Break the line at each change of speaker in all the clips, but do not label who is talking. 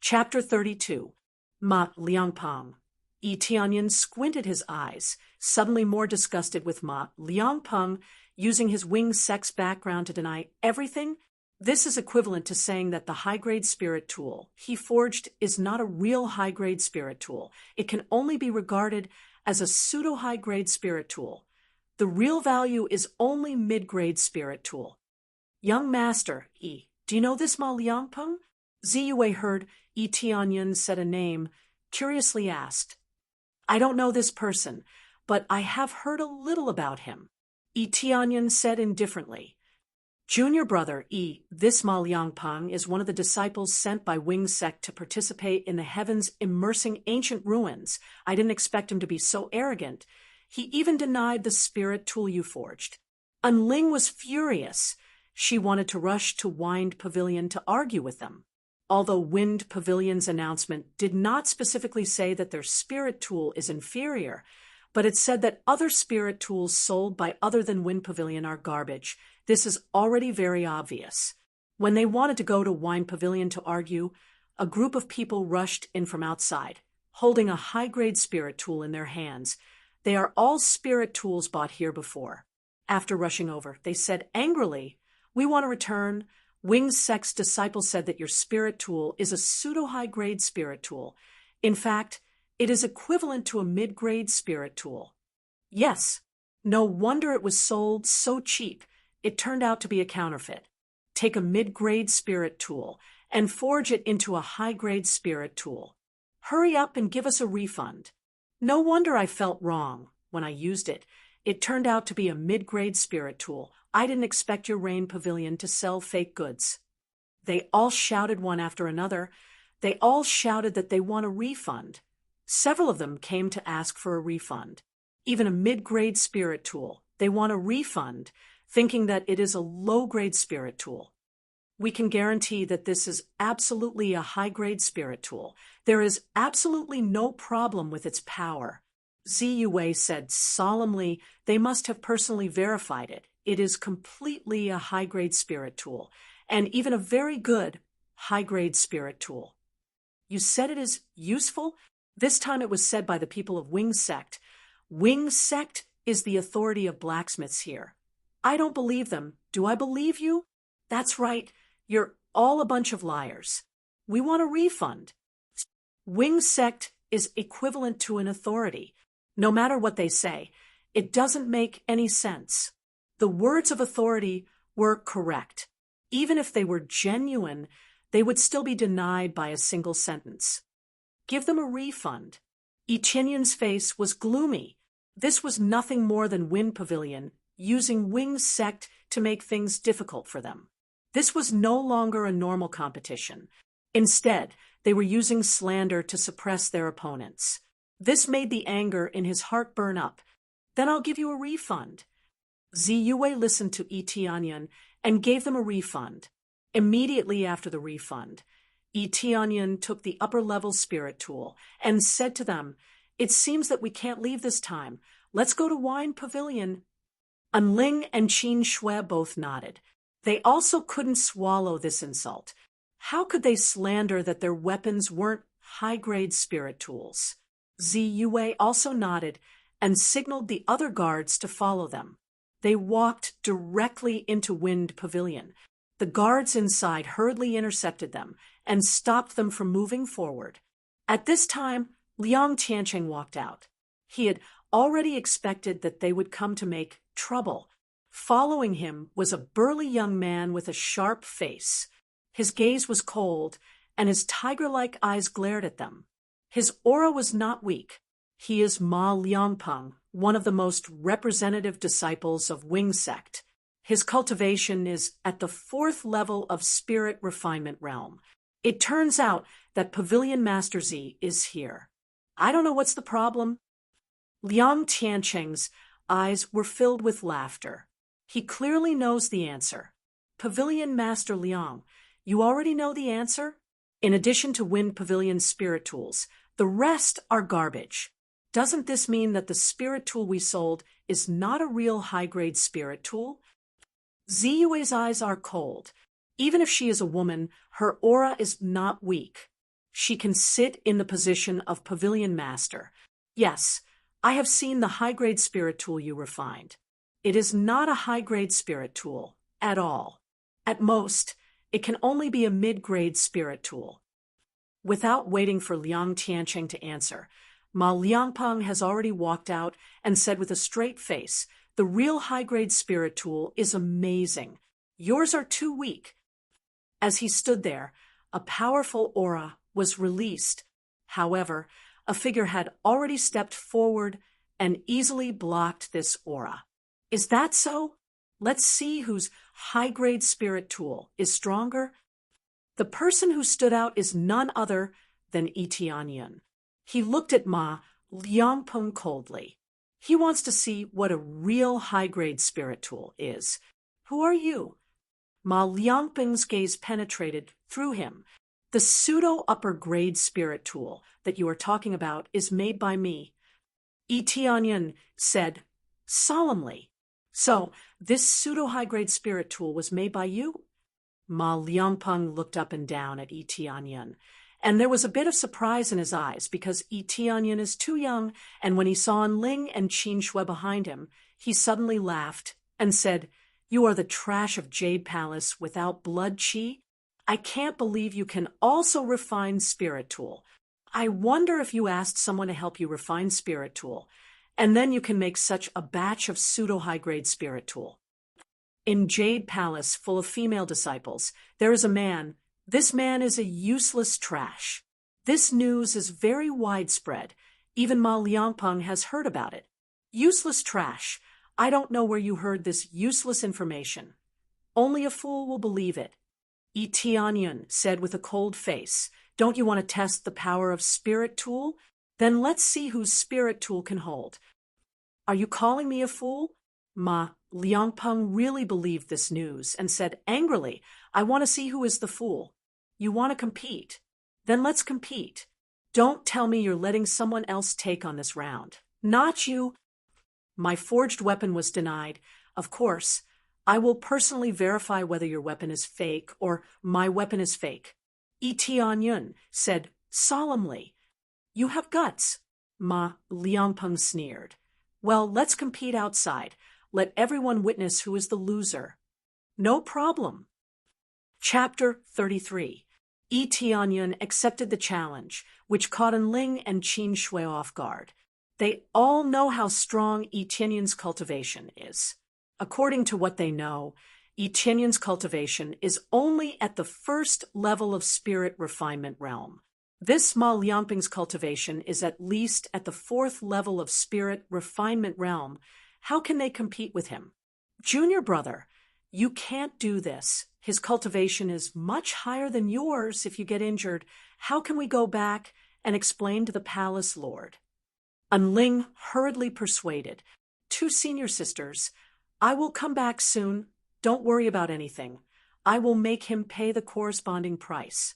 Chapter 32. Ma Liangpeng. Yi Tianyan squinted his eyes, suddenly more disgusted with Ma Liangpeng using his winged sex background to deny everything. This is equivalent to saying that the high-grade spirit tool he forged is not a real high-grade spirit tool. It can only be regarded as a pseudo-high-grade spirit tool. The real value is only mid-grade spirit tool. Young master, Yi, do you know this Ma Liangpeng? Ziyue heard Yi Tianyan said a name, curiously asked. I don't know this person, but I have heard a little about him. Yi Tianyan said indifferently. Junior brother Yi, this Ma Liangpeng is one of the disciples sent by Wing Sect to participate in the heavens immersing ancient ruins. I didn't expect him to be so arrogant. He even denied the spirit tool you forged. Ling was furious. She wanted to rush to Wind Pavilion to argue with them. Although Wind Pavilion's announcement did not specifically say that their spirit tool is inferior, but it said that other spirit tools sold by other than Wind Pavilion are garbage. This is already very obvious. When they wanted to go to Wind Pavilion to argue, a group of people rushed in from outside, holding a high-grade spirit tool in their hands. They are all spirit tools bought here before. After rushing over, they said angrily, "We want to return. Wing Sect's disciple said that your spirit tool is a pseudo-high-grade spirit tool. In fact, it is equivalent to a mid-grade spirit tool." Yes, no wonder it was sold so cheap. It turned out to be a counterfeit. Take a mid-grade spirit tool and forge it into a high-grade spirit tool. Hurry up and give us a refund. No wonder I felt wrong when I used it. It turned out to be a mid-grade spirit tool. I didn't expect your Rain Pavilion to sell fake goods. They all shouted one after another. They all shouted that they want a refund. Several of them came to ask for a refund. Even a mid-grade spirit tool. They want a refund, thinking that it is a low-grade spirit tool. We can guarantee that this is absolutely a high-grade spirit tool. There is absolutely no problem with its power. Ziyue said solemnly they must have personally verified it. It is completely a high-grade spirit tool, and even a very good high-grade spirit tool. You said it is useful? This time it was said by the people of Wing Sect. Wing Sect is the authority of blacksmiths here. I don't believe them. Do I believe you? That's right. You're all a bunch of liars. We want a refund. Wing Sect is equivalent to an authority. No matter what they say, it doesn't make any sense. The words of authority were correct. Even if they were genuine, they would still be denied by a single sentence. Give them a refund. Yi Tianyan's face was gloomy. This was nothing more than Wind Pavilion using Wing Sect to make things difficult for them. This was no longer a normal competition. Instead, they were using slander to suppress their opponents. This made the anger in his heart burn up. Then I'll give you a refund. Ziyue listened to Yi Tianyan and gave them a refund. Immediately after the refund, Yi Tianyan took the upper-level spirit tool and said to them, "It seems that we can't leave this time. Let's go to Wine Pavilion." Ling and Qin Shui both nodded. They also couldn't swallow this insult. How could they slander that their weapons weren't high-grade spirit tools? Ziyue also nodded and signaled the other guards to follow them. They walked directly into Wind Pavilion. The guards inside hurriedly intercepted them and stopped them from moving forward. At this time, Liang Tiancheng walked out. He had already expected that they would come to make trouble. Following him was a burly young man with a sharp face. His gaze was cold, and his tiger-like eyes glared at them. His aura was not weak. He is Ma Liangpeng, one of the most representative disciples of Wing Sect. His cultivation is at the 4th level of spirit refinement realm. It turns out that Pavilion Master Z is here. I don't know what's the problem. Liang Tiancheng's eyes were filled with laughter. He clearly knows the answer. Pavilion Master Liang, you already know the answer? In addition to Wind Pavilion's spirit tools, the rest are garbage. Doesn't this mean that the spirit tool we sold is not a real high-grade spirit tool? Ziyue's eyes are cold. Even if she is a woman, her aura is not weak. She can sit in the position of pavilion master. Yes, I have seen the high-grade spirit tool you refined. It is not a high-grade spirit tool at all. At most, it can only be a mid-grade spirit tool. Without waiting for Liang Tiancheng to answer, Ma Liangpeng has already walked out and said with a straight face, "The real high-grade spirit tool is amazing. Yours are too weak." As he stood there, a powerful aura was released. However, a figure had already stepped forward and easily blocked this aura. Is that so? Let's see whose high-grade spirit tool is stronger. The person who stood out is none other than Tianyan. He looked at Ma Liangpeng coldly. He wants to see what a real high-grade spirit tool is. Who are you? Ma Liangpeng's gaze penetrated through him. The pseudo-upper-grade spirit tool that you are talking about is made by me, Tianyan said solemnly. So, this pseudo-high-grade spirit tool was made by you? Ma Liangpeng looked up and down at Tianyan, and there was a bit of surprise in his eyes because Tianyan is too young, and when he saw Ling and Qin Shui behind him, he suddenly laughed and said, "You are the trash of Jade Palace without blood chi? I can't believe you can also refine spirit tool. I wonder if you asked someone to help you refine spirit tool, and then you can make such a batch of pseudo-high-grade spirit tool. In Jade Palace, full of female disciples, there is a man. This man is a useless trash. This news is very widespread. Even Ma Liangpeng has heard about it. Useless trash. I don't know where you heard this useless information. Only a fool will believe it." Tianyan said with a cold face, "Don't you want to test the power of spirit tool? Then let's see whose spirit tool can hold." "Are you calling me a fool?" Ma Liangpeng really believed this news and said angrily, "I want to see who is the fool. You want to compete? Then let's compete. Don't tell me you're letting someone else take on this round. Not you." "My forged weapon was denied. Of course, I will personally verify whether your weapon is fake or my weapon is fake," Tianyan said solemnly. "You have guts," Ma Liangpeng sneered. "Well, let's compete outside. Let everyone witness who is the loser." "No problem." Chapter 33. Tianyan accepted the challenge, which caught Ling and Qin Shui off guard. They all know how strong Tianyan's cultivation is. According to what they know, Tianyan's cultivation is only at the first level of spirit refinement realm. This Ma Liangpeng's cultivation is at least at the fourth level of spirit refinement realm. How can they compete with him? "Junior brother, you can't do this. His cultivation is much higher than yours. If you get injured, how can we go back and explain to the palace lord?" Ling hurriedly persuaded, "Two senior sisters, I will come back soon. Don't worry about anything. I will make him pay the corresponding price."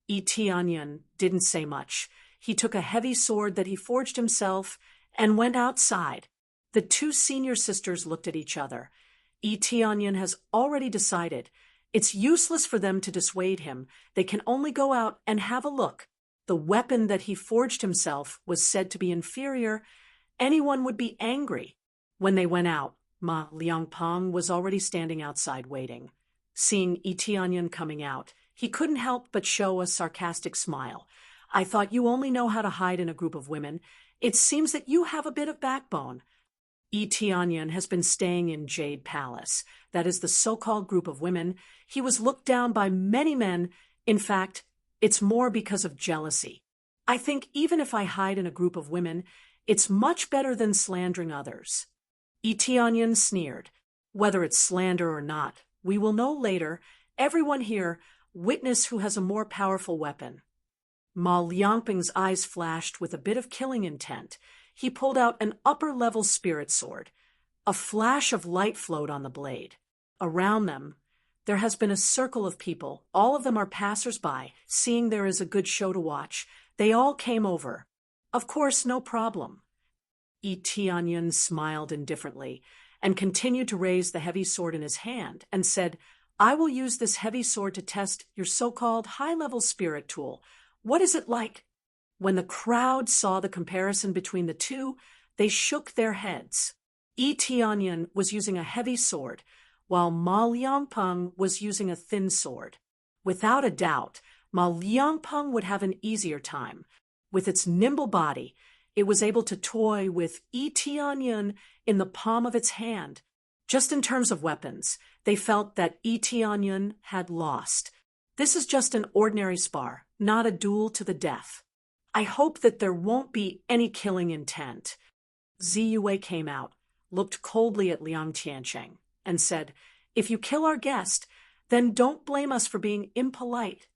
Tianyan didn't say much. He took a heavy sword that he forged himself and went outside. The two senior sisters looked at each other. Tianyan has already decided. It's useless for them to dissuade him. They can only go out and have a look. The weapon that he forged himself was said to be inferior. Anyone would be angry. When they went out, Ma Liangpeng was already standing outside waiting. Seeing Tianyan coming out, he couldn't help but show a sarcastic smile. "I thought you only know how to hide in a group of women. It seems that you have a bit of backbone." Tianyan has been staying in Jade Palace. That is the so-called group of women. He was looked down by many men. In fact, it's more because of jealousy. I think even if I hide in a group of women, it's much better than slandering others. Tianyan sneered. "Whether it's slander or not, we will know later. Everyone here, witness who has a more powerful weapon." Ma Liangpeng's eyes flashed with a bit of killing intent. He pulled out an upper-level spirit sword. A flash of light flowed on the blade. Around them, there has been a circle of people. All of them are passers-by. Seeing there is a good show to watch, they all came over. Of course, no problem. Tianyan smiled indifferently and continued to raise the heavy sword in his hand and said, "I will use this heavy sword to test your so-called high-level spirit tool. What is it like? When the crowd saw the comparison between the two, they shook their heads. Yi Tianyan was using a heavy sword, while Ma Liangpeng was using a thin sword. Without a doubt, Ma Liangpeng would have an easier time. With its nimble body, it was able to toy with Yi Tianyan in the palm of its hand. Just in terms of weapons, they felt that Yi Tianyan had lost. This is just an ordinary spar, not a duel to the death. I hope that there won't be any killing intent. Ziyue came out, looked coldly at Liang Tiancheng, and said, "If you kill our guest, then don't blame us for being impolite."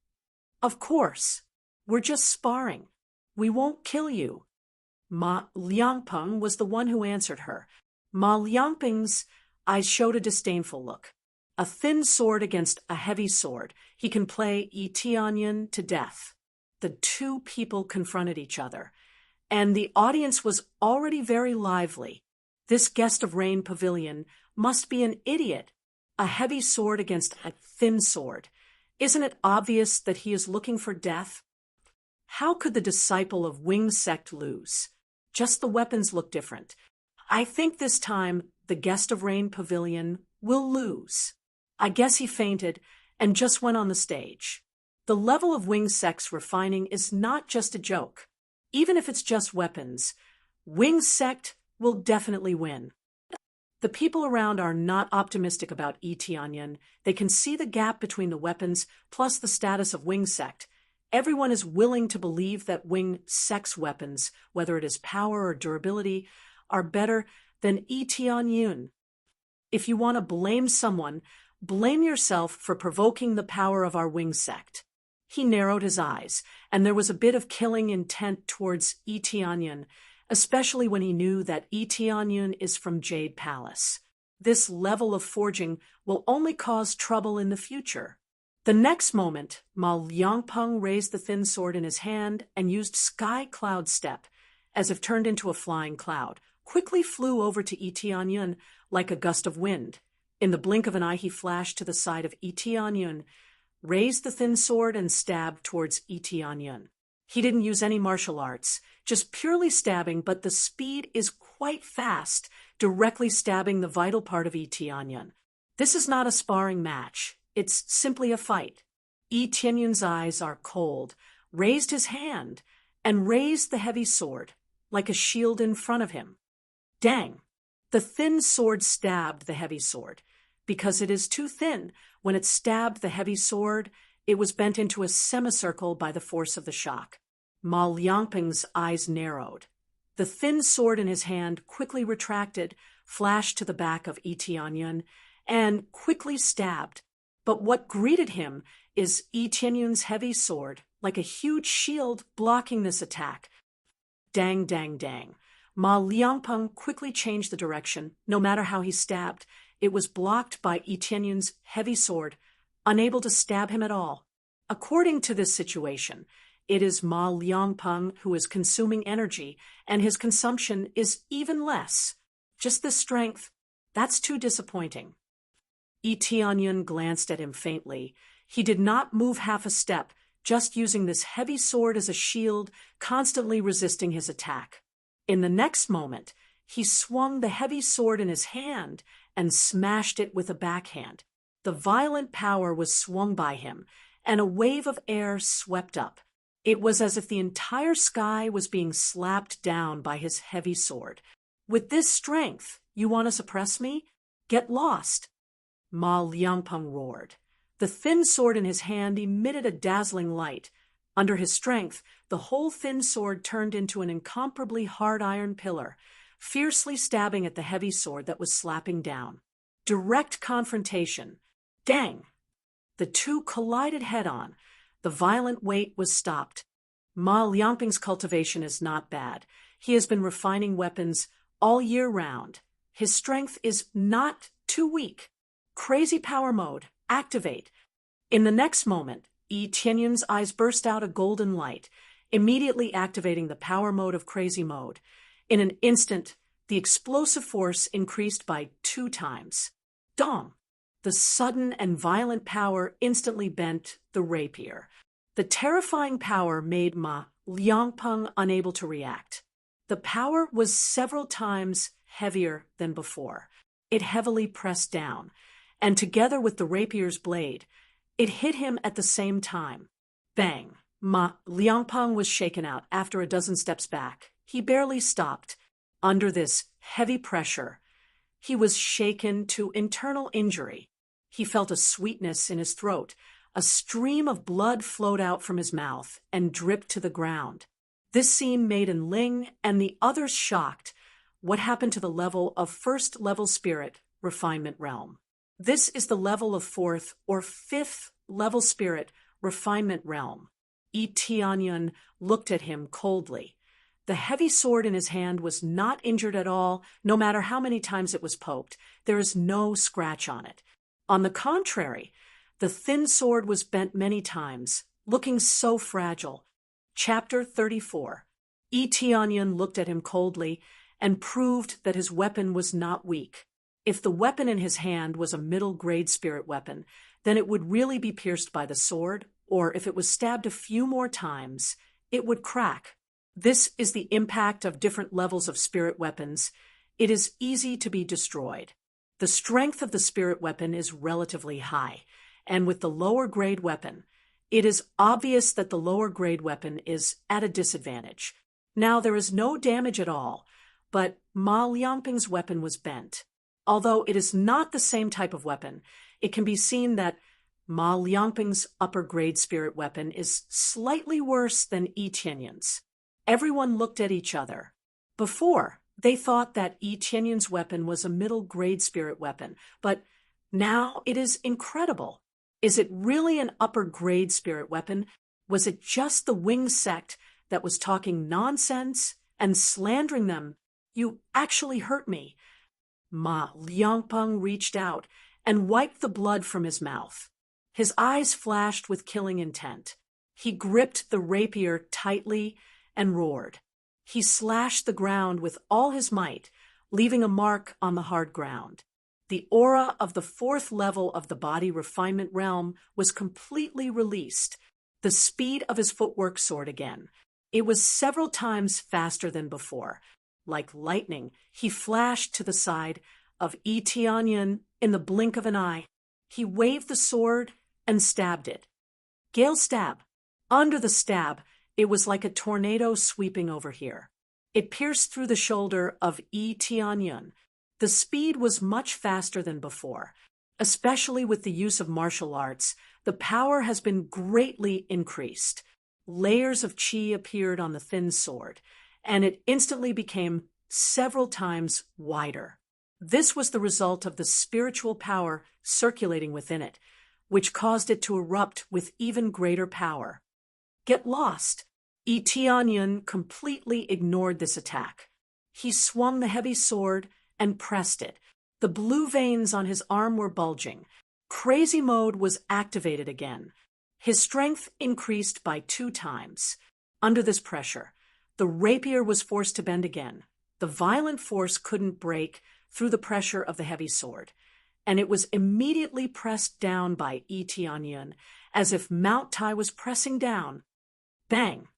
"Of course. We're just sparring. We won't kill you." Ma Liangpeng was the one who answered her. Ma Liangpeng's eyes showed a disdainful look. A thin sword against a heavy sword. He can play Yi Tianyan to death. The two people confronted each other, and the audience was already very lively. This guest of Rain Pavilion must be an idiot. A heavy sword against a thin sword. Isn't it obvious that he is looking for death? How could the disciple of Wing Sect lose? Just the weapons look different. I think this time the guest of Rain Pavilion will lose. I guess he fainted and just went on the stage. The level of Wing Sect's refining is not just a joke. Even if it's just weapons, Wing Sect will definitely win. The people around are not optimistic about Yi Tianyan. They can see the gap between the weapons plus the status of Wing Sect. Everyone is willing to believe that Wing Sect's weapons, whether it is power or durability, are better than Yi Tianyan. If you want to blame someone, blame yourself for provoking the power of our Wing Sect. He narrowed his eyes, and there was a bit of killing intent towards Yi Tianyan, especially when he knew that Yi Tianyan is from Jade Palace. This level of forging will only cause trouble in the future. The next moment, Ma Liangpeng raised the thin sword in his hand and used Sky Cloud Step, as if turned into a flying cloud, quickly flew over to Yi Tianyan like a gust of wind. In the blink of an eye, he flashed to the side of Yi Tianyan, raised the thin sword and stabbed towards Yi Tianyan. He didn't use any martial arts, just purely stabbing, but the speed is quite fast, directly stabbing the vital part of Yi Tianyan. This is not a sparring match. It's simply a fight. Yi Tianyan's eyes are cold, raised his hand, and raised the heavy sword, like a shield in front of him. Dang! The thin sword stabbed the heavy sword. Because it is too thin, when it stabbed the heavy sword, it was bent into a semicircle by the force of the shock. Ma Liangpeng's eyes narrowed. The thin sword in his hand quickly retracted, flashed to the back of Yi Tianyan, and quickly stabbed. But what greeted him is Yi Tianyan's heavy sword, like a huge shield blocking this attack. Dang, dang, dang. Ma Liangpeng quickly changed the direction. No matter how he stabbed, it was blocked by Yi Tianyan's heavy sword, unable to stab him at all. According to this situation, it is Ma Liangpeng who is consuming energy, and his consumption is even less. Just the strength, that's too disappointing. Yi Tianyan glanced at him faintly. He did not move half a step, just using this heavy sword as a shield, constantly resisting his attack. In the next moment, he swung the heavy sword in his hand and smashed it with a backhand. The violent power was swung by him, and a wave of air swept up. It was as if the entire sky was being slapped down by his heavy sword. With this strength, you want to suppress me? Get lost! Ma Liangpeng roared. The thin sword in his hand emitted a dazzling light. Under his strength, the whole thin sword turned into an incomparably hard iron pillar, fiercely stabbing at the heavy sword that was slapping down. Direct confrontation. Dang! The two collided head-on. The violent weight was stopped. Ma Liangpeng's cultivation is not bad. He has been refining weapons all year round. His strength is not too weak. Crazy power mode. Activate. In the next moment, Yi Tianyan's eyes burst out a golden light, immediately activating the power mode of crazy mode. In an instant, the explosive force increased by 2 times. Dong! The sudden and violent power instantly bent the rapier. The terrifying power made Ma Liangpeng unable to react. The power was several times heavier than before. It heavily pressed down, and together with the rapier's blade, it hit him at the same time. Bang! Ma Liangpeng was shaken out after a dozen steps back. He barely stopped. Under this heavy pressure, he was shaken to internal injury. He felt a sweetness in his throat. A stream of blood flowed out from his mouth and dripped to the ground. This scene made Ling and the others shocked. What happened to the level of first-level spirit refinement realm? This is the level of fourth or fifth-level spirit refinement realm. Yi Tianyun looked at him coldly. The heavy sword in his hand was not injured at all, no matter how many times it was poked. There is no scratch on it. On the contrary, the thin sword was bent many times, looking so fragile. Chapter 34. Yi Tianyun looked at him coldly and proved that his weapon was not weak. If the weapon in his hand was a middle-grade spirit weapon, then it would really be pierced by the sword, or if it was stabbed a few more times, it would crack. This is the impact of different levels of spirit weapons. It is easy to be destroyed. The strength of the spirit weapon is relatively high, and with the lower-grade weapon, it is obvious that the lower-grade weapon is at a disadvantage. Now, there is no damage at all, but Ma Liangpeng's weapon was bent. Although it is not the same type of weapon, it can be seen that Ma Liangpeng's upper-grade spirit weapon is slightly worse than Yi Tianyun's. Everyone looked at each other. Before, they thought that Yi Tianyun's weapon was a middle-grade spirit weapon, but now it is incredible. Is it really an upper-grade spirit weapon? Was it just the Wing sect that was talking nonsense and slandering them? You actually hurt me. Ma Liangpeng reached out and wiped the blood from his mouth. His eyes flashed with killing intent. He gripped the rapier tightly and roared. He slashed the ground with all his might, leaving a mark on the hard ground. The aura of the fourth level of the body refinement realm was completely released. The speed of his footwork soared again. It was several times faster than before. Like lightning, he flashed to the side of Yi Tianyun in the blink of an eye. He waved the sword and stabbed it. Gale stab. Under the stab, it was like a tornado sweeping over here. It pierced through the shoulder of Yi Tianyun. The speed was much faster than before. Especially with the use of martial arts, the power has been greatly increased. Layers of qi appeared on the thin sword, and it instantly became several times wider. This was the result of the spiritual power circulating within it, which caused it to erupt with even greater power. Get lost. Yi Tianyun completely ignored this attack. He swung the heavy sword and pressed it. The blue veins on his arm were bulging. Crazy mode was activated again. His strength increased by 2 times. Under this pressure, the rapier was forced to bend again. The violent force couldn't break through the pressure of the heavy sword, and it was immediately pressed down by Yi Tianyun, as if Mount Tai was pressing down. Bang!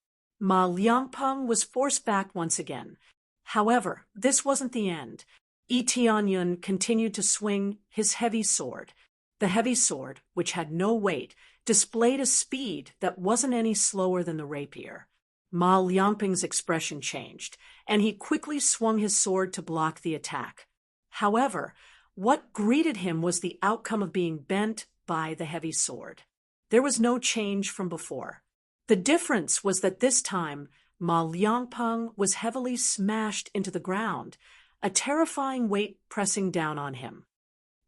Ma Liangpeng was forced back once again. However, this wasn't the end. Yi Tianyun continued to swing his heavy sword. The heavy sword, which had no weight, displayed a speed that wasn't any slower than the rapier. Ma Liangpeng's expression changed, and he quickly swung his sword to block the attack. However, what greeted him was the outcome of being bent by the heavy sword. There was no change from before. The difference was that this time, Ma Liangpeng was heavily smashed into the ground, a terrifying weight pressing down on him.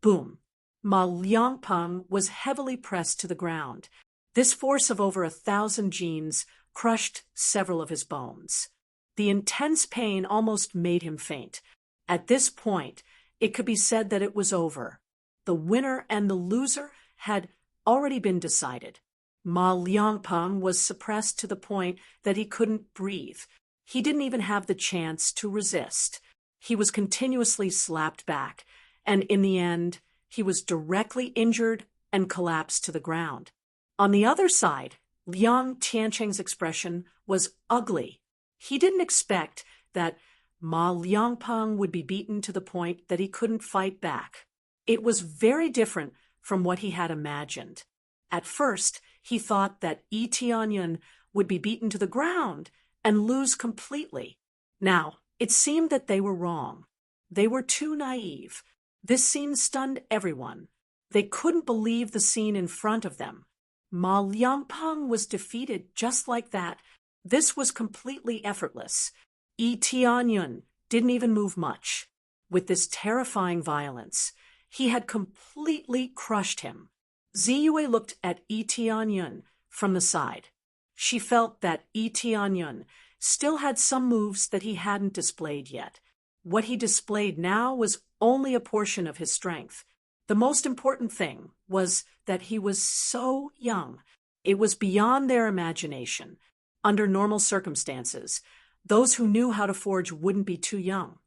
Boom! Ma Liangpeng was heavily pressed to the ground. This force of over 1,000 genes crushed several of his bones. The intense pain almost made him faint. At this point, it could be said that it was over. The winner and the loser had already been decided. Ma Liangpeng was suppressed to the point that he couldn't breathe. He didn't even have the chance to resist. He was continuously slapped back, and in the end, he was directly injured and collapsed to the ground. On the other side, Liang Tiancheng's expression was ugly. He didn't expect that Ma Liangpeng would be beaten to the point that he couldn't fight back. It was very different from what he had imagined. At first, he thought that Yi Tianyun would be beaten to the ground and lose completely. Now, it seemed that they were wrong. They were too naive. This scene stunned everyone. They couldn't believe the scene in front of them. Ma Liangpeng was defeated just like that. This was completely effortless. Yi Tianyun didn't even move much. With this terrifying violence, he had completely crushed him. Ziyue looked at Yi Tianyun from the side. She felt that Yi Tianyun still had some moves that he hadn't displayed yet. What he displayed now was only a portion of his strength. The most important thing was that he was so young. It was beyond their imagination. Under normal circumstances, those who knew how to forge wouldn't be too young,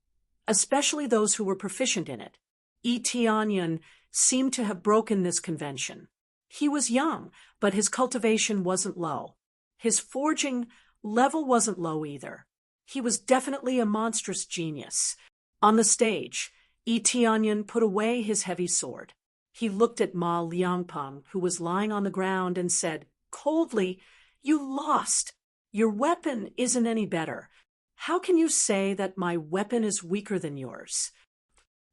especially those who were proficient in it. Yi Tianyun seemed to have broken this convention. He was young, but his cultivation wasn't low. His forging level wasn't low either. He was definitely a monstrous genius. On the stage, Yi Tianyun put away his heavy sword. He looked at Ma Liangpeng, who was lying on the ground, and said, coldly, "You lost. Your weapon isn't any better. How can you say that my weapon is weaker than yours?"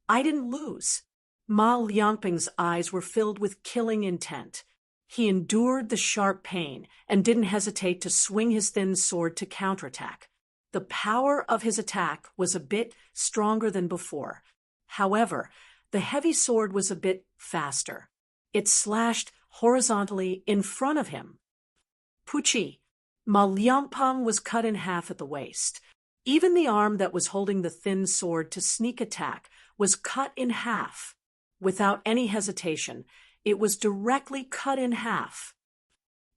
"I didn't lose." Ma Liangpeng's eyes were filled with killing intent. He endured the sharp pain and didn't hesitate to swing his thin sword to counterattack. The power of his attack was a bit stronger than before. However, the heavy sword was a bit faster. It slashed horizontally in front of him. Puchi, Ma Liangpeng was cut in half at the waist. Even the arm that was holding the thin sword to sneak attack was cut in half. Without any hesitation, it was directly cut in half.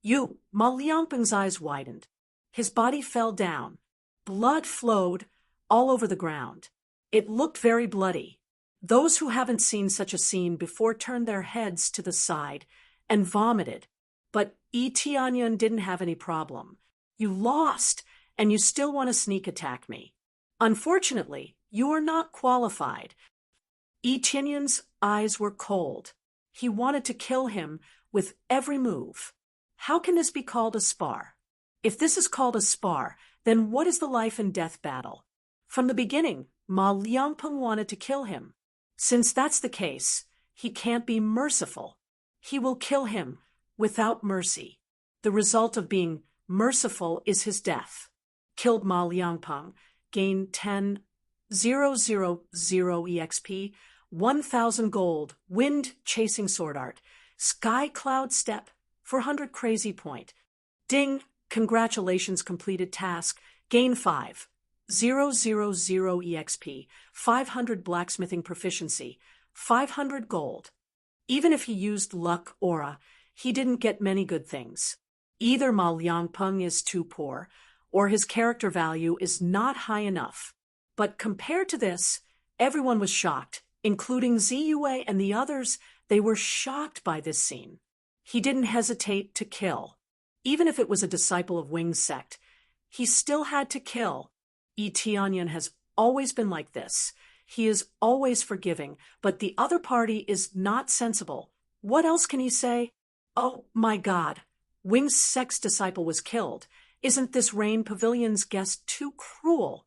Ma Liangpeng's eyes widened. His body fell down. Blood flowed all over the ground. It looked very bloody. Those who haven't seen such a scene before turned their heads to the side and vomited. But Yi Tianyun didn't have any problem. "You lost, and you still want to sneak attack me. Unfortunately, you are not qualified." Yi Tianyun's eyes were cold. He wanted to kill him with every move. How can this be called a spar? If this is called a spar, then what is the life and death battle? From the beginning, Ma Liangpeng wanted to kill him. Since that's the case, he can't be merciful. He will kill him without mercy. The result of being merciful is his death. Killed Ma Liangpeng, gained 10,000 EXP, 1,000 gold, wind chasing sword art, sky cloud step, 400 crazy point. Ding, congratulations, completed task, gain 5,000 EXP, 500 blacksmithing proficiency, 500 gold. Even if he used luck aura, he didn't get many good things. Either Ma Liangpeng is too poor, or his character value is not high enough. But compared to this, everyone was shocked, including Ziyue and the others. They were shocked by this scene. He didn't hesitate to kill. Even if it was a disciple of Wing's sect, he still had to kill. Yi Tianyun has always been like this. He is always forgiving, but the other party is not sensible. What else can he say? "Oh, my God, Wing's sect's disciple was killed. Isn't this Rain Pavilion's guest too cruel?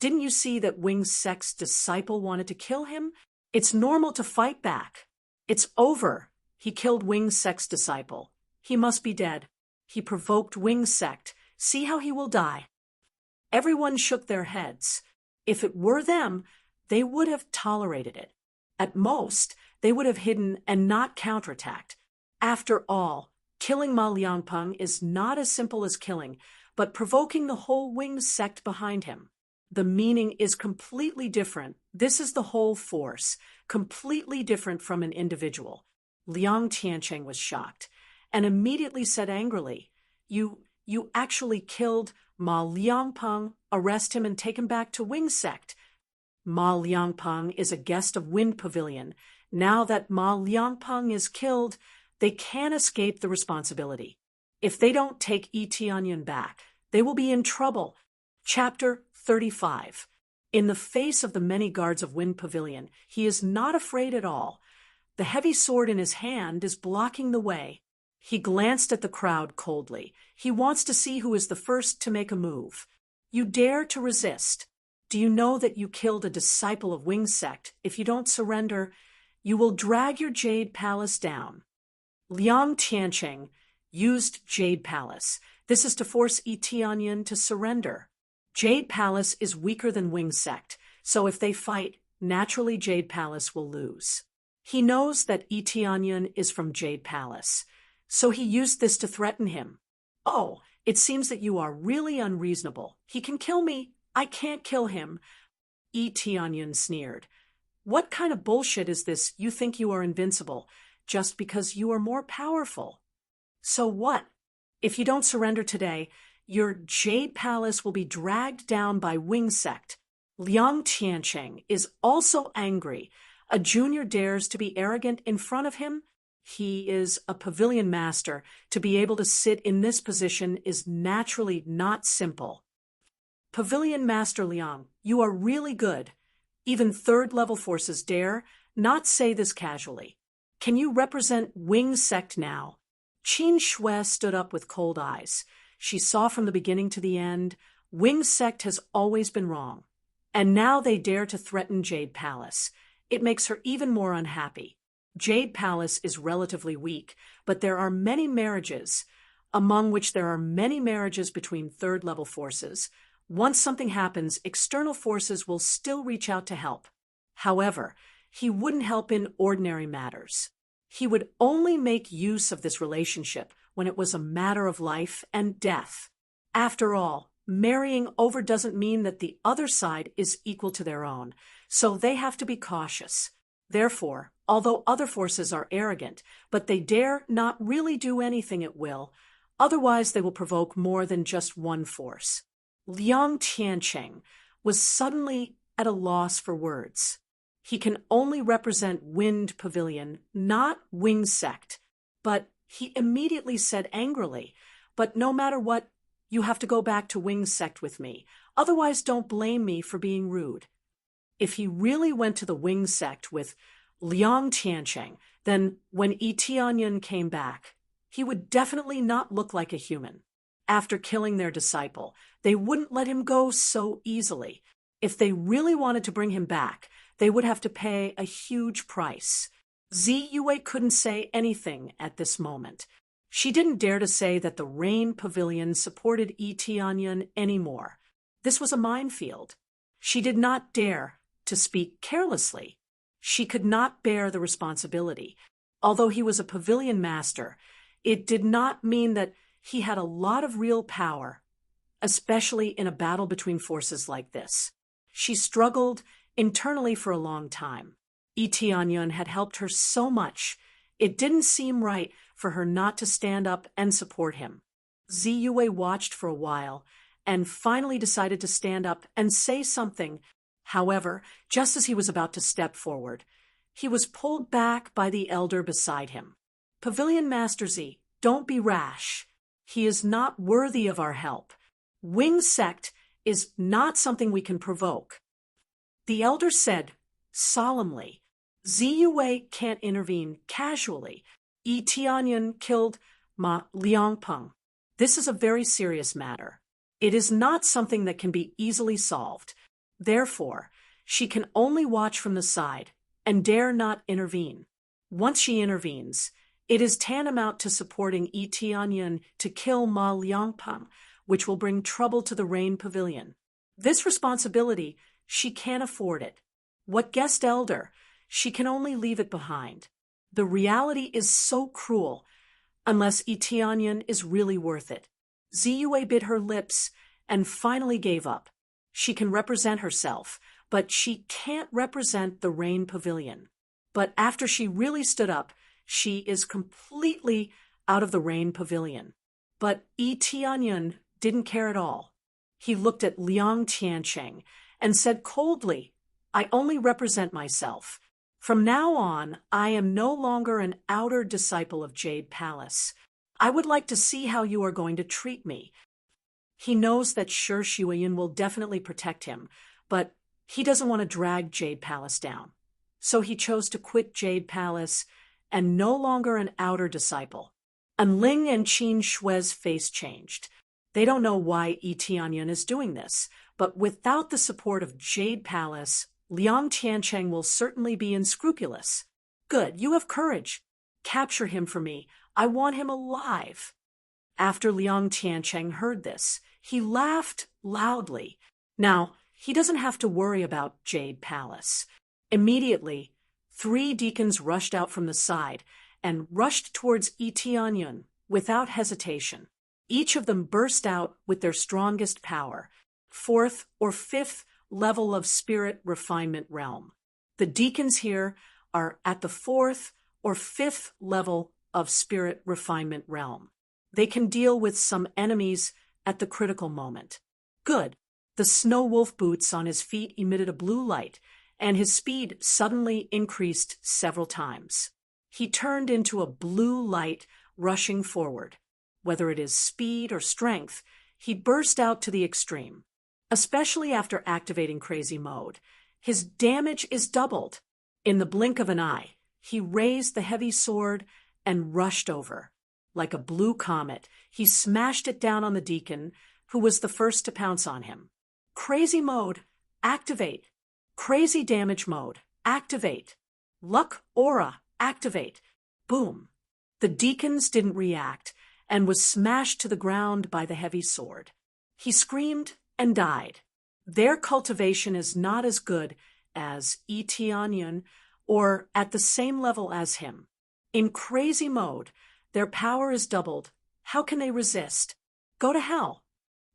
Didn't you see that Wing's sect's disciple wanted to kill him? It's normal to fight back. It's over. He killed Wing's sect's disciple. He must be dead. He provoked Wing's sect. See how he will die." Everyone shook their heads. If it were them, they would have tolerated it. At most, they would have hidden and not counterattacked. After all, killing Ma Liangpeng is not as simple as killing, but provoking the whole Wing sect behind him. The meaning is completely different. This is the whole force, completely different from an individual. Liang Tiancheng was shocked and immediately said angrily, You actually killed Ma Liangpeng, arrest him and take him back to Wing sect." Ma Liangpeng is a guest of Wind Pavilion. Now that Ma Liangpeng is killed, they can't escape the responsibility. If they don't take Eteonion back, they will be in trouble. Chapter 35. In the face of the many guards of Wind Pavilion, he is not afraid at all. The heavy sword in his hand is blocking the way. He glanced at the crowd coldly. He wants to see who is the first to make a move. You dare to resist. Do you know that you killed a disciple of Wing Sect? If you don't surrender, you will drag your Jade Palace down. Liang Tiancheng used Jade Palace. This is to force Eteonion to surrender. Jade Palace is weaker than Wing Sect, so if they fight, naturally Jade Palace will lose. He knows that Eteonion is from Jade Palace, so he used this to threaten him. Oh, it seems that you are really unreasonable. He can kill me. I can't kill him. Eteonion sneered. What kind of bullshit is this? You think you are invincible just because you are more powerful. So what? If you don't surrender today, your Jade Palace will be dragged down by Wing Sect. Liang Tiancheng is also angry. A junior dares to be arrogant in front of him? He is a pavilion master. To be able to sit in this position is naturally not simple. Pavilion Master Liang, you are really good. Even third-level forces dare not say this casually. Can you represent Wing Sect now? Qin Shui stood up with cold eyes. She saw from the beginning to the end, Wing Sect has always been wrong. And now they dare to threaten Jade Palace. It makes her even more unhappy. Jade Palace is relatively weak, but there are many marriages, among which there are many marriages between third-level forces. Once something happens, external forces will still reach out to help. However, he wouldn't help in ordinary matters. He would only make use of this relationship when it was a matter of life and death. After all, marrying over doesn't mean that the other side is equal to their own, so they have to be cautious. Therefore, although other forces are arrogant, but they dare not really do anything at will, otherwise they will provoke more than just one force. Liang Tiancheng was suddenly at a loss for words. He can only represent Wind Pavilion, not Wing Sect. But he immediately said angrily, "But no matter what, you have to go back to Wing Sect with me. Otherwise, don't blame me for being rude." If he really went to the Wing Sect with Liang Tiancheng, then when Eteonion came back, he would definitely not look like a human. After killing their disciple, they wouldn't let him go so easily. If they really wanted to bring him back, they would have to pay a huge price. Zi Yue couldn't say anything at this moment. She didn't dare to say that the Rain Pavilion supported Eteonion anymore. This was a minefield. She did not dare to speak carelessly. She could not bear the responsibility. Although he was a pavilion master, it did not mean that he had a lot of real power, especially in a battle between forces like this. She struggled internally for a long time. Eteonion had helped her so much, it didn't seem right for her not to stand up and support him. Zi Yue watched for a while and finally decided to stand up and say something. However, just as he was about to step forward, he was pulled back by the elder beside him. "Pavilion Master Zi, don't be rash. He is not worthy of our help. Wing Sect is not something we can provoke." The elder said solemnly, "Zi Yue can't intervene casually. Eteonion killed Ma Liangpeng. This is a very serious matter. It is not something that can be easily solved. Therefore, she can only watch from the side and dare not intervene. Once she intervenes, it is tantamount to supporting Eteonion to kill Ma Liangpeng, which will bring trouble to the Rain Pavilion. This responsibility, she can't afford it. What guest elder? She can only leave it behind. The reality is so cruel, unless Eteonion is really worth it." Zi Yue bit her lips and finally gave up. She can represent herself, but she can't represent the Rain Pavilion. But after she really stood up, she is completely out of the Rain Pavilion. But Eteonion didn't care at all. He looked at Liang Tiancheng and said coldly, "I only represent myself. From now on, I am no longer an outer disciple of Jade Palace. I would like to see how you are going to treat me. He knows that Shi Shuiyan will definitely protect him, but he doesn't want to drag Jade Palace down. So he chose to quit Jade Palace and no longer an outer disciple. And Ling and Qin Shui's face changed. They don't know why Yi Tianyan is doing this, but without the support of Jade Palace, Liang Tiancheng will certainly be unscrupulous. Good, you have courage. Capture him for me. I want him alive. After Liang Tiancheng heard this, he laughed loudly. Now, he doesn't have to worry about Jade Palace. Immediately, 3 deacons rushed out from the side and rushed towards Yi Tianyan without hesitation. Each of them burst out with their strongest power, 4th or 5th level of spirit refinement realm. The deacons here are at the 4th or 5th level of spirit refinement realm. They can deal with some enemies at the critical moment. Good. The snow wolf boots on his feet emitted a blue light, and his speed suddenly increased several times. He turned into a blue light rushing forward. Whether it is speed or strength, he burst out to the extreme. Especially after activating crazy mode, his damage is doubled. In the blink of an eye, he raised the heavy sword and rushed over. Like a blue comet, he smashed it down on the deacon, who was the first to pounce on him. Crazy mode, activate. Crazy damage mode, activate. Luck aura, activate. Boom. The deacons didn't react and was smashed to the ground by the heavy sword. He screamed and died. Their cultivation is not as good as Yi Tianyan or at the same level as him. In crazy mode, their power is doubled. How can they resist? Go to hell.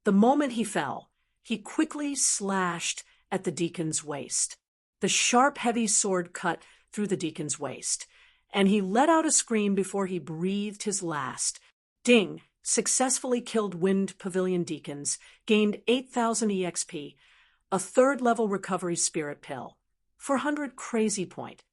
The moment he fell, he quickly slashed at the deacon's waist. The sharp, heavy sword cut through the deacon's waist, and he let out a scream before he breathed his last. Ding! Successfully killed Wind Pavilion deacons, gained 8,000 EXP, a 3rd level recovery spirit pill, 400 crazy point.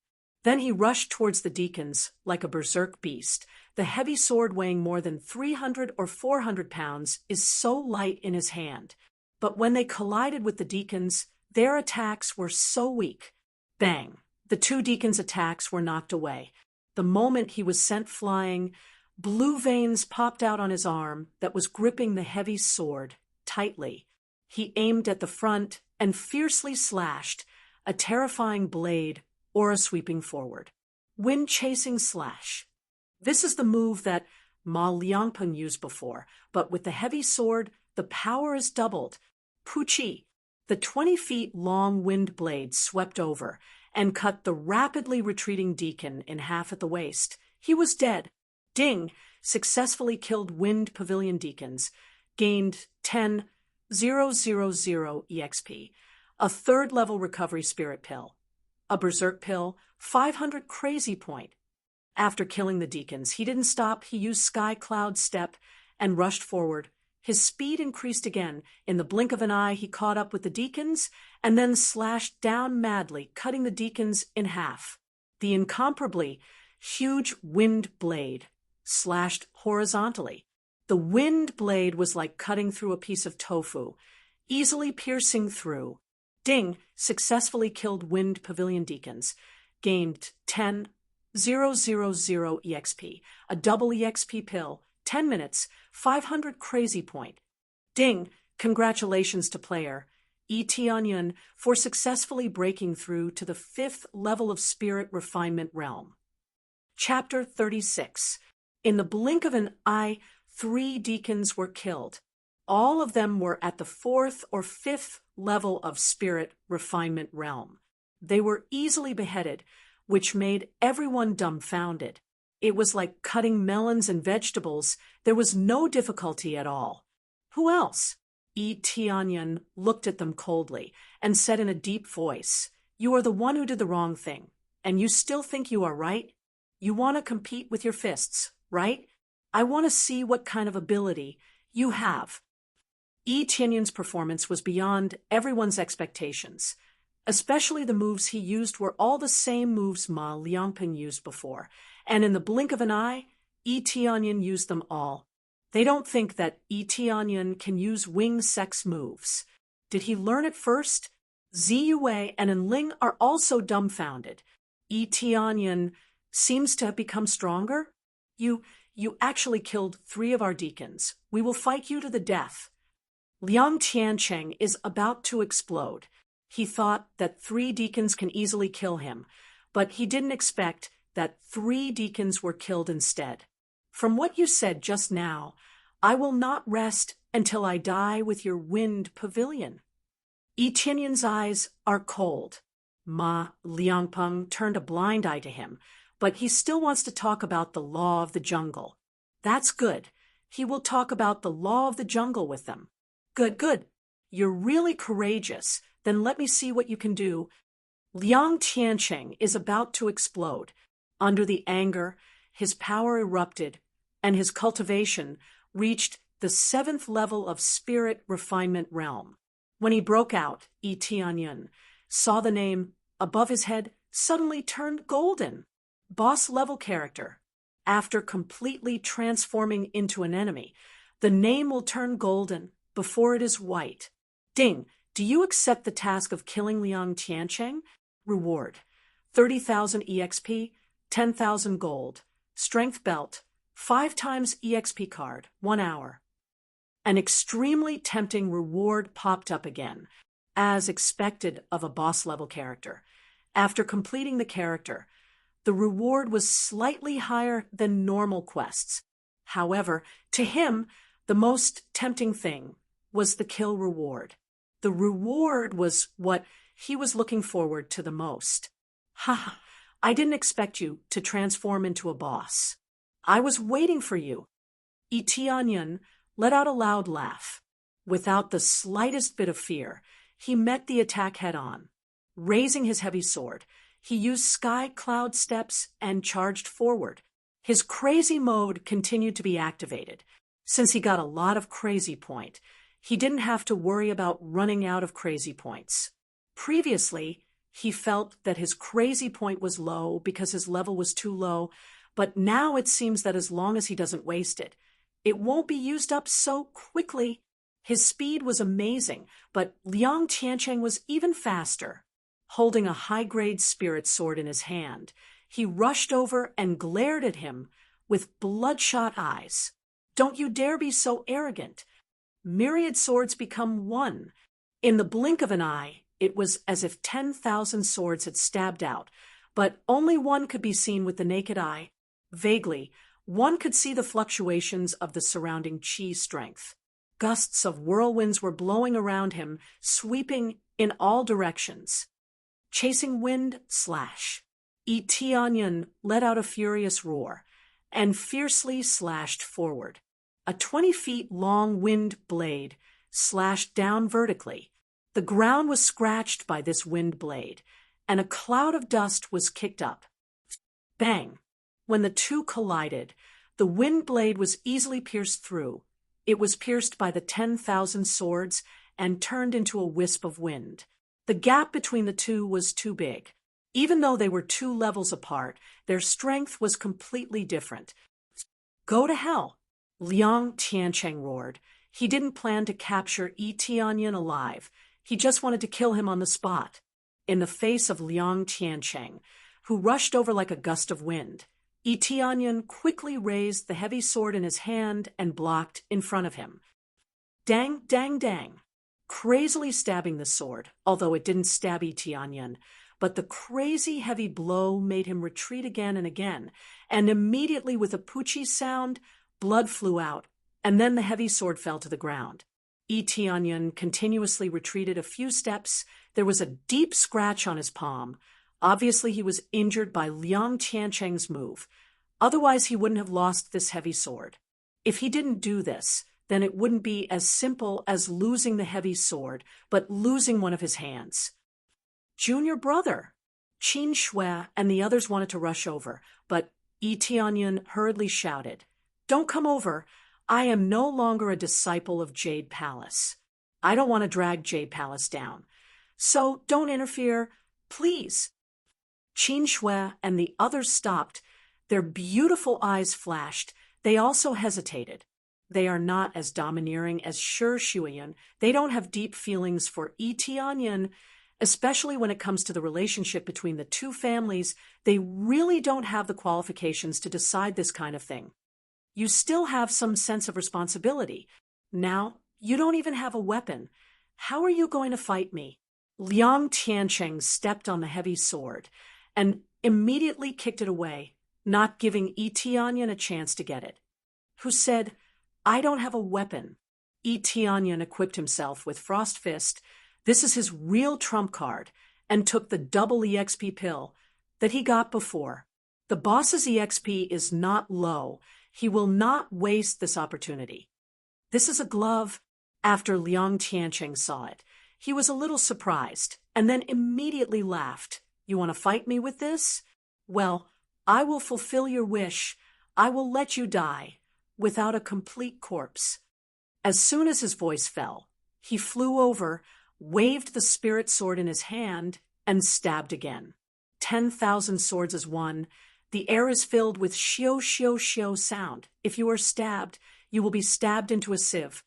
Then he rushed towards the deacons like a berserk beast. The heavy sword weighing more than 300 or 400 pounds is so light in his hand. But when they collided with the deacons, their attacks were so weak. Bang! The 2 deacons' attacks were knocked away. The moment he was sent flying, blue veins popped out on his arm that was gripping the heavy sword tightly. He aimed at the front and fiercely slashed, a terrifying blade aura sweeping forward. Wind-chasing slash. This is the move that Ma Liangpeng used before, but with the heavy sword, the power is doubled. Puchi. The 20 feet long wind blade swept over and cut the rapidly retreating deacon in half at the waist. He was dead. Ding! Successfully killed Wind Pavilion deacons, gained 10,000 EXP, a 3rd level recovery spirit pill, a berserk pill, 500 crazy point. After killing the deacons, he didn't stop. He used Sky Cloud Step and rushed forward. His speed increased again. In the blink of an eye, he caught up with the deacons and then slashed down madly, cutting the deacons in half. The incomparably huge wind blade slashed horizontally. The wind blade was like cutting through a piece of tofu, easily piercing through. Ding! Successfully killed Wind Pavilion deacons, gained 10,000 EXP, a double EXP pill, 10 minutes, 500 crazy point. Ding! Congratulations to player Yi Tianyan for successfully breaking through to the 5th level of spirit refinement realm. Chapter 36. In the blink of an eye, 3 deacons were killed. All of them were at the 4th or 5th level of spirit refinement realm. They were easily beheaded, which made everyone dumbfounded. It was like cutting melons and vegetables. There was no difficulty at all. Who else? Yi Tianyan looked at them coldly and said in a deep voice, "You are the one who did the wrong thing, and you still think you are right? You want to compete with your fists, right? I want to see what kind of ability you have." Yi Tianyan's performance was beyond everyone's expectations. Especially the moves he used were all the same moves Ma Liangpeng used before, and in the blink of an eye, Tianyan used them all. They don't think that Tianyan can use wing sex moves. Did he learn it first? Ziyue and Enling are also dumbfounded. Tianyan seems to have become stronger. You actually killed 3 of our deacons. We will fight you to the death. Liang Tiancheng is about to explode. He thought that 3 deacons can easily kill him, but he didn't expect that 3 deacons were killed instead. From what you said just now, I will not rest until I die with your wind pavilion. Tianyan's eyes are cold. Liangpeng turned a blind eye to him, but he still wants to talk about the law of the jungle. That's good. He will talk about the law of the jungle with them. Good. You're really courageous. Then let me see what you can do. Liang Tiancheng is about to explode. Under the anger, his power erupted, and his cultivation reached the 7th level of spirit refinement realm. When he broke out, Tianyan saw the name above his head suddenly turned golden. Boss-level character. After completely transforming into an enemy, the name will turn golden before it is white. Ding, do you accept the task of killing Liang Tiancheng? Reward: 30,000 EXP, 10,000 gold. Strength belt, 5 times EXP card, 1 hour. An extremely tempting reward popped up again, as expected of a boss-level character. After completing the character, the reward was slightly higher than normal quests. However, to him, the most tempting thing was the kill reward. The reward was what he was looking forward to the most. I didn't expect you to transform into a boss. I was waiting for you. Tianyan let out a loud laugh. Without the slightest bit of fear, he met the attack head-on. Raising his heavy sword, he used sky cloud steps and charged forward. His crazy mode continued to be activated. Since he got a lot of crazy point, he didn't have to worry about running out of crazy points. Previously, he felt that his crazy point was low because his level was too low, but now it seems that as long as he doesn't waste it, it won't be used up so quickly. His speed was amazing, but Liang Tiancheng was even faster. Holding a high-grade spirit sword in his hand, he rushed over and glared at him with bloodshot eyes. Don't you dare be so arrogant. Myriad swords become one. In the blink of an eye, it was as if 10,000 swords had stabbed out, but only one could be seen with the naked eye. Vaguely, one could see the fluctuations of the surrounding chi strength. Gusts of whirlwinds were blowing around him, sweeping in all directions. Chasing wind slash. Tianyan let out a furious roar and fiercely slashed forward. A 20-feet-long wind blade slashed down vertically. The ground was scratched by this wind blade, and a cloud of dust was kicked up. Bang! When the two collided, the wind blade was easily pierced through. It was pierced by the 10,000 swords and turned into a wisp of wind. The gap between the two was too big. Even though they were 2 levels apart, their strength was completely different. Go to hell! Liang Tiancheng roared. He didn't plan to capture Tianyan alive. He just wanted to kill him on the spot. In the face of Liang Tiancheng, who rushed over like a gust of wind, Tianyan quickly raised the heavy sword in his hand and blocked in front of him. Dang, dang, dang. Crazily stabbing the sword, although it didn't stab Tianyan, but the crazy heavy blow made him retreat again and again, and immediately with a poochie sound, blood flew out, and then the heavy sword fell to the ground. Tianyan continuously retreated a few steps. There was a deep scratch on his palm. Obviously, he was injured by Liang Tiancheng's move. Otherwise, he wouldn't have lost this heavy sword. If he didn't do this, then it wouldn't be as simple as losing the heavy sword, but losing one of his hands. Junior brother! Qin Shui and the others wanted to rush over, but Tianyan hurriedly shouted, "Don't come over. I am no longer a disciple of Jade Palace. I don't want to drag Jade Palace down. So don't interfere, please." Qin Shui and the others stopped. Their beautiful eyes flashed. They also hesitated. They are not as domineering as Shi Shuyan. They don't have deep feelings for Yi Tianyan, especially when it comes to the relationship between the two families. They really don't have the qualifications to decide this kind of thing. You still have some sense of responsibility. Now, you don't even have a weapon. How are you going to fight me? Liang Tiancheng stepped on the heavy sword and immediately kicked it away, not giving Yi Tianyan a chance to get it. Who said, "I don't have a weapon." Yi Tianyan equipped himself with Frost Fist. This is his real trump card, and took the double EXP pill that he got before. The boss's EXP is not low. He will not waste this opportunity. This is a glove. After Liang Tiancheng saw it, he was a little surprised, and then immediately laughed. "You want to fight me with this? Well, I will fulfill your wish. I will let you die without a complete corpse." As soon as his voice fell, he flew over, waved the spirit sword in his hand, and stabbed again. 10,000 swords as one. The air is filled with shio shio shio sound. If you are stabbed, you will be stabbed into a sieve.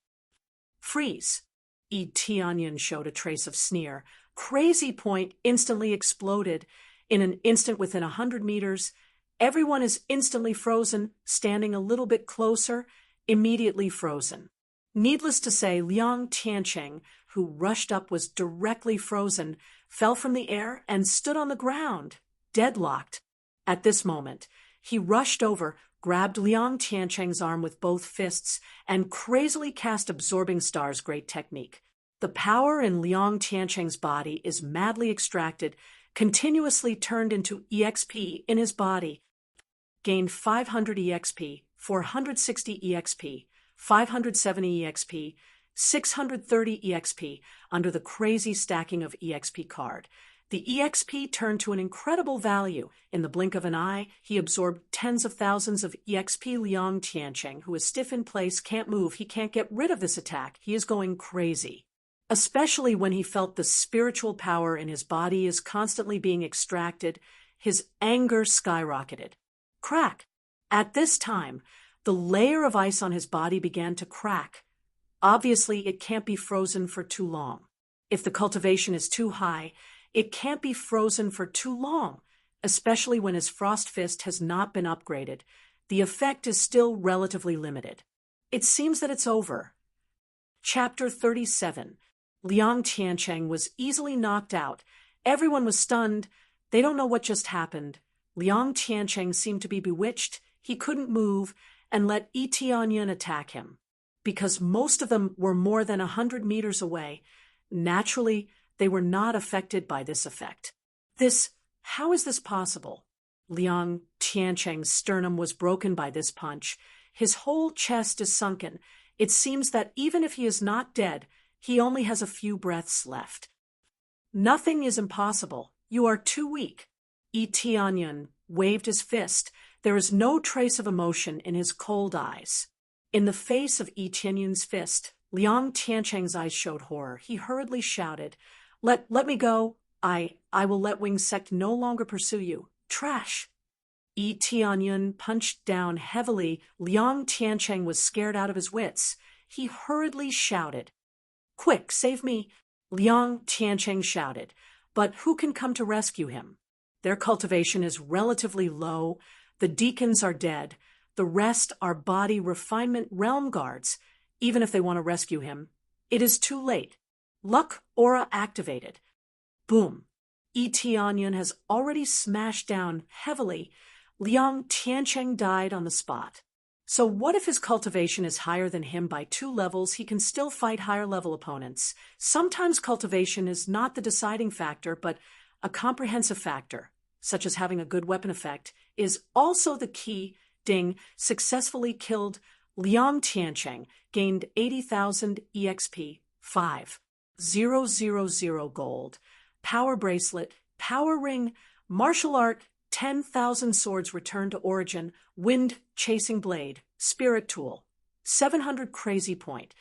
"Freeze!" Yi Tianyan showed a trace of sneer. Crazy Point instantly exploded. In an instant within 100 meters, everyone is instantly frozen, standing a little bit closer, immediately frozen. Needless to say, Liang Tiancheng, who rushed up, was directly frozen, fell from the air, and stood on the ground, deadlocked. At this moment, he rushed over, grabbed Liang Tiancheng's arm with both fists, and crazily cast Absorbing Star's great technique. The power in Liang Tiancheng's body is madly extracted, continuously turned into EXP in his body. Gained 500 EXP, 460 EXP, 570 EXP, 630 EXP under the crazy stacking of EXP card. The EXP turned to an incredible value. In the blink of an eye, he absorbed tens of thousands of EXP. Liang Tiancheng, who is stiff in place, can't move. He can't get rid of this attack. He is going crazy. Especially when he felt the spiritual power in his body is constantly being extracted, his anger skyrocketed. Crack! At this time, the layer of ice on his body began to crack. Obviously, it can't be frozen for too long. If the cultivation is too high, it can't be frozen for too long, especially when his Frost Fist has not been upgraded. The effect is still relatively limited. It seems that it's over. Chapter 37. Liang Tiancheng was easily knocked out. Everyone was stunned. They don't know what just happened. Liang Tiancheng seemed to be bewitched. He couldn't move and let Yi Tianyan attack him. Because most of them were more than 100 meters away, naturally, they were not affected by this effect. How is this possible? Liang Tiancheng's sternum was broken by this punch. His whole chest is sunken. It seems that even if he is not dead, he only has a few breaths left. Nothing is impossible. You are too weak. Yi Tianyan waved his fist. There is no trace of emotion in his cold eyes. In the face of Yi Tianyan's fist, Liang Tiancheng's eyes showed horror. He hurriedly shouted, Let me go. I will let Wing Sect no longer pursue you. Trash! Yi Tianyan punched down heavily. Liang Tiancheng was scared out of his wits. He hurriedly shouted, Quick, save me! Liang Tiancheng shouted, but who can come to rescue him? Their cultivation is relatively low. The deacons are dead. The rest are body refinement realm guards. Even if they want to rescue him, it is too late. Luck aura activated. Boom. Yi Tianyan has already smashed down heavily. Liang Tiancheng died on the spot. So what if his cultivation is higher than him by 2 levels? He can still fight higher level opponents. Sometimes cultivation is not the deciding factor, but a comprehensive factor, such as having a good weapon effect, is also the key. Ding successfully killed Liang Tiancheng, gained 80,000 EXP, 5,000 gold, power bracelet, power ring, martial art, 10,000 swords returned to origin, wind chasing blade, spirit tool, 700 crazy point.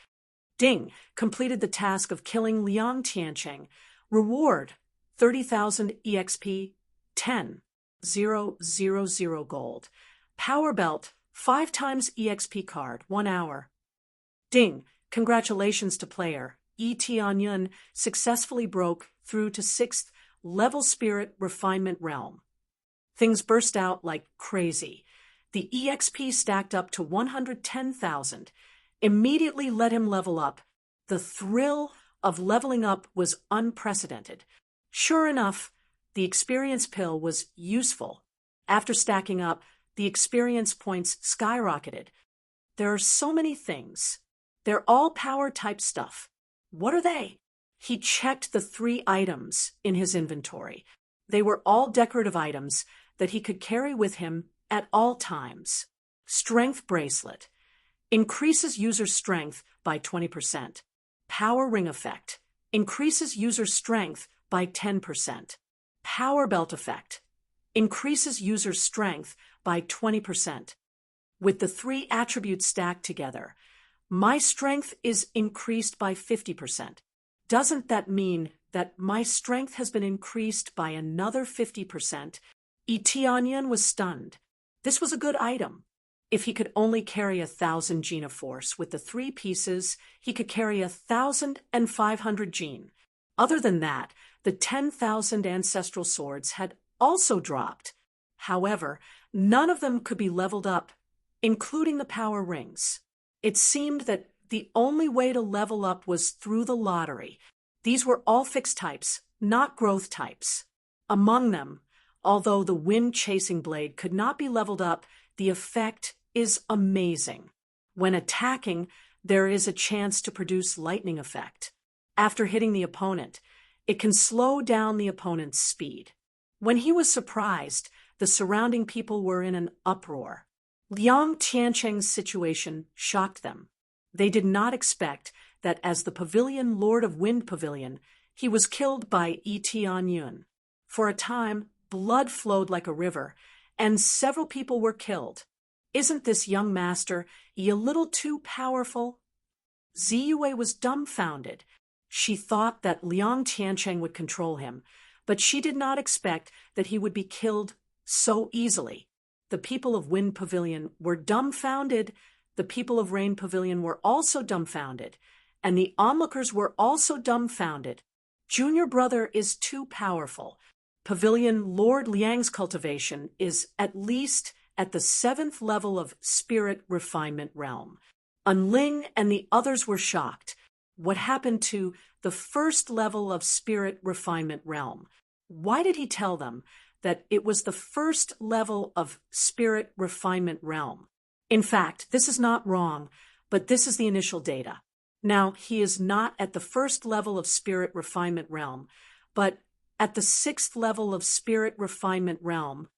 Ding completed the task of killing Liang Tiancheng. Reward 30,000 EXP, 10,000 gold. Power belt, 5 times EXP card, 1 hour. Ding, congratulations to player. Tianyun successfully broke through to 6th level spirit refinement realm. Things burst out like crazy. The EXP stacked up to 110,000. Immediately let him level up. The thrill of leveling up was unprecedented. Sure enough, the experience pill was useful. After stacking up, the experience points skyrocketed. There are so many things. They're all power type stuff. What are they? He checked the 3 items in his inventory. They were all decorative items that he could carry with him at all times. Strength bracelet. Increases user strength by 20%. Power ring effect. Increases user strength by 10%. Power belt effect. Increases user strength by 20%. With the 3 attributes stacked together, my strength is increased by 50%. Doesn't that mean that my strength has been increased by another 50%? Tianyun was stunned. This was a good item. If he could only carry 1,000 gene of force with the 3 pieces, he could carry 1,500 gene. Other than that, the 10,000 ancestral swords had also dropped. However, none of them could be leveled up, including the power rings. It seemed that the only way to level up was through the lottery. These were all fixed types, not growth types. Among them, although the wind-chasing blade could not be leveled up, the effect is amazing. When attacking, there is a chance to produce lightning effect. After hitting the opponent, it can slow down the opponent's speed. When he was surprised, the surrounding people were in an uproar. Liang Tiancheng's situation shocked them. They did not expect that as the Pavilion Lord of Wind Pavilion, he was killed by Tianyun. For a time, blood flowed like a river, and several people were killed. Isn't this young master a little too powerful? Ziyue was dumbfounded. She thought that Liang Tiancheng would control him, but she did not expect that he would be killed so easily. The people of Wind Pavilion were dumbfounded. The people of Rain Pavilion were also dumbfounded, and the onlookers were also dumbfounded. Junior brother is too powerful. Pavilion Lord Liang's cultivation is at least at the 7th level of spirit refinement realm. Unling and the others were shocked. What happened to the 1st level of spirit refinement realm? Why did he tell them that it was the 1st level of spirit refinement realm? In fact, this is not wrong, but this is the initial data. Now, he is not at the 1st level of spirit refinement realm, but at the 6th level of spirit refinement realm.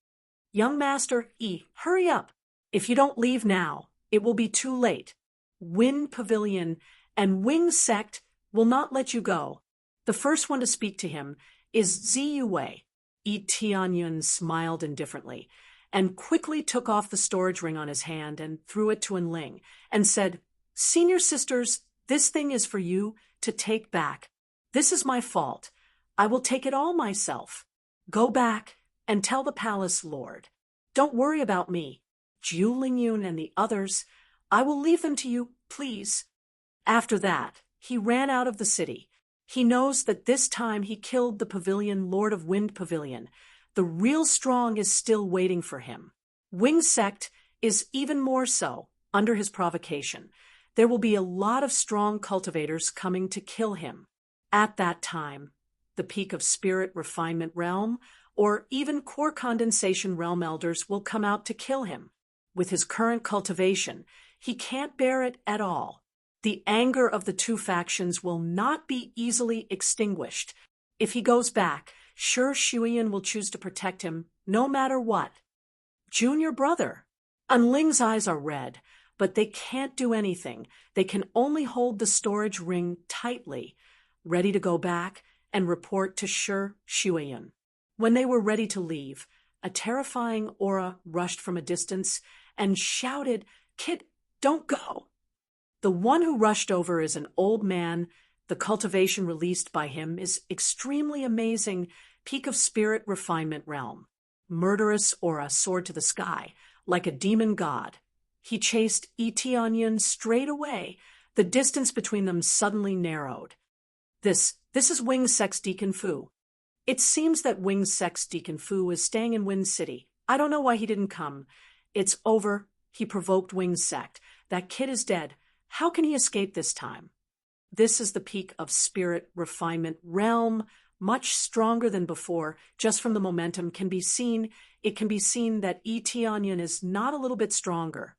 Young Master hurry up. If you don't leave now, it will be too late. Wind Pavilion and Wing Sect will not let you go. The first one to speak to him is Ziyue. Tianyun smiled indifferently and quickly took off the storage ring on his hand and threw it to Enling and said, "Senior sisters, this thing is for you to take back. This is my fault. I will take it all myself. Go back and tell the palace lord. Don't worry about me. Jiu Lingyun and the others, I will leave them to you, please." After that, he ran out of the city. He knows that this time he killed the Pavilion Lord of Wind Pavilion. The real strong is still waiting for him. Wing Sect is even more so, under his provocation. There will be a lot of strong cultivators coming to kill him. At that time, the peak of Spirit Refinement Realm, or even Core Condensation Realm Elders will come out to kill him. With his current cultivation, he can't bear it at all. The anger of the two factions will not be easily extinguished. If he goes back, sure Shuiyan will choose to protect him, no matter what. Junior brother. Unling's eyes are red, but they can't do anything. They can only hold the storage ring tightly, ready to go back and report to Sure Shuiyan. When they were ready to leave, a terrifying aura rushed from a distance and shouted, "Kid, don't go." The one who rushed over is an old man. The cultivation released by him is extremely amazing, peak of spirit refinement realm. Murderous aura soared to the sky, like a demon god. He chased Eteonyon straight away. The distance between them suddenly narrowed. This is Winged Sect's Deacon Fu. It seems that Winged Sect's Deacon Fu is staying in Wind City. I don't know why he didn't come. It's over. He provoked Winged Sect. That kid is dead. How can he escape this time? This is the peak of spirit refinement realm, much stronger than before. Just from the momentum can be seen that Eteonyon is not a little bit stronger.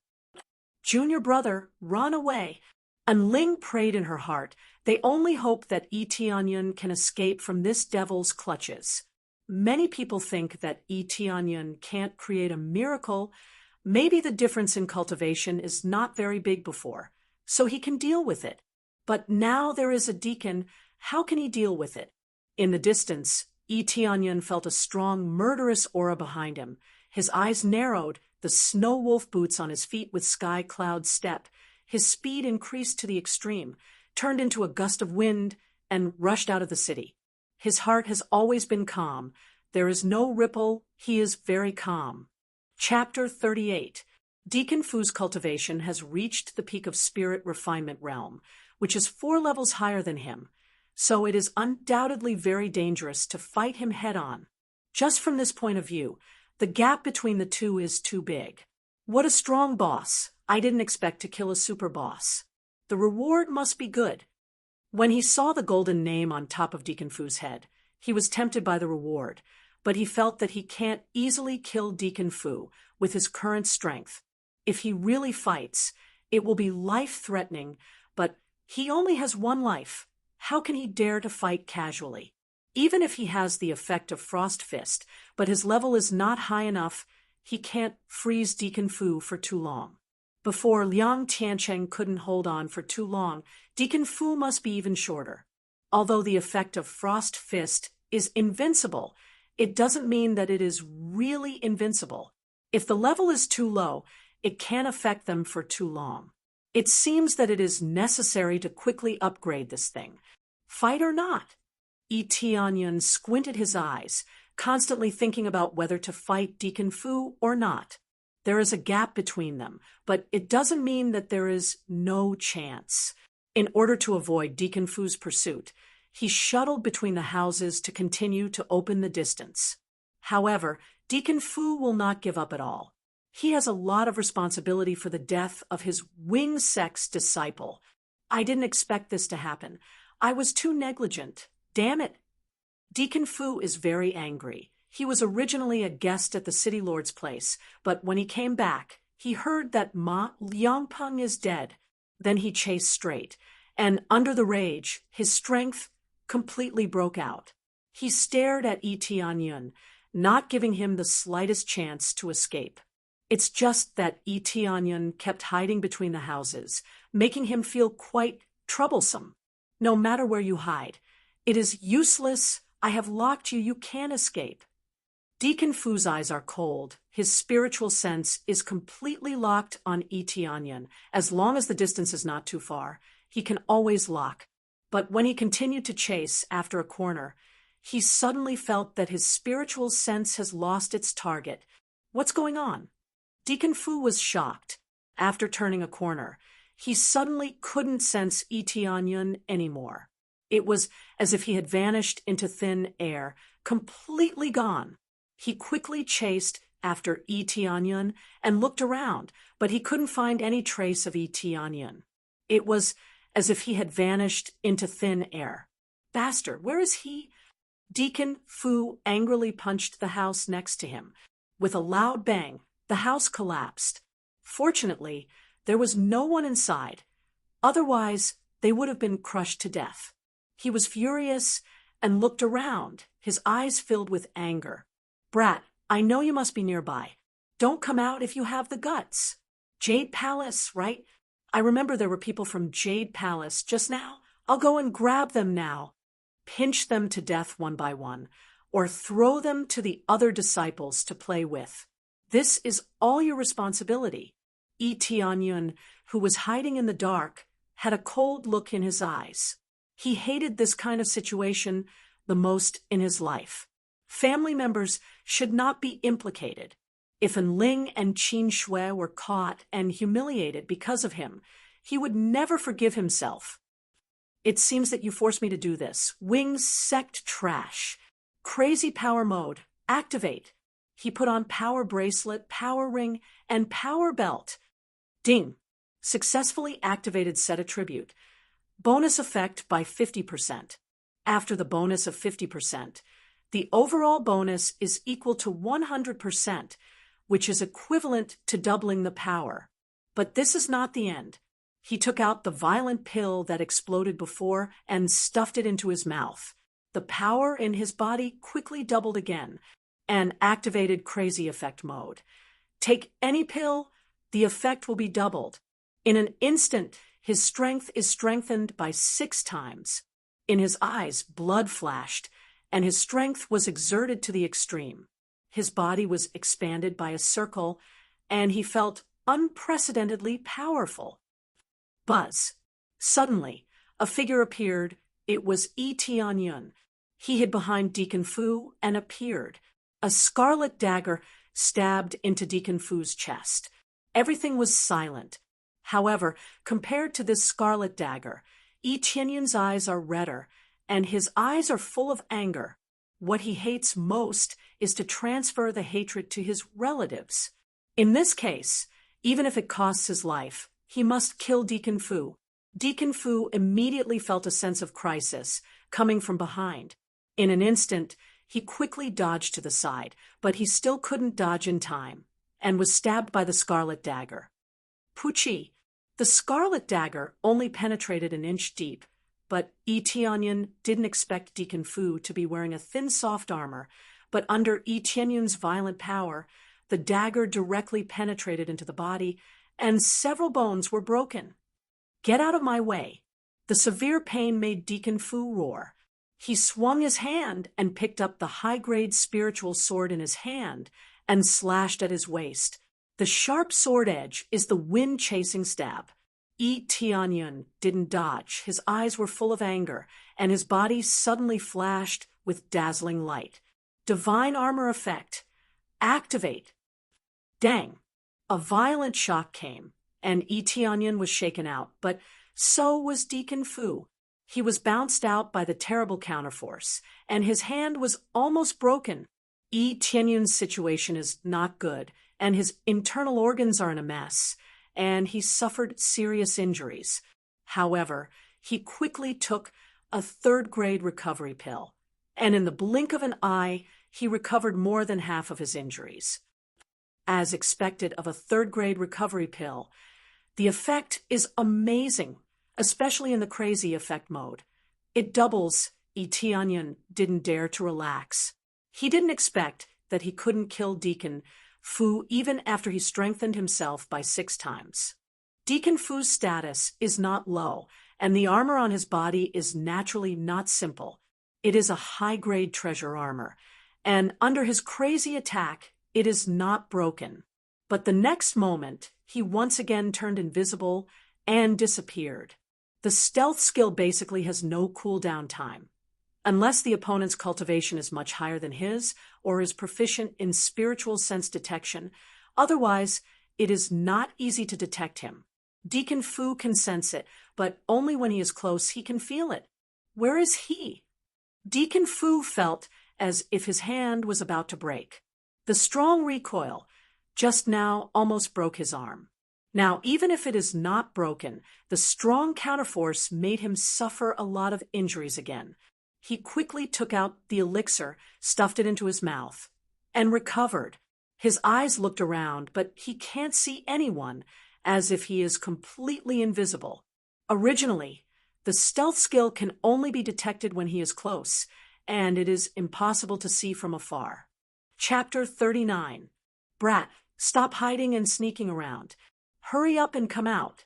Junior brother, run away. And Ling prayed in her heart. They only hope that Eteonyon can escape from this devil's clutches. Many people think that Eteonyon can't create a miracle. Maybe the difference in cultivation is not very big before, so he can deal with it. But now there is a deacon. How can he deal with it? In the distance, Eteonyon felt a strong, murderous aura behind him. His eyes narrowed, the snow wolf boots on his feet with sky cloud step. His speed increased to the extreme, turned into a gust of wind, and rushed out of the city. His heart has always been calm. There is no ripple. He is very calm. Chapter 38. Deacon Fu's cultivation has reached the peak of spirit refinement realm, which is 4 levels higher than him, so it is undoubtedly very dangerous to fight him head-on. Just from this point of view, the gap between the two is too big. What a strong boss! I didn't expect to kill a super boss. The reward must be good. When he saw the golden name on top of Deacon Fu's head, he was tempted by the reward, but he felt that he can't easily kill Deacon Fu with his current strength. If he really fights, it will be life-threatening, but he only has 1 life. How can he dare to fight casually? Even if he has the effect of Frost Fist, but his level is not high enough, he can't freeze Deacon Fu for too long. Before Liang Tiancheng couldn't hold on for too long, Deacon Fu must be even shorter. Although the effect of Frost Fist is invincible, it doesn't mean that it is really invincible. If the level is too low, it can't affect them for too long. It seems that it is necessary to quickly upgrade this thing. Fight or not? Eteonyon squinted his eyes, constantly thinking about whether to fight Deacon Fu or not. There is a gap between them, but it doesn't mean that there is no chance. In order to avoid Deacon Fu's pursuit, he shuttled between the houses to continue to open the distance. However, Deacon Fu will not give up at all. He has a lot of responsibility for the death of his Winged Sect's disciple. I didn't expect this to happen. I was too negligent. Damn it. Deacon Fu is very angry. He was originally a guest at the city lord's place, but when he came back, he heard that Ma Liangpeng is dead. Then he chased straight, and under the rage, his strength completely broke out. He stared at Eteonyon, not giving him the slightest chance to escape. It's just that Eteonyon kept hiding between the houses, making him feel quite troublesome. No matter where you hide, it is useless. I have locked you. You can't escape. Deacon Fu's eyes are cold. His spiritual sense is completely locked on Eteonyon. As long as the distance is not too far, he can always lock. But when he continued to chase after a corner, he suddenly felt that his spiritual sense has lost its target. What's going on? Deacon Fu was shocked. After turning a corner, he suddenly couldn't sense Eteonyon anymore. It was as if he had vanished into thin air, completely gone. He quickly chased after Eteonyon and looked around, but he couldn't find any trace of Eteonyon. It was as if he had vanished into thin air. Bastard, where is he? Deacon Fu angrily punched the house next to him. With a loud bang, the house collapsed. Fortunately, there was no one inside. Otherwise, they would have been crushed to death. He was furious and looked around, his eyes filled with anger. Brat, I know you must be nearby. Don't come out if you have the guts. Jade Palace, right? I remember there were people from Jade Palace just now. I'll go and grab them now. Pinch them to death one by one, or throw them to the other disciples to play with. This is all your responsibility. Eteonyon, who was hiding in the dark, had a cold look in his eyes. He hated this kind of situation the most in his life. Family members should not be implicated. If Enling and Qin Shui were caught and humiliated because of him, he would never forgive himself. It seems that you forced me to do this. Wings sect trash. Crazy power mode. Activate. He put on power bracelet, power ring, and power belt. Ding. Successfully activated set attribute. Bonus effect by 50%. After the bonus of 50%, the overall bonus is equal to 100%, which is equivalent to doubling the power. But this is not the end. He took out the violent pill that exploded before and stuffed it into his mouth. The power in his body quickly doubled again and activated crazy effect mode. Take any pill, the effect will be doubled. In an instant, his strength is strengthened by 6 times. In his eyes, blood flashed, and his strength was exerted to the extreme. His body was expanded by a circle, and he felt unprecedentedly powerful. Buzz. Suddenly, a figure appeared. It was Yi Tianyun. He hid behind Deacon Fu and appeared. A scarlet dagger stabbed into Deacon Fu's chest. Everything was silent. However, compared to this scarlet dagger, Yi Tianyun's eyes are redder, and his eyes are full of anger. What he hates most is to transfer the hatred to his relatives. In this case, even if it costs his life, he must kill Deacon Fu. Deacon Fu immediately felt a sense of crisis coming from behind. In an instant, he quickly dodged to the side, but he still couldn't dodge in time, and was stabbed by the scarlet dagger. Puchi. The scarlet dagger only penetrated an inch deep, but Yi Tianyun didn't expect Deacon Fu to be wearing a thin soft armor, but under Yi Tianyun's violent power, the dagger directly penetrated into the body, and several bones were broken. Get out of my way. The severe pain made Deacon Fu roar. He swung his hand and picked up the high-grade spiritual sword in his hand and slashed at his waist. The sharp sword edge is the wind-chasing stab. Yi Tianyun didn't dodge. His eyes were full of anger, and his body suddenly flashed with dazzling light. Divine armor effect. Activate. Dang. A violent shock came, and Yi Tianyun was shaken out, but so was Deacon Fu. He was bounced out by the terrible counterforce, and his hand was almost broken. Yi Tianyun's situation is not good, and his internal organs are in a mess, and he suffered serious injuries. However, he quickly took a 3rd-grade recovery pill, and in the blink of an eye, he recovered more than half of his injuries. As expected of a 3rd-grade recovery pill, the effect is amazing, especially in the crazy effect mode. It doubles. Yi Tianyun didn't dare to relax. He didn't expect that he couldn't kill Deacon Fu even after he strengthened himself by 6 times. Deacon Fu's status is not low, and the armor on his body is naturally not simple. It is a high-grade treasure armor, and under his crazy attack, it is not broken. But the next moment, he once again turned invisible and disappeared. The stealth skill basically has no cooldown time, unless the opponent's cultivation is much higher than his or is proficient in spiritual sense detection. Otherwise, it is not easy to detect him. Deacon Fu can sense it, but only when he is close he can feel it. Where is he? Deacon Fu felt as if his hand was about to break. The strong recoil just now almost broke his arm. Now, even if it is not broken, the strong counterforce made him suffer a lot of injuries again. He quickly took out the elixir, stuffed it into his mouth, and recovered. His eyes looked around, but he can't see anyone, as if he is completely invisible. Originally, the stealth skill can only be detected when he is close, and it is impossible to see from afar. Chapter 39. Brat, stop hiding and sneaking around. Hurry up and come out.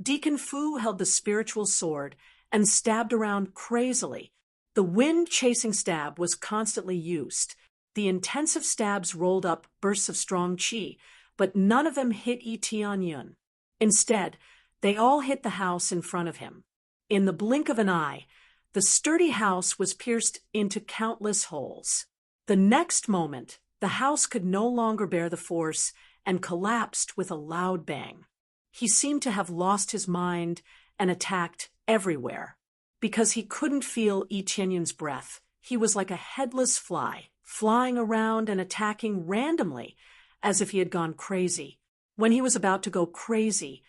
Deacon Fu held the spiritual sword and stabbed around crazily. The wind-chasing stab was constantly used. The intensive stabs rolled up bursts of strong qi, but none of them hit Yi Tianyun. Instead, they all hit the house in front of him. In the blink of an eye, the sturdy house was pierced into countless holes. The next moment, The house could no longer bear the force and collapsed with a loud bang. He seemed to have lost his mind and attacked everywhere. Because he couldn't feel Etienne's breath, he was like a headless fly, flying around and attacking randomly, as if he had gone crazy. When he was about to go crazy,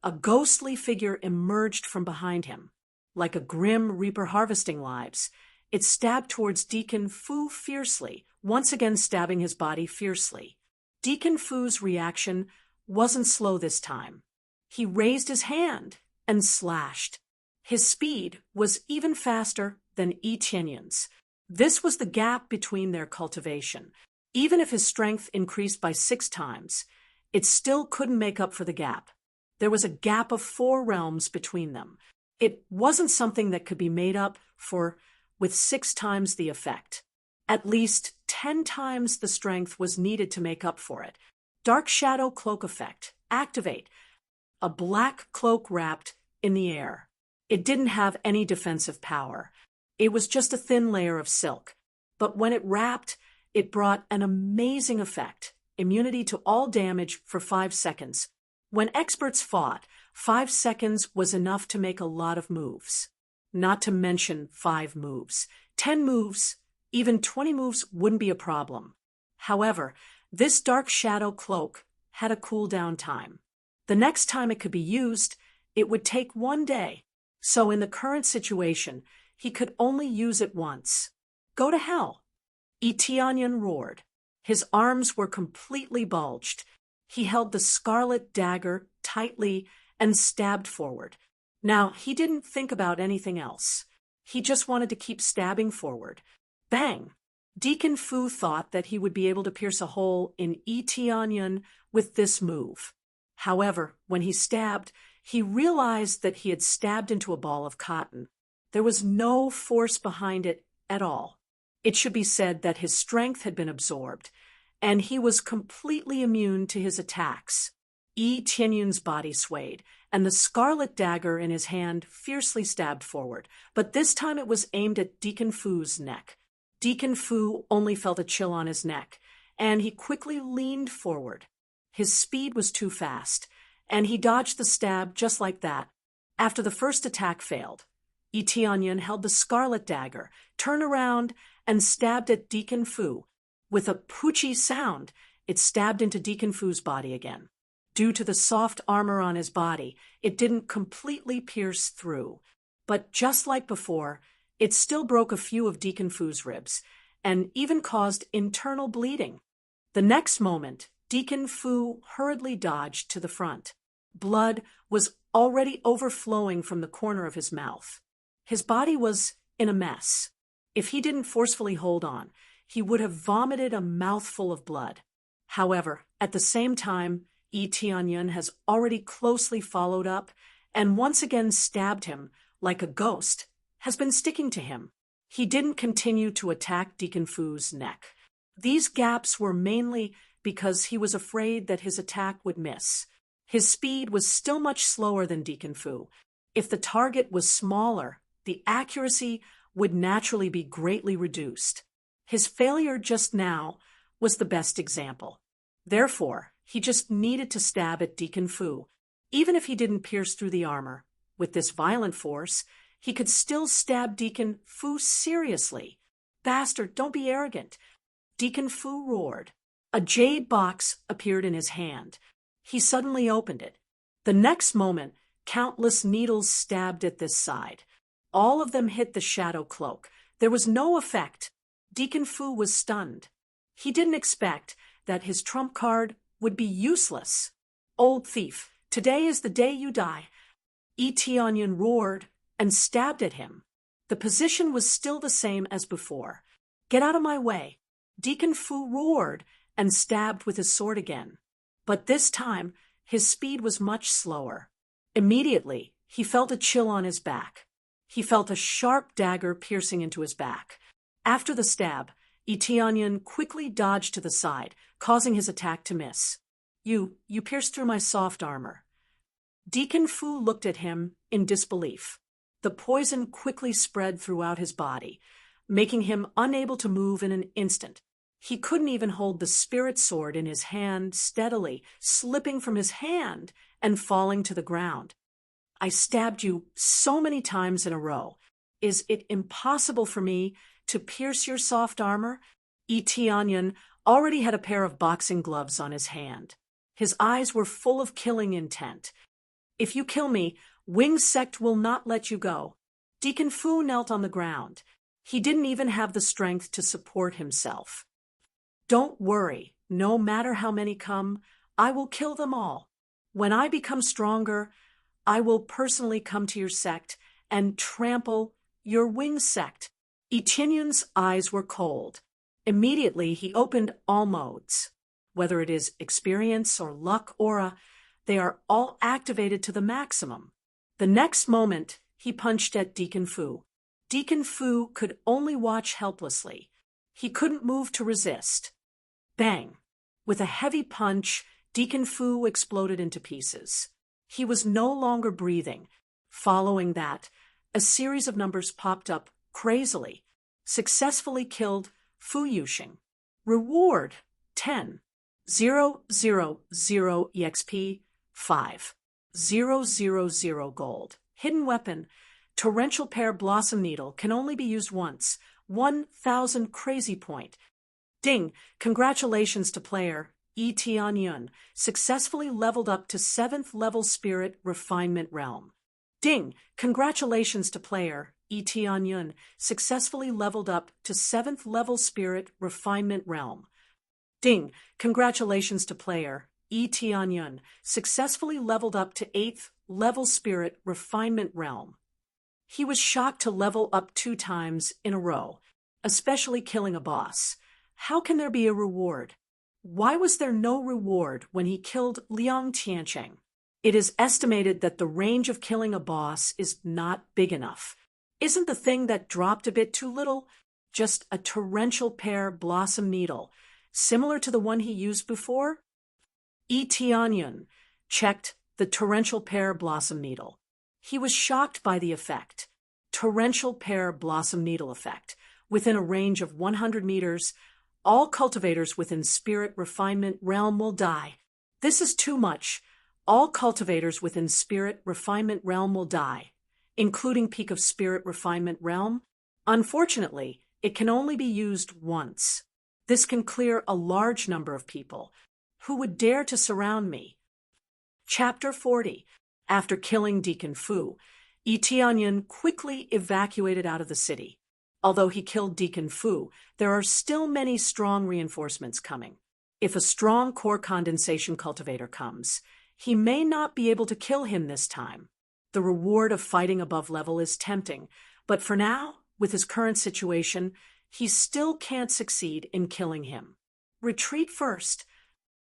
a ghostly figure emerged from behind him. Like a grim reaper harvesting lives, it stabbed towards Deacon Fu fiercely, once again stabbing his body fiercely. Deacon Fu's reaction wasn't slow this time. He raised his hand and slashed. His speed was even faster than Etienne's. This was the gap between their cultivation. Even if his strength increased by 6 times, it still couldn't make up for the gap. There was a gap of 4 realms between them. It wasn't something that could be made up for with 6 times the effect. At least 10 times the strength was needed to make up for it. Dark Shadow Cloak Effect. Activate. A black cloak wrapped in the air. It didn't have any defensive power. It was just a thin layer of silk. But when it wrapped, it brought an amazing effect. Immunity to all damage for 5 seconds. When experts fought, 5 seconds was enough to make a lot of moves. Not to mention 5 moves. 10 moves, even 20 moves wouldn't be a problem. However, this Dark Shadow Cloak had a cooldown time. The next time it could be used, it would take 1 day. So in the current situation, he could only use it once. Go to hell. Etienne roared. His arms were completely bulged. He held the scarlet dagger tightly and stabbed forward. Now, he didn't think about anything else. He just wanted to keep stabbing forward. Bang! Deacon Fu thought that he would be able to pierce a hole in Etienne with this move. However, when he stabbed, he realized that he had stabbed into a ball of cotton. There was no force behind it at all. It should be said that his strength had been absorbed, and he was completely immune to his attacks. Etienne's body swayed, and the scarlet dagger in his hand fiercely stabbed forward, but this time it was aimed at Deacon Fu's neck. Deacon Fu only felt a chill on his neck, and he quickly leaned forward. His speed was too fast, and he dodged the stab just like that. After the first attack failed, Etienne held the scarlet dagger, turned around, and stabbed at Deacon Fu. With a poochy sound, it stabbed into Deacon Fu's body again. Due to the soft armor on his body, it didn't completely pierce through. But just like before, it still broke a few of Deacon Fu's ribs, and even caused internal bleeding. The next moment, Deacon Fu hurriedly dodged to the front. Blood was already overflowing from the corner of his mouth. His body was in a mess. If he didn't forcefully hold on, he would have vomited a mouthful of blood. However, at the same time, Etienne has already closely followed up and once again stabbed him like a ghost, has been sticking to him. He didn't continue to attack Deacon Fu's neck. These gaps were mainly because he was afraid that his attack would miss. His speed was still much slower than Deacon Fu. If the target was smaller, the accuracy would naturally be greatly reduced. His failure just now was the best example. Therefore, he just needed to stab at Deacon Fu. Even if he didn't pierce through the armor, with this violent force, he could still stab Deacon Fu seriously. Bastard, don't be arrogant. Deacon Fu roared. A jade box appeared in his hand. He suddenly opened it. The next moment, countless needles stabbed at this side. All of them hit the shadow cloak. There was no effect. Deacon Fu was stunned. He didn't expect that his trump card would be useless. Old thief, today is the day you die. Etienne roared and stabbed at him. The position was still the same as before. Get out of my way. Deacon Fu roared and stabbed with his sword again. But this time, his speed was much slower. Immediately, he felt a chill on his back. He felt a sharp dagger piercing into his back. After the stab, Etienne quickly dodged to the side, causing his attack to miss. You pierced through my soft armor. Deacon Fu looked at him in disbelief. The poison quickly spread throughout his body, making him unable to move in an instant. He couldn't even hold the spirit sword in his hand steadily, slipping from his hand and falling to the ground. I stabbed you so many times in a row. Is it impossible for me to pierce your soft armor? Onion already had a pair of boxing gloves on his hand. His eyes were full of killing intent. If you kill me, Wing Sect will not let you go. Deacon Fu knelt on the ground. He didn't even have the strength to support himself. Don't worry, no matter how many come, I will kill them all. When I become stronger, I will personally come to your sect and trample your Wing Sect. Etienne's eyes were cold. Immediately he opened all modes. Whether it is experience or luck aura, they are all activated to the maximum. The next moment, he punched at Deacon Fu. Deacon Fu could only watch helplessly. He couldn't move to resist. Bang! With a heavy punch, Deacon Fu exploded into pieces. He was no longer breathing. Following that, a series of numbers popped up crazily. Successfully killed Fu Yuxing. Reward 10. 000 EXP 5. 000 gold. Hidden weapon. Torrential Pear Blossom Needle can only be used once. 1,000 crazy point. Ding! Congratulations to player Etienne, successfully leveled up to 7th level Spirit Refinement Realm. Ding! Congratulations to player Etienne, successfully leveled up to 7th level Spirit Refinement Realm. Ding! Congratulations to player Etienne, successfully leveled up to 8th level Spirit Refinement Realm. He was shocked to level up 2 times in a row, especially killing a boss. How can there be a reward? Why was there no reward when he killed Liang Tiancheng? It is estimated that the range of killing a boss is not big enough. Isn't the thing that dropped a bit too little? Just a torrential pear blossom needle, similar to the one he used before? Etienne checked the torrential pear blossom needle. He was shocked by the effect. Torrential pear blossom needle effect. Within a range of 100 meters, all cultivators within Spirit Refinement Realm will die. This is too much. All cultivators within Spirit Refinement Realm will die, including Peak of Spirit Refinement Realm. Unfortunately, it can only be used once. This can clear a large number of people. Who would dare to surround me? Chapter 40. After killing Deacon Fu, Etienne quickly evacuated out of the city. Although he killed Deacon Fu, there are still many strong reinforcements coming. If a strong core condensation cultivator comes, he may not be able to kill him this time. The reward of fighting above level is tempting, but for now, with his current situation, he still can't succeed in killing him. Retreat first.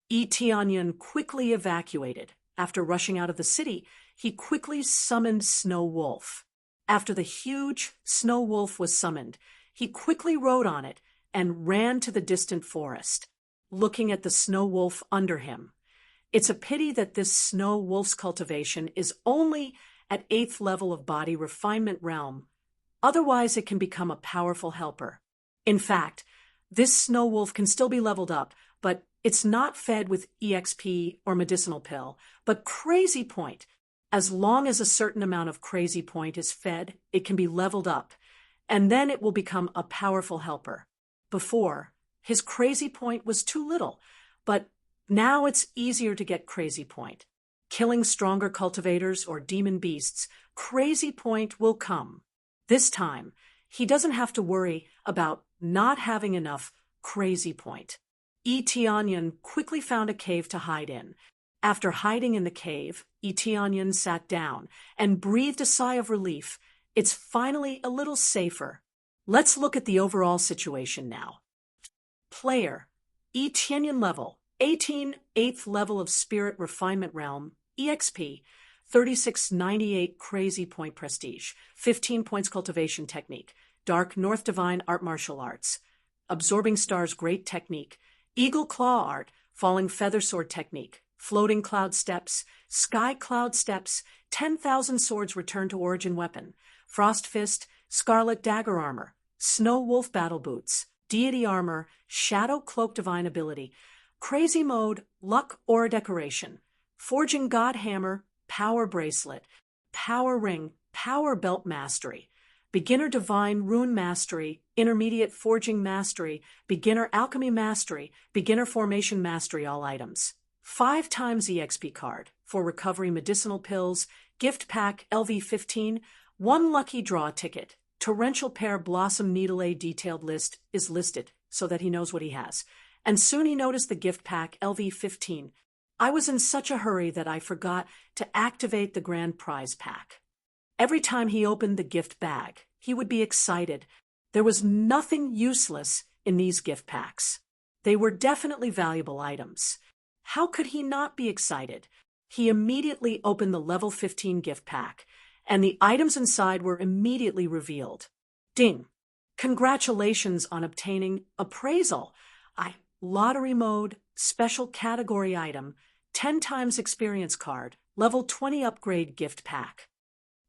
Etienne quickly evacuated. After rushing out of the city, he quickly summoned Snow Wolf. After the huge Snow Wolf was summoned, he quickly rode on it and ran to the distant forest, looking at the Snow Wolf under him. It's a pity that this Snow Wolf's cultivation is only at 8th level of Body Refinement Realm. Otherwise, it can become a powerful helper. In fact, this Snow Wolf can still be leveled up, but it's not fed with EXP or medicinal pill, but Crazy Point. As long as a certain amount of Crazy Point is fed, it can be leveled up, and then it will become a powerful helper. Before, his Crazy Point was too little, but now it's easier to get Crazy Point. Killing stronger cultivators or demon beasts, Crazy Point will come. This time, he doesn't have to worry about not having enough Crazy Point. Etienne quickly found a cave to hide in. After hiding in the cave, Etienne sat down and breathed a sigh of relief. It's finally a little safer. Let's look at the overall situation now. Player, Etienne level, 18, 8th level of Spirit Refinement Realm, EXP, 3698 Crazy Point Prestige, 15 points Cultivation Technique, Dark North Divine Art Martial Arts, Absorbing Stars Great Technique, Eagle Claw Art, Falling Feather Sword Technique, Floating Cloud Steps, Sky Cloud Steps, 10,000 Swords Return to Origin Weapon, Frost Fist, Scarlet Dagger Armor, Snow Wolf Battle Boots, Deity Armor, Shadow Cloak Divine Ability, Crazy Mode, Luck Aura Decoration, Forging God Hammer, Power Bracelet, Power Ring, Power Belt Mastery, Beginner Divine Rune Mastery, Intermediate Forging Mastery, Beginner Alchemy Mastery, Beginner Formation Mastery, all items. 5 times EXP card for Recovery Medicinal Pills, Gift Pack LV15, 1 Lucky Draw Ticket. Torrential Pear Blossom Needle. A detailed list is listed so that he knows what he has. And soon he noticed the gift pack LV15. I was in such a hurry that I forgot to activate the grand prize pack. Every time he opened the gift bag, he would be excited. There was nothing useless in these gift packs. They were definitely valuable items. How could he not be excited? He immediately opened the level 15 gift pack, and the items inside were immediately revealed. Ding! Congratulations on obtaining Appraisal. Lottery Mode, Special Category Item, 10 times Experience Card, Level 20 Upgrade Gift Pack.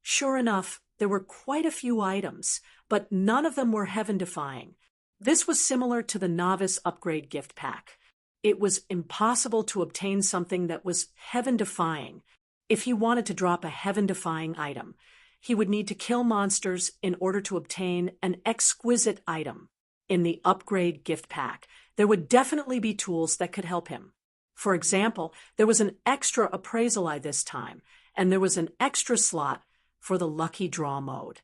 Sure enough, there were quite a few items, but none of them were heaven-defying. This was similar to the Novice Upgrade Gift Pack. It was impossible to obtain something that was heaven-defying. If he wanted to drop a heaven-defying item, he would need to kill monsters in order to obtain an exquisite item. In the Upgrade Gift Pack, there would definitely be tools that could help him. For example, there was an extra Appraisal Eye this time, and there was an extra slot for the Lucky Draw mode.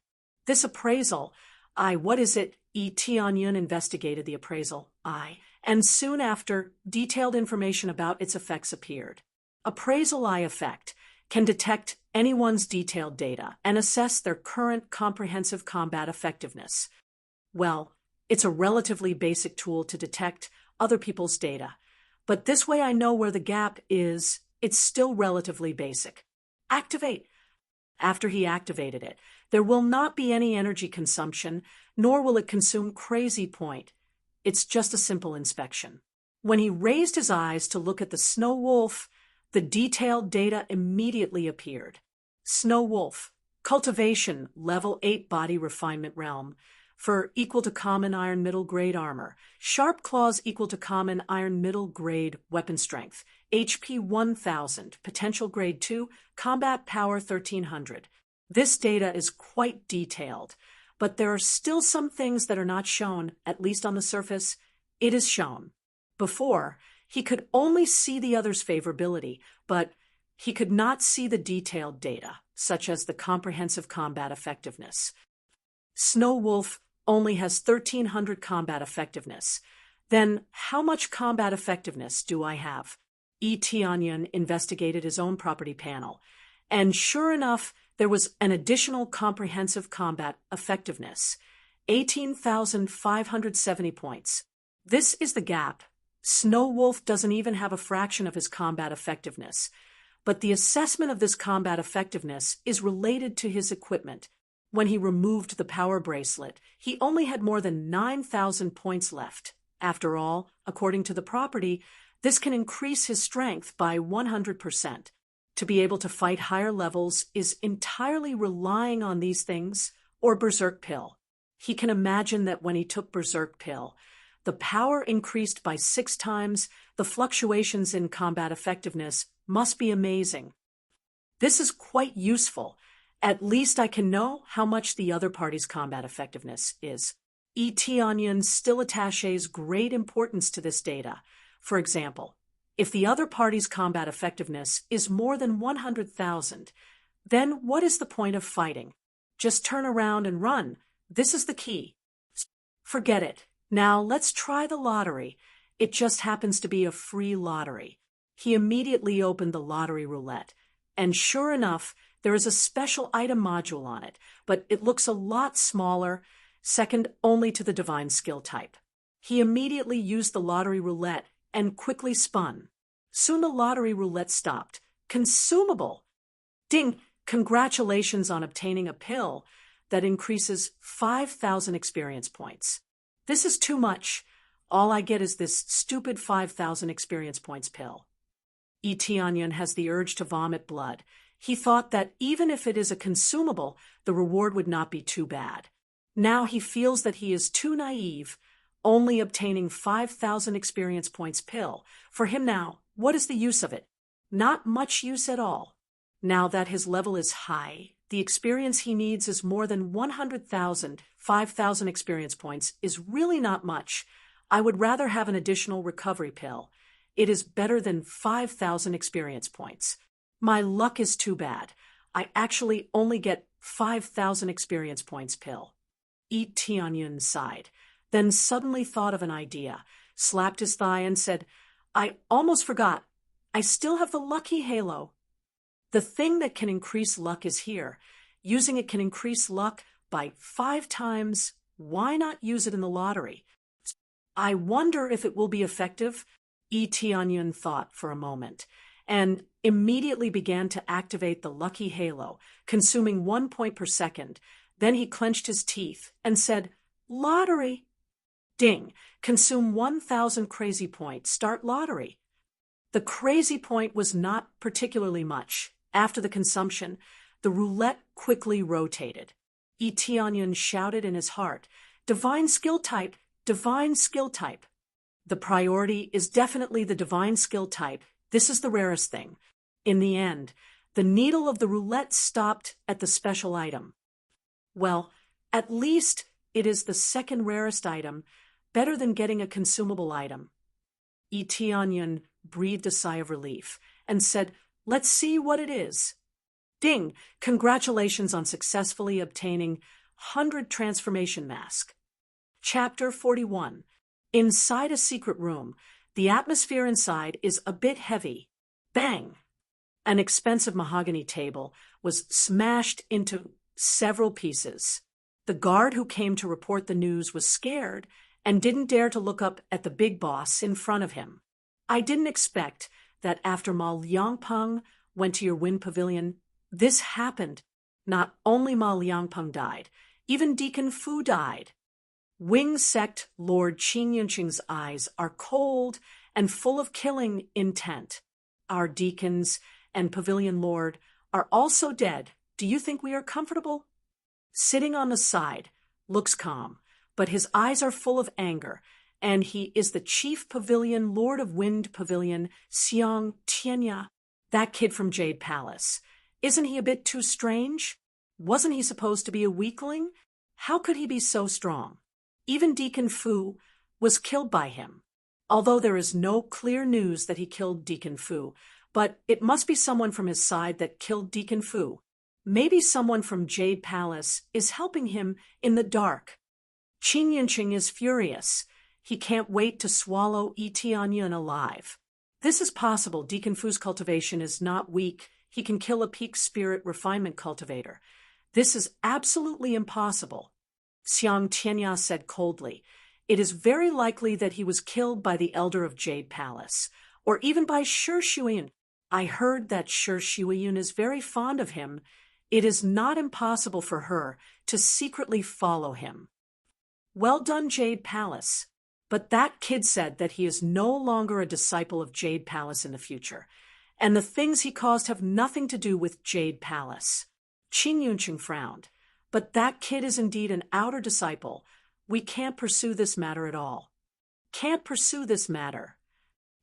This Appraisal Eye, what is it? Onion investigated the Appraisal Eye, and soon after, detailed information about its effects appeared. Appraisal Eye effect can detect anyone's detailed data and assess their current comprehensive combat effectiveness. Well, it's a relatively basic tool to detect other people's data, but this way I know where the gap is. It's still relatively basic. Activate. After he activated it, there will not be any energy consumption, nor will it consume Crazy Point. It's just a simple inspection. When he raised his eyes to look at the Snow Wolf, the detailed data immediately appeared. Snow Wolf, Cultivation, Level 8 Body Refinement Realm, for equal to Common Iron Middle Grade Armor, Sharp Claws equal to Common Iron Middle Grade Weapon Strength, HP 1000, Potential Grade 2, Combat Power 1300. This data is quite detailed, but there are still some things that are not shown, at least on the surface. It is shown. Before, he could only see the other's favorability, but he could not see the detailed data, such as the comprehensive combat effectiveness. Snow Wolf only has 1300 combat effectiveness. Then how much combat effectiveness do I have? Onion investigated his own property panel, and sure enough, there was an additional comprehensive combat effectiveness, 18,570 points. This is the gap. Snow Wolf doesn't even have a fraction of his combat effectiveness, but the assessment of this combat effectiveness is related to his equipment. When he removed the power bracelet, he only had more than 9,000 points left. After all, according to the property, this can increase his strength by 100%. To be able to fight higher levels is entirely relying on these things or Berserk Pill. He can imagine that when he took Berserk Pill, the power increased by 6 times. The fluctuations in combat effectiveness must be amazing. This is quite useful. At least I can know how much the other party's combat effectiveness is. Onion still attaches great importance to this data. For example, if the other party's combat effectiveness is more than 100,000, then what is the point of fighting? Just turn around and run. This is the key. Forget it. Now let's try the lottery. It just happens to be a free lottery. He immediately opened the lottery roulette, and sure enough, there is a special item module on it, but it looks a lot smaller, second only to the divine skill type. He immediately used the lottery roulette and quickly spun. Soon the lottery roulette stopped. Consumable! Ding! Congratulations on obtaining a pill that increases 5,000 experience points. This is too much. All I get is this stupid 5,000 experience points pill. Onion has the urge to vomit blood. He thought that even if it is a consumable, the reward would not be too bad. Now he feels that he is too naive. only obtaining 5,000 experience points pill. For him now, what is the use of it? Not much use at all. Now that his level is high, the experience he needs is more than 100,000. 5,000 experience points is really not much. I would rather have an additional recovery pill. It is better than 5,000 experience points. My luck is too bad. I actually only get 5,000 experience points pill. Tianyun sighed, then suddenly thought of an idea, slapped his thigh and said, I almost forgot. I still have the lucky halo. The thing that can increase luck is here. Using it can increase luck by 5 times. Why not use it in the lottery? I wonder if it will be effective. Tianyun thought for a moment, and immediately began to activate the lucky halo, consuming 1 point per second. Then he clenched his teeth and said, Lottery! Ding! Consume 1,000 crazy points. Start lottery. The crazy point was not particularly much. After the consumption, the roulette quickly rotated. Tianyun shouted in his heart, Divine skill type! Divine skill type! The priority is definitely the divine skill type. This is the rarest thing. In the end, the needle of the roulette stopped at the special item. Well, at least it is the second rarest item, better than getting a consumable item. Tianyun breathed a sigh of relief and said, Let's see what it is. Ding! Congratulations on successfully obtaining 100 transformation mask. Chapter 41. Inside a secret room. The atmosphere inside is a bit heavy. Bang! An expensive mahogany table was smashed into several pieces. The guard who came to report the news was scared and didn't dare to look up at the big boss in front of him. I didn't expect that after Ma Liangpeng went to your Wind Pavilion, this happened. Not only Ma Liangpeng died, even Deacon Fu died. Wing Sect Lord Qin Yunqing's eyes are cold and full of killing intent. Our deacons and Pavilion Lord are also dead. Do you think we are comfortable? Sitting on the side, looks calm, but his eyes are full of anger, and he is the chief pavilion Lord of Wind Pavilion, Xiang Tianya, that kid from Jade Palace. Isn't he a bit too strange? Wasn't he supposed to be a weakling? How could he be so strong? Even Deacon Fu was killed by him, although there is no clear news that he killed Deacon Fu, but it must be someone from his side that killed Deacon Fu. Maybe someone from Jade Palace is helping him in the dark. Qin Yunqing is furious. He can't wait to swallow Tianyun alive. This is possible. Deacon Fu's cultivation is not weak. He can kill a peak spirit refinement cultivator. This is absolutely impossible. Xiang Tianya said coldly. It is very likely that he was killed by the elder of Jade Palace, or even by Shi Shuiyun. I heard that Shi Shuiyun is very fond of him. It is not impossible for her to secretly follow him. Well done, Jade Palace. But that kid said that he is no longer a disciple of Jade Palace in the future, and the things he caused have nothing to do with Jade Palace. Qin Yunqing frowned. But that kid is indeed an outer disciple. We can't pursue this matter at all. Can't pursue this matter.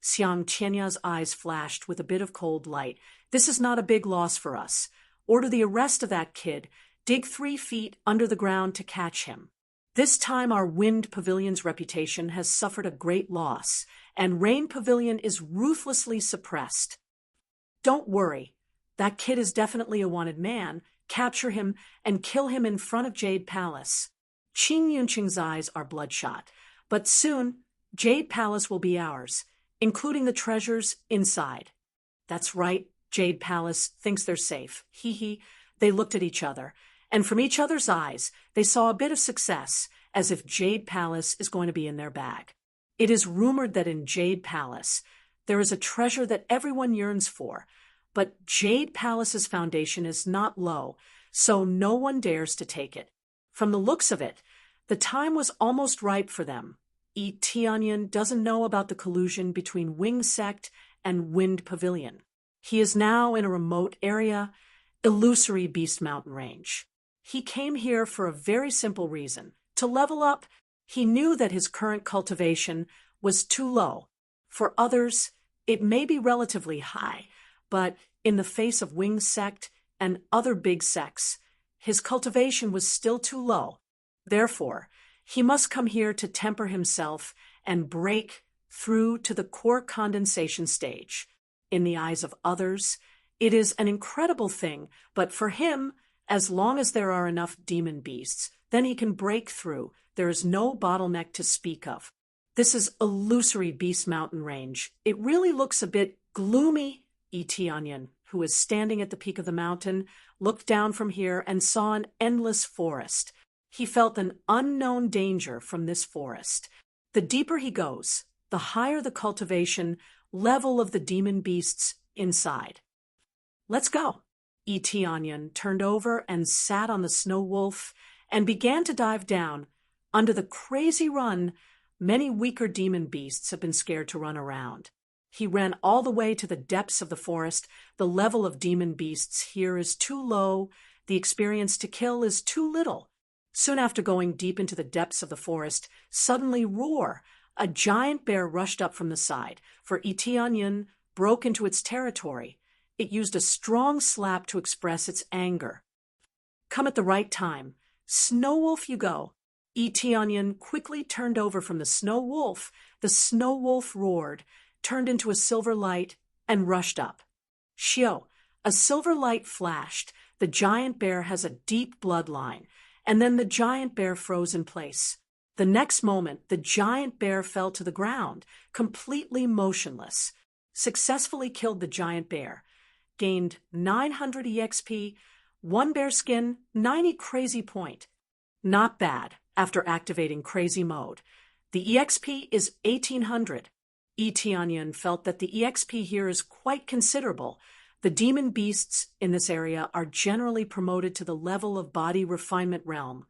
Xiang Tianya's eyes flashed with a bit of cold light. This is not a big loss for us. Order the arrest of that kid. Dig 3 feet under the ground to catch him. This time our Wind Pavilion's reputation has suffered a great loss, and Rain Pavilion is ruthlessly suppressed. Don't worry. That kid is definitely a wanted man. Capture him and kill him in front of Jade Palace. Qin Yunqing's eyes are bloodshot, but soon Jade Palace will be ours, including the treasures inside. That's right, Jade Palace thinks they're safe. Hee hee. They looked at each other, and from each other's eyes they saw a bit of success, as if Jade Palace is going to be in their bag. It is rumored that in Jade Palace there is a treasure that everyone yearns for, but Jade Palace's foundation is not low, so no one dares to take it. From the looks of it, the time was almost ripe for them. Tianyun doesn't know about the collusion between Wing Sect and Wind Pavilion. He is now in a remote area, illusory Beast Mountain Range. He came here for a very simple reason, to level up. He knew that his current cultivation was too low. For others, it may be relatively high, but in the face of Wing Sect and other big sects, his cultivation was still too low. Therefore, he must come here to temper himself and break through to the core condensation stage. In the eyes of others, it is an incredible thing, but for him, as long as there are enough demon beasts, then he can break through. There is no bottleneck to speak of. This is illusory Beast Mountain Range. It really looks a bit gloomy. E.T. Onion, who was standing at the peak of the mountain, looked down from here and saw an endless forest. He felt an unknown danger from this forest. The deeper he goes, the higher the cultivation level of the demon beasts inside. Let's go. E.T. Onion turned over and sat on the snow wolf and began to dive down. Under the crazy run, many weaker demon beasts have been scared to run around. He ran all the way to the depths of the forest. The level of demon beasts here is too low. The experience to kill is too little. Soon after going deep into the depths of the forest, suddenly roar! A giant bear rushed up from the side, for E.T. Onion broke into its territory. It used a strong slap to express its anger. Come at the right time. Snow Wolf you go. E.T. Onion quickly turned over from the snow wolf. The snow wolf roared, turned into a silver light, and rushed up. Shio, a silver light flashed. The giant bear has a deep bloodline, and then the giant bear froze in place. The next moment, the giant bear fell to the ground, completely motionless. Successfully killed the giant bear. Gained 900 EXP, 1 bear skin, 90 crazy point. Not bad after activating crazy mode. The EXP is 1800. E.T. Onion felt that the EXP here is quite considerable. The demon beasts in this area are generally promoted to the level of body refinement realm.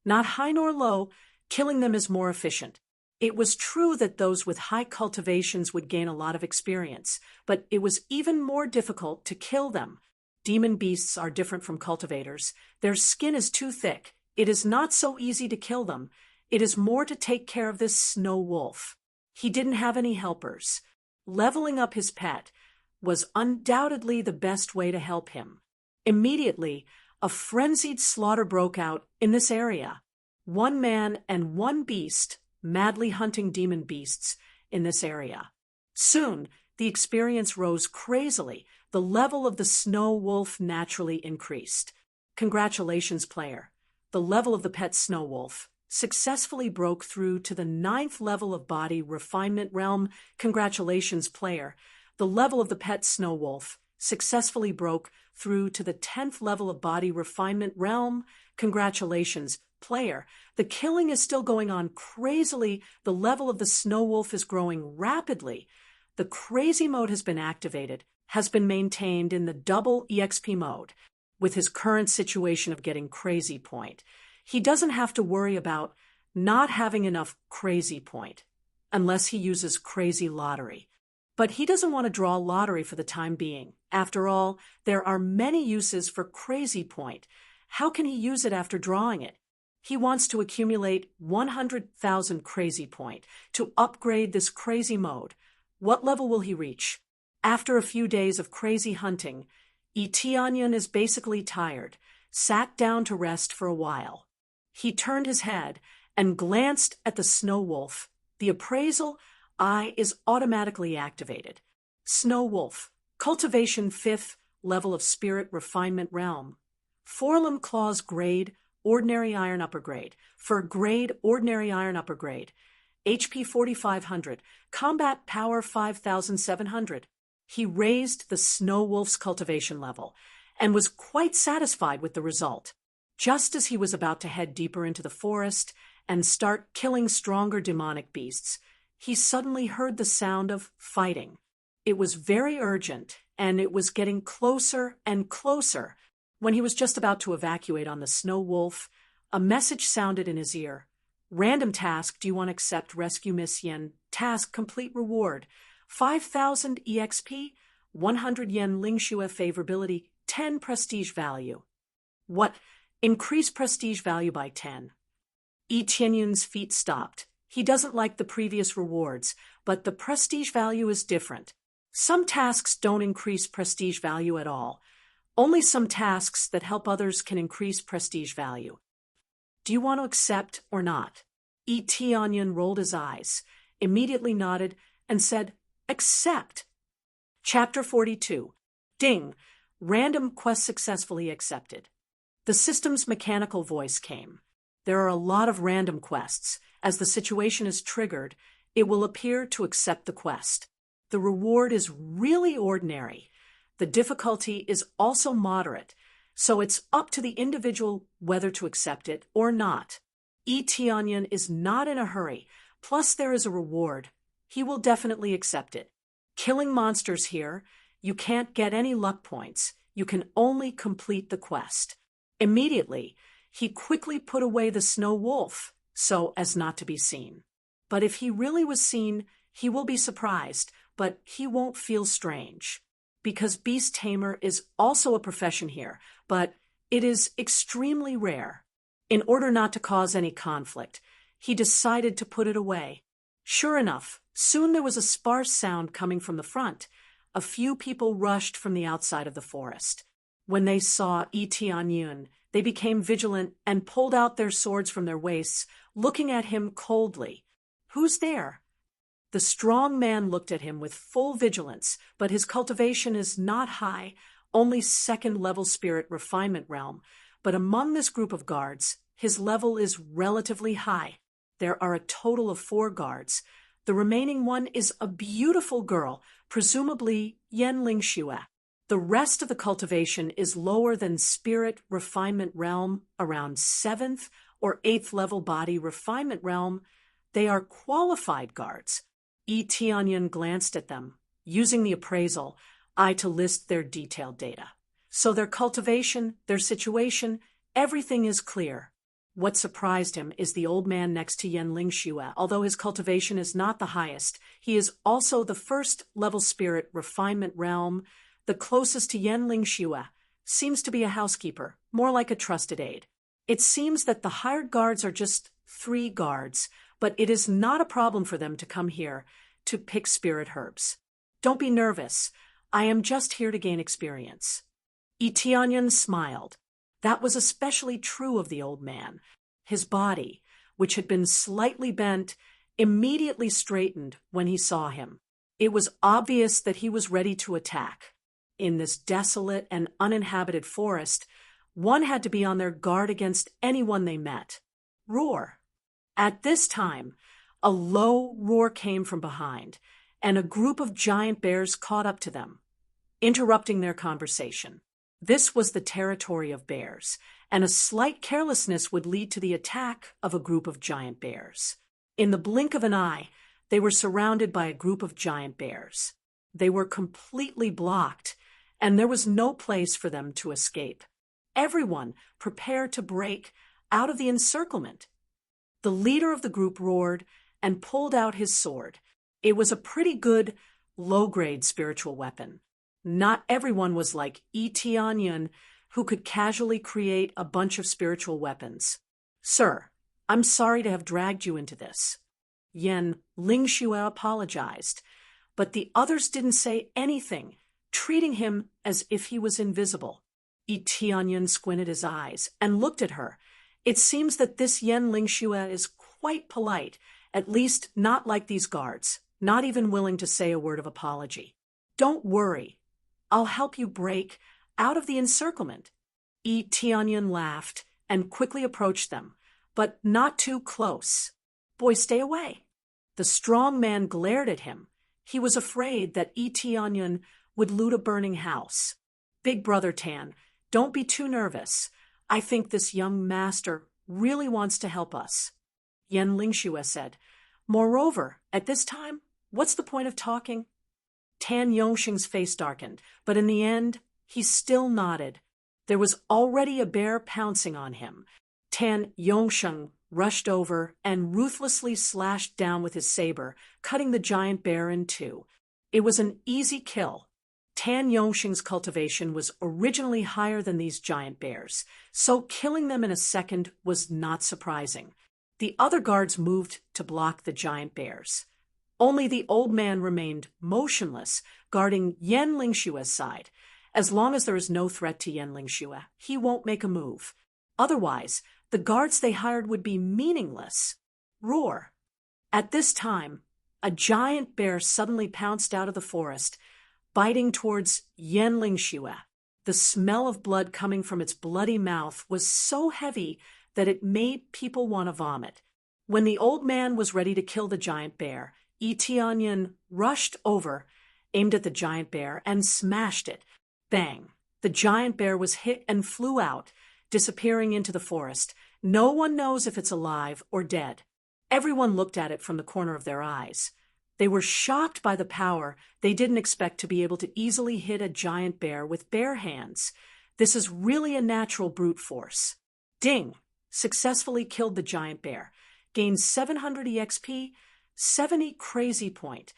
Not high nor low, killing them is more efficient. It was true that those with high cultivations would gain a lot of experience, but it was even more difficult to kill them. Demon beasts are different from cultivators. Their skin is too thick. It is not so easy to kill them. It is more to take care of this snow wolf. He didn't have any helpers. Leveling up his pet was undoubtedly the best way to help him. Immediately, a frenzied slaughter broke out in this area. 1 man and 1 beast madly hunting demon beasts in this area. Soon, the experience rose crazily. The level of the snow wolf naturally increased. Congratulations, player. The level of the pet snow wolf successfully broke through to the 9th level of body refinement realm. Congratulations, player. The level of the pet snow wolf successfully broke through to the 10th level of body refinement realm. Congratulations, player. The killing is still going on crazily. The level of the snow wolf is growing rapidly. The crazy mode has been activated, has been maintained in the double EXP mode. With his current situation of getting crazy point, he doesn't have to worry about not having enough crazy point, unless he uses crazy lottery. But he doesn't want to draw lottery for the time being. After all, there are many uses for crazy point. How can he use it after drawing it? He wants to accumulate 100,000 crazy point to upgrade this crazy mode. What level will he reach? After a few days of crazy hunting, E.T. Onion is basically tired, sat down to rest for a while. He turned his head and glanced at the snow wolf. The appraisal eye is automatically activated. Snow wolf, cultivation 5th level of spirit refinement realm. Forelimb claws grade, ordinary iron upper grade. For grade, ordinary iron upper grade. HP 4500, combat power 5700. He raised the snow wolf's cultivation level and was quite satisfied with the result. Just as he was about to head deeper into the forest and start killing stronger demonic beasts, he suddenly heard the sound of fighting. It was very urgent, and it was getting closer and closer. When he was just about to evacuate on the snow wolf, a message sounded in his ear. Random task, do you want to accept rescue mission? Task complete reward. 5,000 EXP, 100 yen Lingxue favorability, 10 prestige value. What? Increase prestige value by 10. Yi Tianyun's feet stopped. He doesn't like the previous rewards, but the prestige value is different. Some tasks don't increase prestige value at all. Only some tasks that help others can increase prestige value. Do you want to accept or not? Yi Tianyun rolled his eyes, immediately nodded, and said, "Accept." Chapter 42. Ding. Random quest successfully accepted. The system's mechanical voice came. There are a lot of random quests. As the situation is triggered, it will appear to accept the quest. The reward is really ordinary. The difficulty is also moderate, so it's up to the individual whether to accept it or not. Yi Tianyun is not in a hurry, plus there is a reward. He will definitely accept it. Killing monsters here, you can't get any luck points. You can only complete the quest. Immediately, he quickly put away the snow wolf, so as not to be seen. But if he really was seen, he will be surprised, but he won't feel strange. Because beast tamer is also a profession here, but it is extremely rare. In order not to cause any conflict, he decided to put it away. Sure enough, soon there was a sparse sound coming from the front. A few people rushed from the outside of the forest. When they saw Yi Tianyun, they became vigilant and pulled out their swords from their waists, looking at him coldly. "Who's there?" The strong man looked at him with full vigilance, but his cultivation is not high, only second-level spirit refinement realm. But among this group of guards, his level is relatively high. There are a total of 4 guards. The remaining one is a beautiful girl, presumably Yen Lingxue. The rest of the cultivation is lower than spirit refinement realm, around 7th or 8th level body refinement realm. They are qualified guards. Yi Tianyun glanced at them, using the appraisal eye to list their detailed data. So their cultivation, their situation, everything is clear. What surprised him is the old man next to Yen Lingxue. Although his cultivation is not the highest, he is also the 1st level spirit refinement realm. The closest to Yen Lingxue seems to be a housekeeper, more like a trusted aide. It seems that the hired guards are just 3 guards, but it is not a problem for them to come here to pick spirit herbs. Don't be nervous. I am just here to gain experience. Yi Tianyun smiled. That was especially true of the old man. His body, which had been slightly bent, immediately straightened when he saw him. It was obvious that he was ready to attack. In this desolate and uninhabited forest, one had to be on their guard against anyone they met. Roar. At this time, a low roar came from behind, and a group of giant bears caught up to them, interrupting their conversation. This was the territory of bears, and a slight carelessness would lead to the attack of a group of giant bears. In the blink of an eye, they were surrounded by a group of giant bears. They were completely blocked, and there was no place for them to escape. Everyone prepared to break out of the encirclement. The leader of the group roared and pulled out his sword. It was a pretty good, low-grade spiritual weapon. Not everyone was like Yi Tianyun, who could casually create a bunch of spiritual weapons. "Sir, I'm sorry to have dragged you into this." Yen Lingxue apologized, but the others didn't say anything, treating him as if he was invisible. Yi Tianyun squinted his eyes and looked at her. It seems that this Yen Lingxue is quite polite, at least not like these guards, not even willing to say a word of apology. "Don't worry. I'll help you break out of the encirclement." Yi Tianyun laughed and quickly approached them, but not too close. "Boy, stay away." The strong man glared at him. He was afraid that Yi Tianyun would loot a burning house. "Big brother Tan, don't be too nervous. I think this young master really wants to help us," Yen Lingxue said. "Moreover, at this time, what's the point of talking?" Tan Yongxing's face darkened, but in the end, he still nodded. There was already a bear pouncing on him. Tan Yongxing rushed over and ruthlessly slashed down with his saber, cutting the giant bear in 2. It was an easy kill. Tan Yongxing's cultivation was originally higher than these giant bears, so killing them in a second was not surprising. The other guards moved to block the giant bears. Only the old man remained motionless, guarding Yan Lingshue's side. As long as there is no threat to Yan Lingxue, he won't make a move. Otherwise, the guards they hired would be meaningless. Roar. At this time, a giant bear suddenly pounced out of the forest, biting towards Yan Lingxue. The smell of blood coming from its bloody mouth was so heavy that it made people want to vomit. When the old man was ready to kill the giant bear, Yi Tianyan rushed over, aimed at the giant bear, and smashed it. Bang! The giant bear was hit and flew out, disappearing into the forest. No one knows if it's alive or dead. Everyone looked at it from the corner of their eyes. They were shocked by the power. They didn't expect to be able to easily hit a giant bear with bare hands. This is really a natural brute force. Ding! Successfully killed the giant bear. Gained 700 EXP, 70 crazy point.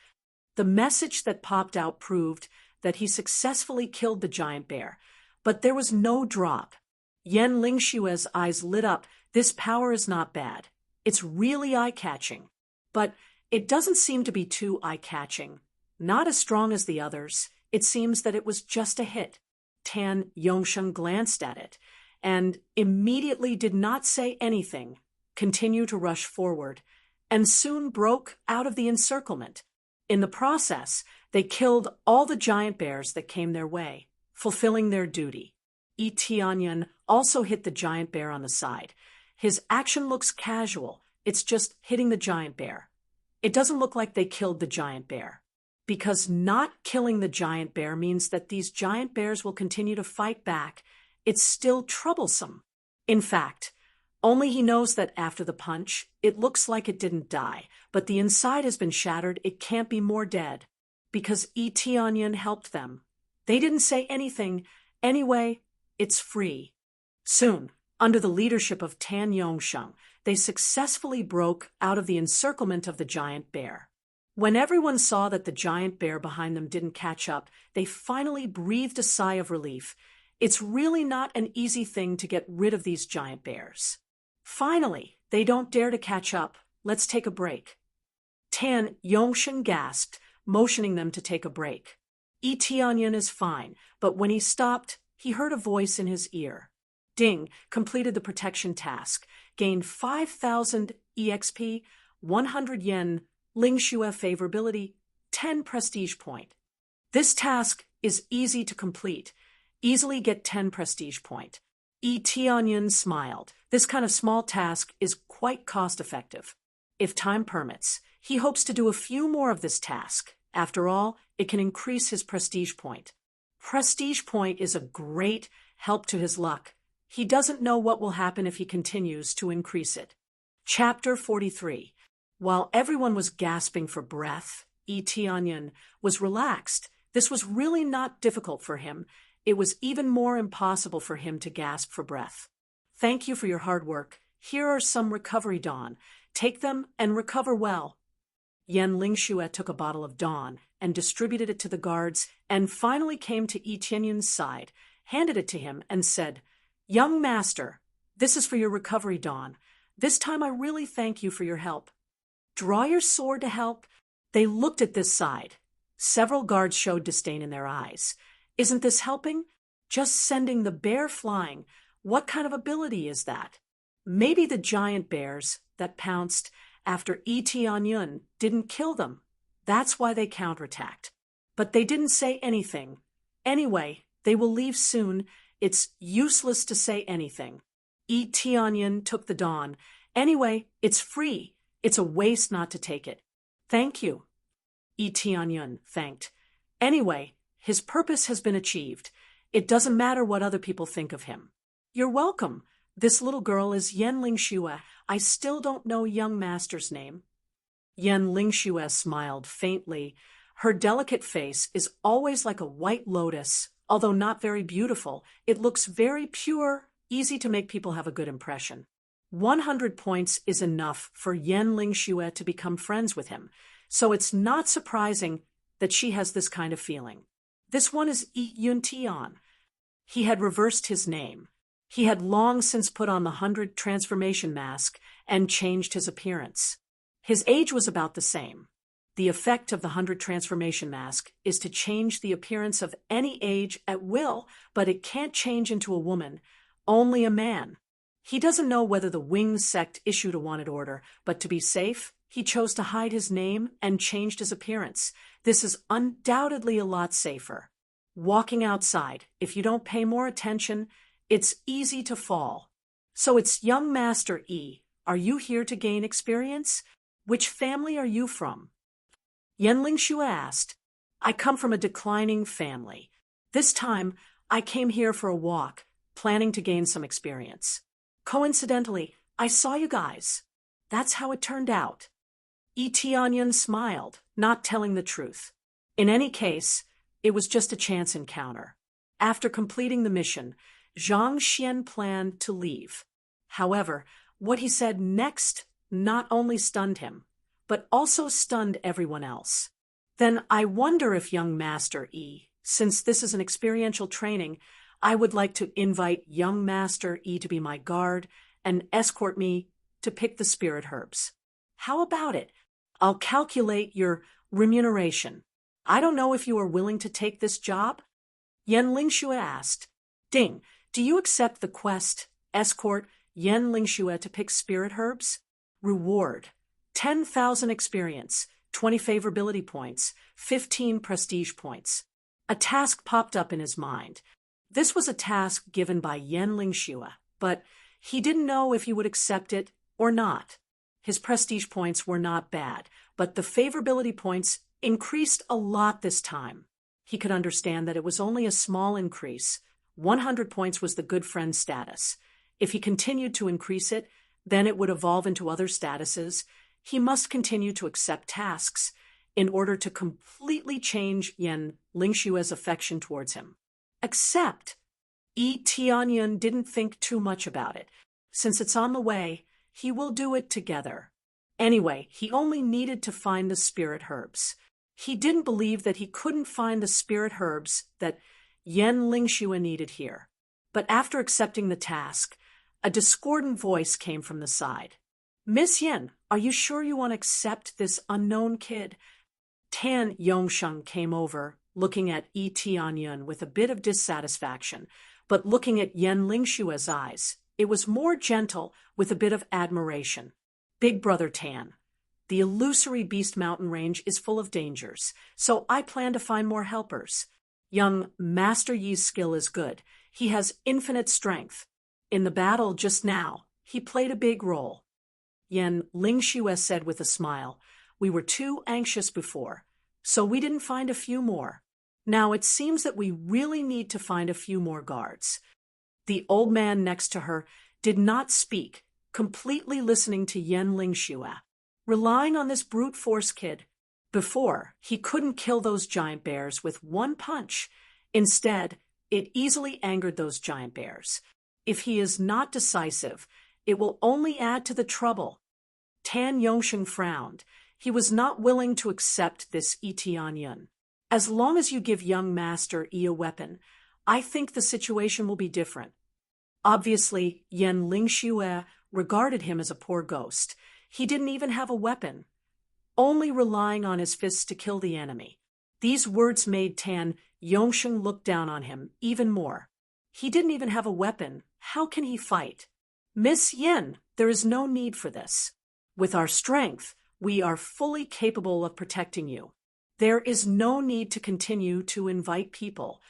The message that popped out proved that he successfully killed the giant bear. But there was no drop. Yan Lingshue's eyes lit up. This power is not bad. It's really eye-catching. But it doesn't seem to be too eye-catching. Not as strong as the others. It seems that it was just a hit. Tan Yongsheng glanced at it and immediately did not say anything, continued to rush forward, and soon broke out of the encirclement. In the process, they killed all the giant bears that came their way, fulfilling their duty. Yi Tianyan also hit the giant bear on the side. His action looks casual. It's just hitting the giant bear. It doesn't look like they killed the giant bear. Because not killing the giant bear means that these giant bears will continue to fight back. It's still troublesome. In fact, only he knows that after the punch, it looks like it didn't die, but the inside has been shattered. It can't be more dead. Because Yi Tianyan helped them. They didn't say anything. Anyway, it's free. Soon, under the leadership of Tan Yongsheng, they successfully broke out of the encirclement of the giant bear. When everyone saw that the giant bear behind them didn't catch up, they finally breathed a sigh of relief. It's really not an easy thing to get rid of these giant bears. Finally, they don't dare to catch up. Let's take a break. Tan Yongsheng gasped, motioning them to take a break. Yi Tianyan is fine, but when he stopped, he heard a voice in his ear. Ding completed the protection task, gained 5,000 EXP, 100 yen, Lingxue favorability, 10 prestige point. This task is easy to complete. Easily get 10 prestige point. Yi Tianyan smiled. This kind of small task is quite cost-effective. If time permits, he hopes to do a few more of this task. After all, it can increase his prestige point. Prestige point is a great help to his luck. He doesn't know what will happen if he continues to increase it. Chapter 43. While everyone was gasping for breath, Yi Tianyan was relaxed. This was really not difficult for him. It was even more impossible for him to gasp for breath. Thank you for your hard work. Here are some recovery dawn. Take them and recover well. Yan Lingxue took a bottle of dawn and distributed it to the guards and finally came to Yi Tianyan's side, handed it to him, and said, "Young master, this is for your recovery dawn. This time I really thank you for your help." "Draw your sword to help." They looked at this side. Several guards showed disdain in their eyes. Isn't this helping? Just sending the bear flying. What kind of ability is that? Maybe the giant bears that pounced after Yi Tianyan didn't kill them. That's why they counterattacked. But they didn't say anything. Anyway, they will leave soon. It's useless to say anything. Yi Tianyan took the dawn. Anyway, it's free. It's a waste not to take it. Thank you. Yi Tianyan thanked. Anyway, his purpose has been achieved. It doesn't matter what other people think of him. You're welcome. This little girl is Yan Lingxue. I still don't know young master's name. Yan Lingxue smiled faintly. Her delicate face is always like a white lotus, although not very beautiful. It looks very pure, easy to make people have a good impression. 100 points is enough for Yan Lingxue to become friends with him, so it's not surprising that she has this kind of feeling. This one is Yi Yuntian. He had reversed his name. He had long since put on the 100 transformation mask and changed his appearance. His age was about the same. The effect of the 100 transformation mask is to change the appearance of any age at will, but it can't change into a woman, only a man. He doesn't know whether the Wing sect issued a wanted order, but to be safe, he chose to hide his name and changed his appearance. This is undoubtedly a lot safer. Walking outside, if you don't pay more attention, it's easy to fall. So it's young Master E. Are you here to gain experience? Which family are you from? Yan Lingxue asked. I come from a declining family. This time, I came here for a walk, planning to gain some experience. Coincidentally, I saw you guys. That's how it turned out. Yi Tianyan smiled, not telling the truth. In any case, it was just a chance encounter. After completing the mission, Zhang Xian planned to leave. However, what he said next not only stunned him, but also stunned everyone else. Then I wonder if young Master E, since this is an experiential training, I would like to invite young Master E to be my guard and escort me to pick the spirit herbs. How about it? I'll calculate your remuneration. I don't know if you are willing to take this job? Yan Lingxue asked. Ding, do you accept the quest, escort Yan Lingxue to pick spirit herbs? Reward. 10,000 experience, 20 favorability points, 15 prestige points. A task popped up in his mind. This was a task given by Yan Lingxue, but he didn't know if he would accept it or not. His prestige points were not bad, but the favorability points increased a lot this time. He could understand that it was only a small increase. 100 points was the good friend status. If he continued to increase it, then it would evolve into other statuses. He must continue to accept tasks in order to completely change Yan Lingxue's affection towards him. Except, Yi Tianyan didn't think too much about it. Since it's on the way, he will do it together. Anyway, he only needed to find the spirit herbs. He didn't believe that he couldn't find the spirit herbs that Yan Lingxue needed here. But after accepting the task, a discordant voice came from the side. Miss Yan, are you sure you want to accept this unknown kid? Tan Yongsheng came over, looking at Yi Tianyan with a bit of dissatisfaction, but looking at Yan Lingxue's eyes, it was more gentle with a bit of admiration. Big Brother Tan, the illusory Beast Mountain range is full of dangers, so I plan to find more helpers. Young Master Yi's skill is good. He has infinite strength. In the battle just now, he played a big role. Yan Lingxue said with a smile, we were too anxious before, so we didn't find a few more. Now it seems that we really need to find a few more guards. The old man next to her did not speak, completely listening to Yan Lingxue, relying on this brute force kid. Before, he couldn't kill those giant bears with one punch. Instead, it easily angered those giant bears. If he is not decisive, it will only add to the trouble. Tan Yongsheng frowned. He was not willing to accept this Yi Tianyan. As long as you give young Master E a weapon, I think the situation will be different. Obviously, Yan Lingxue regarded him as a poor ghost. He didn't even have a weapon, only relying on his fists to kill the enemy. These words made Tan Yongsheng look down on him even more. He didn't even have a weapon. How can he fight? Miss Yin, there is no need for this. With our strength, we are fully capable of protecting you. There is no need to continue to invite people,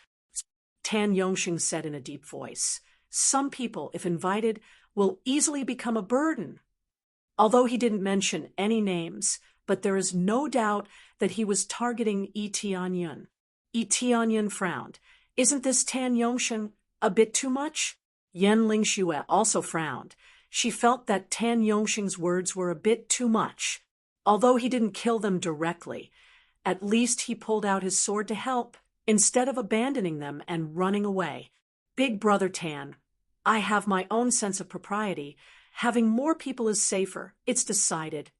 Tan Yongsheng said in a deep voice. Some people, if invited, will easily become a burden. Although he didn't mention any names, but there is no doubt that he was targeting Yi Tianyan. Yi Tianyan frowned. Isn't this Tan Yongsheng a bit too much? Yan Lingxue also frowned. She felt that Tan Yongsheng's words were a bit too much. Although he didn't kill them directly, at least he pulled out his sword to help, instead of abandoning them and running away. Big Brother Tan, I have my own sense of propriety. Having more people is safer. It's decided.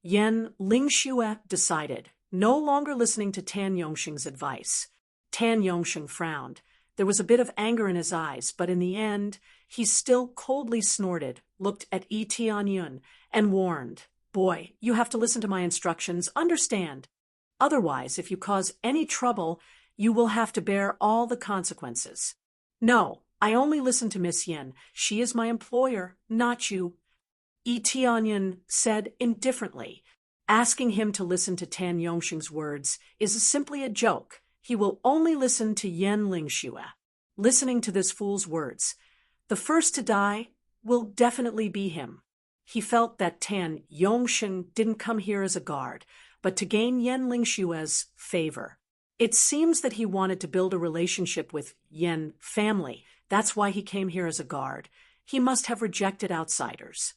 Yan Lingxue decided, no longer listening to Tan Yongsheng's advice. Tan Yongsheng frowned. There was a bit of anger in his eyes, but in the end, he still coldly snorted, looked at Yi Tianyun and warned, "Boy, you have to listen to my instructions, understand. Otherwise, if you cause any trouble, you will have to bear all the consequences." "No, I only listen to Miss Yen. She is my employer, not you," Yi Tianyun said indifferently. Asking him to listen to Tan Yongxing's words is simply a joke. He will only listen to Yen Lingxue. Listening to this fool's words, the first to die will definitely be him. He felt that Tan Yongxing didn't come here as a guard, but to gain Yen Lingxue's favor. It seems that he wanted to build a relationship with Yen family. That's why he came here as a guard. He must have rejected outsiders.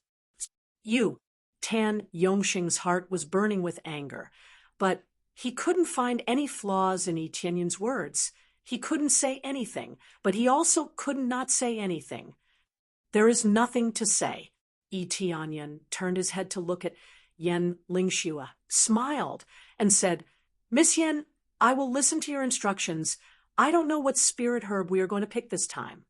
Tan Yongxing's heart was burning with anger, but he couldn't find any flaws in Yi Tianyun's words. He couldn't say anything, but he also could not say anything. "There is nothing to say." Yi Tianyun turned his head to look at Yen Lingxue, smiled, and said, "Miss Yen, I will listen to your instructions. I don't know what spirit herb we are going to pick this time."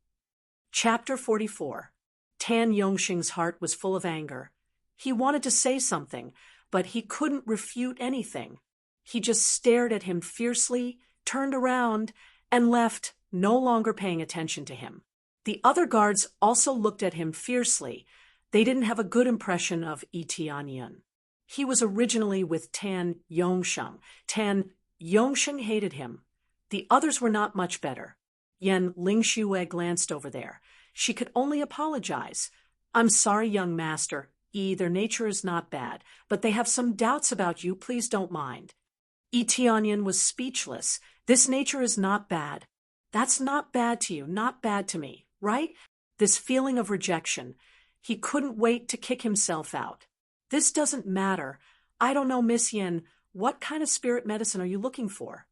Chapter 44. Tan Yongxing's heart was full of anger. He wanted to say something, but he couldn't refute anything. He just stared at him fiercely, turned around, and left, no longer paying attention to him. The other guards also looked at him fiercely. They didn't have a good impression of Yi Tianyun. He was originally with Tan Yongxing. Tan Yongxing hated him. The others were not much better. Yen Lingxue glanced over there. She could only apologize. "I'm sorry, young master. Their nature is not bad, but they have some doubts about you. Please don't mind." Yi Tianyun was speechless. "This nature is not bad. That's not bad to you, not bad to me, right?" This feeling of rejection. He couldn't wait to kick himself out. "This doesn't matter. I don't know, Miss Yen, what kind of spirit medicine are you looking for?"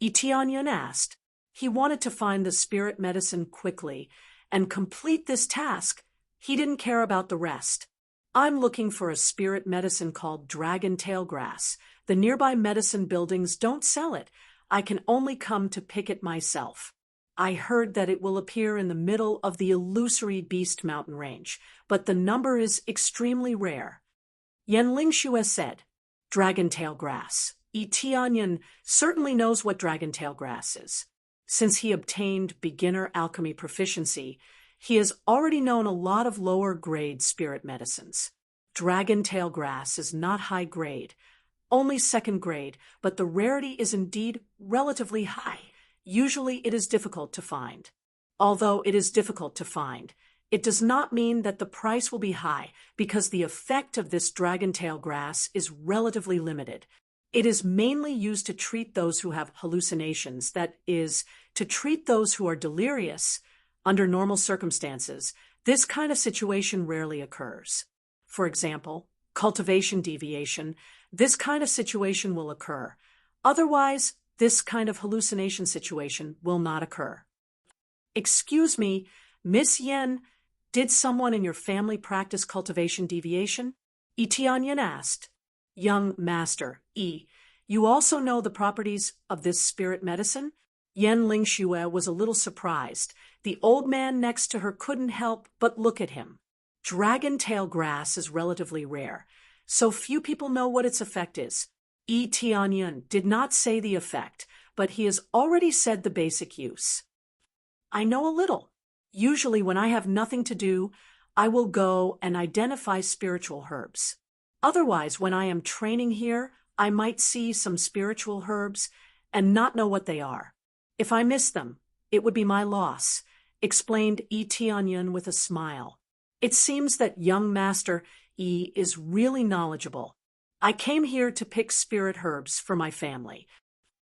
Yi Tianyun asked. He wanted to find the spirit medicine quickly and complete this task. He didn't care about the rest. "I'm looking for a spirit medicine called dragon tail grass. The nearby medicine buildings don't sell it. I can only come to pick it myself. I heard that it will appear in the middle of the illusory Beast Mountain range, but the number is extremely rare." Yen Lingxue said, "Dragon tail grass. Yi Tianyun certainly knows what dragon tail grass is. Since he obtained beginner alchemy proficiency, he has already known a lot of lower-grade spirit medicines. Dragon tail grass is not high grade, only second grade, but the rarity is indeed relatively high. Usually it is difficult to find. Although it is difficult to find, it does not mean that the price will be high, because the effect of this dragon tail grass is relatively limited. It is mainly used to treat those who have hallucinations, that is, to treat those who are delirious. Under normal circumstances, this kind of situation rarely occurs. For example, cultivation deviation, this kind of situation will occur. Otherwise, this kind of hallucination situation will not occur." "Excuse me, Miss Yen, did someone in your family practice cultivation deviation?" Yi Tianyun asked. "Young master, you also know the properties of this spirit medicine?" Yen Lingxue was a little surprised. The old man next to her couldn't help but look at him. Dragon tail grass is relatively rare, so few people know what its effect is. Yi Tianyun did not say the effect, but he has already said the basic use. "I know a little. Usually when I have nothing to do, I will go and identify spiritual herbs. Otherwise, when I am training here, I might see some spiritual herbs and not know what they are. If I miss them, it would be my loss," explained Yi Tianyun with a smile. "It seems that young master Yi is really knowledgeable. I came here to pick spirit herbs for my family."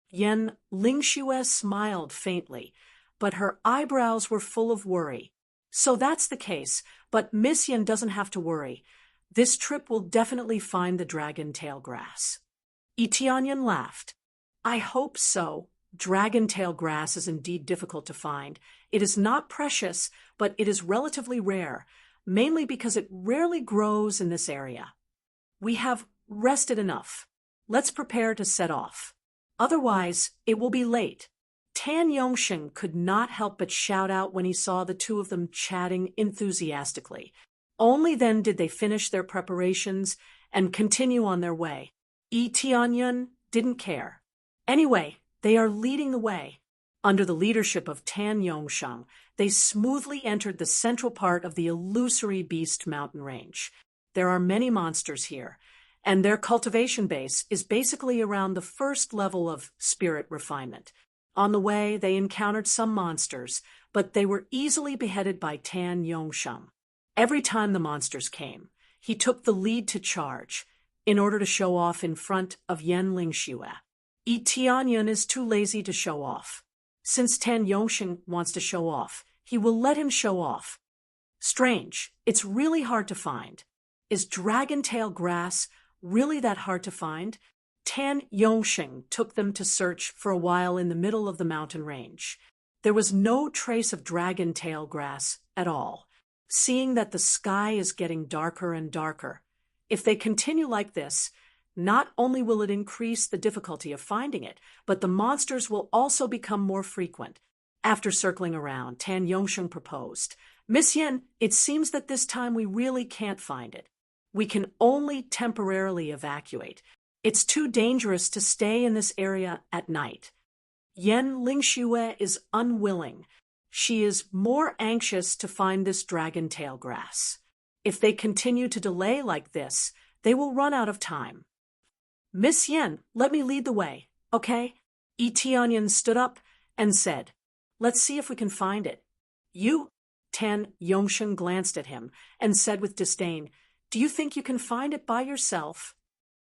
Yen Lingxue smiled faintly, but her eyebrows were full of worry. "So that's the case, but Miss Yen doesn't have to worry. This trip will definitely find the dragon tail grass." Yi Tianyun laughed. "I hope so. Dragon tail grass is indeed difficult to find. It is not precious, but it is relatively rare, mainly because it rarely grows in this area. We have rested enough. Let's prepare to set off. Otherwise, it will be late." Tan Yongxing could not help but shout out when he saw the two of them chatting enthusiastically. Only then did they finish their preparations and continue on their way. Yi Tianyun didn't care. Anyway, they are leading the way. Under the leadership of Tan Yongsheng, they smoothly entered the central part of the illusory Beast Mountain Range. There are many monsters here, and their cultivation base is basically around the first level of spirit refinement. On the way, they encountered some monsters, but they were easily beheaded by Tan Yongsheng. Every time the monsters came, he took the lead to charge, in order to show off in front of Yan Lingxue. Yi Tianyun is too lazy to show off. Since Tan Yongsheng wants to show off, he will let him show off. Strange, it's really hard to find. Is dragon tail grass really that hard to find? Tan Yongsheng took them to search for a while in the middle of the mountain range. There was no trace of dragon tail grass at all. Seeing that the sky is getting darker and darker, if they continue like this, not only will it increase the difficulty of finding it, but the monsters will also become more frequent. After circling around, Tan Yongsheng proposed, "Miss Yen, it seems that this time we really can't find it. We can only temporarily evacuate. It's too dangerous to stay in this area at night." Yan Lingxue is unwilling. She is more anxious to find this dragon tail grass. If they continue to delay like this, they will run out of time. "Miss Yen, let me lead the way, okay?" Yi Tianyun stood up and said, "Let's see if we can find it." "You?" Tan Yongsheng glanced at him and said with disdain, "Do you think you can find it by yourself?"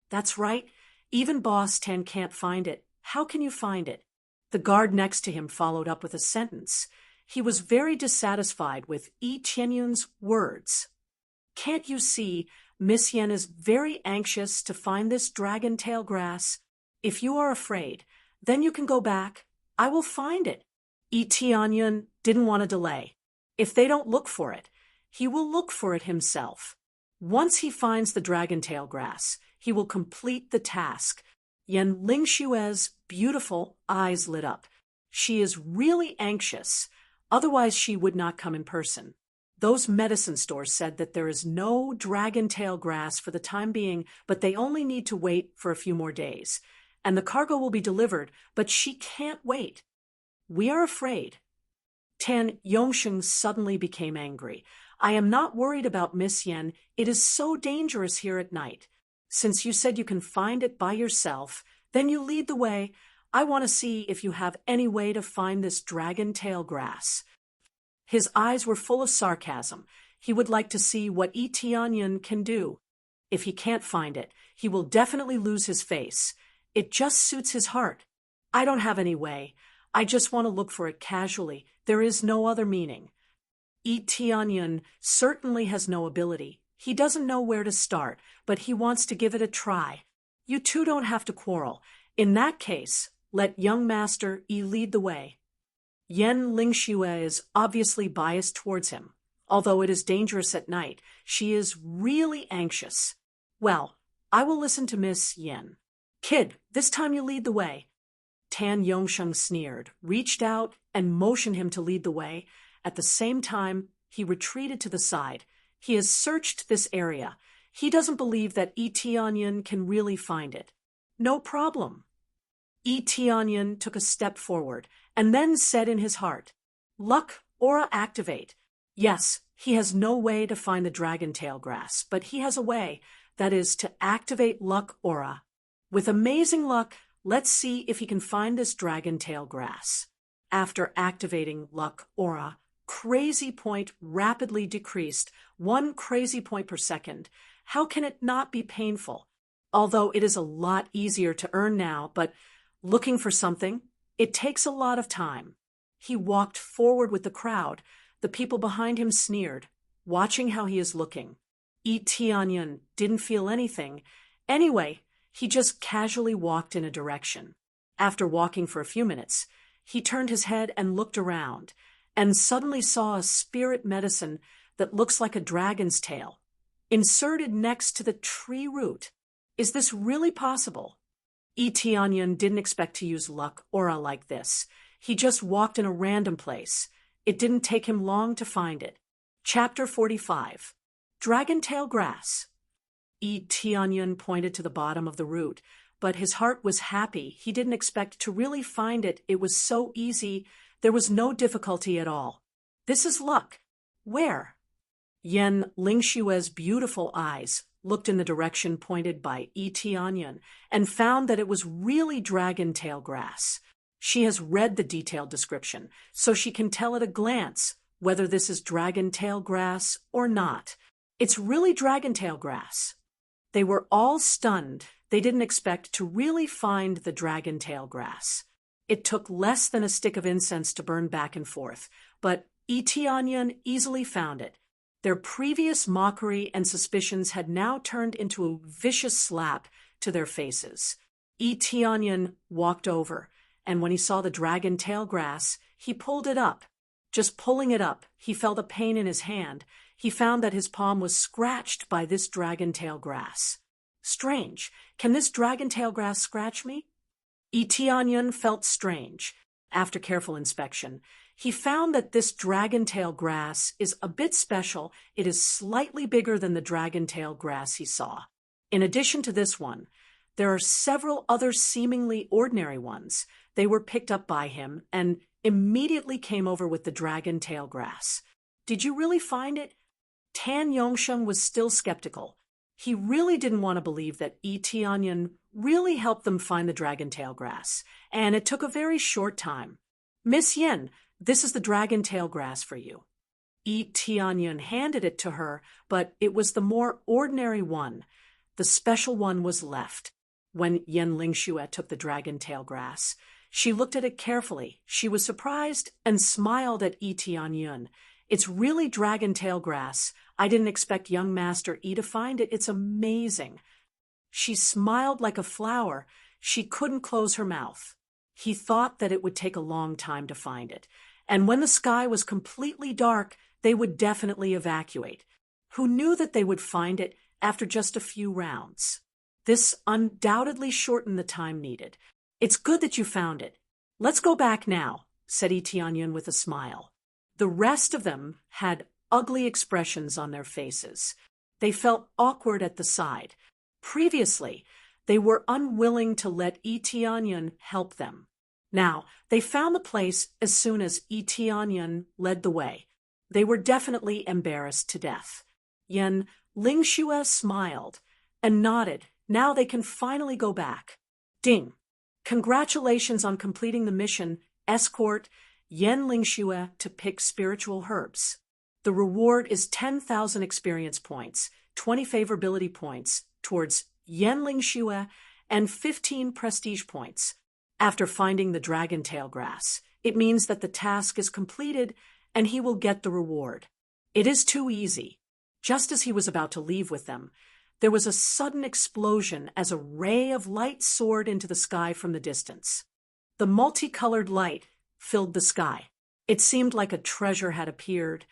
"That's right. Even Boss Tan can't find it. How can you find it?" The guard next to him followed up with a sentence. He was very dissatisfied with Yi Tianyun's words. "Can't you see Miss Yen is very anxious to find this dragon tail grass? If you are afraid, then you can go back. I will find it." Yi Tianyun didn't want to delay. If they don't look for it, he will look for it himself. Once he finds the dragon tail grass, he will complete the task. Yan Lingxue's beautiful eyes lit up. She is really anxious, otherwise she would not come in person. Those medicine stores said that there is no dragon tail grass for the time being, but they only need to wait for a few more days. And the cargo will be delivered, but she can't wait. "We are afraid." Tan Yongsheng suddenly became angry. "I am not worried about Miss Yen. It is so dangerous here at night. Since you said you can find it by yourself, then you lead the way. I want to see if you have any way to find this dragon tail grass." His eyes were full of sarcasm. He would like to see what Yi Tianyun can do. If he can't find it, he will definitely lose his face. It just suits his heart. "I don't have any way. I just want to look for it casually. There is no other meaning." Yi Tianyun certainly has no ability. He doesn't know where to start, but he wants to give it a try. You two don't have to quarrel. In that case, let young master Yi lead the way. Yan Lingxue is obviously biased towards him. Although it is dangerous at night, she is really anxious. "Well, I will listen to Miss Yen. Kid, this time you lead the way." Tan Yongsheng sneered, reached out, and motioned him to lead the way. At the same time, he retreated to the side. He has searched this area. He doesn't believe that Yi Tianyun can really find it. "No problem." Yi Tianyun took a step forward, and then said in his heart, "Luck Aura activate." Yes, he has no way to find the dragon tail grass, but he has a way, that is, to activate Luck Aura. With amazing luck, let's see if he can find this dragon tail grass. After activating Luck Aura, crazy point rapidly decreased, 1 crazy point per second. How can it not be painful? Although it is a lot easier to earn now, but looking for something, it takes a lot of time. He walked forward with the crowd. The people behind him sneered, watching how he is looking. Yi Tianyun didn't feel anything. Anyway, he just casually walked in a direction. After walking for a few minutes, he turned his head and looked around, and suddenly saw a spirit medicine that looks like a dragon's tail, inserted next to the tree root. Is this really possible? Yi Tianyun didn't expect to use Luck Aura like this. He just walked in a random place. It didn't take him long to find it. Chapter 45. Dragon-tail grass. Tianyan pointed to the bottom of the root, but his heart was happy. He didn't expect to really find it. It was so easy. There was no difficulty at all. This is luck. Where? Yan Lingshue's beautiful eyes looked in the direction pointed by Tianyan and found that it was really dragon-tail grass. She has read the detailed description, so she can tell at a glance whether this is dragon-tail grass or not. It's really dragon-tail grass. They were all stunned. They didn't expect to really find the dragon-tail grass. It took less than a stick of incense to burn back and forth, but Tianyan easily found it. Their previous mockery and suspicions had now turned into a vicious slap to their faces. Tianyan walked over, and when he saw the dragon-tail grass, he pulled it up. Just pulling it up, he felt a pain in his hand. He found that his palm was scratched by this dragon-tail grass. Strange. Can this dragon-tail grass scratch me? Tianyan felt strange. After careful inspection, he found that this dragon-tail grass is a bit special. It is slightly bigger than the dragon-tail grass he saw. In addition to this one, there are several other seemingly ordinary ones. They were picked up by him and immediately came over with the dragon-tail grass. Did you really find it? Tan Yongsheng was still skeptical. He really didn't want to believe that Tianyan really helped them find the dragon-tail grass, and it took a very short time. Miss Yin, this is the dragon-tail grass for you. Tianyan handed it to her, but it was the more ordinary one. The special one was left. When Yan Lingxue took the dragon-tail grass, she looked at it carefully. She was surprised and smiled at Tianyan. It's really dragon-tail grass. I didn't expect young Master Yi to find it. It's amazing. She smiled like a flower. She couldn't close her mouth. He thought that it would take a long time to find it, and when the sky was completely dark, they would definitely evacuate. Who knew that they would find it after just a few rounds? This undoubtedly shortened the time needed. It's good that you found it. Let's go back now, said Tianyan with a smile. The rest of them had ugly expressions on their faces. They felt awkward at the side. Previously, they were unwilling to let Tianyan help them. Now, they found the place as soon as Tianyan led the way. They were definitely embarrassed to death. Yan Lingxue smiled and nodded. Now they can finally go back. Ding! Congratulations on completing the mission. Escort Yan Lingxue to pick spiritual herbs. The reward is 10,000 experience points, 20 favorability points towards Yan Lingxue, and 15 prestige points. After finding the dragon-tail grass, it means that the task is completed and he will get the reward. It is too easy. Just as he was about to leave with them, there was a sudden explosion as a ray of light soared into the sky from the distance. The multicolored light filled the sky. It seemed like a treasure had appeared,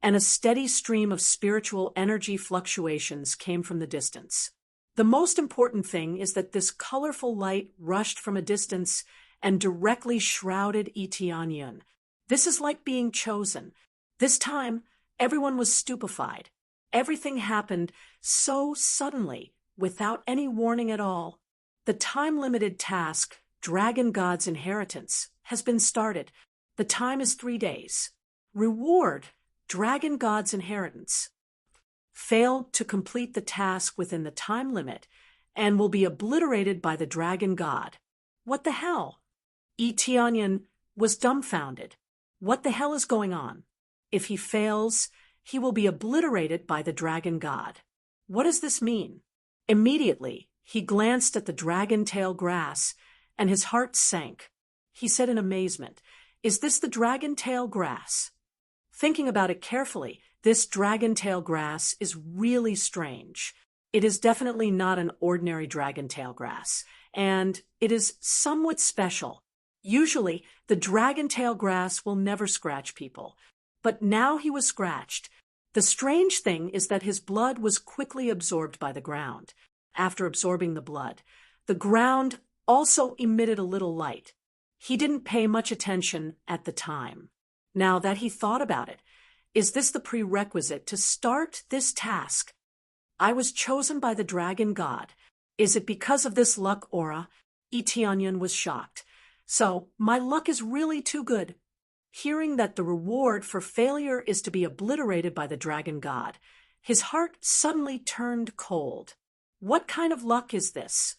and a steady stream of spiritual energy fluctuations came from the distance. The most important thing is that this colorful light rushed from a distance and directly shrouded Tianyan. This is like being chosen. This time, everyone was stupefied. Everything happened so suddenly, without any warning at all. The time-limited task, Dragon God's Inheritance, has been started. The time is 3 days. Reward, Dragon God's Inheritance. Failed to complete the task within the time limit and will be obliterated by the Dragon God. What the hell? Tianyan was dumbfounded. What the hell is going on? If he fails, he will be obliterated by the Dragon God. What does this mean? Immediately, he glanced at the dragon-tail grass, and his heart sank. He said in amazement, "Is this the dragon-tail grass?" Thinking about it carefully, this dragon-tail grass is really strange. It is definitely not an ordinary dragon-tail grass, and it is somewhat special. Usually, the dragon-tail grass will never scratch people, but now he was scratched. The strange thing is that his blood was quickly absorbed by the ground. After absorbing the blood, the ground also emitted a little light. He didn't pay much attention at the time. Now that he thought about it, Is this the prerequisite to start this task? I was chosen by the dragon god. Is it because of this luck aura? Eteonyon was shocked. So, my luck is really too good. Hearing that the reward for failure is to be obliterated by the dragon god, his heart suddenly turned cold. What kind of luck is this?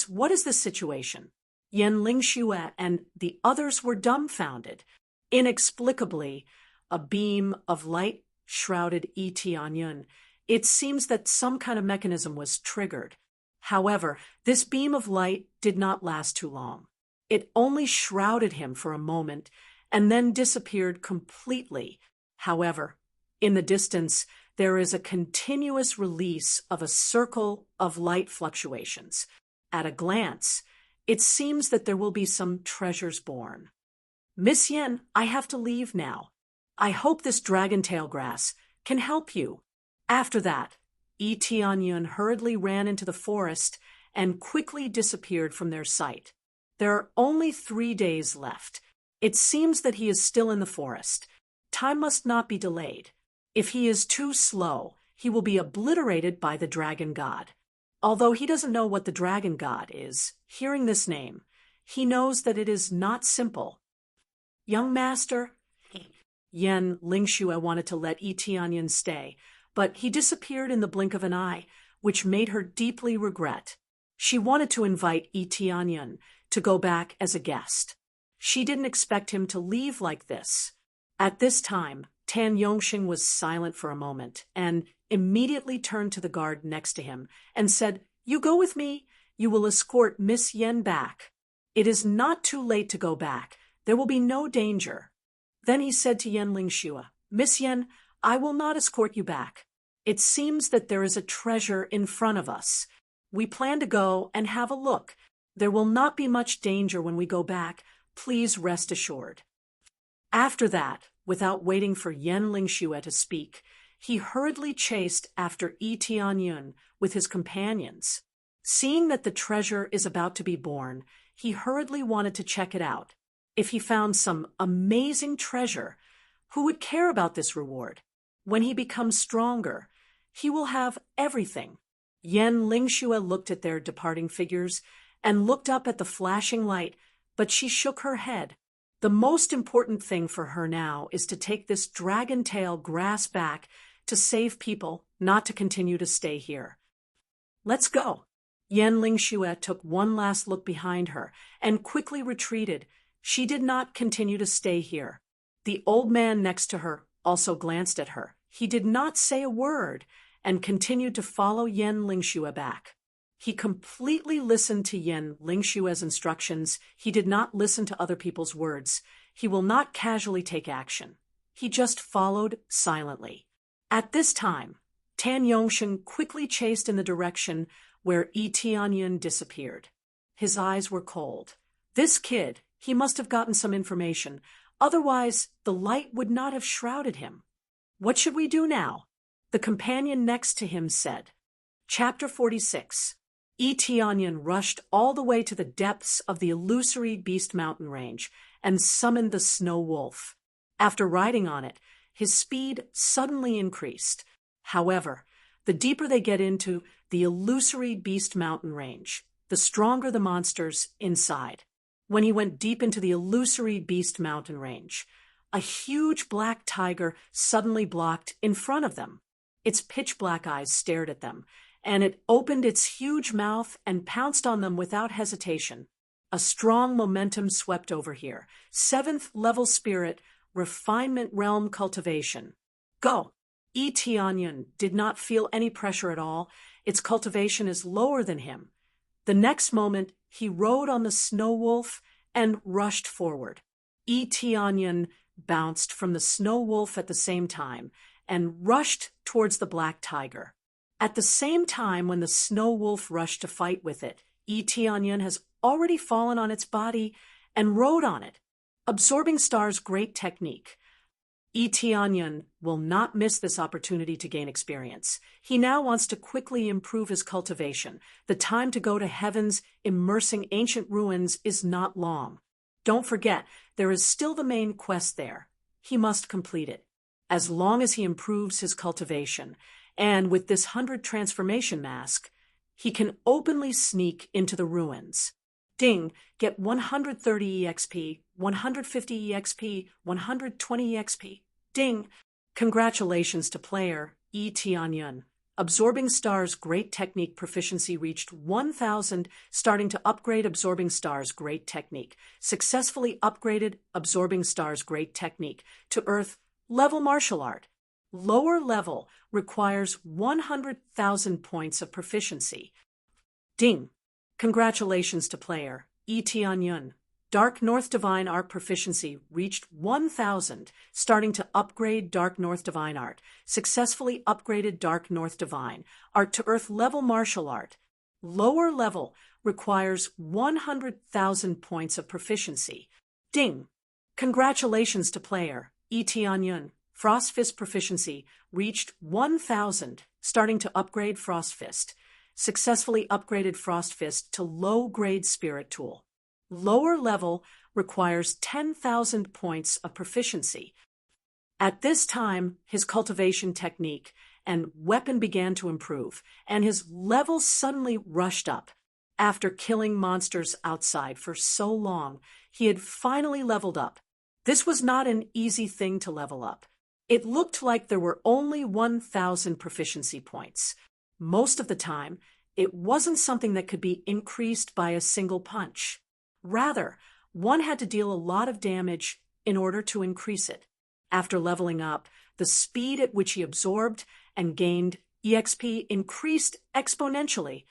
What is this situation? Yen Lingxue and the others were dumbfounded. Inexplicably, a beam of light shrouded Eteonyon. It seems that some kind of mechanism was triggered. However, this beam of light did not last too long. It only shrouded him for a moment and then disappeared completely. However, in the distance, there is a continuous release of a circle of light fluctuations. At a glance, it seems that there will be some treasures born. Miss Yen, I have to leave now. I hope this dragon-tail grass can help you. After that, Eteonyon hurriedly ran into the forest and quickly disappeared from their sight. There are only 3 days left. It seems that he is still in the forest. Time must not be delayed. If he is too slow, he will be obliterated by the dragon god. Although he doesn't know what the dragon god is, hearing this name, he knows that it is not simple. Young master, Yen Lingxue wanted to let Eteonyon stay, but he disappeared in the blink of an eye, which made her deeply regret. She wanted to invite Eteonyon to go back as a guest. She didn't expect him to leave like this. At this time, Tan Yongxing was silent for a moment and immediately turned to the guard next to him and said, "You go with me. You will escort Miss Yen back. It is not too late to go back. There will be no danger." Then he said to Yen Lingxue, "Miss Yen, I will not escort you back. It seems that there is a treasure in front of us. We plan to go and have a look. There will not be much danger when we go back. Please rest assured." After that, without waiting for Yen Lingxue to speak, he hurriedly chased after Eteonyon with his companions. Seeing that the treasure is about to be born, he hurriedly wanted to check it out. If he found some amazing treasure, who would care about this reward? When he becomes stronger, he will have everything. Yen Lingxue looked at their departing figures and looked up at the flashing light, but she shook her head. The most important thing for her now is to take this dragon tail grass back to save people, not to continue to stay here. Let's go. Yen Lingxue took one last look behind her and quickly retreated. She did not continue to stay here. The old man next to her also glanced at her. He did not say a word and continued to follow Yen Lingxue back. He completely listened to Yen Lingxue's instructions. He did not listen to other people's words. He will not casually take action. He just followed silently. At this time, Tan Yongxing quickly chased in the direction where Eteonyon disappeared. His eyes were cold. This kid, he must have gotten some information. Otherwise, the light would not have shrouded him. What should we do now? The companion next to him said. Chapter 46. Eteonyon rushed all the way to the depths of the illusory Beast Mountain range and summoned the snow wolf. After riding on it, his speed suddenly increased. However, the deeper they get into the illusory Beast Mountain range, the stronger the monsters inside. When he went deep into the illusory Beast Mountain range, a huge black tiger suddenly blocked in front of them. Its pitch-black eyes stared at them, and it opened its huge mouth and pounced on them without hesitation. A strong momentum swept over here. 7th level spirit, refinement realm cultivation. Go! Eteonyon did not feel any pressure at all. Its cultivation is lower than him. The next moment, he rode on the snow wolf and rushed forward. Eteonyon bounced from the snow wolf at the same time and rushed towards the black tiger. At the same time when the snow wolf rushed to fight with it, Eteonyon has already fallen on its body and rode on it. Absorbing Star's great technique. Eteonyon will not miss this opportunity to gain experience. He now wants to quickly improve his cultivation. The time to go to heaven's immersing ancient ruins is not long. Don't forget, there is still the main quest there. He must complete it. as long as he improves his cultivation, and with this 100 transformation mask, he can openly sneak into the ruins. Ding, get 130 EXP, 150 EXP, 120 EXP. Ding, congratulations to player E. Tianyun. Absorbing Star's Great Technique proficiency reached 1,000, starting to upgrade Absorbing Star's Great Technique. Successfully upgraded Absorbing Star's Great Technique to Earth Level Martial Art. Lower level requires 100,000 points of proficiency. Ding! Congratulations to player E. Tianyun. Dark North Divine Art proficiency reached 1,000, starting to upgrade Dark North Divine Art. Successfully upgraded Dark North Divine Art to Earth Level Martial Art. Lower level requires 100,000 points of proficiency. Ding! Congratulations to player E. Tianyun. Frost Fist proficiency reached 1,000, starting to upgrade Frost Fist. Successfully upgraded Frost Fist to low-grade Spirit Tool. Lower level requires 10,000 points of proficiency. At this time, his cultivation technique and weapon began to improve, and his level suddenly rushed up. After killing monsters outside for so long, he had finally leveled up. This was not an easy thing to level up. It looked like there were only 1,000 proficiency points. Most of the time, it wasn't something that could be increased by a single punch. Rather, one had to deal a lot of damage in order to increase it. After leveling up, the speed at which he absorbed and gained EXP increased exponentially.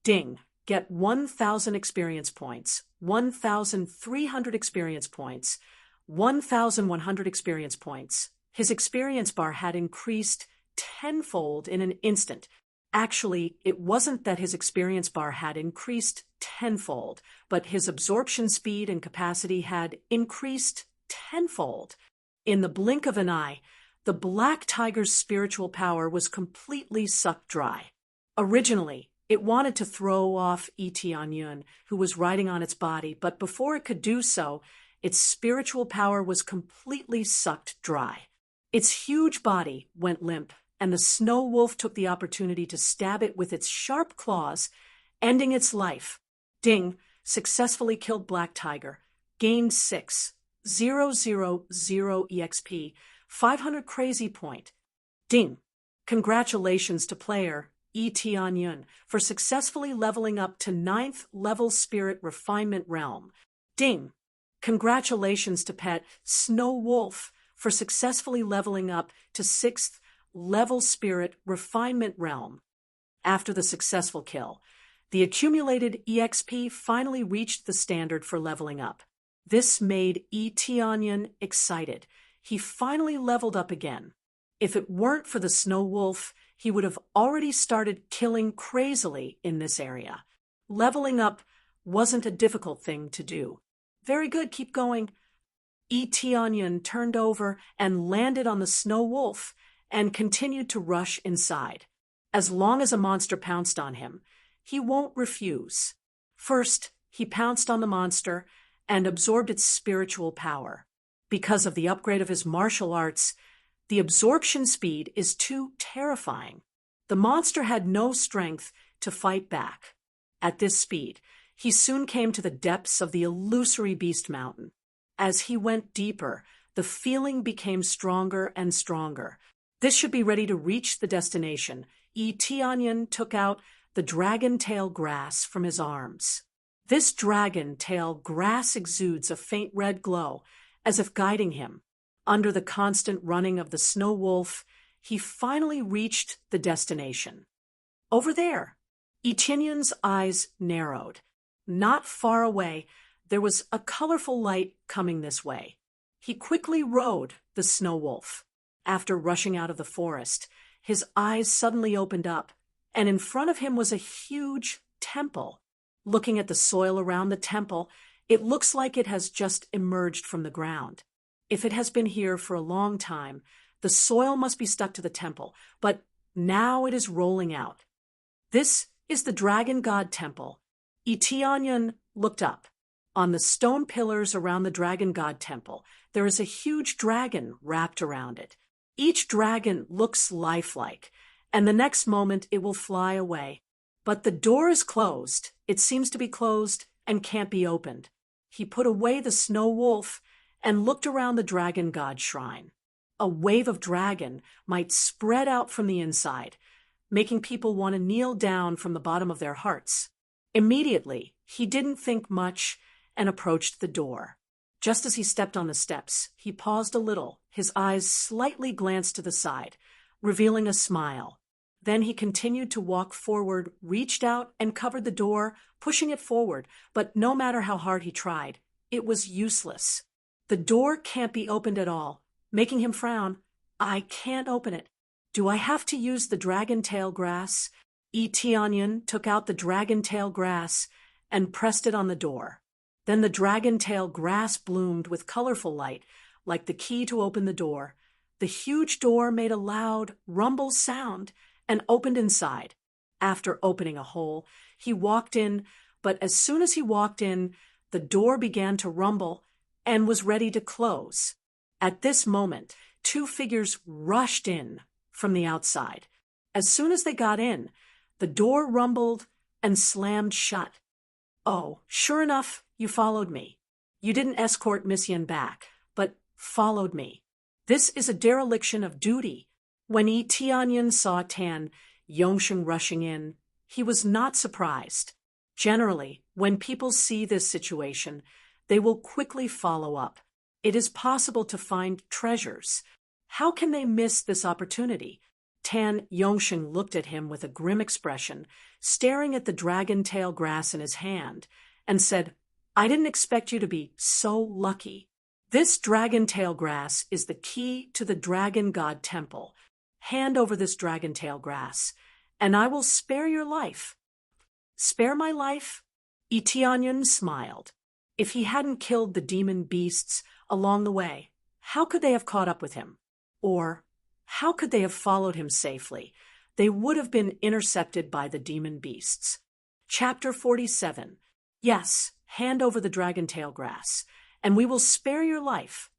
Ding! Get 1,000 experience points, 1,300 experience points, 1,100 experience points. His experience bar had increased tenfold in an instant. Actually, it wasn't that his experience bar had increased tenfold, but his absorption speed and capacity had increased tenfold. In the blink of an eye, the Black Tiger's spiritual power was completely sucked dry. Originally, it wanted to throw off E. Tianyun, who was riding on its body, but before it could do so, its spiritual power was completely sucked dry. Its huge body went limp, and the snow wolf took the opportunity to stab it with its sharp claws, ending its life. Ding! Successfully killed Black Tiger. Gained 6,000 EXP, 500 crazy point. Ding! Congratulations to player E. Tianyun for successfully leveling up to 9th level Spirit Refinement Realm. Ding! Congratulations to pet Snow Wolf for successfully leveling up to 6th level Spirit Refinement Realm. After the successful kill, the accumulated EXP finally reached the standard for leveling up. This made E. Tianyun excited. He finally leveled up again. If it weren't for the Snow Wolf, he would have already started killing crazily in this area. Leveling up wasn't a difficult thing to do. Very good, keep going. E. Tianyun turned over and landed on the Snow Wolf and continued to rush inside. As long as a monster pounced on him, he won't refuse. First, he pounced on the monster and absorbed its spiritual power. Because of the upgrade of his martial arts, the absorption speed is too terrifying. The monster had no strength to fight back. At this speed, he soon came to the depths of the illusory Beast Mountain. As he went deeper, the feeling became stronger and stronger. This should be ready to reach the destination. E. Tianyun took out the dragon tail grass from his arms. This dragon tail grass exudes a faint red glow, as if guiding him. Under the constant running of the Snow Wolf, he finally reached the destination. Over there, E. Tianyun's eyes narrowed. Not far away, there was a colorful light coming this way. He quickly rode the Snow Wolf. After rushing out of the forest, his eyes suddenly opened up, and in front of him was a huge temple. Looking at the soil around the temple, it looks like it has just emerged from the ground. If it has been here for a long time, the soil must be stuck to the temple, but now it is rolling out. This is the Dragon God Temple. E. Tianyun looked up. On the stone pillars around the Dragon God Temple, there is a huge dragon wrapped around it. Each dragon looks lifelike, and the next moment it will fly away. But the door is closed. It seems to be closed and can't be opened. He put away the snow wolf and looked around the dragon god shrine. A wave of dragon might spread out from the inside, making people want to kneel down from the bottom of their hearts. Immediately, he didn't think much and approached the door. Just as he stepped on the steps, he paused a little. His eyes slightly glanced to the side, revealing a smile. Then he continued to walk forward, reached out and covered the door, pushing it forward, but no matter how hard he tried, it was useless. The door can't be opened at all, making him frown. I can't open it. Do I have to use the dragon tail grass? Eteonion took out the dragon tail grass and pressed it on the door. Then the dragon tail grass bloomed with colorful light, like the key to open the door. The huge door made a loud rumble sound and opened inside. After opening a hole, he walked in, but as soon as he walked in, the door began to rumble and was ready to close. At this moment, two figures rushed in from the outside. As soon as they got in, the door rumbled and slammed shut. Oh, sure enough, you followed me. You didn't escort Miss Yen back, but followed me. This is a dereliction of duty. When Eteonion saw Tan Yongsheng rushing in, he was not surprised. Generally, when people see this situation, they will quickly follow up. It is possible to find treasures. How can they miss this opportunity? Tan Yongsheng looked at him with a grim expression, staring at the dragon tail grass in his hand, and said, I didn't expect you to be so lucky. This dragon tail grass is the key to the dragon god temple. Hand over this dragon tail grass, and I will spare your life. Spare my life? Eteonion smiled. If he hadn't killed the demon beasts along the way, how could they have caught up with him? Or how could they have followed him safely? They would have been intercepted by the demon beasts. Chapter 47. Yes, hand over the dragon tail grass, and we will spare your life.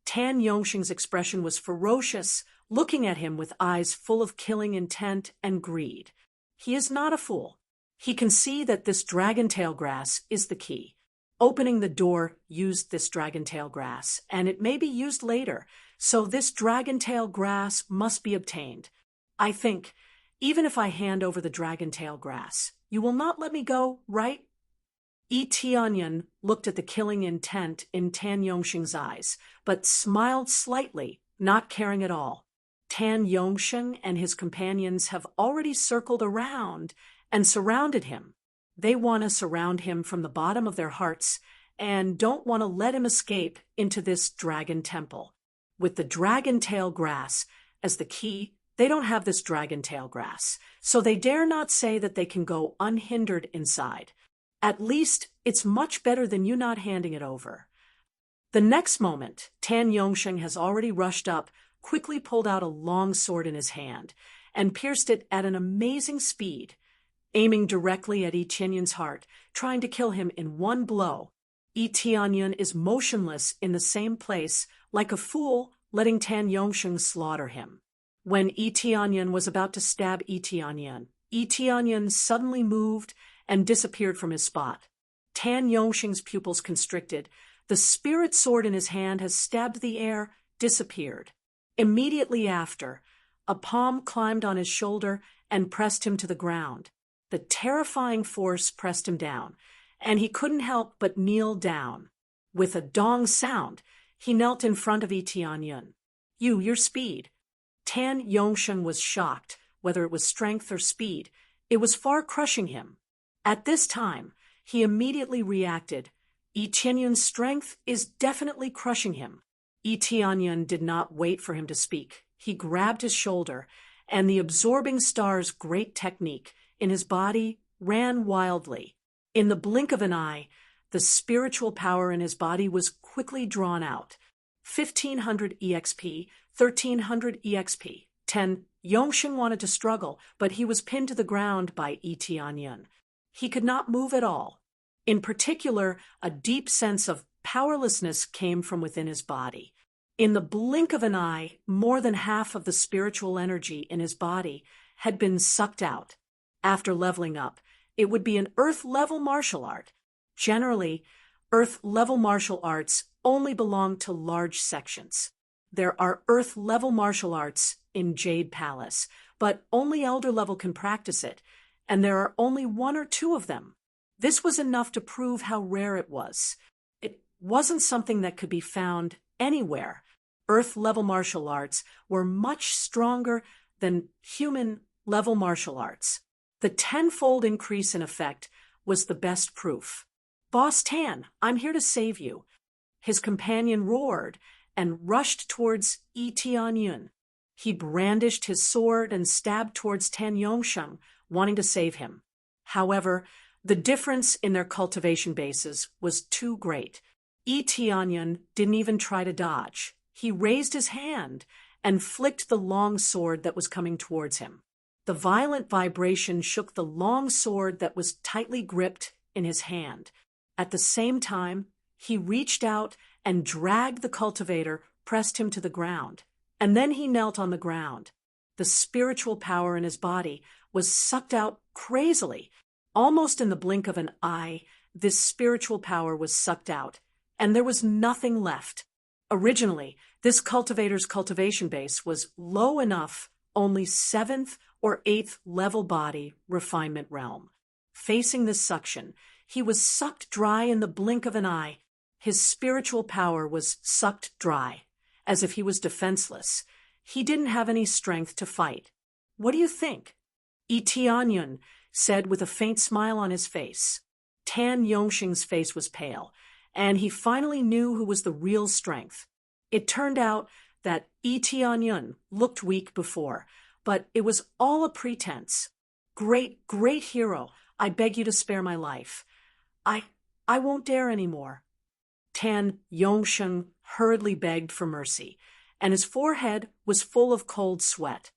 Tan Yongsheng's expression was ferocious, looking at him with eyes full of killing intent and greed. He is not a fool. He can see that this dragon tail grass is the key. Opening the door used this dragon tail grass, and it may be used later, so this dragon tail grass must be obtained. I think, even if I hand over the dragon tail grass, you will not let me go, right? Eteonion looked at the killing intent in Tan Yongsheng's eyes, but smiled slightly, not caring at all. Tan Yongsheng and his companions have already circled around and surrounded him. They want to surround him from the bottom of their hearts and don't want to let him escape into this dragon temple. With the dragon tail grass as the key, they don't have this dragon tail grass, so they dare not say that they can go unhindered inside. At least, it's much better than you not handing it over. The next moment, Tan Yongsheng has already rushed up, quickly pulled out a long sword in his hand, and pierced it at an amazing speed, aiming directly at Eteonion's heart, trying to kill him in one blow. Eteonion is motionless in the same place, like a fool, letting Tan Yongsheng slaughter him. When Eteonion was about to stab Eteonion suddenly moved and disappeared from his spot. Tan Yongsheng's pupils constricted. The spirit sword in his hand has stabbed the air, disappeared. Immediately after, a palm climbed on his shoulder and pressed him to the ground. The terrifying force pressed him down, and he couldn't help but kneel down. With a dong sound, he knelt in front of Eteonion. Your speed. Tan Yongsheng was shocked, whether it was strength or speed. It was far crushing him. At this time, he immediately reacted. Eteonion's strength is definitely crushing him. Eteonion did not wait for him to speak. He grabbed his shoulder, and the absorbing star's great technique in his body ran wildly. In the blink of an eye, the spiritual power in his body was quickly drawn out. 1500 EXP, 1300 EXP, 10. Yongsheng wanted to struggle, but he was pinned to the ground by Eteonion. He could not move at all. In particular, a deep sense of powerlessness came from within his body. In the blink of an eye, more than half of the spiritual energy in his body had been sucked out. After leveling up, it would be an Earth-level martial art. Generally, Earth-level martial arts only belong to large sections. There are Earth-level martial arts in Jade Palace, but only Elder level can practice it, and there are only 1 or 2 of them. This was enough to prove how rare it was. It wasn't something that could be found anywhere. Earth-level martial arts were much stronger than human-level martial arts. The 10-fold increase in effect was the best proof. "Boss Tan, I'm here to save you." His companion roared and rushed towards Yi Tianyun. He brandished his sword and stabbed towards Tan Yongsheng, wanting to save him. However, the difference in their cultivation bases was too great. Yi Tianyun didn't even try to dodge. He raised his hand and flicked the long sword that was coming towards him. The violent vibration shook the long sword that was tightly gripped in his hand. At the same time, he reached out and dragged the cultivator, pressed him to the ground. And then he knelt on the ground. The spiritual power in his body was sucked out crazily. Almost in the blink of an eye, this spiritual power was sucked out, and there was nothing left. Originally, this cultivator's cultivation base was low enough, only 7th or 8th level body refinement realm. Facing this suction, he was sucked dry in the blink of an eye. His spiritual power was sucked dry, as if he was defenseless. He didn't have any strength to fight. "What do you think?" Yi Tianyun said with a faint smile on his face. Tan Yongsheng's face was pale, and he finally knew who was the real strength. It turned out that Yi Tianyun looked weak before, but it was all a pretense. "Great, great hero, I beg you to spare my life." I won't dare anymore." Tan Yongsheng hurriedly begged for mercy, and his forehead was full of cold sweat.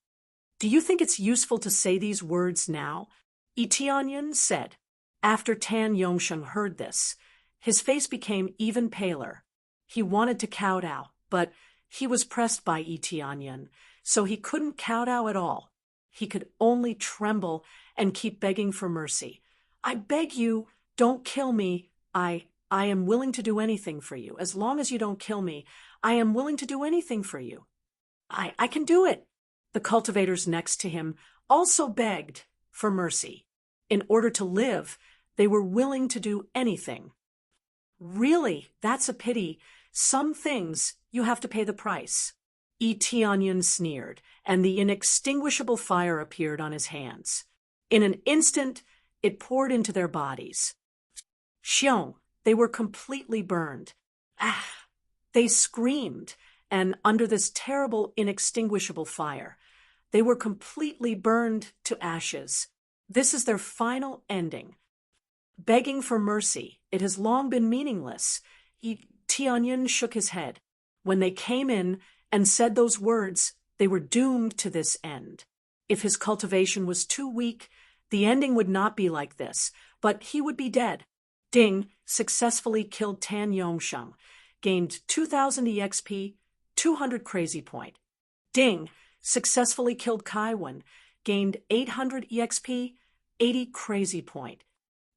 "Do you think it's useful to say these words now?" Yi Tianyun said. After Tan Yongsheng heard this, his face became even paler. He wanted to kowtow, but he was pressed by Yi Tianyun, so he couldn't kowtow at all. He could only tremble and keep begging for mercy. "I beg you, don't kill me. I am willing to do anything for you. As long as you don't kill me, I am willing to do anything for you. I can do it." The cultivators next to him also begged for mercy. In order to live, they were willing to do anything. "Really, that's a pity. Some things you have to pay the price." Yi Tianyun sneered, and the inextinguishable fire appeared on his hands. In an instant, it poured into their bodies. Xiong, they were completely burned. Ah! They screamed, and under this terrible, inextinguishable fire, they were completely burned to ashes. This is their final ending. Begging for mercy, it has long been meaningless. Tianyun shook his head. When they came in and said those words, they were doomed to this end. If his cultivation was too weak, the ending would not be like this, but he would be dead. Ding successfully killed Tan Yongsheng, gained 2,000 EXP, 200 crazy point. Ding successfully killed Kaiwan, gained 800 EXP, 80 crazy point.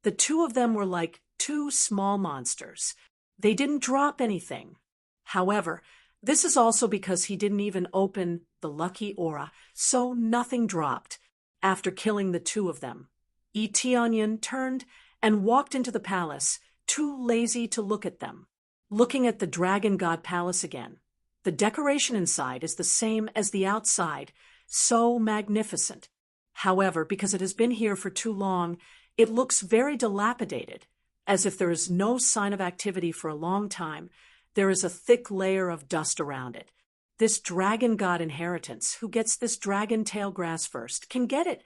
The two of them were like two small monsters. They didn't drop anything. However, this is also because he didn't even open the lucky aura, so nothing dropped. After killing the two of them, Yi Tianyun turned and walked into the palace, too lazy to look at them. Looking at the Dragon God Palace again. The decoration inside is the same as the outside, so magnificent. However, because it has been here for too long, it looks very dilapidated, as if there is no sign of activity for a long time. There is a thick layer of dust around it. This dragon god inheritance, who gets this dragon tail grass first, can get it.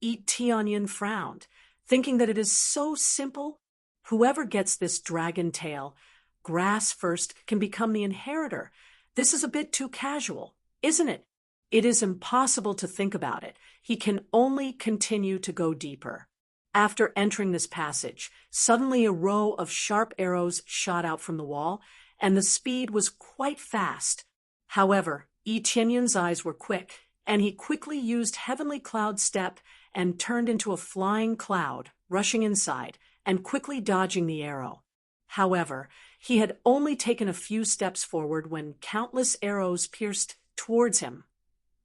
Yi Tianyun frowned, thinking that it is so simple. Whoever gets this dragon tail grass first can become the inheritor. This is a bit too casual, isn't it? It is impossible to think about it. He can only continue to go deeper. After entering this passage, suddenly a row of sharp arrows shot out from the wall, and the speed was quite fast. However, Yi Tianyun's eyes were quick, and he quickly used Heavenly Cloud Step and turned into a flying cloud, rushing inside and quickly dodging the arrow. However, he had only taken a few steps forward when countless arrows pierced towards him,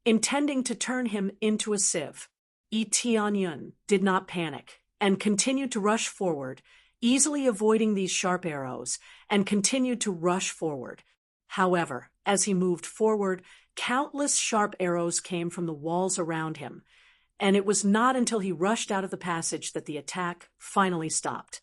intending to turn him into a sieve. Yi Tianyun did not panic and continued to rush forward, easily avoiding these sharp arrows, and continued to rush forward. However, as he moved forward, countless sharp arrows came from the walls around him, and it was not until he rushed out of the passage that the attack finally stopped.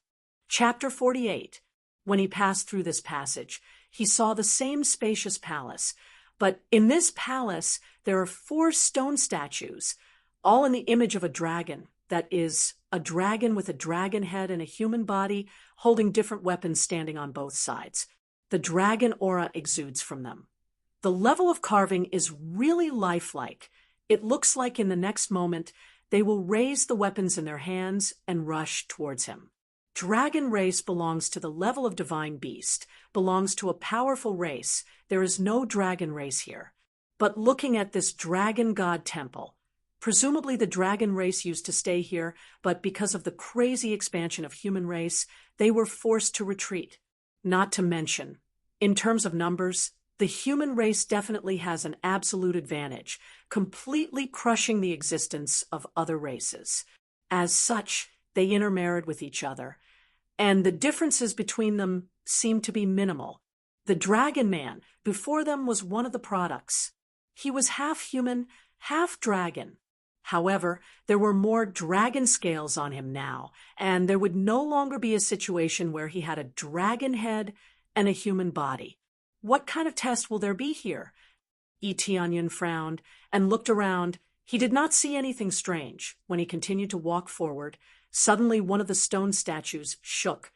Chapter 48. When he passed through this passage, he saw the same spacious palace, but in this palace there are 4 stone statues, all in the image of a dragon, that is, a dragon with a dragon head and a human body, holding different weapons standing on both sides. The dragon aura exudes from them. The level of carving is really lifelike. It looks like in the next moment they will raise the weapons in their hands and rush towards him. Dragon race belongs to the level of divine beast, belongs to a powerful race. There is no dragon race here. But looking at this dragon god temple, presumably the dragon race used to stay here, but because of the crazy expansion of human race, they were forced to retreat. Not to mention, in terms of numbers, the human race definitely has an absolute advantage, completely crushing the existence of other races. As such, they intermarried with each other, and the differences between them seemed to be minimal. The dragon man before them was one of the products. He was half human, half dragon. However, there were more dragon scales on him now, and there would no longer be a situation where he had a dragon head and a human body. What kind of test will there be here? Yi Tianyun frowned and looked around. He did not see anything strange. When he continued to walk forward, suddenly one of the stone statues shook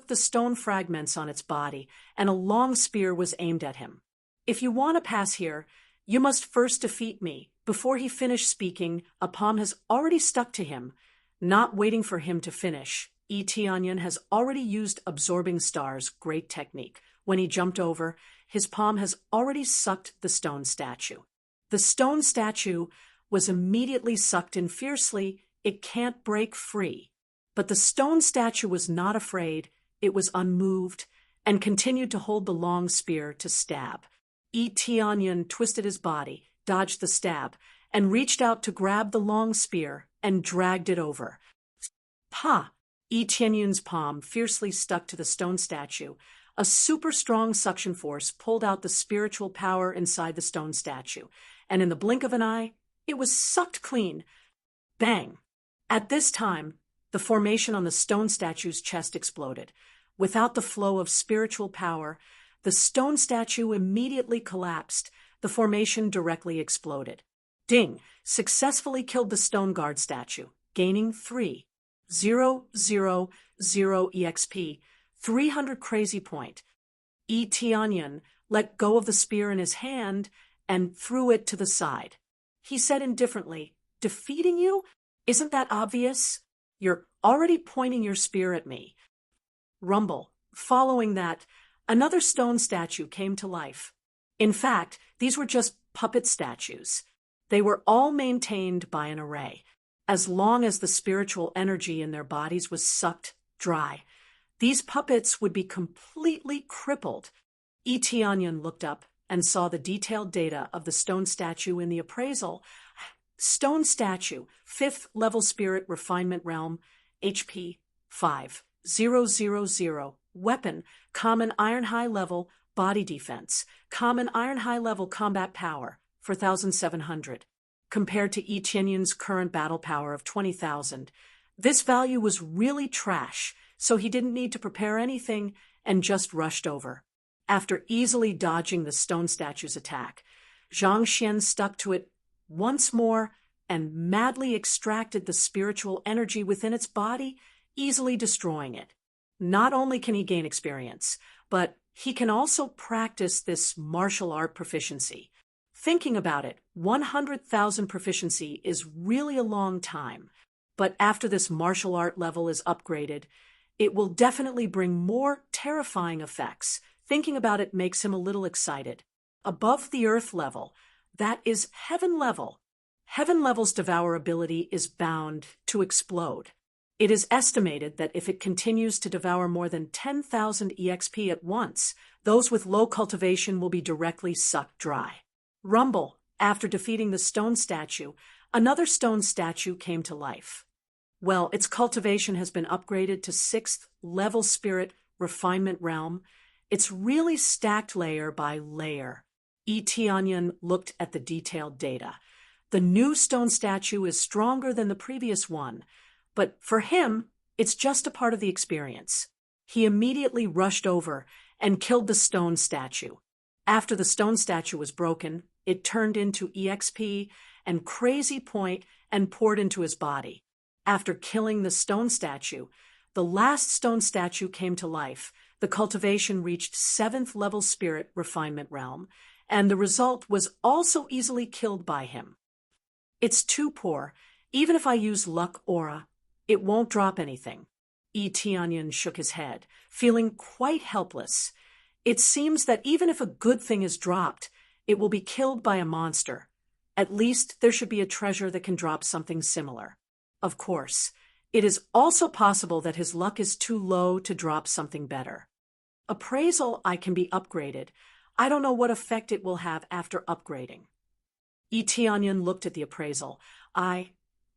the stone fragments on its body, and a long spear was aimed at him. If you want to pass here, you must first defeat me. Before he finished speaking, a palm has already stuck to him. Not waiting for him to finish, Yi Tianyun has already used Absorbing Star's great technique. When he jumped over, his palm has already sucked the stone statue. The stone statue was immediately sucked in fiercely. It can't break free. But the stone statue was not afraid. It was unmoved and continued to hold the long spear to stab. Yi Tianyun twisted his body, dodged the stab, and reached out to grab the long spear and dragged it over. Ha! Yi Tianyun's palm fiercely stuck to the stone statue. A super strong suction force pulled out the spiritual power inside the stone statue, and in the blink of an eye, it was sucked clean. Bang! At this time, the formation on the stone statue's chest exploded. Without the flow of spiritual power, the stone statue immediately collapsed. The formation directly exploded. Ding! Successfully killed the stone guard statue, gaining 3,000 EXP, 300 crazy point. Yi Tianyun let go of the spear in his hand and threw it to the side. He said indifferently, "Defeating you? Isn't that obvious? You're already pointing your spear at me." Rumble. Following that, another stone statue came to life. In fact, these were just puppet statues. They were all maintained by an array. As long as the spiritual energy in their bodies was sucked dry, these puppets would be completely crippled. Yi Tianyun looked up and saw the detailed data of the stone statue in the appraisal. Stone statue, 5th level spirit refinement realm, HP 5000. Weapon, common iron high level, body defense, common iron high level combat power, 4,700. Compared to Yi Tianyun's current battle power of 20,000, this value was really trash, so he didn't need to prepare anything and just rushed over. After easily dodging the stone statue's attack, Zhang Xian stuck to it once more and madly extracted the spiritual energy within its body, easily destroying it. Not only can he gain experience, but he can also practice this martial art proficiency. Thinking about it, 100,000 proficiency is really a long time, but after this martial art level is upgraded, it will definitely bring more terrifying effects. Thinking about it makes him a little excited. Above the earth level, that is heaven level. Heaven level's devourability is bound to explode. It is estimated that if it continues to devour more than 10,000 EXP at once, those with low cultivation will be directly sucked dry. Rumble, after defeating the stone statue, another stone statue came to life. Well, its cultivation has been upgraded to 6th level spirit refinement realm. It's really stacked layer by layer. Onion looked at the detailed data. The new stone statue is stronger than the previous one, but for him, it's just a part of the experience. He immediately rushed over and killed the stone statue. After the stone statue was broken, it turned into EXP and crazy point and poured into his body. After killing the stone statue, the last stone statue came to life. The cultivation reached 7th level spirit refinement realm, and the result was also easily killed by him. It's too poor. Even if I use luck aura, it won't drop anything. Onion shook his head, feeling quite helpless. It seems that even if a good thing is dropped, it will be killed by a monster. At least there should be a treasure that can drop something similar. Of course, it is also possible that his luck is too low to drop something better. Appraisal I can be upgraded. I don't know what effect it will have after upgrading. Onion looked at the appraisal.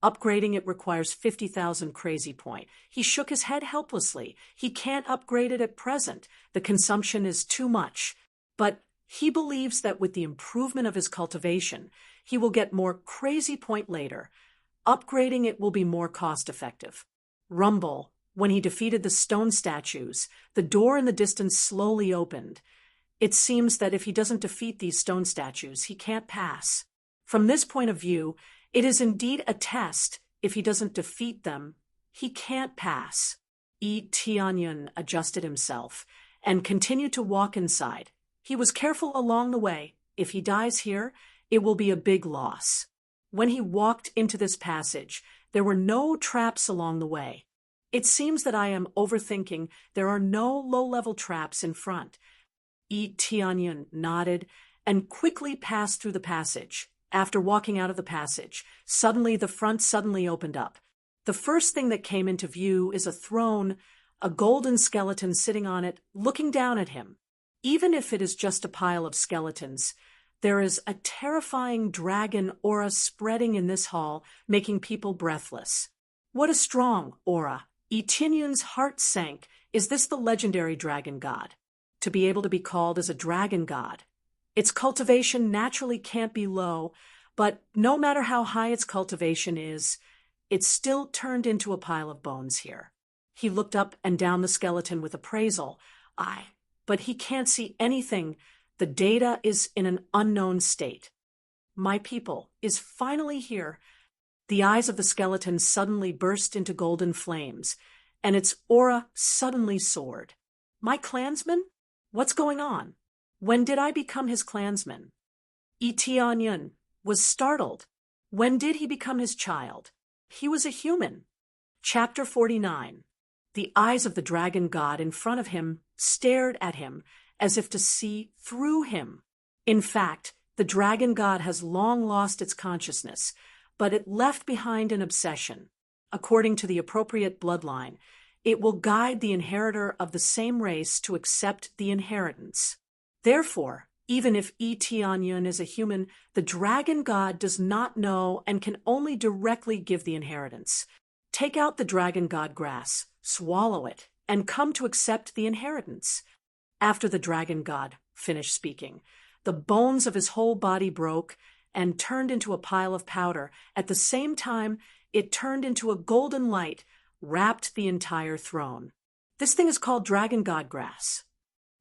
Upgrading it requires 50,000 crazy point. He shook his head helplessly. He can't upgrade it at present. The consumption is too much. But he believes that with the improvement of his cultivation, he will get more crazy point later. Upgrading it will be more cost-effective. Rumble, when he defeated the stone statues, the door in the distance slowly opened. It seems that if he doesn't defeat these stone statues, he can't pass. From this point of view, it is indeed a test. If he doesn't defeat them, he can't pass. Onion adjusted himself and continued to walk inside. He was careful along the way. If he dies here, it will be a big loss. When he walked into this passage, there were no traps along the way. It seems that I am overthinking. There are no low-level traps in front. Onion nodded and quickly passed through the passage. After walking out of the passage, the front suddenly opened up. The first thing that came into view is a throne, a golden skeleton sitting on it, looking down at him. Even if it is just a pile of skeletons, there is a terrifying dragon aura spreading in this hall, making people breathless. What a strong aura! Etinion's heart sank. Is this the legendary dragon god? To be able to be called as a dragon god. Its cultivation naturally can't be low, but no matter how high its cultivation is, it's still turned into a pile of bones here. He looked up and down the skeleton with appraisal. But he can't see anything. The data is in an unknown state. My people is finally here. The eyes of the skeleton suddenly burst into golden flames, and its aura suddenly soared. My clansman? What's going on? When did I become his clansman? Onion was startled. When did he become his child? He was a human. Chapter 49. The eyes of the dragon god in front of him stared at him as if to see through him. In fact, the dragon god has long lost its consciousness, but it left behind an obsession. According to the appropriate bloodline, it will guide the inheritor of the same race to accept the inheritance. Therefore, even if Onion is a human, the dragon god does not know and can only directly give the inheritance. Take out the dragon god grass, swallow it, and come to accept the inheritance. After the dragon god finished speaking, the bones of his whole body broke and turned into a pile of powder. At the same time, it turned into a golden light, wrapped the entire throne. This thing is called dragon god grass.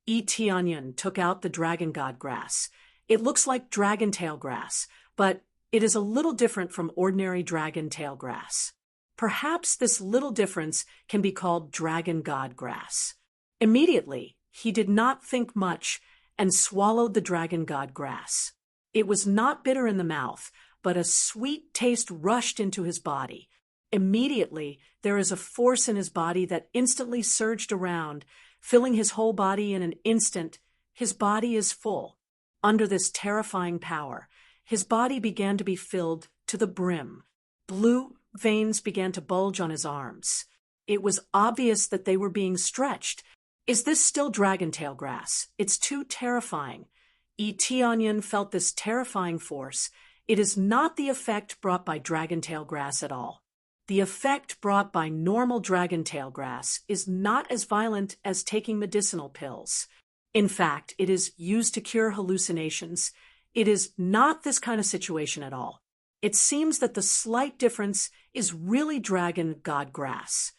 Onion took out the dragon god grass. It looks like dragon tail grass, but it is a little different from ordinary dragon tail grass. Perhaps this little difference can be called dragon god grass. Immediately, he did not think much and swallowed the dragon god grass. It was not bitter in the mouth, but a sweet taste rushed into his body. Immediately, there is a force in his body that instantly surged around, filling his whole body in an instant. His body is full. Under this terrifying power, his body began to be filled to the brim. Blue veins began to bulge on his arms. It was obvious that they were being stretched. Is this still dragon-tail grass? It's too terrifying. Tianyan felt this terrifying force. It is not the effect brought by dragon-tail grass at all. The effect brought by normal dragon-tail grass is not as violent as taking medicinal pills. In fact, it is used to cure hallucinations. It is not this kind of situation at all. It seems that the slight difference is really dragon god grass.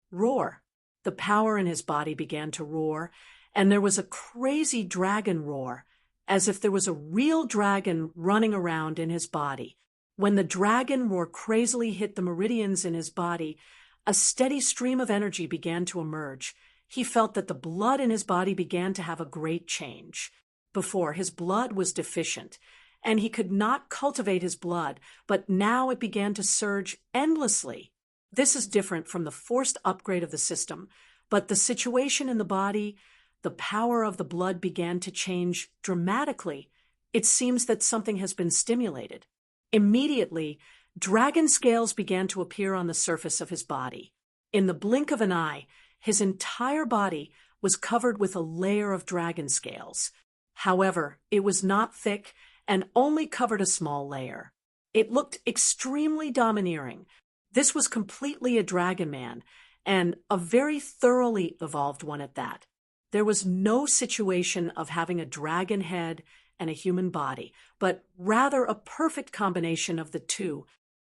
Roar. The power in his body began to roar, and there was a crazy dragon roar, as if there was a real dragon running around in his body. When the dragon roar crazily hit the meridians in his body, a steady stream of energy began to emerge. He felt that the blood in his body began to have a great change. Before, his blood was deficient, and he could not cultivate his blood, but now it began to surge endlessly. This is different from the forced upgrade of the system, but the situation in the body, the power of the blood began to change dramatically. It seems that something has been stimulated. Immediately, dragon scales began to appear on the surface of his body. In the blink of an eye, his entire body was covered with a layer of dragon scales. However, it was not thick and only covered a small layer. It looked extremely domineering. This was completely a dragon man, and a very thoroughly evolved one at that. There was no situation of having a dragon head and a human body, but rather a perfect combination of the two.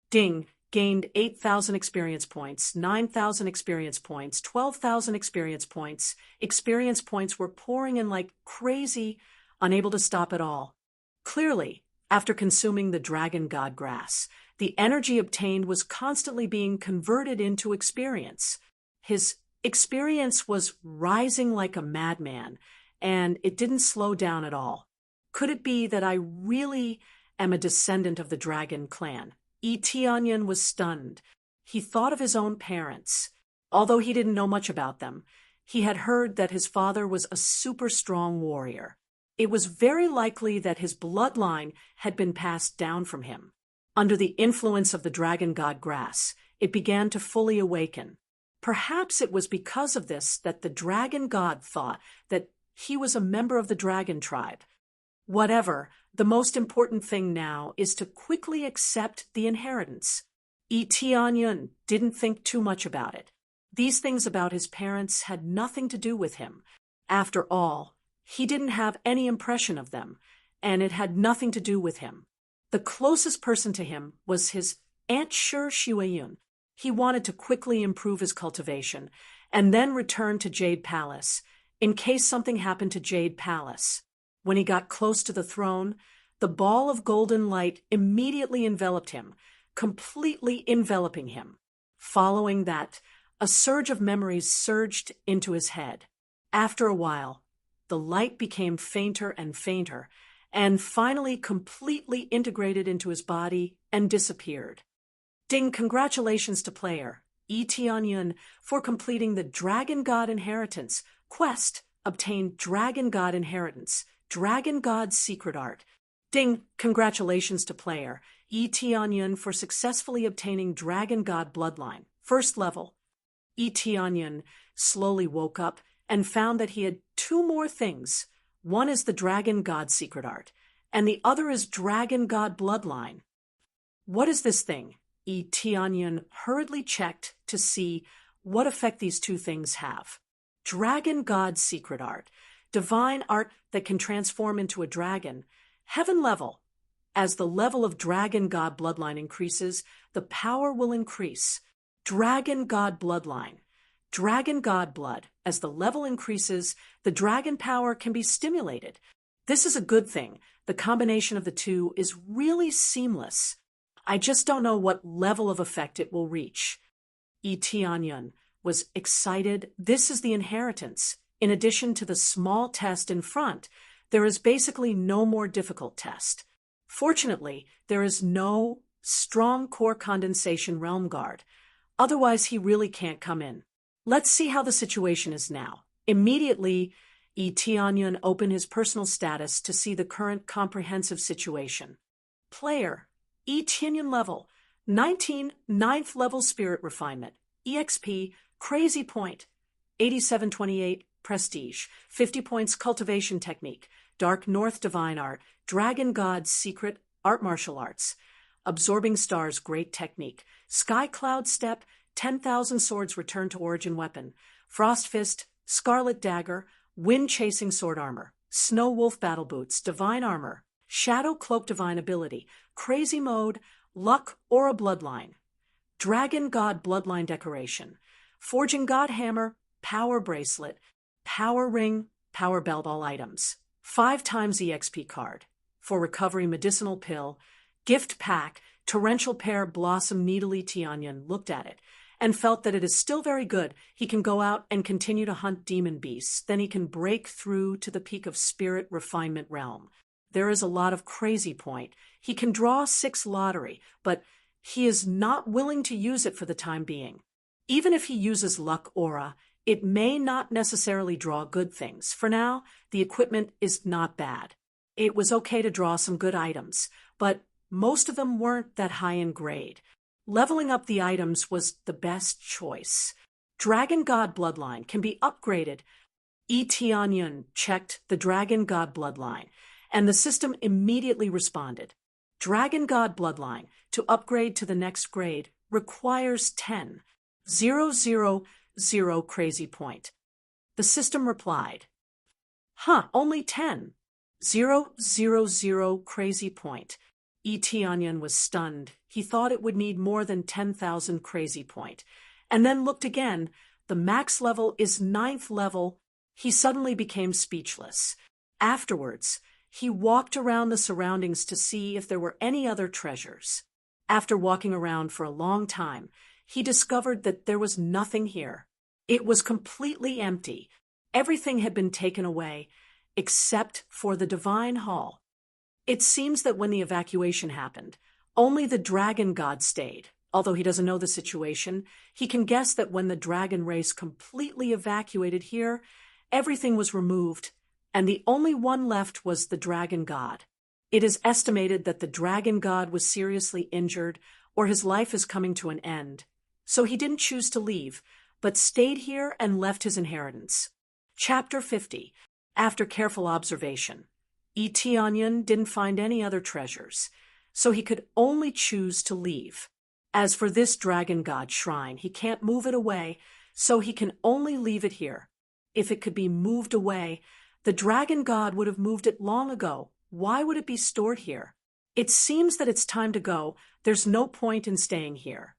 Ding gained 8,000 experience points, 9,000 experience points, 12,000 experience points. Experience points were pouring in like crazy, unable to stop at all. Clearly, after consuming the dragon god grass, the energy obtained was constantly being converted into experience. His experience was rising like a madman, and it didn't slow down at all. Could it be that I really am a descendant of the dragon clan? Tianyan was stunned. He thought of his own parents. Although he didn't know much about them, he had heard that his father was a super strong warrior. It was very likely that his bloodline had been passed down from him. Under the influence of the dragon god grass, it began to fully awaken. Perhaps it was because of this that the dragon god thought that he was a member of the dragon tribe. Whatever, the most important thing now is to quickly accept the inheritance. Tianyan didn't think too much about it. These things about his parents had nothing to do with him. After all, he didn't have any impression of them, and it had nothing to do with him. The closest person to him was his Aunt Shi Xueyun. He wanted to quickly improve his cultivation, and then return to Jade Palace, in case something happened to Jade Palace. When he got close to the throne, the ball of golden light immediately enveloped him, completely enveloping him. Following that, a surge of memories surged into his head. After a while, the light became fainter and fainter, and finally completely integrated into his body and disappeared. Ding, congratulations to player Tianyan for completing the Dragon God Inheritance quest. Obtain Dragon God Inheritance, Dragon God's Secret Art. Ding, congratulations to player Tianyan for successfully obtaining Dragon God Bloodline, first level. Tianyan slowly woke up and found that he had two more things. One is the Dragon God Secret Art, and the other is Dragon God Bloodline. What is this thing? Tianyan hurriedly checked to see what effect these two things have. Dragon God Secret Art, divine art that can transform into a dragon, heaven level. As the level of Dragon God Bloodline increases, the power will increase. Dragon God Bloodline. Dragon God Blood. As the level increases, the dragon power can be stimulated. This is a good thing. The combination of the two is really seamless. I just don't know what level of effect it will reach. Tianyan was excited. This is the inheritance. In addition to the small test in front, there is basically no more difficult test. Fortunately, there is no strong core condensation realm guard. Otherwise, he really can't come in. Let's see how the situation is now. Immediately, Tianyun opened his personal status to see the current comprehensive situation. Player, Tianyun level, 19, 9th level spirit refinement, EXP, crazy point, 8728, prestige, 50 points cultivation technique, dark north divine art, dragon god's secret, art martial arts, absorbing stars great technique, sky cloud step, 10,000 swords return to origin weapon, frost fist, scarlet dagger, wind chasing sword armor, snow wolf battle boots, divine armor, shadow cloak divine ability, crazy mode, luck aura bloodline, dragon god bloodline decoration, forging god hammer, power bracelet, power ring, power belt all items, 5 times EXP card, for recovery medicinal pill, gift pack, torrential pear blossom needly. Tianyun looked at it and felt that it is still very good. He can go out and continue to hunt demon beasts. Then he can break through to the peak of spirit refinement realm. There is a lot of crazy point. He can draw 6 lottery, but he is not willing to use it for the time being. Even if he uses luck aura, it may not necessarily draw good things. For now, the equipment is not bad. It was okay to draw some good items, but most of them weren't that high in grade. Leveling up the items was the best choice. Dragon God Bloodline can be upgraded. Tianyun checked the Dragon God Bloodline, and the system immediately responded. Dragon God Bloodline, to upgrade to the next grade, requires 10. 000 crazy point. The system replied, only 10. 000 crazy point. Tianyun was stunned. He thought it would need more than 10,000 crazy point. And then looked again. The max level is 9th level. He suddenly became speechless. Afterwards, he walked around the surroundings to see if there were any other treasures. After walking around for a long time, he discovered that there was nothing here. It was completely empty. Everything had been taken away, except for the Divine Hall. It seems that when the evacuation happened, only the dragon god stayed. Although he doesn't know the situation, he can guess that when the dragon race completely evacuated here, everything was removed, and the only one left was the dragon god. It is estimated that the dragon god was seriously injured, or his life is coming to an end. So he didn't choose to leave, but stayed here and left his inheritance. Chapter 50. After careful observation, Tianyun didn't find any other treasures, so he could only choose to leave. As for this dragon god shrine, he can't move it away, so he can only leave it here. If it could be moved away, the dragon god would have moved it long ago. Why would it be stored here? It seems that it's time to go. There's no point in staying here.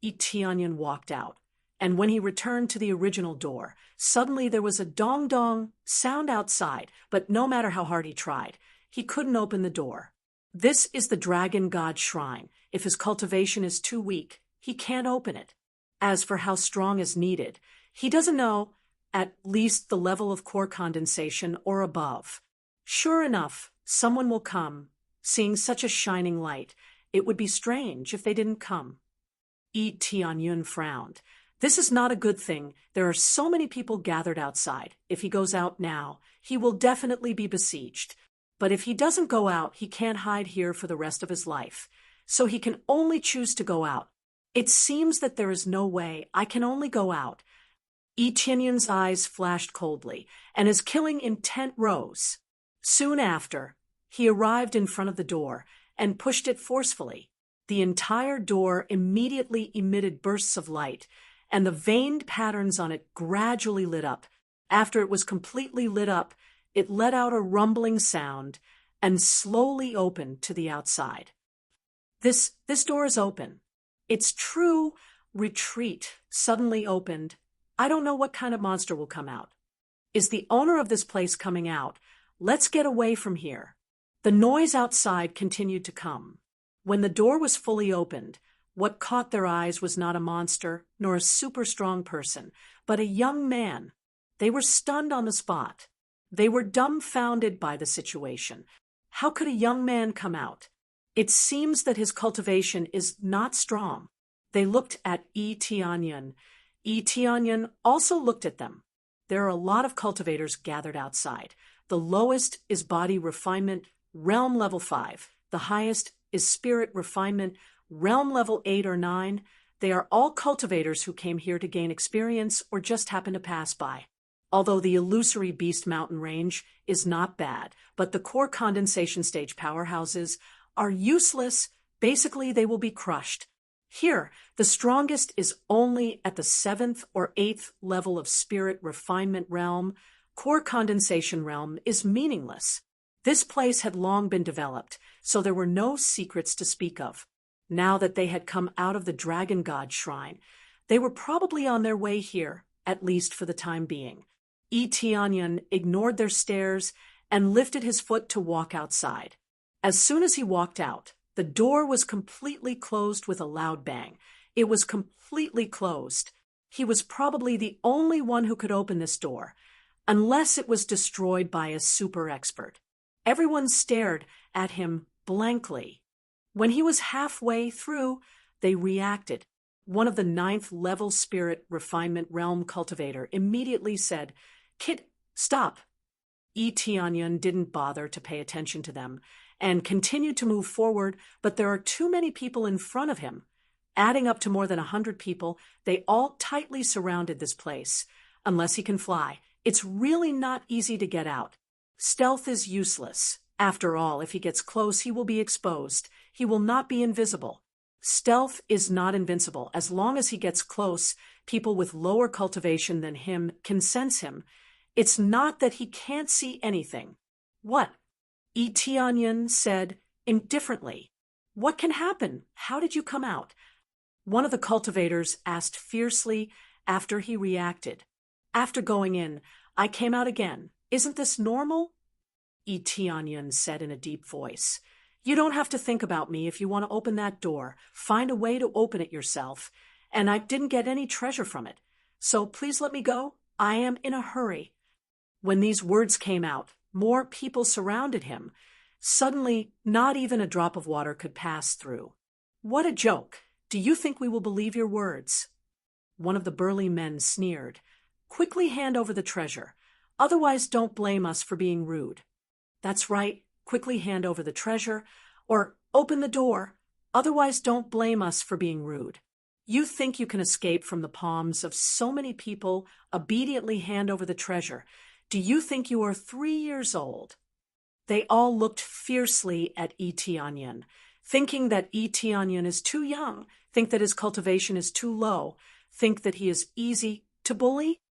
Tianyun walked out, and when he returned to the original door, suddenly there was a dong-dong sound outside, but no matter how hard he tried, he couldn't open the door. This is the dragon god shrine. If his cultivation is too weak, he can't open it. As for how strong is needed, he doesn't know, at least the level of core condensation or above. Sure enough, someone will come. Seeing such a shining light, it would be strange if they didn't come. Tianyun frowned. This is not a good thing. There are so many people gathered outside. If he goes out now, he will definitely be besieged. But if he doesn't go out, he can't hide here for the rest of his life. So he can only choose to go out. It seems that there is no way. I can only go out. Tianyun's eyes flashed coldly, and his killing intent rose. Soon after, he arrived in front of the door and pushed it forcefully. The entire door immediately emitted bursts of light, and the veined patterns on it gradually lit up. After it was completely lit up, it let out a rumbling sound and slowly opened to the outside. This door is open. Its true retreat suddenly opened. I don't know what kind of monster will come out. Is the owner of this place coming out? Let's get away from here. The noise outside continued to come. When the door was fully opened, what caught their eyes was not a monster, nor a super strong person, but a young man. They were stunned on the spot. They were dumbfounded by the situation. How could a young man come out? It seems that his cultivation is not strong. They looked at Tianyun. Tianyun also looked at them. There are a lot of cultivators gathered outside. The lowest is body refinement, realm level 5. The highest is spirit refinement, realm level 8 or 9. They are all cultivators who came here to gain experience or just happen to pass by. Although the illusory Beast Mountain range is not bad, but the core condensation stage powerhouses are useless. Basically, they will be crushed. Here, the strongest is only at the 7th or 8th level of spirit refinement realm. Core condensation realm is meaningless. This place had long been developed, so there were no secrets to speak of. Now that they had come out of the Dragon God Shrine, they were probably on their way here, at least for the time being. Etianyan ignored their stares and lifted his foot to walk outside. As soon as he walked out, the door was completely closed with a loud bang. It was completely closed. He was probably the only one who could open this door, unless it was destroyed by a super expert. Everyone stared at him blankly. When he was halfway through, they reacted. One of the 9th level spirit refinement realm cultivator immediately said, "Kid, stop." Etianyan didn't bother to pay attention to them and continued to move forward, but there are too many people in front of him. Adding up to more than 100 people, they all tightly surrounded this place. Unless he can fly, it's really not easy to get out. Stealth is useless. After all, if he gets close, he will be exposed. He will not be invisible. Stealth is not invincible. As long as he gets close, people with lower cultivation than him can sense him. It's not that he can't see anything. What? Etianyan said indifferently. What can happen? How did you come out? One of the cultivators asked fiercely after he reacted. After going in, I came out again. Isn't this normal? Etianyan said in a deep voice. You don't have to think about me if you want to open that door. Find a way to open it yourself. And I didn't get any treasure from it. So please let me go. I am in a hurry. When these words came out, more people surrounded him. Suddenly, not even a drop of water could pass through. What a joke! Do you think we will believe your words? One of the burly men sneered. Quickly hand over the treasure. Otherwise, don't blame us for being rude. That's right. Quickly hand over the treasure, or open the door. Otherwise, don't blame us for being rude. You think you can escape from the palms of so many people? Obediently hand over the treasure. Do you think you are 3 years old? They all looked fiercely at Etianyan, thinking that Etianyan is too young, think that his cultivation is too low, think that he is easy to bully.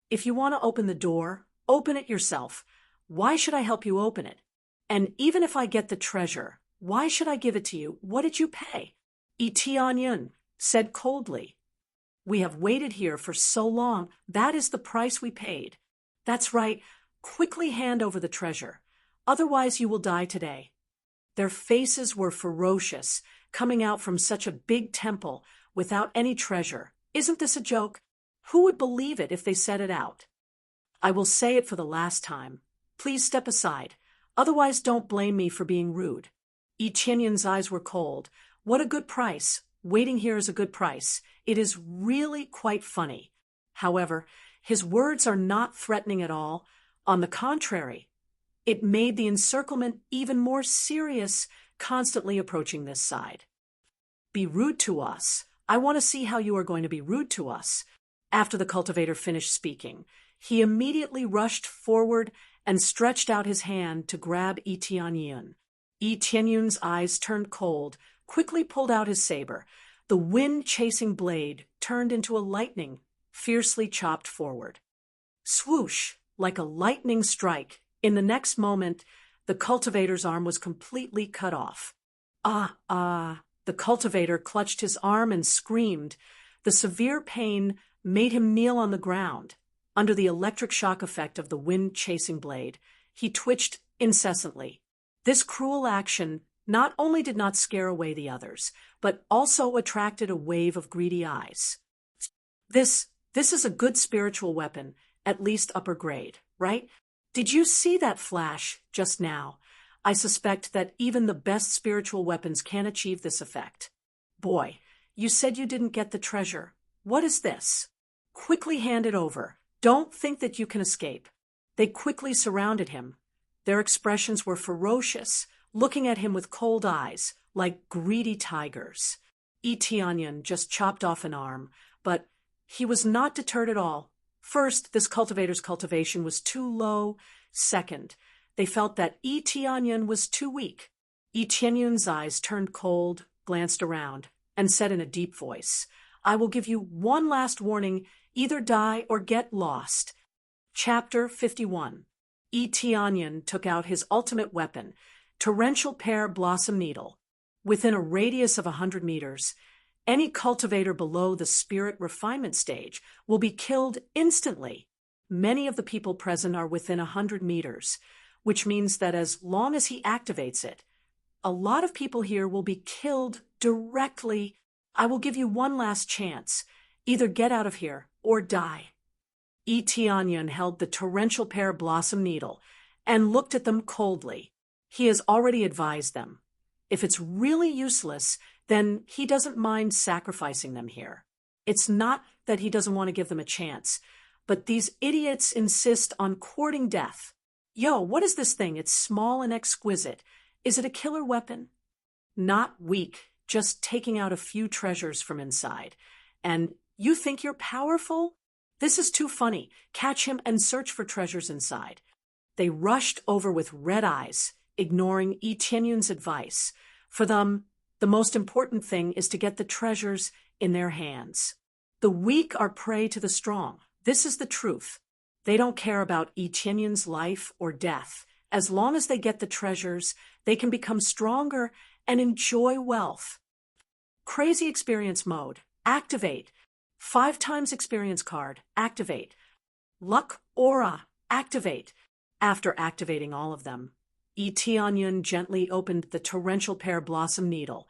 If you want to open the door, open it yourself. Why should I help you open it? And even if I get the treasure, why should I give it to you? What did you pay? Etianyan said coldly. We have waited here for so long. That is the price we paid. That's right. Quickly hand over the treasure. Otherwise you will die today. Their faces were ferocious, coming out from such a big temple without any treasure. Isn't this a joke? Who would believe it if they said it out? I will say it for the last time. Please step aside. Otherwise don't blame me for being rude. Etianyan's eyes were cold. What a good price. Waiting here is a good price. It is really quite funny. However, his words are not threatening at all. On the contrary, it made the encirclement even more serious, constantly approaching this side. Be rude to us. I want to see how you are going to be rude to us. After the cultivator finished speaking, he immediately rushed forward and stretched out his hand to grab Etianyan. Etianyan's eyes turned cold, quickly pulled out his saber. The wind-chasing blade turned into a lightning, fiercely chopped forward. Swoosh, like a lightning strike. In the next moment, the cultivator's arm was completely cut off. Ah! The cultivator clutched his arm and screamed. The severe pain made him kneel on the ground. Under the electric shock effect of the wind-chasing blade, he twitched incessantly. This cruel action not only did not scare away the others, but also attracted a wave of greedy eyes. This is a good spiritual weapon, at least upper grade, right? Did you see that flash just now? I suspect that even the best spiritual weapons can't achieve this effect. Boy, you said you didn't get the treasure. What is this? Quickly hand it over. Don't think that you can escape. They quickly surrounded him. Their expressions were ferocious, looking at him with cold eyes, like greedy tigers. Tianyan just chopped off an arm, but he was not deterred at all. First, this cultivator's cultivation was too low. Second, they felt that Tianyan was too weak. Tianyan's eyes turned cold, glanced around, and said in a deep voice, "I will give you one last warning, either die or get lost." Chapter 51. Tianyan took out his ultimate weapon, torrential pear blossom needle. Within a radius of 100 meters, any cultivator below the spirit refinement stage will be killed instantly. Many of the people present are within 100 meters, which means that as long as he activates it, a lot of people here will be killed directly. I will give you one last chance. Either get out of here or die. Tianyan held the torrential pear blossom needle and looked at them coldly. He has already advised them. If it's really useless, then he doesn't mind sacrificing them here. It's not that he doesn't want to give them a chance, but these idiots insist on courting death. Yo, what is this thing? It's small and exquisite. Is it a killer weapon? Not weak, just taking out a few treasures from inside. And you think you're powerful? This is too funny. Catch him and search for treasures inside. They rushed over with red eyes, ignoring Tianyan's advice. For them, the most important thing is to get the treasures in their hands. The weak are prey to the strong. This is the truth. They don't care about Tianyan's life or death. As long as they get the treasures, they can become stronger and enjoy wealth. Crazy experience mode. Activate. 5 times experience card. Activate. Luck aura. Activate. After activating all of them, Tianyan gently opened the torrential pear blossom needle.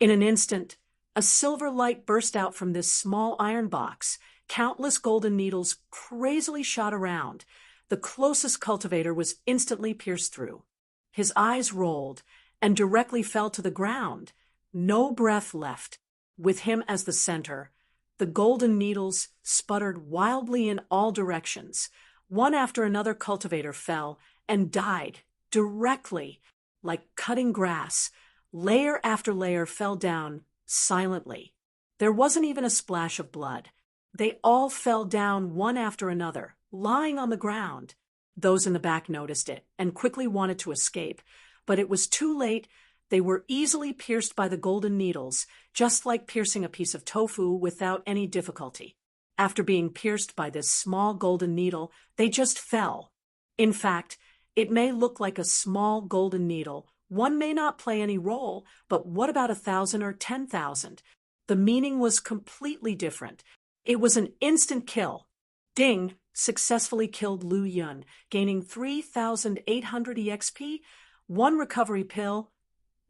In an instant, a silver light burst out from this small iron box. Countless golden needles crazily shot around. The closest cultivator was instantly pierced through. His eyes rolled and directly fell to the ground. No breath left. With him as the center, the golden needles sputtered wildly in all directions. One after another cultivator fell and died directly, like cutting grass. Layer after layer fell down silently. There wasn't even a splash of blood. They all fell down one after another, lying on the ground. Those in the back noticed it and quickly wanted to escape, but it was too late. They were easily pierced by the golden needles, just like piercing a piece of tofu without any difficulty. After being pierced by this small golden needle, they just fell. In fact, it may look like a small golden needle. One may not play any role, but what about 1,000 or 10,000? The meaning was completely different. It was an instant kill. Ding successfully killed Lu Yun, gaining 3,800 EXP, 1 recovery pill,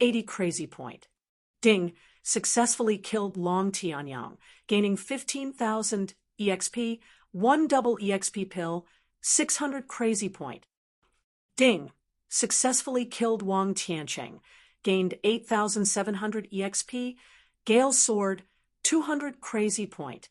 80 crazy point. Ding successfully killed Long Tianyang, gaining 15,000 EXP, 1 double EXP pill, 600 crazy point. Ding successfully killed Wang Tiancheng, gained 8,700 EXP, Gale Sword, 200 crazy point.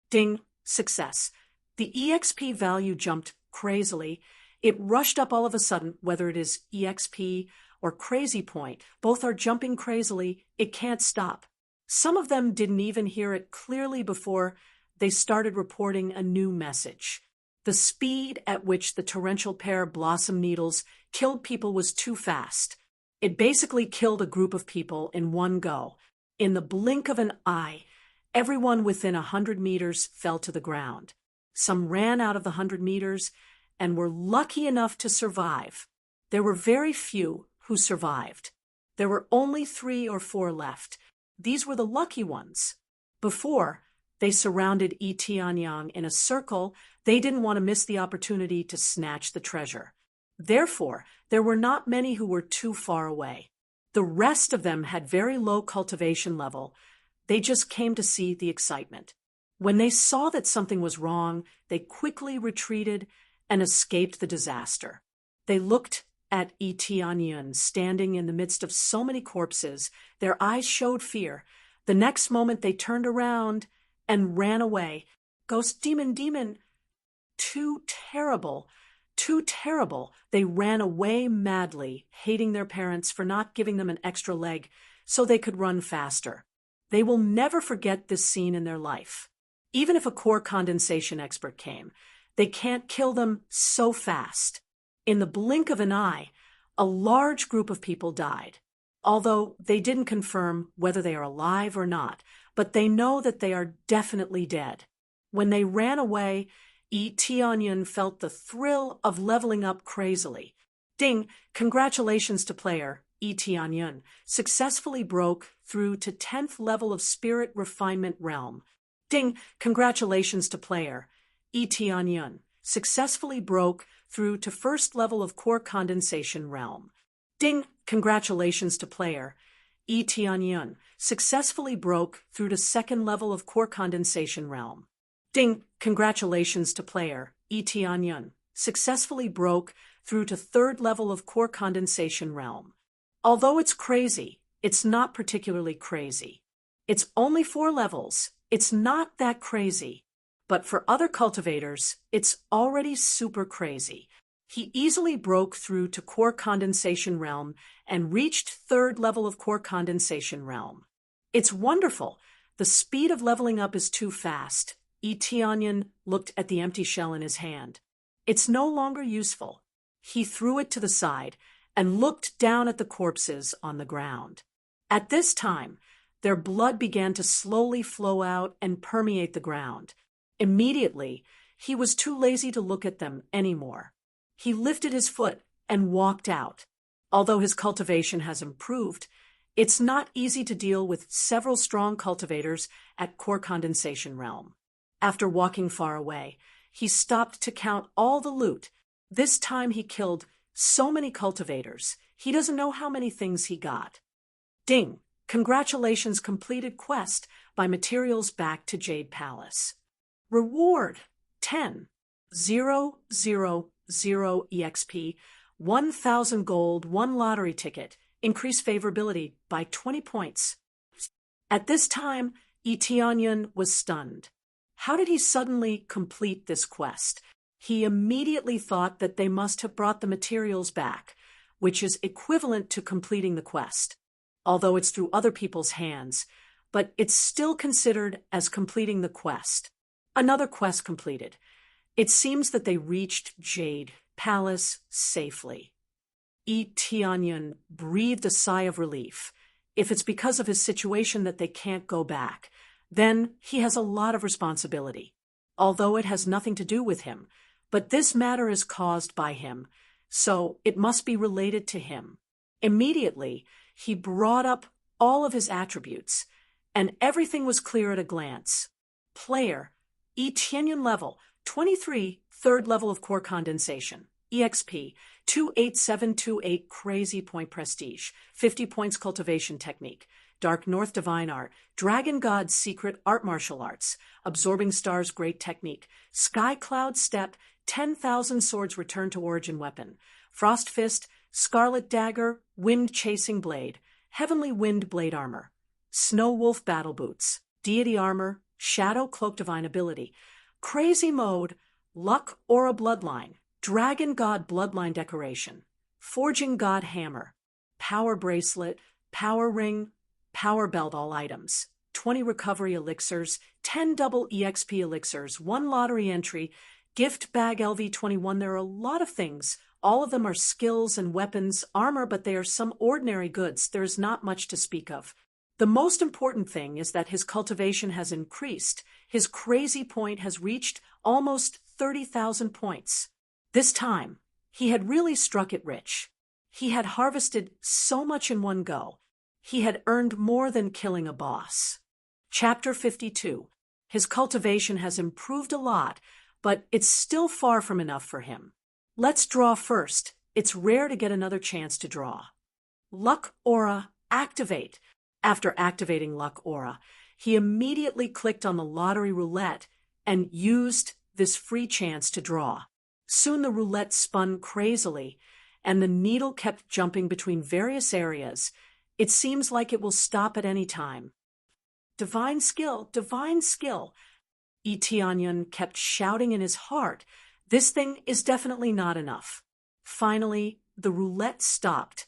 Ding, success. The EXP value jumped crazily. It rushed up all of a sudden, whether it is EXP or crazy point. Both are jumping crazily. It can't stop. Some of them didn't even hear it clearly before they started reporting a new message. The speed at which the torrential pear blossom needles killed people was too fast. It basically killed a group of people in one go. In the blink of an eye, everyone within 100 meters fell to the ground. Some ran out of the 100 meters and were lucky enough to survive. There were very few who survived. There were only 3 or 4 left. These were the lucky ones. Before, they surrounded Tianyang in a circle. They didn't want to miss the opportunity to snatch the treasure. Therefore, there were not many who were too far away. The rest of them had very low cultivation level. They just came to see the excitement. When they saw that something was wrong, they quickly retreated and escaped the disaster. They looked at Tianyan standing in the midst of so many corpses. Their eyes showed fear. The next moment they turned around and ran away. Ghost demon, demon! too terrible, too terrible. They ran away madly, hating their parents for not giving them an extra leg so they could run faster. They will never forget this scene in their life. Even if a core condensation expert came, they can't kill them so fast. In the blink of an eye, a large group of people died. Although they didn't confirm whether they are alive or not, but they know that they are definitely dead. When they ran away, Tianyun felt the thrill of leveling up crazily. Ding! Congratulations to player Tianyun, successfully broke through to 10th level of Spirit Refinement Realm. Ding! Congratulations to player Tianyun, successfully broke through to 1st level of Core Condensation Realm. Ding! Congratulations to player Tianyun, successfully broke through to 2nd level of Core Condensation Realm. Ding! Congratulations to player Tianyun, successfully broke through to 3rd level of Core Condensation Realm. Although it's crazy, it's not particularly crazy. It's only 4 levels. It's not that crazy. But for other cultivators, it's already super crazy. He easily broke through to Core Condensation Realm and reached 3rd level of Core Condensation Realm. It's wonderful. The speed of leveling up is too fast. Tianyun looked at the empty shell in his hand. It's no longer useful. He threw it to the side and looked down at the corpses on the ground. At this time, their blood began to slowly flow out and permeate the ground. Immediately, he was too lazy to look at them anymore. He lifted his foot and walked out. Although his cultivation has improved, it's not easy to deal with several strong cultivators at Core Condensation Realm. After walking far away, he stopped to count all the loot. This time he killed so many cultivators, he doesn't know how many things he got. Ding! Congratulations, completed quest by materials back to Jade Palace. Reward 10. 000 EXP, 1,000 gold, 1 lottery ticket, increase favorability by 20 points. At this time, Tianyun was stunned. How did he suddenly complete this quest? He immediately thought that they must have brought the materials back, which is equivalent to completing the quest, although it's through other people's hands, but it's still considered as completing the quest. Another quest completed. It seems that they reached Jade Palace safely. Tianyun breathed a sigh of relief. If it's because of his situation that they can't go back, then he has a lot of responsibility, although it has nothing to do with him. But this matter is caused by him, so it must be related to him. Immediately, he brought up all of his attributes, and everything was clear at a glance. Player, Tianyun level, 23, 3rd level of Core Condensation. EXP, 28728 Crazy Point Prestige, 50 points Cultivation Technique, Dark North Divine Art, Dragon God's Secret Art Martial Arts, Absorbing Stars Great Technique, Sky Cloud Step, 10,000 Swords Return to Origin Weapon, Frost Fist, Scarlet Dagger, Wind Chasing Blade, Heavenly Wind Blade Armor, Snow Wolf Battle Boots, Deity Armor, Shadow Cloak Divine Ability, Crazy Mode, Luck Aura Bloodline, Dragon God Bloodline Decoration, Forging God Hammer, Power Bracelet, Power Ring, Power Belt all items, 20 Recovery Elixirs, 10 double EXP Elixirs, 1 lottery entry, Gift Bag LV21. There are a lot of things. All of them are skills and weapons, armor, but they are some ordinary goods. There is not much to speak of. The most important thing is that his cultivation has increased. His crazy point has reached almost 30,000 points. This time, he had really struck it rich. He had harvested so much in one go. He had earned more than killing a boss. Chapter 52. His cultivation has improved a lot, but it's still far from enough for him. Let's draw first. It's rare to get another chance to draw. Luck Aura, activate. After activating Luck Aura, he immediately clicked on the lottery roulette and used this free chance to draw. Soon the roulette spun crazily, and the needle kept jumping between various areas. It seems like it will stop at any time. Divine skill, divine skill. Tianyun kept shouting in his heart This thing is definitely not enough. Finally, the roulette stopped,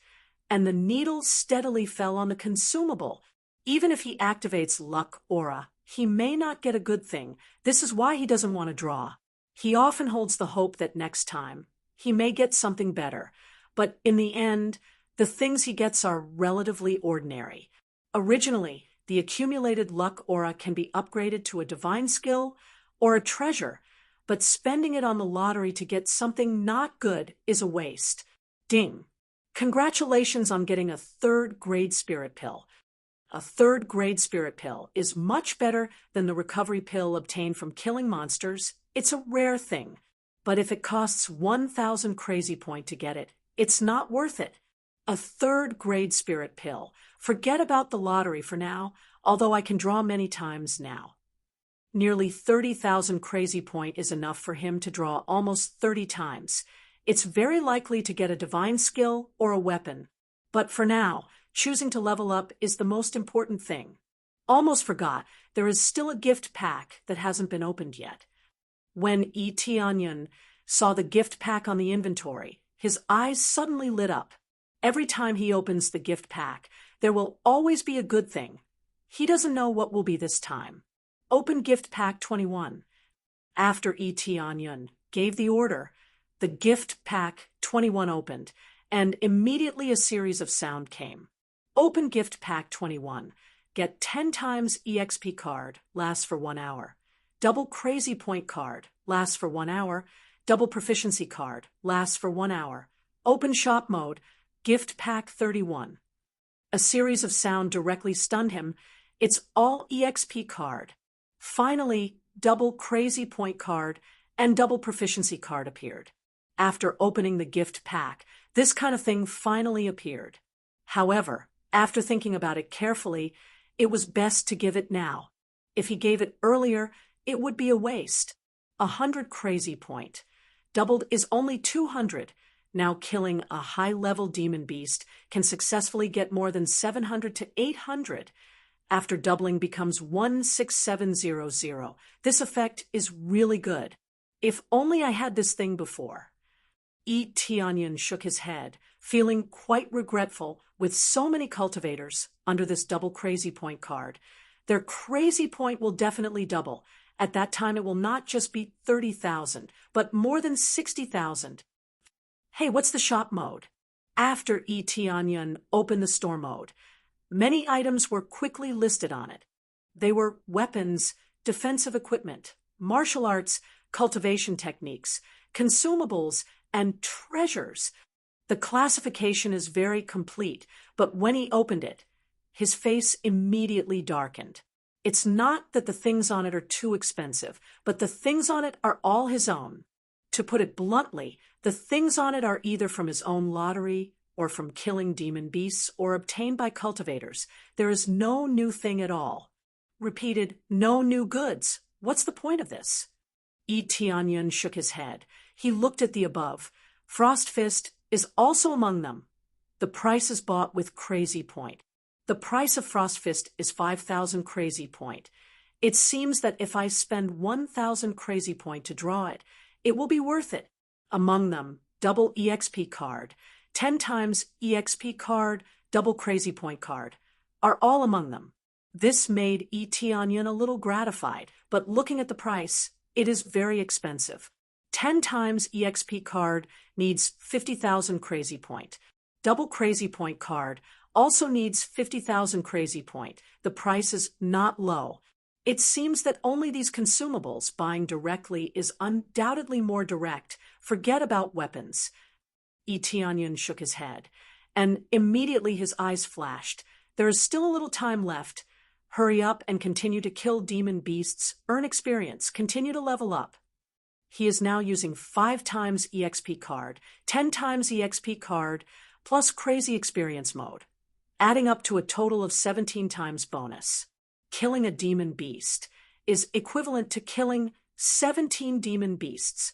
and the needle steadily fell on the consumable. Even if he activates luck aura, he may not get a good thing. This is why he doesn't want to draw. He often holds the hope that next time, he may get something better. But in the end, the things he gets are relatively ordinary. Originally, the accumulated luck aura can be upgraded to a divine skill or a treasure, but spending it on the lottery to get something not good is a waste. Ding! Congratulations on getting a third-grade spirit pill. A third-grade spirit pill is much better than the recovery pill obtained from killing monsters. It's a rare thing, but if it costs 1,000 crazy point to get it, it's not worth it. A third-grade spirit pill. Forget about the lottery for now, although I can draw many times now. Nearly 30,000 crazy point is enough for him to draw almost 30 times. It's very likely to get a divine skill or a weapon. But for now, choosing to level up is the most important thing. Almost forgot, there is still a gift pack that hasn't been opened yet. When E.T. Onion saw the gift pack on the inventory, his eyes suddenly lit up. Every time he opens the gift pack, there will always be a good thing. He doesn't know what will be this time. Open gift pack 21. After E.T. Onion gave the order, the gift pack 21 opened, and immediately a series of sound came. Open gift pack 21. Get 10 times EXP card, lasts for 1 hour. Double crazy point card, lasts for 1 hour. Double proficiency card, lasts for 1 hour. Open shop mode, gift pack 31. A series of sound directly stunned him. It's all EXP card. Finally, double crazy point card and double proficiency card appeared. After opening the gift pack, this kind of thing finally appeared. However, after thinking about it carefully, it was best to give it now. If he gave it earlier, it would be a waste. 100 crazy point. Doubled is only 200. Now killing a high-level demon beast can successfully get more than 700 to 800. After doubling becomes 16700. This effect is really good. If only I had this thing before. E.T. Onion shook his head, feeling quite regretful with so many cultivators under this double crazy point card. Their crazy point will definitely double. At that time it will not just be 30,000, but more than 60,000. Hey, what's the shop mode? After E.T. Onion opened the store mode, many items were quickly listed on it. They were weapons, defensive equipment, martial arts, cultivation techniques, consumables, and treasures. The classification is very complete, but when he opened it, his face immediately darkened. It's not that the things on it are too expensive, but the things on it are all his own. To put it bluntly, the things on it are either from his own lottery, or from killing demon beasts, or obtained by cultivators. There is no new thing at all. Repeated, no new goods. What's the point of this? E.T. Onion shook his head. He looked at the above. Frost Fist is also among them. The price is bought with crazy point. The price of Frost Fist is 5,000 crazy point. It seems that if I spend 1,000 crazy point to draw it, it will be worth it. Among them, double EXP card, 10 times EXP card, double crazy point card, are all among them. This made E.T. Onion a little gratified, but looking at the price, it is very expensive. 10 times EXP card needs 50,000 crazy point. Double crazy point card also needs 50,000 crazy point. The price is not low. It seems that only these consumables buying directly is undoubtedly more direct. Forget about weapons. E.T. Onion shook his head, and immediately his eyes flashed. There is still a little time left. Hurry up and continue to kill demon beasts, earn experience, continue to level up. He is now using 5 times EXP card, 10 times EXP card, plus crazy experience mode, adding up to a total of 17 times bonus. Killing a demon beast is equivalent to killing 17 demon beasts.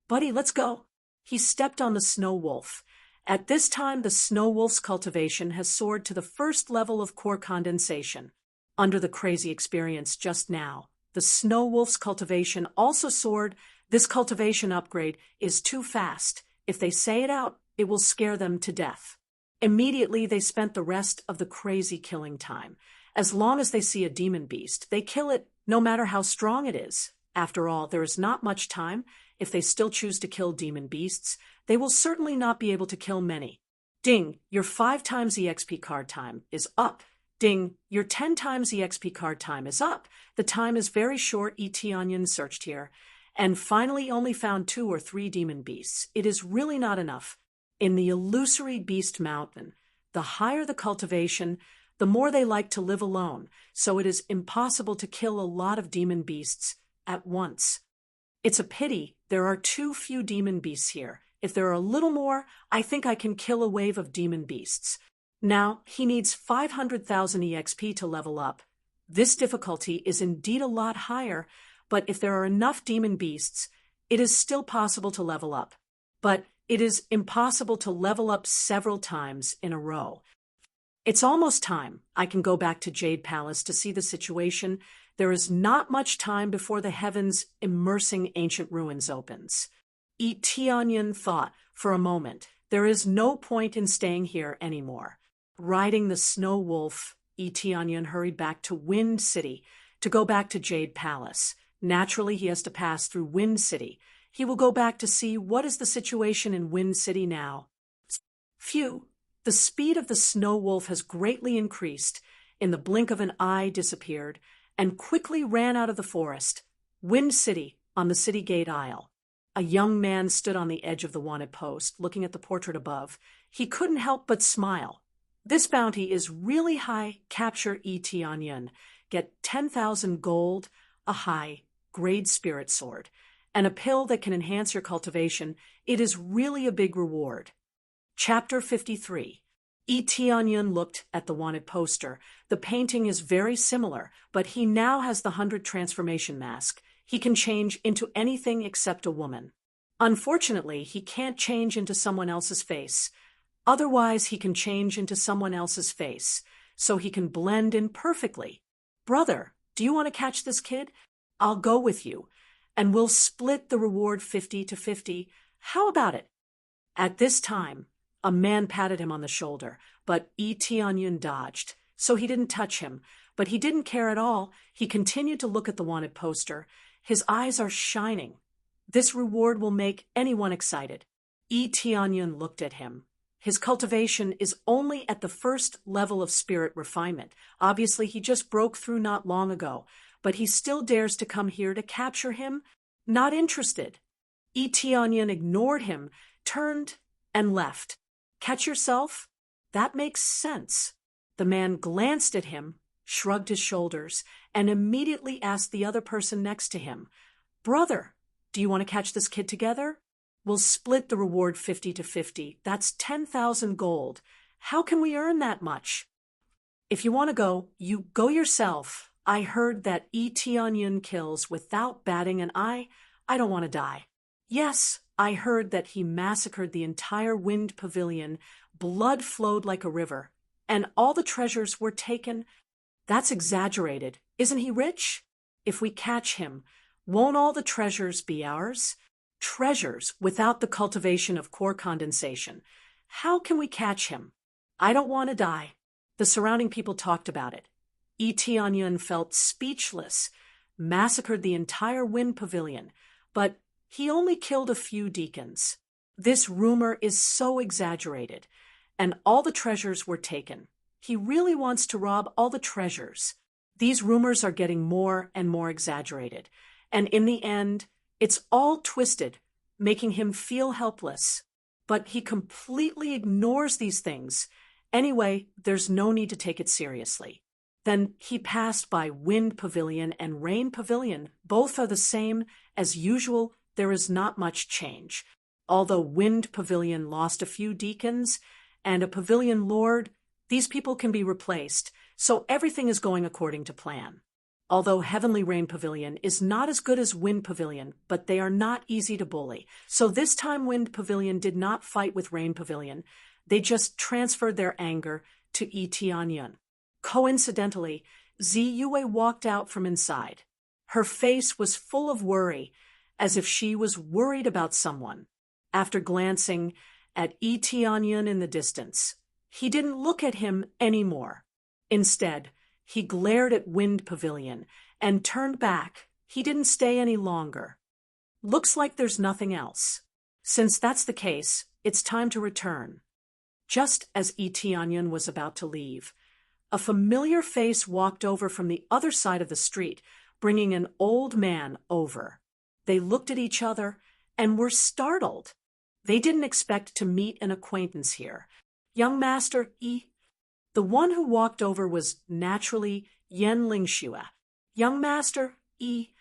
Buddy, let's go. He stepped on the snow wolf. At this time, the snow wolf's cultivation has soared to the first level of core condensation. Under the crazy experience just now, the snow wolf's cultivation also soared This cultivation upgrade is too fast. If they say it out, it will scare them to death. Immediately, they spent the rest of the crazy killing time. As long as they see a demon beast, they kill it, no matter how strong it is. After all, there is not much time. If they still choose to kill demon beasts, they will certainly not be able to kill many. Ding, your 5 times EXP card time is up. Ding, your 10 times EXP card time is up. The time is very short. Onion searched here, and finally only found 2 or 3 demon beasts. It is really not enough. In the illusory beast mountain, the higher the cultivation, the more they like to live alone, so it is impossible to kill a lot of demon beasts at once. It's a pity there are too few demon beasts here. If there are a little more, I think I can kill a wave of demon beasts. Now, he needs 500,000 EXP to level up. This difficulty is indeed a lot higher, but if there are enough demon beasts, it is still possible to level up. But it is impossible to level up several times in a row. It's almost time. I can go back to Jade Palace to see the situation. There is not much time before the heavens immersing ancient ruins opens. Onion thought for a moment. There is no point in staying here anymore. Riding the snow wolf, Onion hurried back to Wind City to go back to Jade Palace. Naturally, he has to pass through Wind City. He will go back to see what is the situation in Wind City now. Phew! The speed of the snow wolf has greatly increased. In the blink of an eye disappeared, and quickly ran out of the forest. Wind City, on the city gate aisle. A young man stood on the edge of the wanted post, looking at the portrait above. He couldn't help but smile. This bounty is really high. Capture Onion. Get 10,000 gold, a high-grade spirit sword, and a pill that can enhance your cultivation. It is really a big reward. Chapter 53. Onion looked at the wanted poster. The painting is very similar, but he now has the 100 transformation mask. He can change into anything except a woman. Unfortunately, he can't change into someone else's face. Otherwise, he can change into someone else's face, so he can blend in perfectly. Brother, do you want to catch this kid? I'll go with you, and we'll split the reward 50 to 50. How about it? At this time, a man patted him on the shoulder, but Onion dodged, so he didn't touch him. But he didn't care at all. He continued to look at the wanted poster. His eyes are shining. This reward will make anyone excited. Onion looked at him. His cultivation is only at the first level of spirit refinement. Obviously, he just broke through not long ago, but he still dares to come here to capture him? Not interested. Onion ignored him, turned, and left. Catch yourself? That makes sense. The man glanced at him, shrugged his shoulders, and immediately asked the other person next to him, Brother, do you want to catch this kid together? We'll split the reward 50 to 50. That's 10,000 gold. How can we earn that much? If you want to go, you go yourself. I heard that Onion kills without batting an eye. I don't want to die. Yes, I heard that he massacred the entire Wind Pavilion. Blood flowed like a river, and all the treasures were taken. That's exaggerated. Isn't he rich? If we catch him, won't all the treasures be ours? Treasures without the cultivation of core condensation. How can we catch him? I don't want to die. The surrounding people talked about it. Onion felt speechless, massacred the entire Wind Pavilion, but he only killed a few deacons. This rumor is so exaggerated, and all the treasures were taken. He really wants to rob all the treasures. These rumors are getting more and more exaggerated, and in the end, it's all twisted, making him feel helpless. But he completely ignores these things. Anyway, there's no need to take it seriously. Then he passed by Wind Pavilion and Rain Pavilion. Both are the same. As usual, there is not much change. Although Wind Pavilion lost a few deacons and a pavilion lord, these people can be replaced, so everything is going according to plan. Although Heavenly Rain Pavilion is not as good as Wind Pavilion, but they are not easy to bully. So this time Wind Pavilion did not fight with Rain Pavilion. They just transferred their anger to Onion. Coincidentally, Ziyue walked out from inside. Her face was full of worry, as if she was worried about someone. After glancing at Yi Tianyan in the distance, he didn't look at him anymore. Instead, he glared at Wind Pavilion and turned back. He didn't stay any longer. Looks like there's nothing else. Since that's the case, it's time to return. Just as Yi Tianyan was about to leave, a familiar face walked over from the other side of the street, bringing an old man over. They looked at each other and were startled. They didn't expect to meet an acquaintance here. Young Master Yi. The one who walked over was naturally Yan Lingxue. Young Master Yi.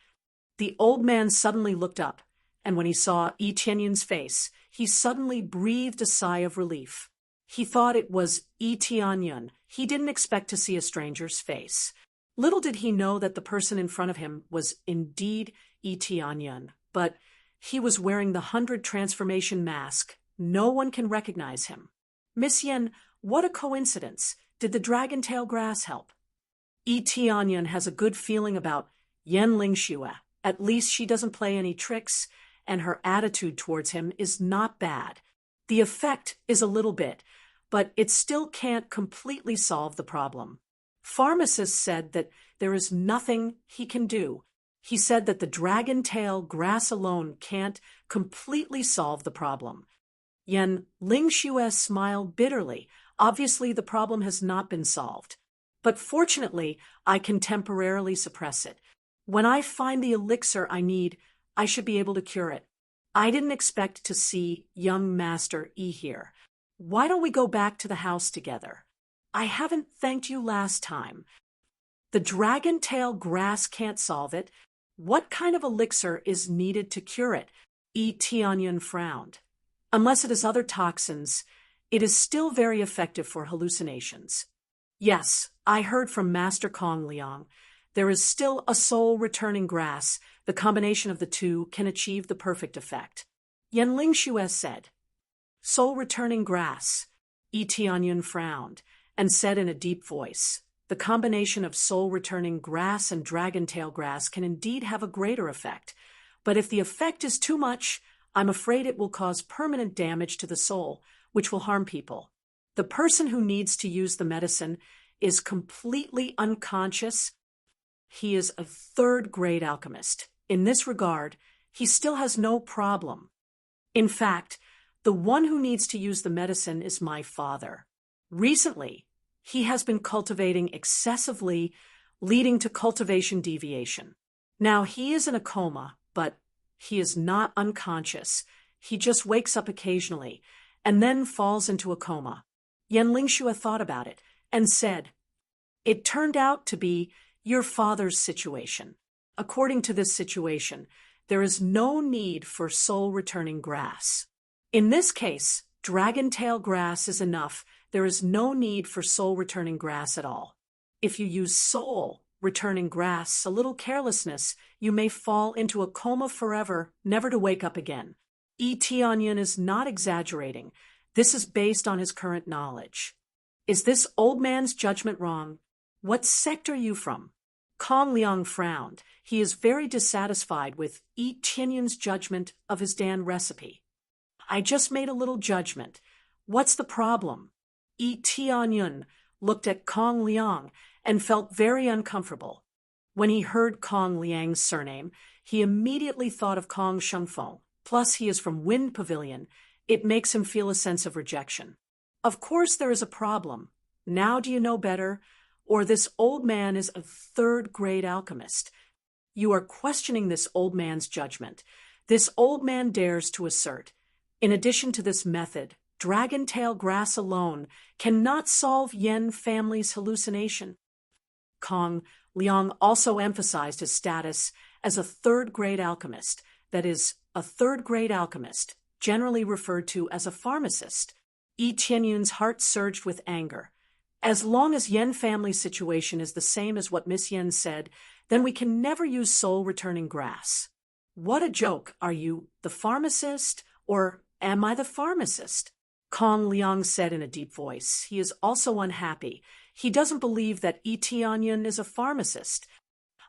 The old man suddenly looked up, and when he saw Yi Tianyan's face, he suddenly breathed a sigh of relief. He thought it was Yi Tianyan. He didn't expect to see a stranger's face. Little did he know that the person in front of him was indeed Yi Tianyan, but he was wearing the 100 transformation mask. No one can recognize him. Miss Yan, what a coincidence. Did the dragon tail grass help? Yi Tianyan has a good feeling about Yan Lingxue. At least she doesn't play any tricks, and her attitude towards him is not bad. The effect is a little bit, but it still can't completely solve the problem. Pharmacist said that there is nothing he can do. He said that the dragon tail grass alone can't completely solve the problem. Yan Lingxue smiled bitterly. Obviously, the problem has not been solved. But fortunately, I can temporarily suppress it. When I find the elixir I need, I should be able to cure it. I didn't expect to see young Master Yi here. Why don't we go back to the house together? I haven't thanked you last time. The dragon tail grass can't solve it. What kind of elixir is needed to cure it? Yi Tianyan frowned. Unless it is other toxins, it is still very effective for hallucinations. Yes, I heard from Master Kong Liang. There is still a soul-returning grass. The combination of the two can achieve the perfect effect. Yan Lingxue said. Soul-returning grass. Yi Tianyan frowned and said in a deep voice, the combination of soul-returning grass and dragon-tail grass can indeed have a greater effect. But if the effect is too much, I'm afraid it will cause permanent damage to the soul, which will harm people. The person who needs to use the medicine is completely unconscious. He is a third-grade alchemist. In this regard, he still has no problem. In fact, the one who needs to use the medicine is my father. Recently, he has been cultivating excessively, leading to cultivation deviation. Now, he is in a coma, but he is not unconscious. He just wakes up occasionally and then falls into a coma. Yan Lingxue thought about it and said, it turned out to be your father's situation. According to this situation, there is no need for soul-returning grass. In this case, dragon tail grass is enough. There is no need for soul-returning grass at all. If you use soul-returning grass, a little carelessness, you may fall into a coma forever, never to wake up again. Yi Tianyan is not exaggerating. This is based on his current knowledge. Is this old man's judgment wrong? What sect are you from? Kong Liang frowned. He is very dissatisfied with Yi Tianyan's judgment of his Dan recipe. I just made a little judgment. What's the problem? Yi Tianyan looked at Kong Liang and felt very uncomfortable. When he heard Kong Liang's surname, he immediately thought of Kong Shengfeng. Plus, he is from Wind Pavilion. It makes him feel a sense of rejection. Of course there is a problem. Now do you know better? Or this old man is a third-grade alchemist. You are questioning this old man's judgment. This old man dares to assert, in addition to this method, dragon tail grass alone cannot solve Yan family's hallucination. Kong Liang also emphasized his status as a third-grade alchemist, that is, a third-grade alchemist, generally referred to as a pharmacist. Yi Tianyan's heart surged with anger. As long as Yan family's situation is the same as what Miss Yan said, then we can never use soul-returning grass. What a joke. Are you the pharmacist, or am I the pharmacist? Kong Liang said in a deep voice. He is also unhappy. He doesn't believe that Yi Tianyan is a pharmacist.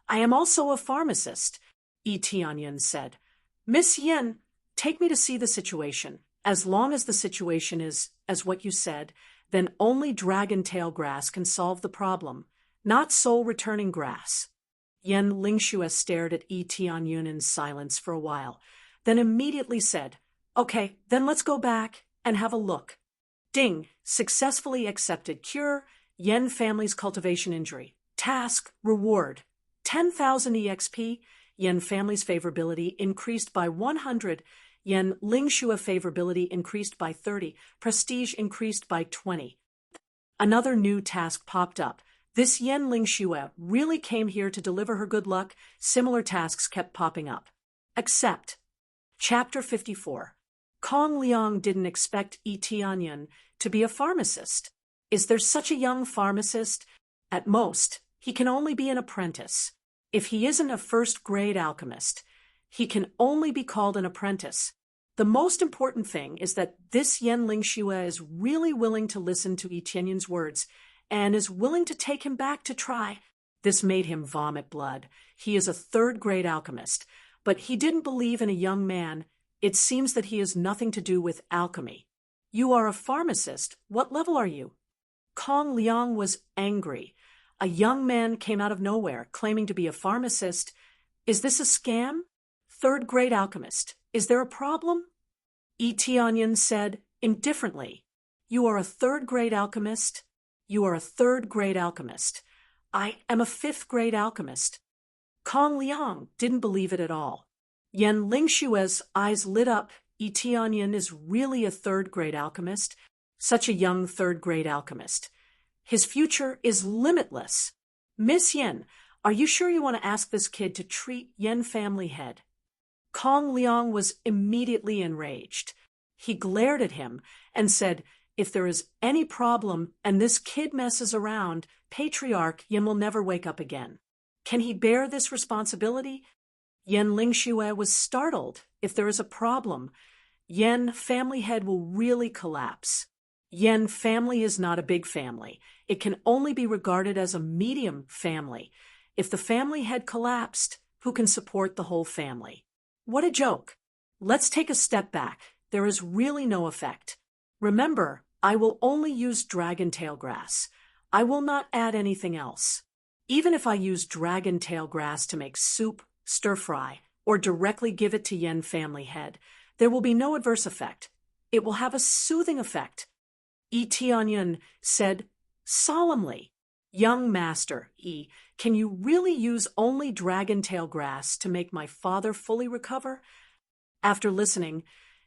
I am also a pharmacist, Yi Tianyan said. Miss Yin, take me to see the situation. As long as the situation is, as what you said, then only dragon tail grass can solve the problem, not soul-returning grass. Yen Lingxue stared at Yi Tianyun in silence for a while, then immediately said, Okay, then let's go back and have a look. Ding, successfully accepted cure, Yen family's cultivation injury. Task, reward. 10,000 EXP, Yen family's favorability increased by 100, Yen Lingxue favorability increased by 30, prestige increased by 20. Another new task popped up. This Yen Lingxue really came here to deliver her good luck. Similar tasks kept popping up. Accept. Chapter 54. Kong Liang didn't expect Yi Tianyun to be a pharmacist. Is there such a young pharmacist? At most, he can only be an apprentice. If he isn't a first-grade alchemist, he can only be called an apprentice. The most important thing is that this Yen Lingxue is really willing to listen to Yi Tianyun's words and is willing to take him back to try. This made him vomit blood. He is a third-grade alchemist, but he didn't believe in a young man. It seems that he has nothing to do with alchemy. You are a pharmacist. What level are you? Kong Liang was angry. A young man came out of nowhere, claiming to be a pharmacist. Is this a scam? Third-grade alchemist. Is there a problem? Yi Tianyun said, indifferently, You are a third-grade alchemist? You are a third-grade alchemist. I am a fifth-grade alchemist. Kong Liang didn't believe it at all. Yen Lingxue's eyes lit up. Yi Tianyun is really a third-grade alchemist. Such a young third-grade alchemist. His future is limitless. Miss Yen, are you sure you want to ask this kid to treat Yen family head? Kong Liang was immediately enraged. He glared at him and said, If there is any problem and this kid messes around, Patriarch Yen will never wake up again. Can he bear this responsibility? Yen Lingxue was startled. If there is a problem, Yen family head will really collapse. Yen family is not a big family. It can only be regarded as a medium family. If the family head collapsed, who can support the whole family? What a joke. Let's take a step back. There is really no effect. Remember, I will only use dragon tail grass. I will not add anything else. Even if I use dragon tail grass to make soup, stir fry, or directly give it to Yen family head, there will be no adverse effect. It will have a soothing effect. Yi Tianyun said solemnly, Young master, Yi, can you really use only dragon tail grass to make my father fully recover? After listening,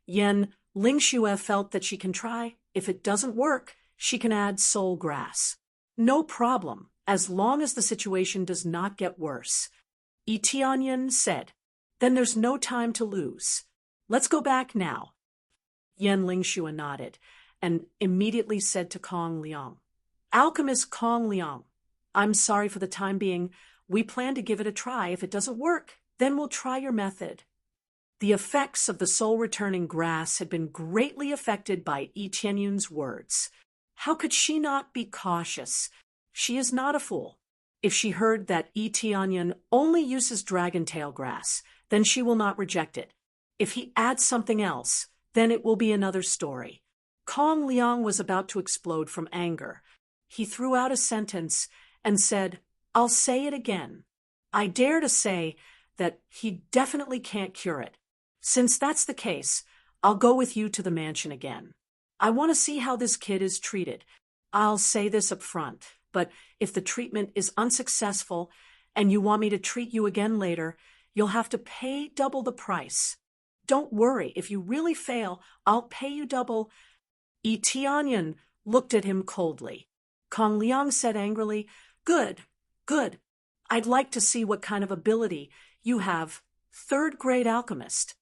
Yen Lingxue felt that she can try. If it doesn't work, she can add soul grass. No problem, as long as the situation does not get worse. Yi Tianyun said, Then there's no time to lose. Let's go back now. Yen Lingxue nodded and immediately said to Kong Liang, Alchemist Kong Liang, I'm sorry for the time being. We plan to give it a try. If it doesn't work, then we'll try your method. The effects of the soul-returning grass had been greatly affected by Yi Tianyun's words. How could she not be cautious? She is not a fool. If she heard that Yi Tianyun only uses dragon tail grass, then she will not reject it. If he adds something else, then it will be another story. Kong Liang was about to explode from anger. He threw out a sentence and said, I'll say it again. I dare to say that he definitely can't cure it. Since that's the case, I'll go with you to the mansion again. I want to see how this kid is treated. I'll say this up front, but if the treatment is unsuccessful and you want me to treat you again later, you'll have to pay double the price. Don't worry, if you really fail, I'll pay you double. Yi Tianyun looked at him coldly. Kong Liang said angrily, Good, good. I'd like to see what kind of ability you have, third-grade alchemist.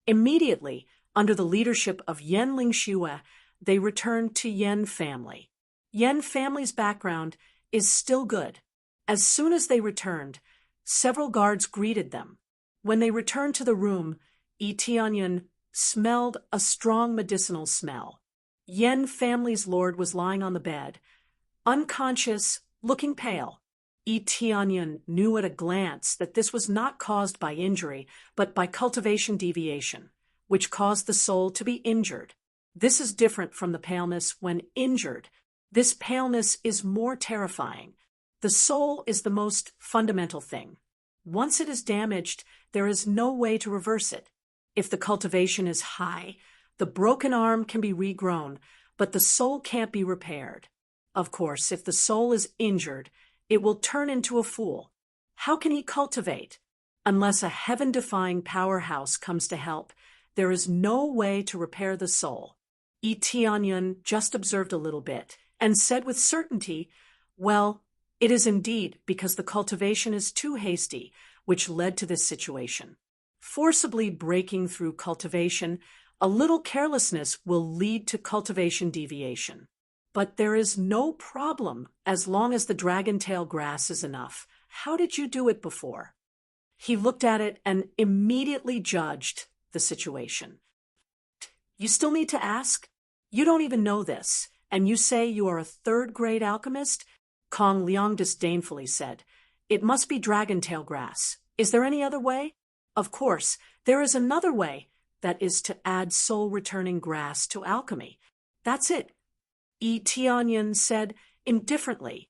Immediately, under the leadership of Yen Lingxue, they returned to Yen family. Yen family's background is still good. As soon as they returned, several guards greeted them. When they returned to the room, Yi Tianyun smelled a strong medicinal smell. Yen family's lord was lying on the bed, unconscious, looking pale. Tianyan knew at a glance that this was not caused by injury, but by cultivation deviation, which caused the soul to be injured. This is different from the paleness when injured. This paleness is more terrifying. The soul is the most fundamental thing. Once it is damaged, there is no way to reverse it. If the cultivation is high, the broken arm can be regrown, but the soul can't be repaired. Of course, if the soul is injured, it will turn into a fool. How can he cultivate? Unless a heaven-defying powerhouse comes to help, there is no way to repair the soul. Tianyan just observed a little bit and said with certainty, well, it is indeed because the cultivation is too hasty, which led to this situation. Forcibly breaking through cultivation, a little carelessness will lead to cultivation deviation. But there is no problem as long as the dragon-tail grass is enough. How did you do it before? He looked at it and immediately judged the situation. You still need to ask? You don't even know this, and you say you are a third-grade alchemist? Kong Liang disdainfully said. It must be dragon-tail grass. Is there any other way? Of course, there is another way. That is to add soul-returning grass to alchemy. That's it. Tianyan said indifferently.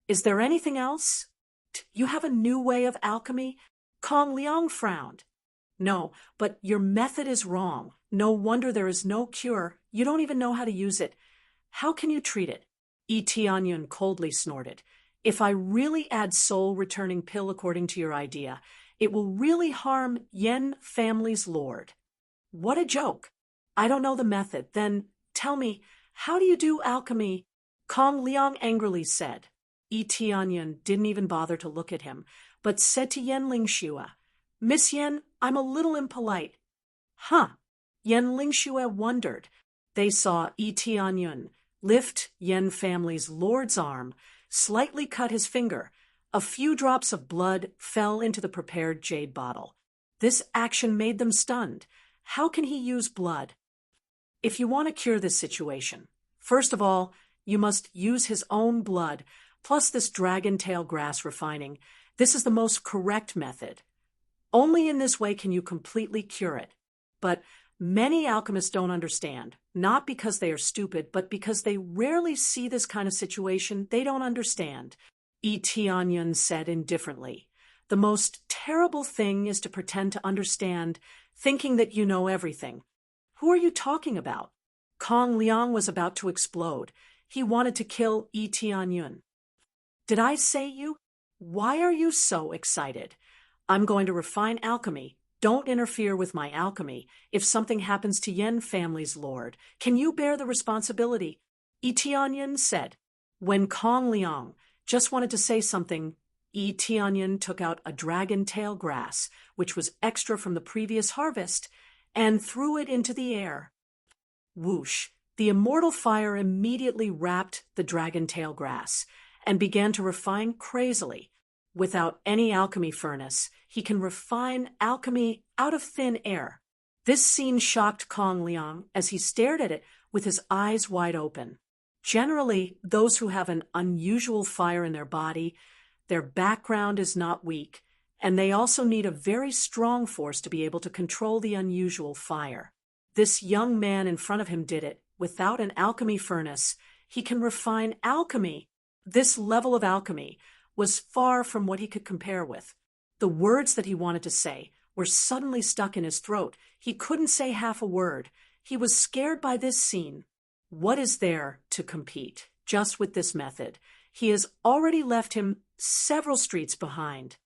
Is there anything else? You have a new way of alchemy? Kong Liang frowned. No, but your method is wrong. No wonder there is no cure. You don't even know how to use it. How can you treat it? Tianyan coldly snorted. If I really add soul-returning pill according to your idea, it will really harm Yen family's lord. What a joke. I don't know the method. Then tell me, how do you do alchemy? Kong Liang angrily said. Tianyan didn't even bother to look at him, but said to Yen Lingxue, Miss Yen, I'm a little impolite. Huh. Yen Lingxue wondered. They saw Tianyan lift Yen family's lord's arm, slightly cut his finger. A few drops of blood fell into the prepared jade bottle. This action made them stunned. How can he use blood? If you want to cure this situation, first of all, you must use his own blood, plus this dragon-tail grass refining. This is the most correct method. Only in this way can you completely cure it. But many alchemists don't understand, not because they are stupid, but because they rarely see this kind of situation. They don't understand. Tianyan said indifferently. The most terrible thing is to pretend to understand, thinking that you know everything. Who are you talking about? Kong Liang was about to explode. He wanted to kill Tianyan. Did I say you? Why are you so excited? I'm going to refine alchemy. Don't interfere with my alchemy. If something happens to Yen family's lord, can you bear the responsibility? Tianyan said. When Kong Liang just wanted to say something, Tianyan took out a dragon-tail grass, which was extra from the previous harvest, and threw it into the air. Whoosh! The immortal fire immediately wrapped the dragon-tail grass and began to refine crazily. Without any alchemy furnace, he can refine alchemy out of thin air. This scene shocked Kong Liang as he stared at it with his eyes wide open. Generally, those who have an unusual fire in their body, their background is not weak, and they also need a very strong force to be able to control the unusual fire. This young man in front of him did it. Without an alchemy furnace, he can refine alchemy. This level of alchemy was far from what he could compare with. The words that he wanted to say were suddenly stuck in his throat. He couldn't say half a word. He was scared by this scene. What is there to compete just with this method? He has already left him several streets behind.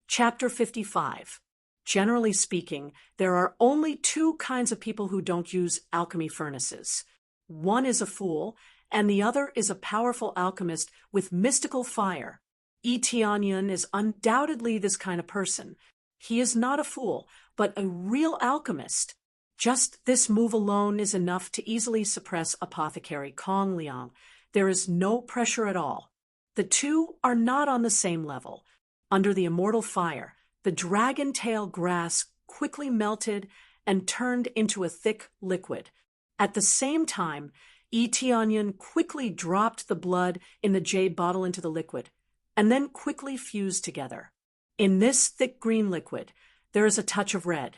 Chapter 55. Generally speaking, there are only two kinds of people who don't use alchemy furnaces. One is a fool, and the other is a powerful alchemist with mystical fire. Tianyan is undoubtedly this kind of person. He is not a fool, but a real alchemist. Just this move alone is enough to easily suppress apothecary Kong Liang. There is no pressure at all. The two are not on the same level. Under the immortal fire, the dragon-tail grass quickly melted and turned into a thick liquid. At the same time, Tianyan quickly dropped the blood in the jade bottle into the liquid. and then quickly fused together. In this thick green liquid, there is a touch of red.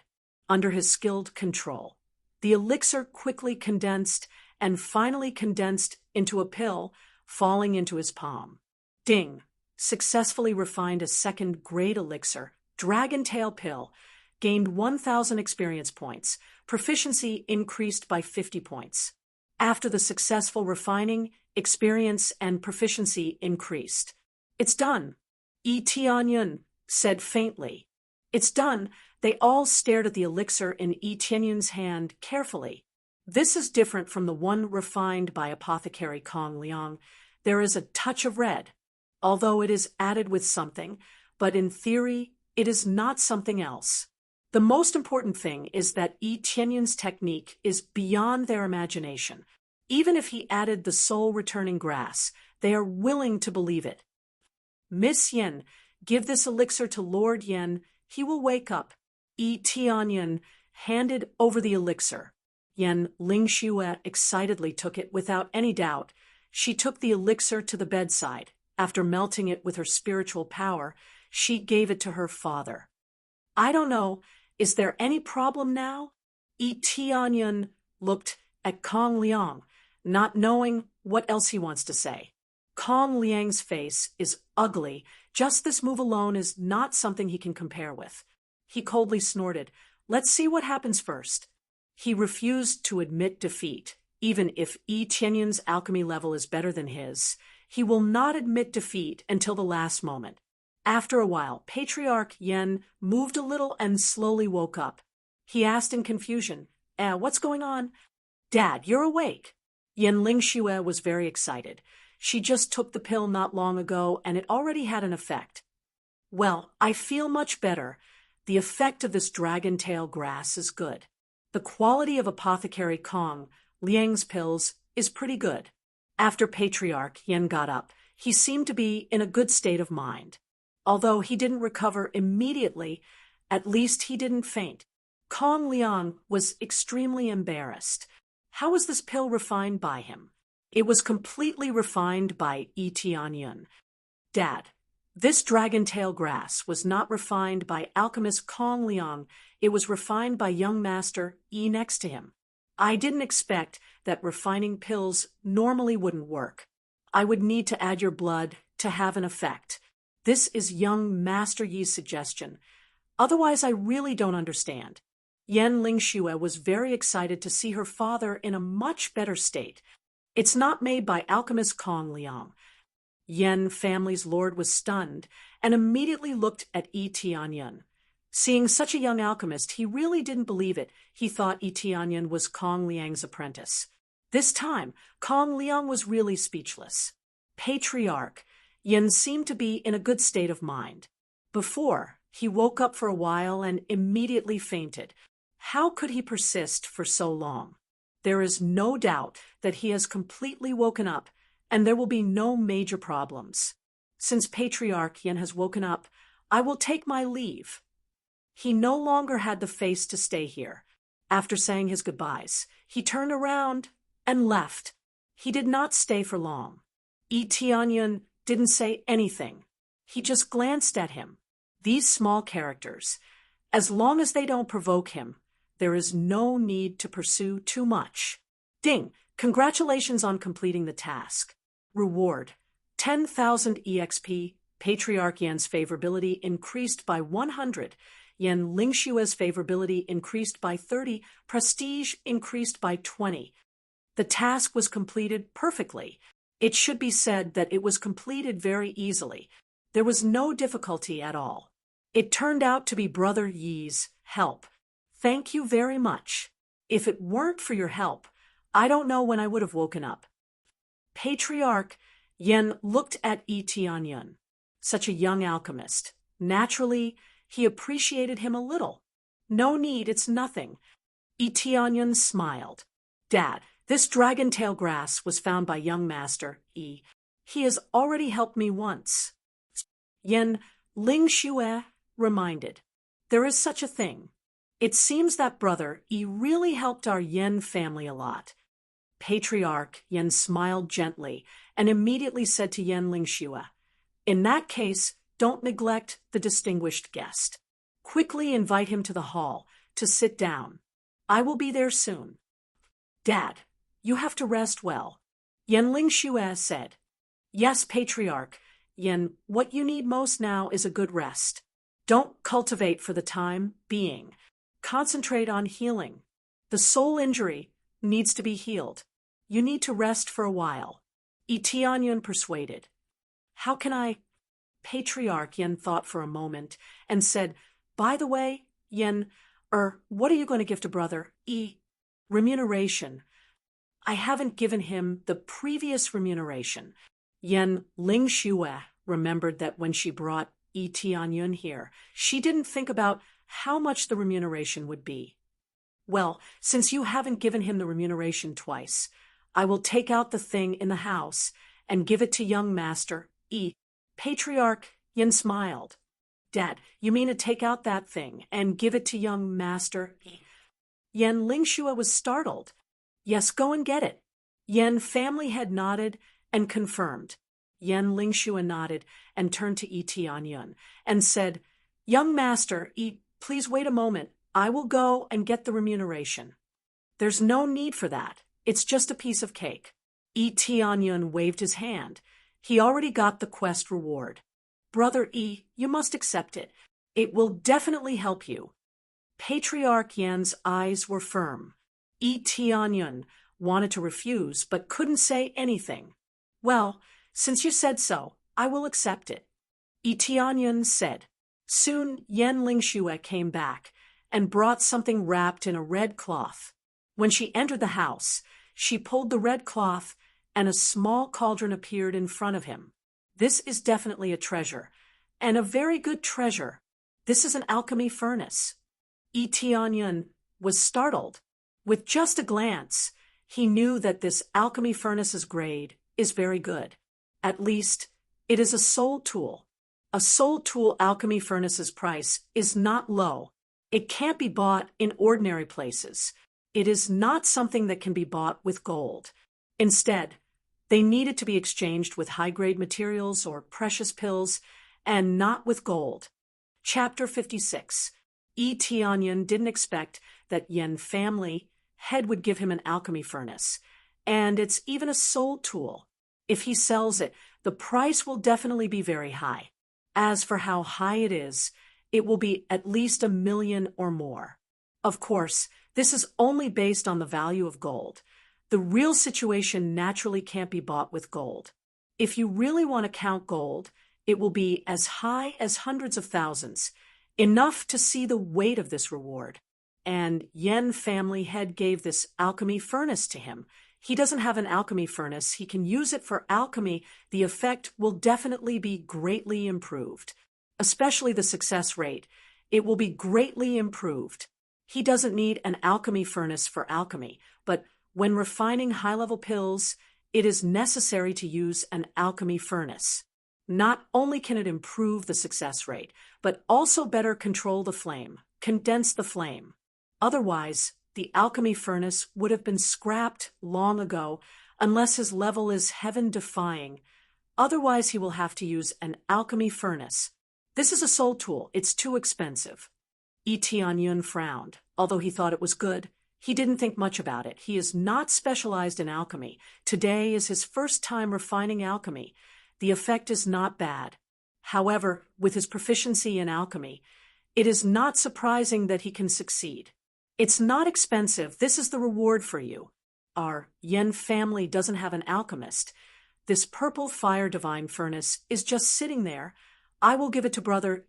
Under his skilled control, the elixir quickly condensed and finally condensed into a pill, falling into his palm. Ding! Successfully refined a second-grade elixir, Dragon Tail Pill, gained 1,000 experience points. Proficiency increased by 50 points. After the successful refining, experience and proficiency increased. It's done, Tianyun said faintly. It's done. They all stared at the elixir in Tianyun's hand carefully. This is different from the one refined by Apothecary Kong Liang. There is a touch of red, although it is added with something, but in theory, it is not something else. The most important thing is that Tianyun's technique is beyond their imagination. Even if he added the soul-returning grass, they are willing to believe it. Miss Yen, give this elixir to Lord Yen. He will wake up. Tianyun handed over the elixir. Yen Lingxue excitedly took it without any doubt. She took the elixir to the bedside. After melting it with her spiritual power, she gave it to her father. I don't know. Is there any problem now? Tianyun looked at Kong Liang, not knowing what else he wants to say. Kong Liang's face is ugly. Just this move alone is not something he can compare with. He coldly snorted. Let's see what happens first. He refused to admit defeat. Even if Tianyun's alchemy level is better than his, he will not admit defeat until the last moment. After a while, Patriarch Yen moved a little and slowly woke up. He asked in confusion, what's going on? Dad, you're awake. Yen Lingxue was very excited. She just took the pill not long ago, and it already had an effect. Well, I feel much better. The effect of this dragon tail grass is good. The quality of Apothecary Kong Liang's pills is pretty good. After Patriarch Yen got up, he seemed to be in a good state of mind. Although he didn't recover immediately, at least he didn't faint. Kong Liang was extremely embarrassed. How was this pill refined by him? It was completely refined by Tianyun. Dad, this dragon tail grass was not refined by alchemist Kong Liang. It was refined by young master next to him. I didn't expect that refining pills normally wouldn't work. I would need to add your blood to have an effect. This is young Master Yi's suggestion. Otherwise, I really don't understand. Yen Lingxue was very excited to see her father in a much better state. It's not made by alchemist Kong Liang. Yen family's lord was stunned and immediately looked at Tianyun. Seeing such a young alchemist, he really didn't believe it. He thought Tianyun was Kong Liang's apprentice. This time, Kong Liang was really speechless. Patriarch Yen seemed to be in a good state of mind. Before, he woke up for a while and immediately fainted. How could he persist for so long? There is no doubt that he has completely woken up, and there will be no major problems. Since Patriarch Yen has woken up, I will take my leave. He no longer had the face to stay here. After saying his goodbyes, he turned around and left. He did not stay for long. Tianyun didn't say anything. He just glanced at him. These small characters, as long as they don't provoke him, there is no need to pursue too much. Ding! Congratulations on completing the task. Reward: 10,000 EXP. Patriarch Yen's favorability increased by 100. Yen Lingxue's favorability increased by 30. Prestige increased by 20. The task was completed perfectly. It should be said that it was completed very easily. There was no difficulty at all. It turned out to be Brother Yi's help. Thank you very much. If it weren't for your help, I don't know when I would have woken up. Patriarch Yen looked at Tianyun. Such a young alchemist. Naturally, he appreciated him a little. No need, it's nothing. Tianyun smiled. Dad, this dragon tail grass was found by young master He has already helped me once. Yen Lingxue reminded. There is such a thing. It seems that Brother Yi really helped our Yen family a lot. Patriarch Yen smiled gently and immediately said to Yen Lingxue, In that case, don't neglect the distinguished guest. Quickly invite him to the hall to sit down. I will be there soon. Dad, you have to rest well, Yan Lingxue said. Yes, Patriarch. Yan, what you need most now is a good rest. Don't cultivate for the time being. Concentrate on healing. The soul injury needs to be healed. You need to rest for a while. Tianyun persuaded. How can I? Patriarch Yen thought for a moment and said, By the way, Yen, what are you going to give to brother Remuneration. I haven't given him the previous remuneration. Yen Lingxue remembered that when she brought Tianyun here, she didn't think about how much the remuneration would be. Well, since you haven't given him the remuneration twice, I will take out the thing in the house and give it to young master Patriarch Yen smiled. Dad, you mean to take out that thing and give it to young master Yen Lingxue was startled. Yes, go and get it. Yen family head nodded and confirmed. Yen Lingxue nodded and turned to Tianyun and said, Young master, please wait a moment. I will go and get the remuneration. There's no need for that. It's just a piece of cake. Tianyun waved his hand. He already got the quest reward. Brother you must accept it. It will definitely help you. Patriarch Yan's eyes were firm. Tianyun wanted to refuse, but couldn't say anything. Well, since you said so, I will accept it. Tianyun said. Soon Yen Lingxue came back and brought something wrapped in a red cloth. When she entered the house, she pulled the red cloth and a small cauldron appeared in front of him. This is definitely a treasure, and a very good treasure. This is an alchemy furnace. Tianyun was startled. With just a glance, he knew that this alchemy furnace's grade is very good. At least, it is a soul tool. A soul tool alchemy furnace's price is not low. It can't be bought in ordinary places. It is not something that can be bought with gold. Instead, they needed to be exchanged with high-grade materials or precious pills, and not with gold. Chapter 56. Tianyun didn't expect that Yen family head would give him an alchemy furnace, and it's even a soul tool. If he sells it, the price will definitely be very high. As for how high it will be at least 1 million or more. Of course, this is only based on the value of gold. The real situation naturally can't be bought with gold. If you really want to count gold, it will be as high as hundreds of thousands, enough to see the weight of this reward. And Yen family head gave this alchemy furnace to him. He doesn't have an alchemy furnace. He can use it for alchemy. The effect will definitely be greatly improved, especially the success rate. It will be greatly improved. He doesn't need an alchemy furnace for alchemy, but when refining high-level pills, it is necessary to use an alchemy furnace. Not only can it improve the success rate, but also better control the flame, condense the flame. Otherwise, the alchemy furnace would have been scrapped long ago unless his level is heaven-defying. Otherwise, he will have to use an alchemy furnace. This is a soul tool. It's too expensive. Tianyun frowned. Although he thought it was good, he didn't think much about it. He is not specialized in alchemy. Today is his first time refining alchemy. The effect is not bad. However, with his proficiency in alchemy, it is not surprising that he can succeed. It's not expensive. This is the reward for you. Our Yen family doesn't have an alchemist. This purple fire divine furnace is just sitting there. I will give it to brother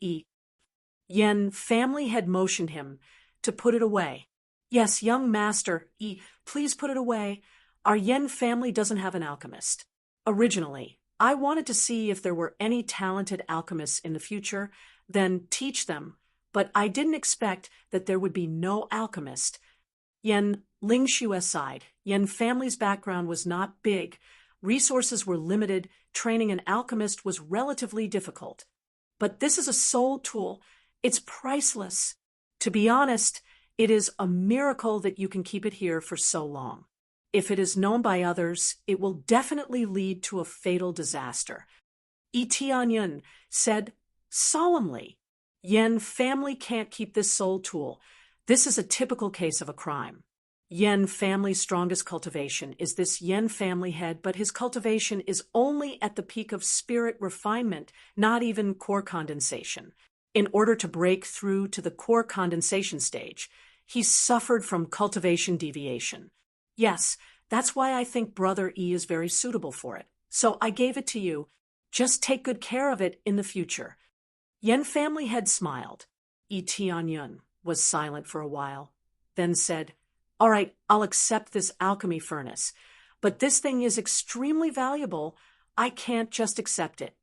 Yen family had motioned him to put it away. Yes, young master please put it away. Our Yen family doesn't have an alchemist. Originally, I wanted to see if there were any talented alchemists in the future, then teach them, but I didn't expect that there would be no alchemist. Yen Lingxue sighed. Yen family's background was not big. Resources were limited. Training an alchemist was relatively difficult. But this is a soul tool. It's priceless. To be honest, it is a miracle that you can keep it here for so long. If it is known by others, it will definitely lead to a fatal disaster. Yi Tianyun said solemnly. Yan family can't keep this soul tool. This is a typical case of a crime. Yen family's strongest cultivation is this Yen family head, but his cultivation is only at the peak of spirit refinement, not even core condensation. In order to break through to the core condensation stage, he suffered from cultivation deviation. Yes, that's why I think Brother E is very suitable for it. So I gave it to you. Just take good care of it in the future. Yen family head smiled. Yi Tianyun was silent for a while, then said, "All right, I'll accept this alchemy furnace, but this thing is extremely valuable. I can't just accept it."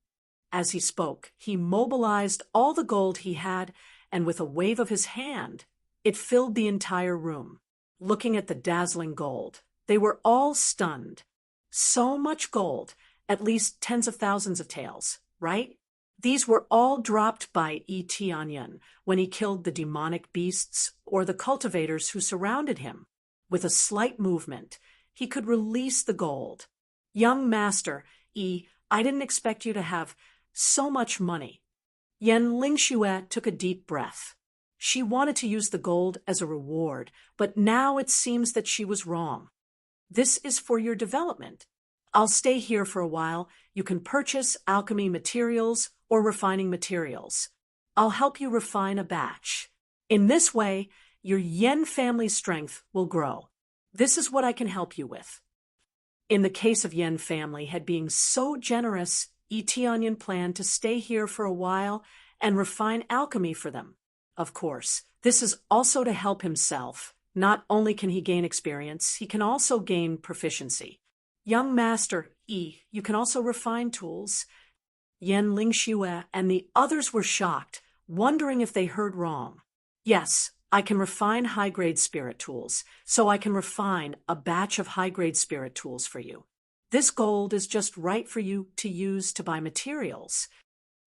As he spoke, he mobilized all the gold he had, and with a wave of his hand, it filled the entire room. Looking at the dazzling gold, they were all stunned. So much gold, at least tens of thousands of taels, right? These were all dropped by Yi Tianyun when he killed the demonic beasts or the cultivators who surrounded him. With a slight movement, he could release the gold. "Young master, Yi, I didn't expect you to have so much money." Yen Lingxue took a deep breath. She wanted to use the gold as a reward, but now it seems that she was wrong. "This is for your development. I'll stay here for a while. You can purchase alchemy materials or refining materials. I'll help you refine a batch. In this way, your Yen family's strength will grow. This is what I can help you with." In the case of Yen family had being so generous, Yi Tianyun planned to stay here for a while and refine alchemy for them. Of course, this is also to help himself. Not only can he gain experience, he can also gain proficiency. "Young master, Yi, you can also refine tools." Yen Lingxue and the others were shocked, wondering if they heard wrong. "Yes, I can refine high-grade spirit tools, so I can refine a batch of high-grade spirit tools for you. This gold is just right for you to use to buy materials."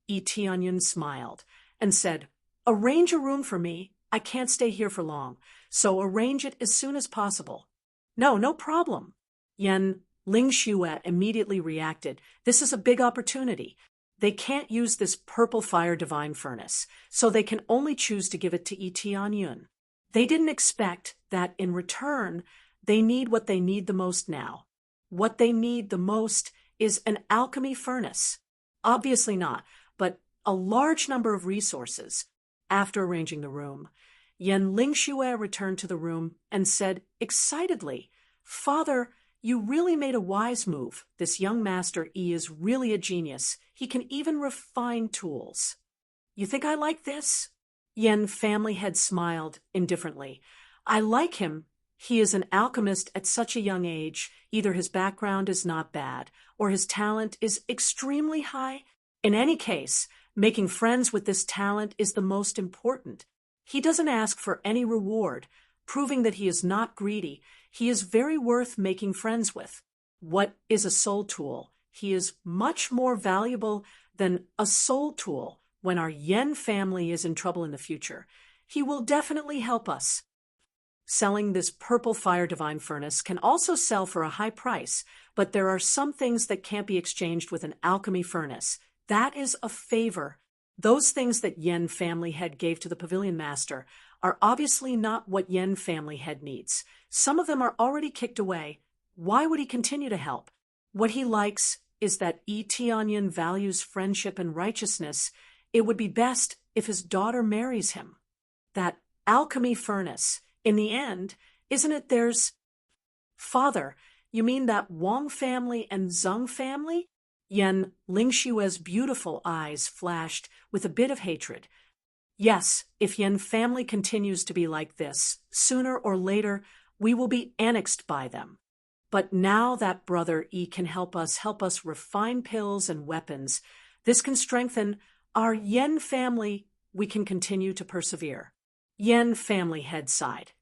Yi Tianyun smiled and said, "Arrange a room for me. I can't stay here for long, so arrange it as soon as possible." No problem." Yen Lingxue immediately reacted. "This is a big opportunity. They can't use this purple fire divine furnace, so they can only choose to give it to Yi Tianyun. They didn't expect that in return, they need what they need the most now. What they need the most is an alchemy furnace. Obviously not, but a large number of resources." After arranging the room, Yen Lingxue returned to the room and said excitedly, "Father, you really made a wise move. This young master E is really a genius. He can even refine tools." "You think I like this?" Yen family head smiled indifferently. "I like him. He is an alchemist at such a young age. Either his background is not bad, or his talent is extremely high. In any case, making friends with this talent is the most important. He doesn't ask for any reward, proving that he is not greedy. He is very worth making friends with. What is a soul tool? He is much more valuable than a soul tool when our Yen family is in trouble in the future. He will definitely help us." Selling this purple fire divine furnace can also sell for a high price, but there are some things that can't be exchanged with an alchemy furnace. That is a favor. Those things that Yen family head gave to the pavilion master are obviously not what Yen family head needs. Some of them are already kicked away. Why would he continue to help? What he likes is that Yi Tianyun values friendship and righteousness. It would be best if his daughter marries him. That alchemy furnace, in the end, isn't it theirs? "Father, you mean that Wang family and Zheng family?" Yen Lingxue's beautiful eyes flashed with a bit of hatred. "Yes, if Yen family continues to be like this, sooner or later we will be annexed by them. But now that Brother E can help us refine pills and weapons, this can strengthen our Yen family. We can continue to persevere." Yen family head sighed.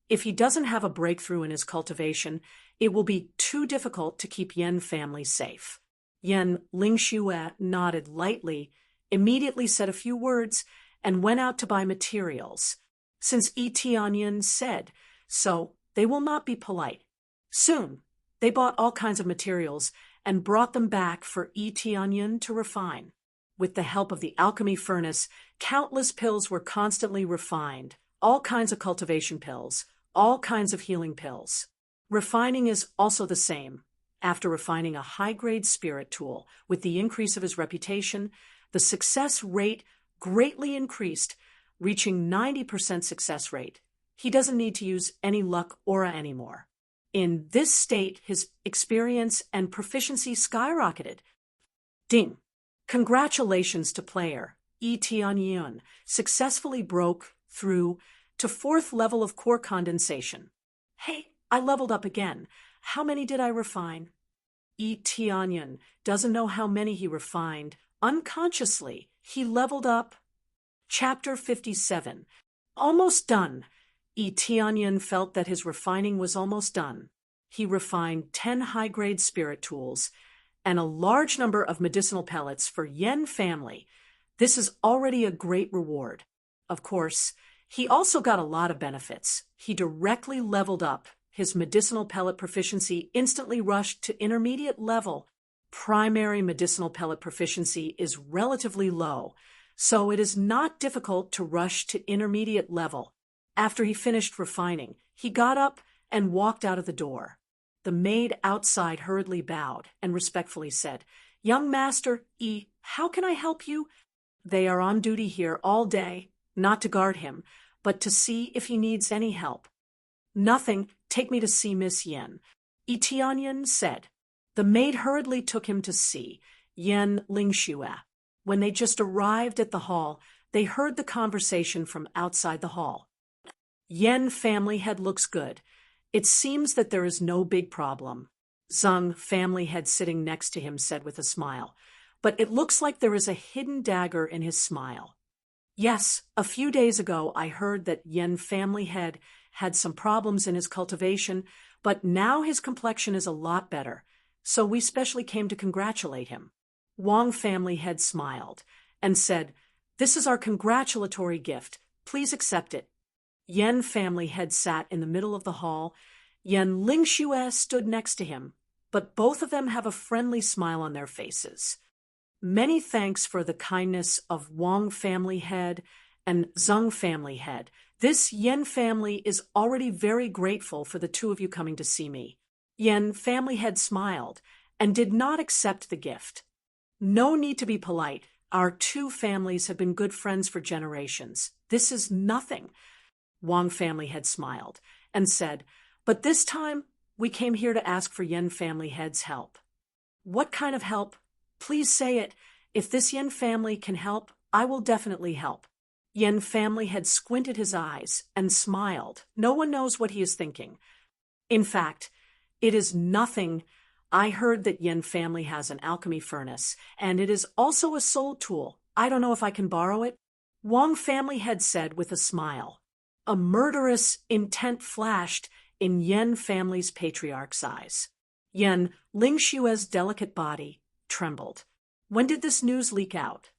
If he doesn't have a breakthrough in his cultivation, it will be too difficult to keep Yen family safe. Yen Lingxue nodded lightly, immediately said a few words, and went out to buy materials. Since Yi Tianyun said so, they will not be polite. Soon, they bought all kinds of materials and brought them back for Tianyin to refine. With the help of the alchemy furnace, countless pills were constantly refined, all kinds of cultivation pills, all kinds of healing pills. Refining is also the same. After refining a high-grade spirit tool with the increase of his reputation, the success rate greatly increased, reaching 90% success rate. He doesn't need to use any luck aura anymore. In this state, his experience and proficiency skyrocketed. Ding! Congratulations to player Tianyin successfully broke through to 4th level of core condensation. Hey, I leveled up again. How many did I refine? Tianyin doesn't know how many he refined. Unconsciously, he leveled up. Chapter 57. Almost done. Tianyin felt that his refining was almost done. He refined 10 high-grade spirit tools and a large number of medicinal pellets for Yen family. This is already a great reward. Of course, he also got a lot of benefits. He directly leveled up. His medicinal pellet proficiency instantly rushed to intermediate level. Primary medicinal pellet proficiency is relatively low, so it is not difficult to rush to intermediate level. After he finished refining, he got up and walked out of the door. The maid outside hurriedly bowed and respectfully said, "Young Master how can I help you?" "They are on duty here all day, not to guard him, but to see if he needs any help." "Nothing. Take me to see Miss Yen," Tianyin said. The maid hurriedly took him to see Yen Lingxue. When they just arrived at the hall, they heard the conversation from outside the hall. "Yen family head looks good. It seems that there is no big problem," Zhang family head sitting next to him said with a smile. "But it looks like there is a hidden dagger in his smile." "Yes, a few days ago I heard that Yen family head had some problems in his cultivation, but now his complexion is a lot better, so we specially came to congratulate him." Wang family head smiled and said, "This is our congratulatory gift. Please accept it." Yen family head sat in the middle of the hall. Yen Lingxue stood next to him, but both of them have a friendly smile on their faces. "Many thanks for the kindness of Wang family head and Zhang family head. This Yen family is already very grateful for the two of you coming to see me." Yen family head smiled and did not accept the gift. "No need to be polite. Our two families have been good friends for generations. This is nothing." Wang family head smiled and said, "But this time we came here to ask for Yen family head's help." "What kind of help? Please say it. If this Yen family can help, I will definitely help." Yen family had squinted his eyes and smiled. No one knows what he is thinking. "In fact, it is nothing. I heard that Yen family has an alchemy furnace, and it is also a soul tool. I don't know if I can borrow it." Wang family had said with a smile. A murderous intent flashed in Yen family's patriarch's eyes. Yen Lingxue's delicate body trembled. "When did this news leak out?"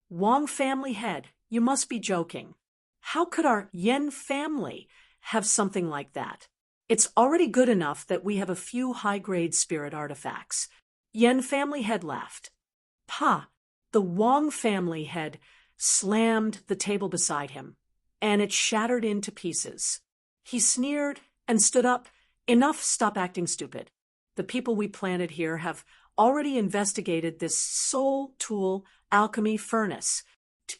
Wang family head, you must be joking. How could our Yen family have something like that? It's already good enough that we have a few high-grade spirit artifacts. Yen family head laughed. "Pa!" The Wang family head slammed the table beside him, and it shattered into pieces. He sneered and stood up. "Enough, stop acting stupid. The people we planted here have already investigated this soul tool alchemy furnace.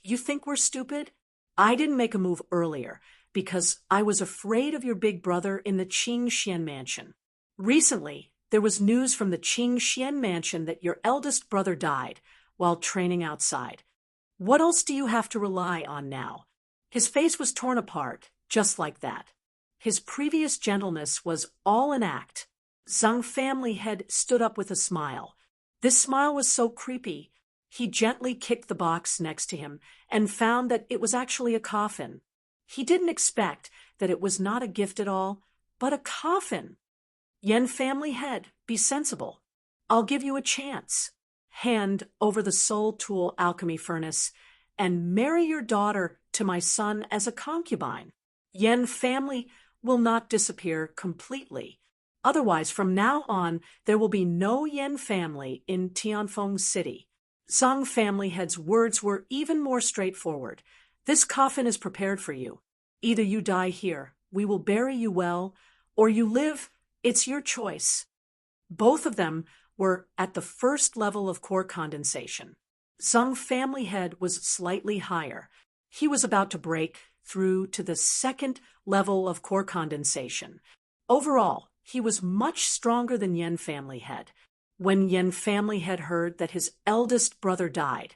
You think we're stupid? I didn't make a move earlier because I was afraid of your big brother in the Qing Xian mansion. Recently, there was news from the Qing Xian mansion that your eldest brother died while training outside. What else do you have to rely on now?" His face was torn apart, just like that. His previous gentleness was all an act. Zhang family head stood up with a smile. This smile was so creepy. He gently kicked the box next to him and found that it was actually a coffin. He didn't expect that it was not a gift at all, but a coffin. "Yen family head, be sensible. I'll give you a chance. Hand over the soul tool alchemy furnace and marry your daughter to my son as a concubine. Yen family will not disappear completely. Otherwise, from now on, there will be no Yen family in Tianfeng City. Zhang family head's words were even more straightforward. This coffin is prepared for you. Either you die here, we will bury you well, or you live, it's your choice. Both of them were at the first level of core condensation. Zhang family head was slightly higher. He was about to break through to the second level of core condensation. Overall, he was much stronger than Yen family head. When Yen family head heard that his eldest brother died,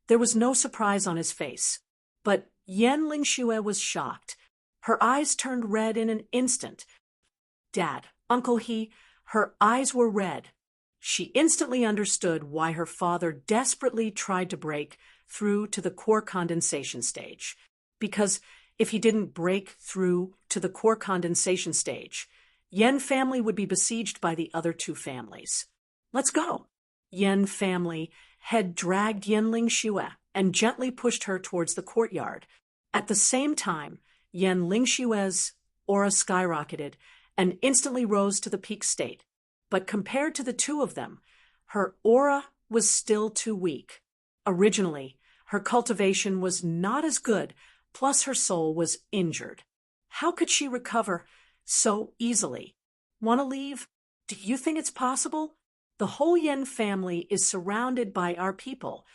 there was no surprise on his face. But Yen Lingxue was shocked. Her eyes turned red in an instant. Dad, Uncle her eyes were red. She instantly understood why her father desperately tried to break through to the core condensation stage. Because if he didn't break through to the core condensation stage, Yen family would be besieged by the other two families. Let's go. Yen family had dragged Yen Lingxue and gently pushed her towards the courtyard. At the same time, Yen Lingxue's aura skyrocketed and instantly rose to the peak state. But compared to the two of them, her aura was still too weak. Originally, her cultivation was not as good, plus her soul was injured. How could she recover so easily? Want to leave? Do you think it's possible? The whole Yen family is surrounded by our people.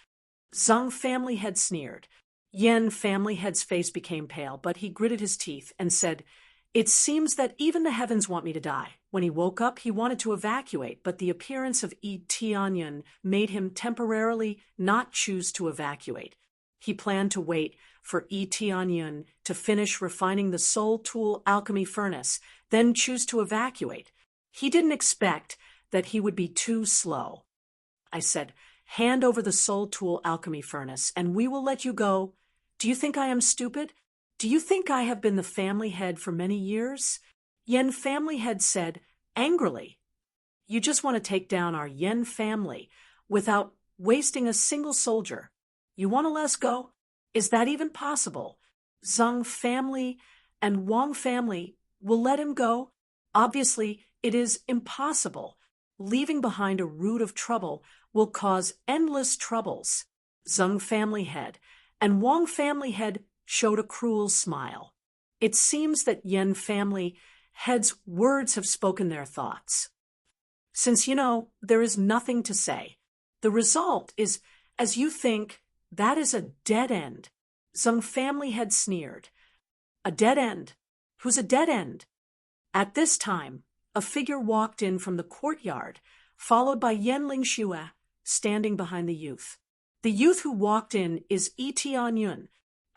Zhang family head sneered. Yen family head's face became pale, but he gritted his teeth and said, "It seems that even the heavens want me to die." When he woke up, he wanted to evacuate, but the appearance of Yi Tianyan made him temporarily not choose to evacuate. He planned to wait for Yi Tianyan to finish refining the soul tool alchemy furnace, then choose to evacuate. He didn't expect that he would be too slow. I said, "Hand over the soul tool alchemy furnace, and we will let you go." Do you think I am stupid? Do you think I have been the family head for many years? Yen family head said, angrily. You just want to take down our Yen family without wasting a single soldier. You want to let us go? Is that even possible? Zhang family and Wang family will let him go? Obviously, it is impossible. Leaving behind a root of trouble will cause endless troubles. Zhang family head and Wang family head showed a cruel smile. It seems that Yen family heads' words have spoken their thoughts. Since there is nothing to say, the result is, as you think, that is a dead end. Zhang family head sneered. A dead end? Who's a dead end? At this time, a figure walked in from the courtyard, followed by Yen Lingxue, standing behind the youth. The youth who walked in is Yi Tianyun.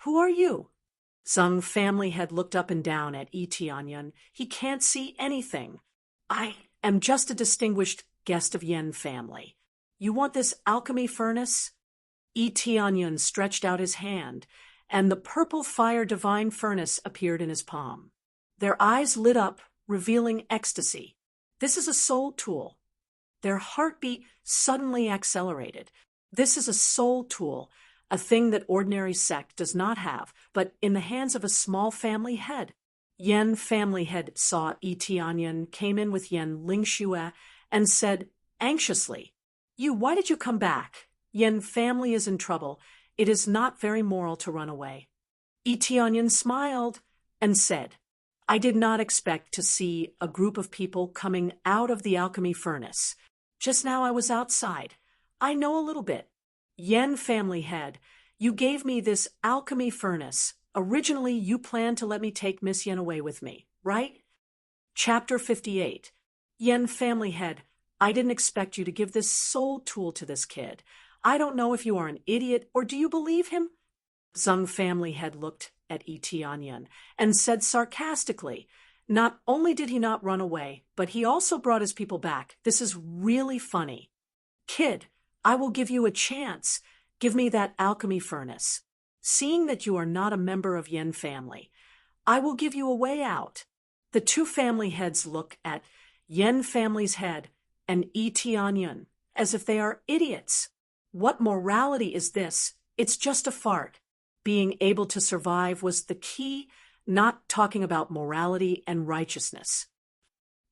Who are you? Zhang family had looked up and down at Yi Tianyun. He can't see anything. I am just a distinguished guest of Yen family. You want this alchemy furnace? Yi Tianyun stretched out his hand, and the purple fire divine furnace appeared in his palm. Their eyes lit up, revealing ecstasy. This is a soul tool. Their heartbeat suddenly accelerated. This is a soul tool, a thing that ordinary sect does not have, but in the hands of a small family head. Yen family head saw Yi Tianyan came in with Yen Lingxue and said anxiously, why did you come back? Yen family is in trouble. It is not very moral to run away." Yi Tianyan smiled and said, "I did not expect to see a group of people coming out of the alchemy furnace. Just now I was outside. I know a little bit. Yen family head, you gave me this alchemy furnace. Originally, you planned to let me take Miss Yen away with me, right?" Chapter 58. Yen family head, I didn't expect you to give this soul tool to this kid. I don't know if you are an idiot or do you believe him? Zhang family head looked at Yi Tianyan and said sarcastically, "Not only did he not run away, but he also brought his people back. This is really funny. Kid, I will give you a chance. Give me that alchemy furnace. Seeing that you are not a member of Yen family, I will give you a way out." The two family heads look at Yen family's head and Yi Tianyan as if they are idiots. What morality is this? It's just a fart. Being able to survive was the key, not talking about morality and righteousness.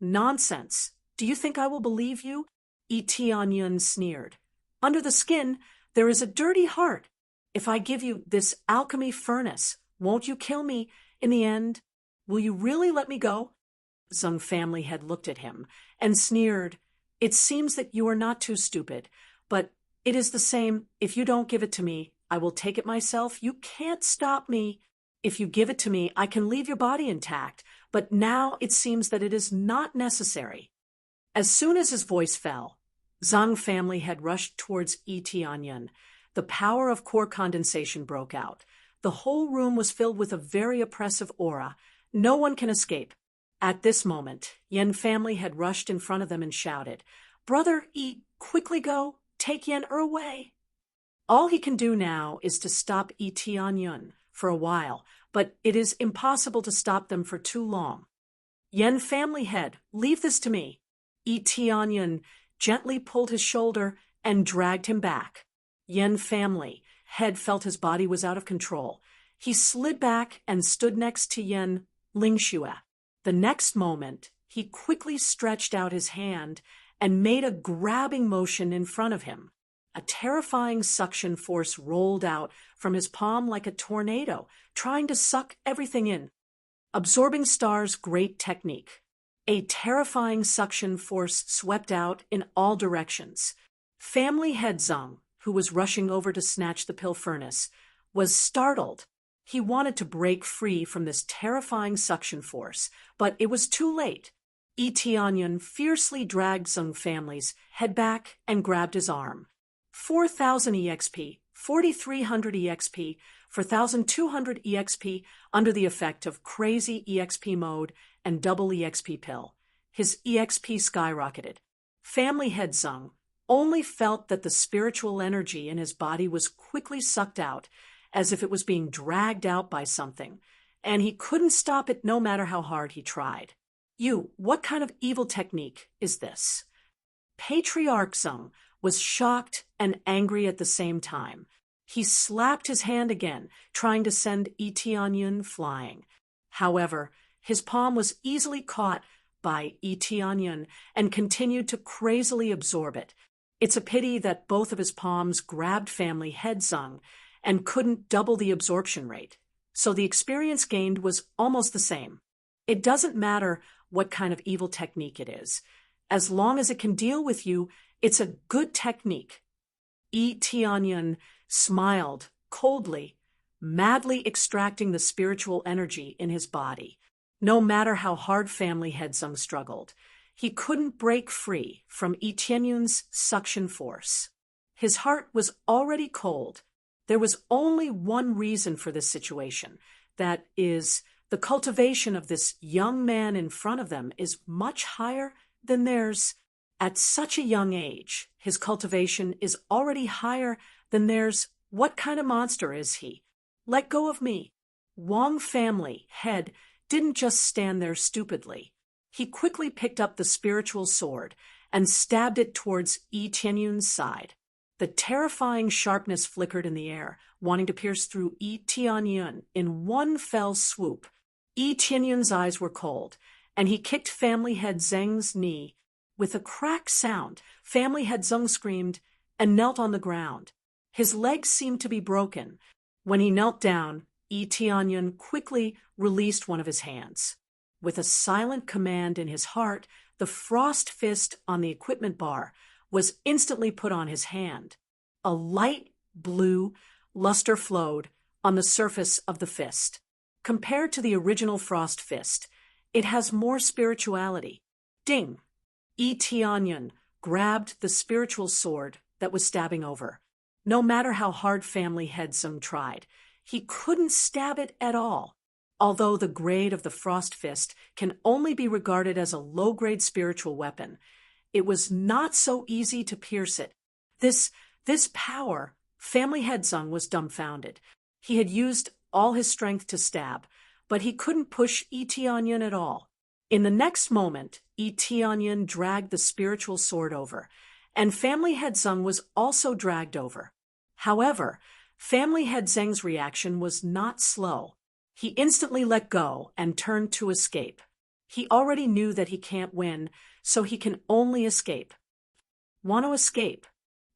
Nonsense. Do you think I will believe you? Etianyun sneered. Under the skin, there is a dirty heart. If I give you this alchemy furnace, won't you kill me in the end? Will you really let me go? Zhang family had looked at him and sneered. It seems that you are not too stupid, but it is the same. If you don't give it to me, I will take it myself. You can't stop me. If you give it to me, I can leave your body intact, but now it seems that it is not necessary. As soon as his voice fell, Zhang family had rushed towards Etianyun. The power of core condensation broke out. The whole room was filled with a very oppressive aura. No one can escape. At this moment, Yen family had rushed in front of them and shouted, "Brother Yi, quickly go, take Yen away." All he can do now is to stop Etianyun for a while, but it is impossible to stop them for too long. Yen family head, leave this to me. Etianyun gently pulled his shoulder and dragged him back. Yen family head felt his body was out of control. He slid back and stood next to Yen Lingxue. The next moment, he quickly stretched out his hand and made a grabbing motion in front of him. A terrifying suction force rolled out from his palm like a tornado, trying to suck everything in. Absorbing Star's great technique. A terrifying suction force swept out in all directions. Family head Zhang, who was rushing over to snatch the pill furnace, was startled. He wanted to break free from this terrifying suction force, but it was too late. Etianyun fiercely dragged Zhang family's head back and grabbed his arm. 4,000 EXP, 4,300 EXP, 4,200 EXP under the effect of crazy EXP mode and double EXP pill. His EXP skyrocketed. Family head Zhang only felt that the spiritual energy in his body was quickly sucked out, as if it was being dragged out by something, and he couldn't stop it no matter how hard he tried. What kind of evil technique is this? Patriarch Zhang was shocked and angry at the same time. He slapped his hand again, trying to send Etianyun flying. However, his palm was easily caught by Etianyun and continued to crazily absorb it. It's a pity that both of his palms grabbed family head Zhang and couldn't double the absorption rate. So the experience gained was almost the same. It doesn't matter what kind of evil technique it is. As long as it can deal with you, it's a good technique. Etianyun smiled coldly, madly extracting the spiritual energy in his body. No matter how hard family head Zhang struggled, he couldn't break free from Etianyun's suction force. His heart was already cold. There was only one reason for this situation. That is, the cultivation of this young man in front of them is much higher than theirs. At such a young age, his cultivation is already higher than theirs. What kind of monster is he? Let go of me. Wang family head didn't just stand there stupidly. He quickly picked up the spiritual sword and stabbed it towards Etianyun's side. The terrifying sharpness flickered in the air, wanting to pierce through Etianyun in one fell swoop. Etianyun's eyes were cold, and he kicked family head Zhang's knee. With a crack sound, family head Zhang screamed and knelt on the ground. His legs seemed to be broken. When he knelt down, Etianyun quickly released one of his hands. With a silent command in his heart, the frost fist on the equipment bar was instantly put on his hand. A light blue luster flowed on the surface of the fist. Compared to the original frost fist, it has more spirituality. Ding! Etianyun grabbed the spiritual sword that was stabbing over. No matter how hard family head Zhang tried, he couldn't stab it at all. Although the grade of the frost fist can only be regarded as a low-grade spiritual weapon, it was not so easy to pierce it. This power, family head Zhang was dumbfounded. He had used all his strength to stab, but he couldn't push Etianyun at all. In the next moment, Etianyun dragged the spiritual sword over, and family head Zhang was also dragged over. However, family head Zhang's reaction was not slow. He instantly let go and turned to escape. He already knew that he can't win, so he can only escape. Want to escape?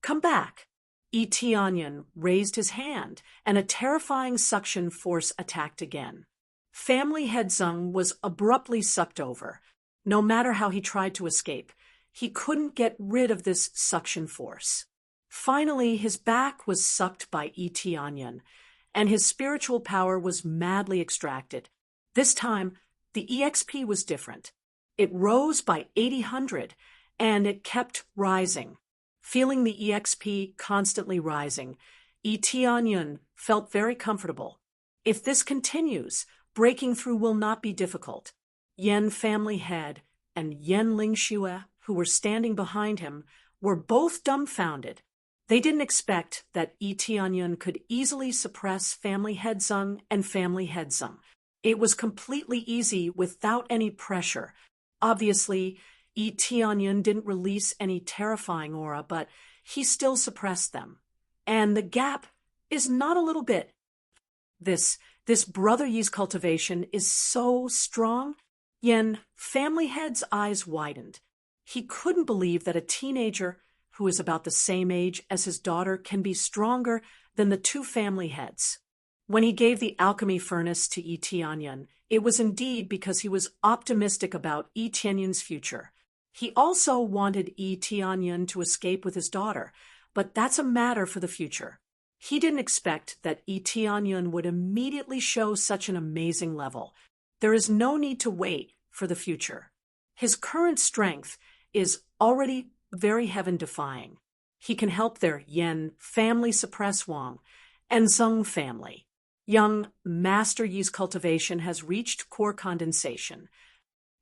Come back. Onion raised his hand, and a terrifying suction force attacked again. Family Head Zung was abruptly sucked over. No matter how he tried to escape, he couldn't get rid of this suction force. Finally, his back was sucked by Onion, and his spiritual power was madly extracted. This time, the EXP was different. It rose by 800, and it kept rising. Feeling the EXP constantly rising, Onion felt very comfortable. If this continues, breaking through will not be difficult. Yen Family Head and Yen Ling Xue, who were standing behind him, were both dumbfounded. They didn't expect that Onion could easily suppress Family Head Zung and Family Head Zung. It was completely easy without any pressure. Obviously, Onion didn't release any terrifying aura, but he still suppressed them. And the gap is not a little bit. This Brother Yi's cultivation is so strong. Yen Family Head's eyes widened. He couldn't believe that a teenager who is about the same age as his daughter can be stronger than the two family heads. When he gave the alchemy furnace to Onion, it was indeed because he was optimistic about Ionion's future. He also wanted Onion to escape with his daughter, but that's a matter for the future. He didn't expect that Onion would immediately show such an amazing level. There is no need to wait for the future. His current strength is already very heaven-defying. He can help their Yen family suppress Wang and Zung family. Young Master Yi's cultivation has reached core condensation.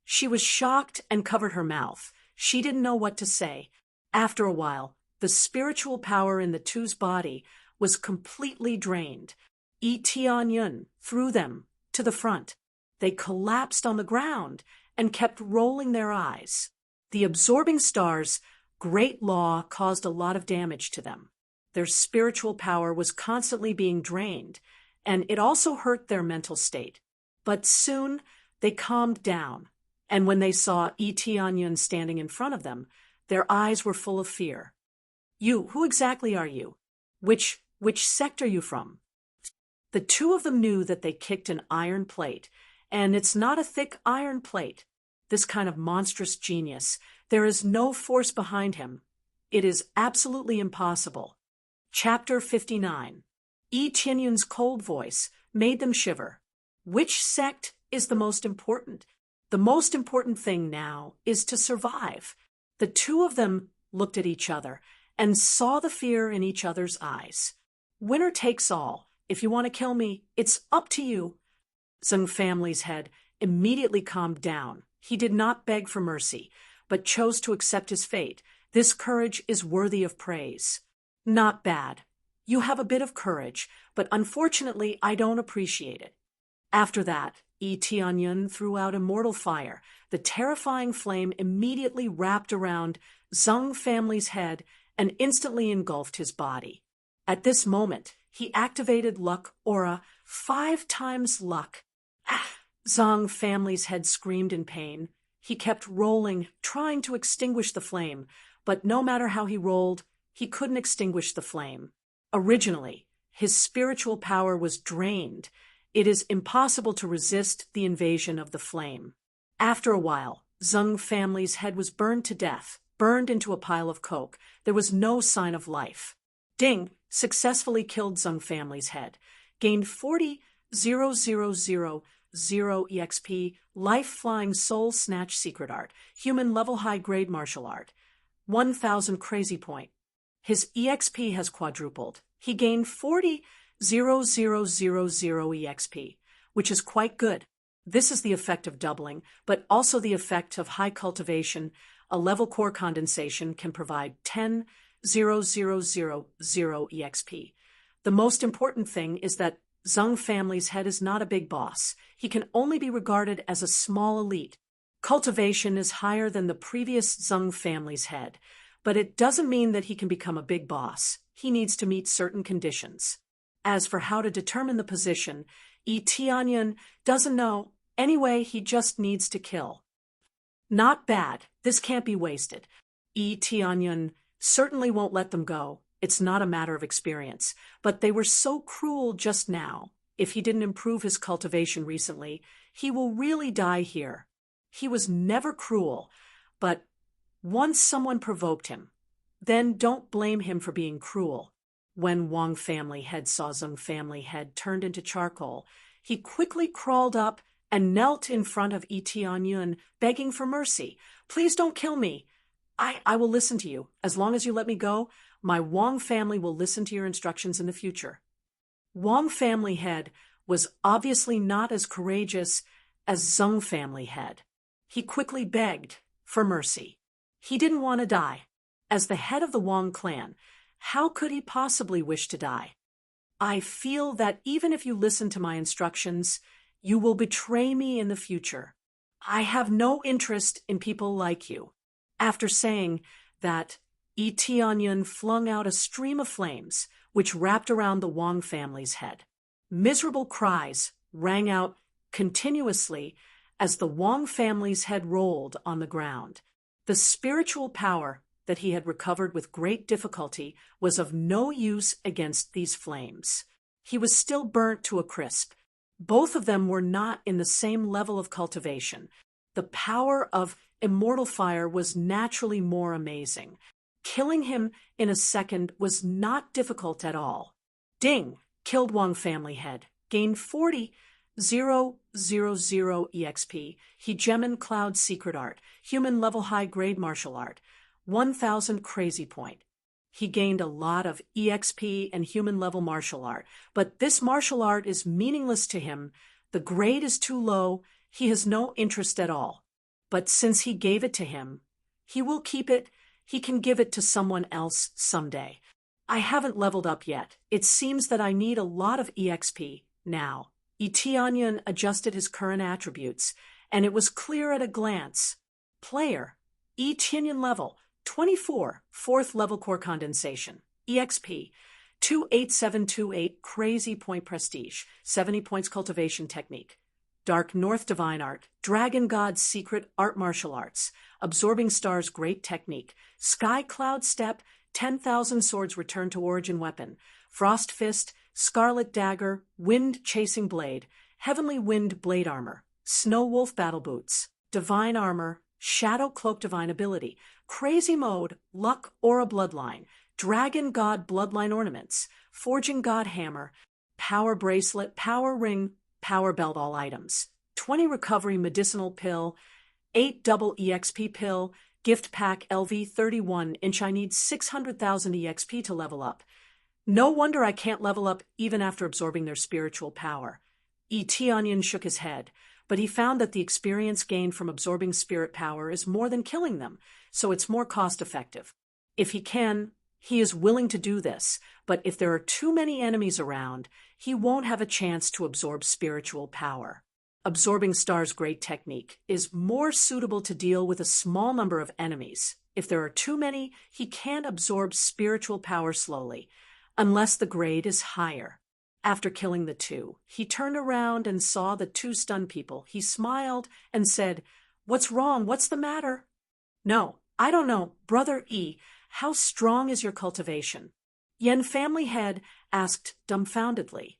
She was shocked and covered her mouth. She didn't know what to say. After a while, the spiritual power in the two's body was completely drained. Onion threw them to the front. They collapsed on the ground and kept rolling their eyes. The absorbing star's great law caused a lot of damage to them. Their spiritual power was constantly being drained, and it also hurt their mental state. But soon they calmed down, and when they saw Onion standing in front of them, their eyes were full of fear. You, who exactly are you? Which sect are you from? The two of them knew that they kicked an iron plate, and it's not a thick iron plate. This kind of monstrous genius, there is no force behind him. It is absolutely impossible. Chapter 59. Ion's cold voice made them shiver. Which sect is the most important? The most important thing now is to survive. The two of them looked at each other and saw the fear in each other's eyes. Winner takes all. If you want to kill me, it's up to you. Zung family's head immediately calmed down. He did not beg for mercy, but chose to accept his fate. This courage is worthy of praise. Not bad. You have a bit of courage, but unfortunately I don't appreciate it. After that, Onion threw out immortal fire. The terrifying flame immediately wrapped around Zung family's head and instantly engulfed his body. At this moment, he activated luck aura 5 times luck. Zung family's head screamed in pain. He kept rolling, trying to extinguish the flame, but no matter how he rolled, he couldn't extinguish the flame. Originally, his spiritual power was drained. It is impossible to resist the invasion of the flame. After a while, Zung family's head was burned to death, burned into a pile of coke. There was no sign of life. Ding successfully killed Zung family's head, gained 40,000 EXP, Life Flying Soul Snatch Secret Art, Human Level High Grade Martial Art, 1,000 Crazy Point. His EXP has quadrupled. He gained 40,000 EXP, which is quite good. This is the effect of doubling, but also the effect of high cultivation. A level core condensation can provide 10,000 EXP. The most important thing is that Zung family's head is not a big boss. He can only be regarded as a small elite. Cultivation is higher than the previous Zung family's head, but it doesn't mean that he can become a big boss. He needs to meet certain conditions. As for how to determine the position, Onion doesn't know, Anyway, he just needs to kill. Not bad. This can't be wasted. Tianyan certainly won't let them go. It's not a matter of experience. But they were so cruel just now. If he didn't improve his cultivation recently, he will really die here. He was never cruel, but once someone provoked him, then don't blame him for being cruel. When Wang family head saw Zheng family head turned into charcoal, he quickly crawled up and knelt in front of Tianyun, begging for mercy. Please don't kill me. I will listen to you. As long as you let me go, my Wang family will listen to your instructions in the future. Wang family head was obviously not as courageous as Zheng family head. He quickly begged for mercy. He didn't want to die. As the head of the Wang clan, how could he possibly wish to die? I feel that even if you listen to my instructions, you will betray me in the future. I have no interest in people like you. After saying that, Tianyun flung out a stream of flames, which wrapped around the Wang family's head. Miserable cries rang out continuously as the Wang family's head rolled on the ground. The spiritual power that he had recovered with great difficulty was of no use against these flames. He was still burnt to a crisp. Both of them were not in the same level of cultivation. The power of immortal fire was naturally more amazing. Killing him in a second was not difficult at all. Ding! Killed Wang family head. Gained 40,000 EXP. Hegemon Cloud Secret Art. Human level high grade martial art. 1,000 crazy point. He gained a lot of EXP and human level martial art, but this martial art is meaningless to him. The grade is too low. He has no interest at all. But since he gave it to him, he will keep it. He can give it to someone else someday. I haven't leveled up yet. It seems that I need a lot of EXP now. Tianyun adjusted his current attributes, and it was clear at a glance. Player, Tianyan level, 24, 4th level core condensation, EXP, 28728 crazy point prestige, 70 points cultivation technique. Dark North Divine Art, Dragon God's Secret Art Martial Arts, Absorbing Stars Great Technique, Sky Cloud Step, 10,000 Swords Return to Origin Weapon, Frost Fist, Scarlet Dagger, Wind Chasing Blade, Heavenly Wind Blade Armor, Snow Wolf Battle Boots, Divine Armor, Shadow Cloak Divine Ability, Crazy Mode, Luck Aura Bloodline, Dragon God Bloodline Ornaments, Forging God Hammer, Power Bracelet, Power Ring, Power Belt all items, 20 Recovery Medicinal Pill, 8 Double EXP Pill, Gift Pack LV 31-inch. I need 600,000 EXP to level up. No wonder I can't level up even after absorbing their spiritual power. Tianyan shook his head, but he found that the experience gained from absorbing spirit power is more than killing them, so it's more cost-effective. If he can, he is willing to do this, but if there are too many enemies around, he won't have a chance to absorb spiritual power. Absorbing Star's great technique is more suitable to deal with a small number of enemies. If there are too many, he can't absorb spiritual power slowly, unless the grade is higher. After killing the two, he turned around and saw the two stunned people. He smiled and said, "What's wrong? What's the matter?" "No, I don't know. Brother E, how strong is your cultivation?" Yen family head asked dumbfoundedly.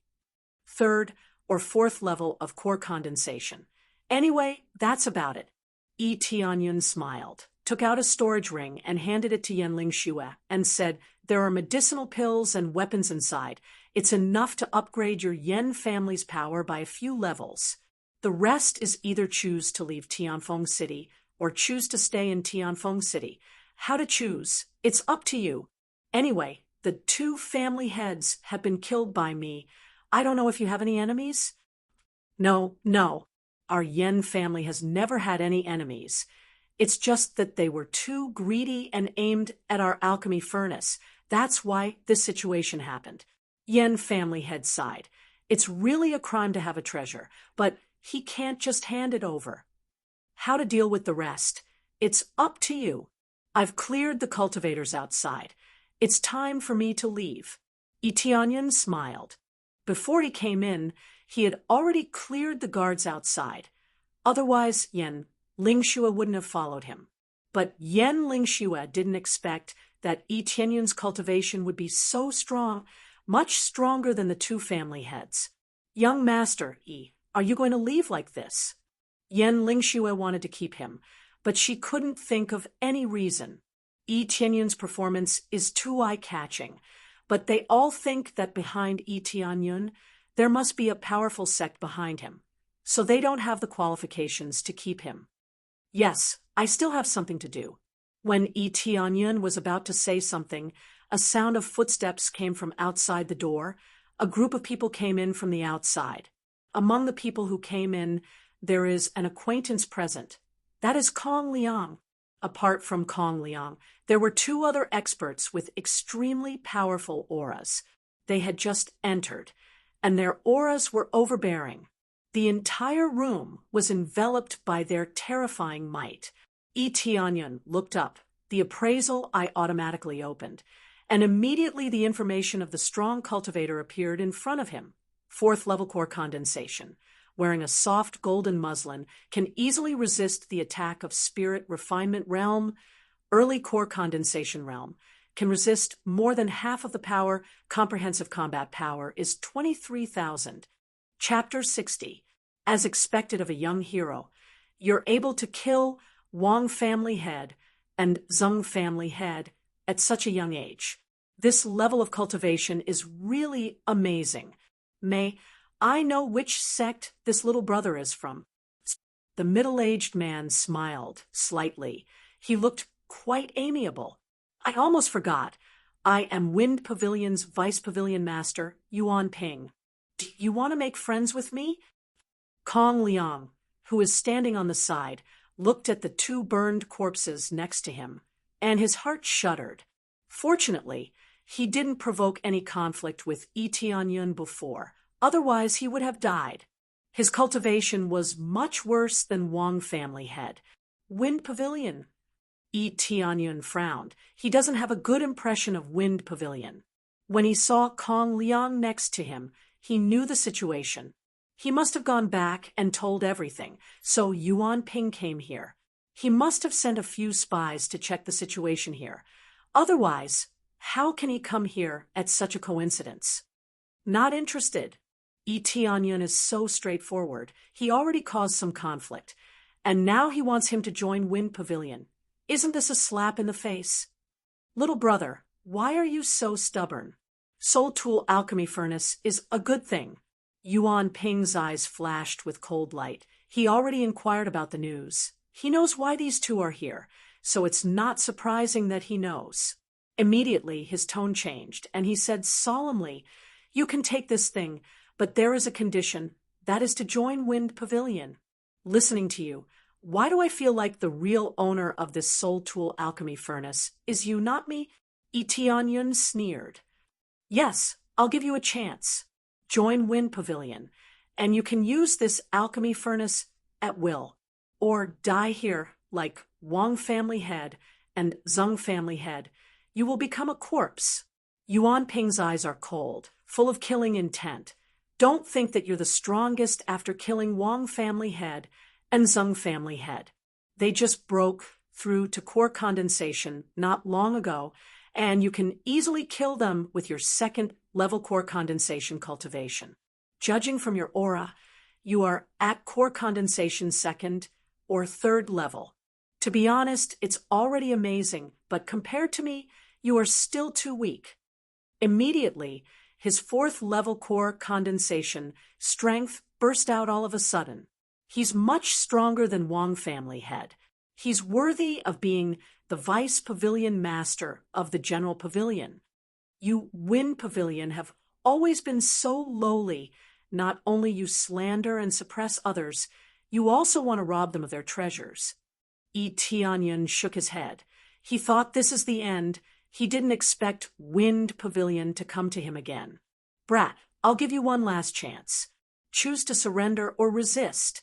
3rd or 4th level of core condensation. Anyway, that's about it. Tianyun smiled, took out a storage ring and handed it to Yenling Xue and said, "There are medicinal pills and weapons inside. It's enough to upgrade your Yen family's power by a few levels. The rest is either choose to leave Tianfeng City or choose to stay in Tianfeng City. How to choose? It's up to you. Anyway, the 2 family heads have been killed by me. I don't know if you have any enemies?" No. Our Yen family has never had any enemies. It's just that they were too greedy and aimed at our alchemy furnace. That's why this situation happened. Yen family head sighed. It's really a crime to have a treasure, but he can't just hand it over. How to deal with the rest? It's up to you. I've cleared the cultivators outside. It's time for me to leave. Tianyan smiled. Before he came in, he had already cleared the guards outside. Otherwise, Lingxue wouldn't have followed him. But Lingxue didn't expect that Yi Tianyun's cultivation would be so strong, much stronger than the two family heads. Young master, Yi, are you going to leave like this? Lingxue wanted to keep him, but she couldn't think of any reason. Yi Tianyun's performance is too eye-catching, but they all think that behind Yi Tianyun, there must be a powerful sect behind him, so they don't have the qualifications to keep him. Yes, I still have something to do. When Yi Tianyun was about to say something, a sound of footsteps came from outside the door. A group of people came in from the outside. Among the people who came in, there is an acquaintance present. That is Kong Liang. Apart from Kong Liang, there were two other experts with extremely powerful auras. They had just entered, and their auras were overbearing. The entire room was enveloped by their terrifying might. Yi Tianyun looked up. The appraisal eye automatically opened, and immediately the information of the strong cultivator appeared in front of him. 4th level core condensation, wearing a soft golden muslin, can easily resist the attack of spirit refinement realm. Early core condensation realm can resist more than half of the power. Comprehensive combat power is 23,000. Chapter 60. As expected of a young hero, you're able to kill Wang family head and Zheng family head at such a young age. This level of cultivation is really amazing. May I know which sect this little brother is from? The middle-aged man smiled slightly. He looked quite amiable. I almost forgot. I am Wind Pavilion's Vice Pavilion Master, Yuan Ping. Do you want to make friends with me? Kong Liang, who is standing on the side, looked at the two burned corpses next to him, and his heart shuddered. Fortunately, he didn't provoke any conflict with Yi Tianyun before, otherwise he would have died. His cultivation was much worse than Wang family head. Wind Pavilion. Yi Tianyun frowned. He doesn't have a good impression of Wind Pavilion. When he saw Kong Liang next to him, he knew the situation. He must have gone back and told everything, so Yuan Ping came here. He must have sent a few spies to check the situation here. Otherwise, how can he come here at such a coincidence? Not interested. Yi Tianyun is so straightforward. He already caused some conflict, and now he wants him to join Wind Pavilion. Isn't this a slap in the face? Little brother, why are you so stubborn? Soul Tool Alchemy Furnace is a good thing. Yuan Ping's eyes flashed with cold light. He already inquired about the news. He knows why these two are here, so it's not surprising that he knows. Immediately, his tone changed, and he said solemnly, "You can take this thing, but there is a condition. That is to join Wind Pavilion." Listening to you, why do I feel like the real owner of this Soul Tool Alchemy Furnace is you, not me? Yi Tianyun sneered. Yes, I'll give you a chance. Join Wind Pavilion, and you can use this alchemy furnace at will, or die here like Wang family head and Zheng family head. You will become a corpse. Yuan Ping's eyes are cold, full of killing intent. Don't think that you're the strongest after killing Wang family head and Zheng family head. They just broke through to core condensation not long ago, and you can easily kill them with your 2nd level core condensation cultivation. Judging from your aura, you are at core condensation 2nd or 3rd level. To be honest, it's already amazing, but compared to me, you are still too weak. Immediately, his 4th level core condensation strength burst out all of a sudden. He's much stronger than Wang family head. He's worthy of being the Vice Pavilion Master of the General Pavilion. You, Wind Pavilion, have always been so lowly. Not only you slander and suppress others, you also want to rob them of their treasures. Yi Tianyun shook his head. He thought this is the end. He didn't expect Wind Pavilion to come to him again. Brat, I'll give you one last chance. Choose to surrender or resist.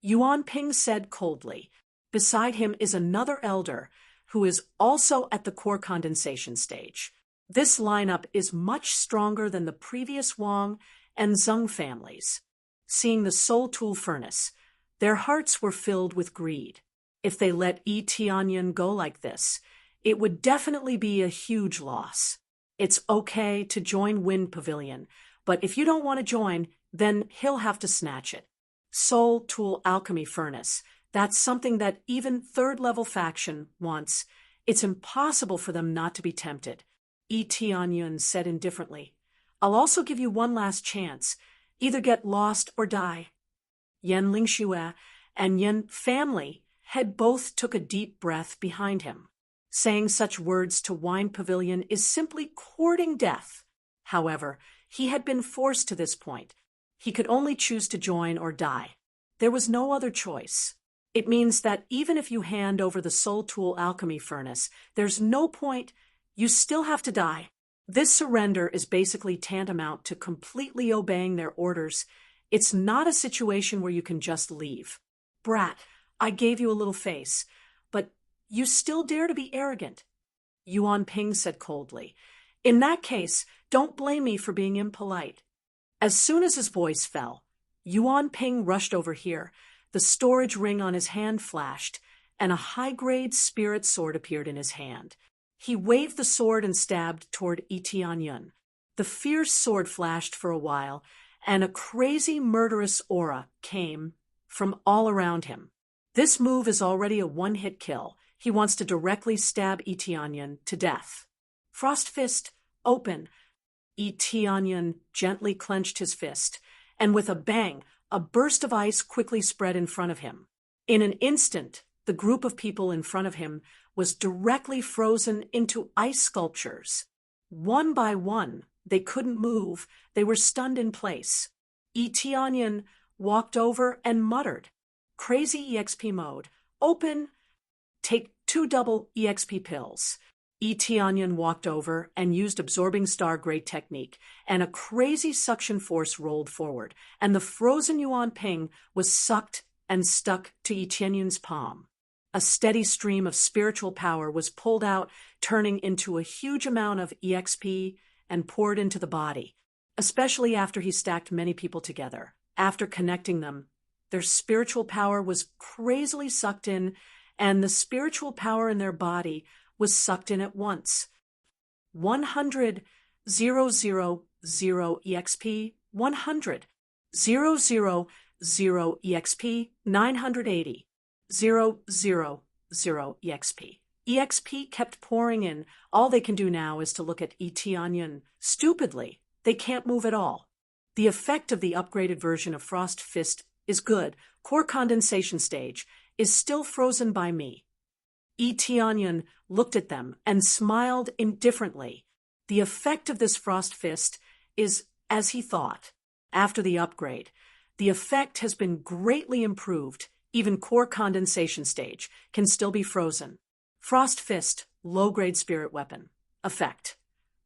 Yuan Ping said coldly. Beside him is another elder who is also at the core condensation stage. This lineup is much stronger than the previous Wang and Zheng families. Seeing the Soul Tool Furnace, Their hearts were filled with greed. If they let Yi Tianyan go like this, it would definitely be a huge loss. It's okay to join Wind Pavilion, but if you don't want to join, then he'll have to snatch it. Soul Tool Alchemy Furnace. That's something that even third-level faction wants. It's impossible for them not to be tempted. Yi Tianyan said indifferently. I'll also give you one last chance. Either get lost or die. Yan Lingxue and Yan family had both took a deep breath behind him. Saying such words to Wine Pavilion is simply courting death. However, he had been forced to this point. He could only choose to join or die. There was no other choice. It means that even if you hand over the Soul Tool Alchemy Furnace, there's no point. You still have to die. This surrender is basically tantamount to completely obeying their orders. It's not a situation where you can just leave. Brat, I gave you a little face, but you still dare to be arrogant. Yuan Ping said coldly. In that case, don't blame me for being impolite. As soon as his voice fell, Yuan Ping rushed over here. The storage ring on his hand flashed, and a high-grade spirit sword appeared in his hand. He waved the sword and stabbed toward Yi Tianyan. The fierce sword flashed for a while, and a crazy murderous aura came from all around him. This move is already a one-hit kill. He wants to directly stab Yi Tianyan to death. Frost Fist, open. Yi Tianyan gently clenched his fist, and with a bang, a burst of ice quickly spread in front of him. In an instant, the group of people in front of him was directly frozen into ice sculptures. One by one, they couldn't move. They were stunned in place. Yi Tianyan walked over and muttered, Crazy EXP mode. Open. Take 2 double EXP pills. Yi Tianyan walked over and used Absorbing Star Grade technique, and a crazy suction force rolled forward, and the frozen Yuan Ping was sucked and stuck to Yi Tianyan's palm. A steady stream of spiritual power was pulled out, turning into a huge amount of EXP and poured into the body, especially after he stacked many people together. After connecting them, their spiritual power was crazily sucked in, and the spiritual power in their body was sucked in at once. 100,000 EXP, 100,000 EXP, 980, 000 EXP. EXP kept pouring in. All they can do now is to look at Yi Tianyan. Stupidly, they can't move at all. The effect of the upgraded version of Frost Fist is good. Core condensation stage is still frozen by me. Yi Tianyan looked at them and smiled indifferently. The effect of this Frost Fist is as he thought. After the upgrade, the effect has been greatly improved. Even core condensation stage can still be frozen. Frost Fist, low-grade spirit weapon. Effect.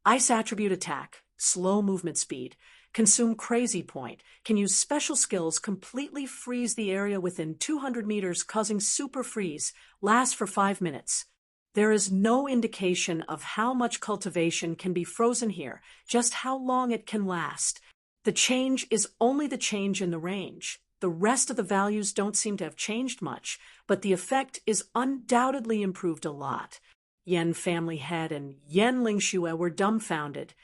Ice attribute attack, slow movement speed. Consume Crazy Point, can use special skills, completely freeze the area within 200 meters, causing super freeze, lasts for 5 minutes. There is no indication of how much cultivation can be frozen here, just how long it can last. The change is only the change in the range. The rest of the values don't seem to have changed much, but the effect is undoubtedly improved a lot. Yan family head and Yan Lingxue were dumbfounded.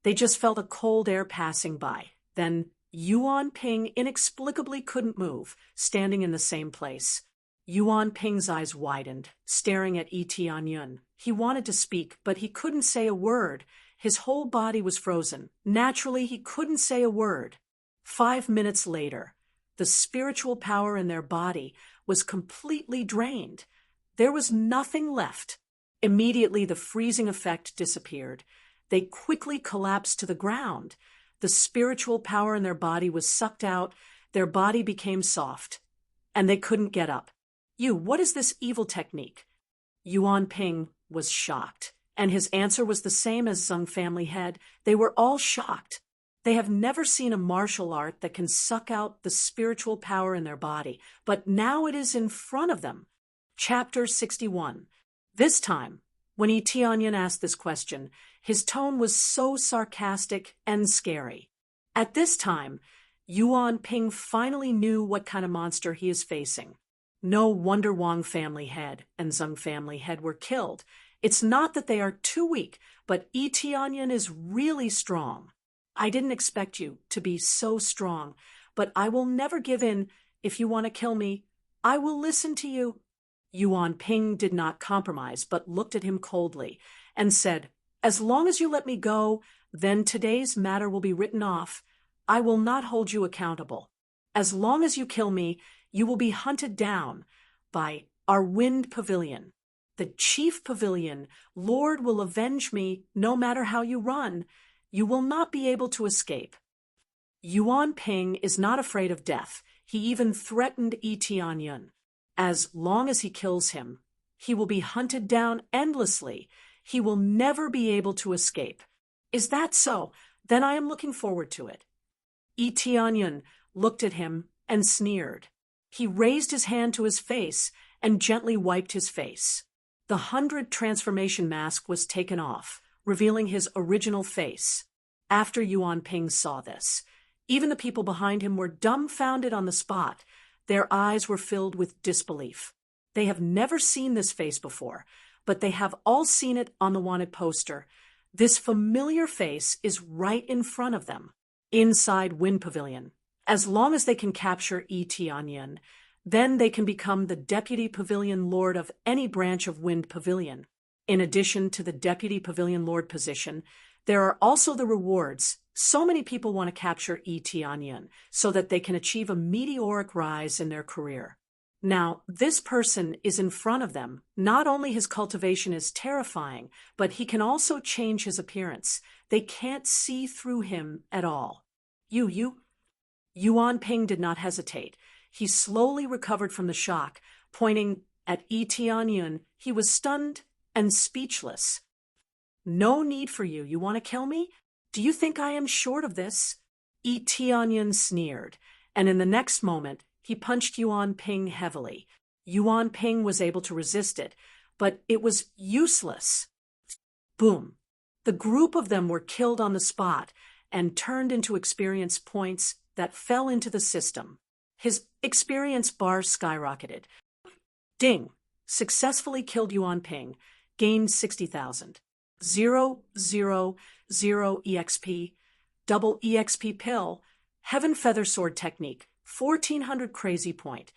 They just felt a cold air passing by. Then Yuan Ping inexplicably couldn't move, standing in the same place. Yuan Ping's eyes widened, staring at Yi Tianyan. He wanted to speak, but he couldn't say a word. His whole body was frozen. Naturally, he couldn't say a word. 5 minutes later, the spiritual power in their body was completely drained. There was nothing left. Immediately, the freezing effect disappeared. They quickly collapsed to the ground. The spiritual power in their body was sucked out. Their body became soft, and they couldn't get up. What is this evil technique? Yuan Ping was shocked, and his answer was the same as Zheng family head. They were all shocked. They have never seen a martial art that can suck out the spiritual power in their body, but now it is in front of them. Chapter 61. This time, when Yi Tianyan asked this question, his tone was so sarcastic and scary. At this time, Yuan Ping finally knew what kind of monster he is facing. No wonder Wang family head and Zheng family head were killed. It's not that they are too weak, but Yi Tianyan is really strong. I didn't expect you to be so strong, but I will never give in. If you want to kill me, I will listen to you. Yuan Ping did not compromise, but looked at him coldly and said, as long as you let me go, then today's matter will be written off. I will not hold you accountable. As long as you kill me, you will be hunted down by our Wind Pavilion. The Chief Pavilion Lord will avenge me no matter how you run. You will not be able to escape. Yuan Ping is not afraid of death. He even threatened Yi Tianyan. As long as he kills him, he will be hunted down endlessly. He will never be able to escape. Is that so? Then I am looking forward to it. Yi Tianyan looked at him and sneered. He raised his hand to his face and gently wiped his face. The 100 transformation mask was taken off, revealing his original face. After Yuan Ping saw this, even the people behind him were dumbfounded on the spot. Their eyes were filled with disbelief. They have never seen this face before, but they have all seen it on the wanted poster. This familiar face is right in front of them, inside Wind Pavilion. As long as they can capture Yi Tianyan, then they can become the Deputy Pavilion Lord of any branch of Wind Pavilion. In addition to the Deputy Pavilion Lord position, there are also the rewards. So many people want to capture Yi Tianyan so that they can achieve a meteoric rise in their career. Now, this person is in front of them. Not only his cultivation is terrifying, but he can also change his appearance. They can't see through him at all. Yuan Ping did not hesitate. He slowly recovered from the shock. Pointing at Yi Tianyan, he was stunned and speechless. No need for you. You want to kill me? Do you think I am short of this? Yi Tianyan sneered, and in the next moment, he punched Yuan Ping heavily. Yuan Ping was able to resist it, but it was useless. Boom. The group of them were killed on the spot and turned into experience points that fell into the system. His experience bar skyrocketed. Ding. Successfully killed Yuan Ping. Gained 60,000. 000 EXP. Double EXP pill. Heaven Feather Sword Technique. 1400 crazy point.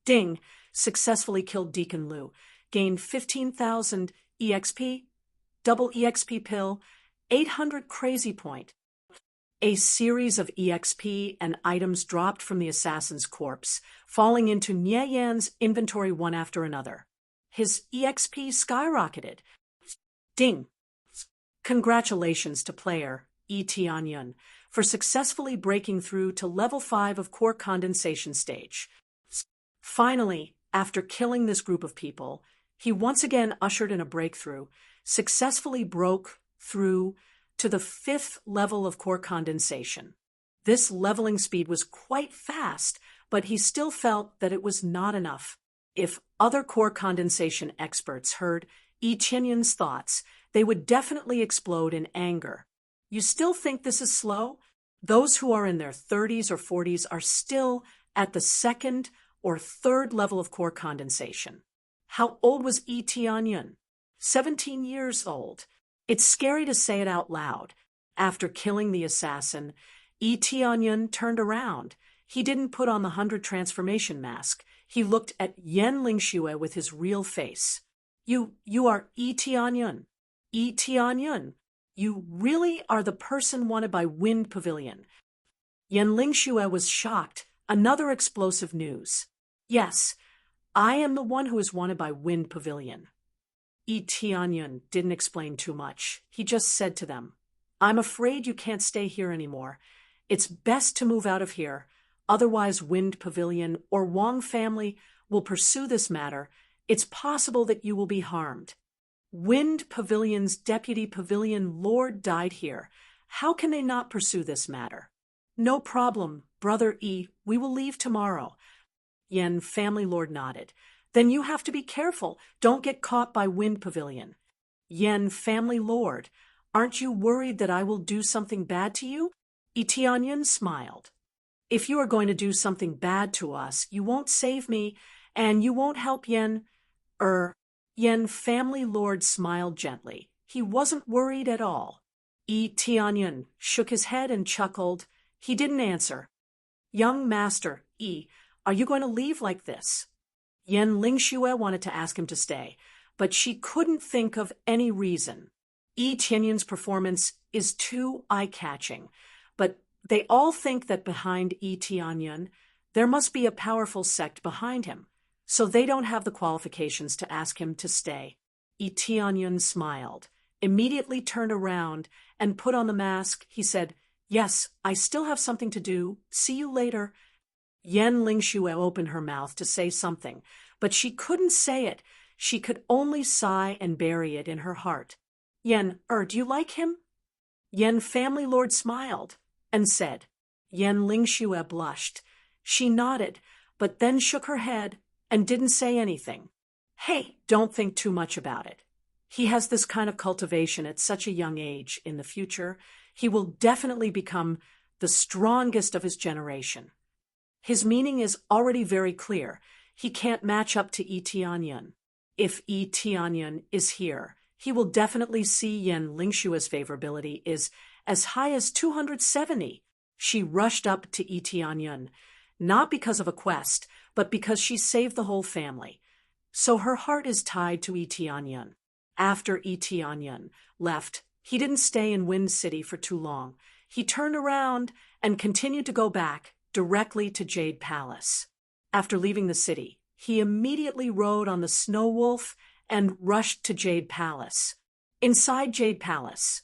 Ding. Successfully killed Deacon Liu. Gained 15,000 EXP. Double EXP pill. 800 crazy point. A series of EXP and items dropped from the assassin's corpse, falling into Nie Yan's inventory one after another. His EXP skyrocketed. Ding! Congratulations to player Yi Tianyan for successfully breaking through to level 5 of core condensation stage. Finally, after killing this group of people, he once again ushered in a breakthrough, successfully broke through to the 5th level of core condensation. This leveling speed was quite fast, but he still felt that it was not enough. If other core condensation experts heard Yi Tianyan's thoughts, they would definitely explode in anger. You still think this is slow? Those who are in their 30s or 40s are still at the 2nd or 3rd level of core condensation. How old was Yi Tianyan? 17 years old. It's scary to say it out loud. After killing the assassin, Yi Tianyan turned around. He didn't put on the 100 transformation mask. He looked at Yan Lingxue with his real face. You are Yi Tianyan. Yi Tianyan. You really are the person wanted by Wind Pavilion. Yan Lingxue was shocked. Another explosive news. Yes, I am the one who is wanted by Wind Pavilion. Yi Tianyan didn't explain too much. He just said to them, I'm afraid you can't stay here anymore. It's best to move out of here. Otherwise, Wind Pavilion or Wang family will pursue this matter. It's possible that you will be harmed. Wind Pavilion's Deputy Pavilion Lord died here. How can they not pursue this matter? No problem, Brother Yi. We will leave tomorrow. Yan family lord nodded. Then you have to be careful. Don't get caught by Wind Pavilion. Yan family lord, aren't you worried that I will do something bad to you? Yi Tianyan smiled. If you are going to do something bad to us, you won't save me, and you won't help Yen family lord smiled gently. He wasn't worried at all. Tianyun shook his head and chuckled. He didn't answer. Young master, are you going to leave like this? Yen Lingxue wanted to ask him to stay, but she couldn't think of any reason. Tianyun's performance is too eye-catching, but they all think that behind Tianyun, there must be a powerful sect behind him, so they don't have the qualifications to ask him to stay. Tianyun smiled, immediately turned around, and put on the mask. He said, "Yes, I still have something to do. See you later." Yen Lingxue opened her mouth to say something, but she couldn't say it. She could only sigh and bury it in her heart. "Yen, do you like him?" Yen family lord smiled and said. Yen Lingxue blushed. She nodded, but then shook her head and didn't say anything. "Hey, don't think too much about it. He has this kind of cultivation at such a young age. In the future, he will definitely become the strongest of his generation. His meaning is already very clear. He can't match up to Tianyun. If Tianyun is here, he will definitely see Yen Lingxue's favorability is as high as 270. She rushed up to Tianyun, not because of a quest, but because she saved the whole family. So her heart is tied to Tianyun. After Tianyun left, he didn't stay in Wind City for too long. He turned around and continued to go back directly to Jade Palace. After leaving the city, he immediately rode on the Snow Wolf and rushed to Jade Palace. Inside Jade Palace,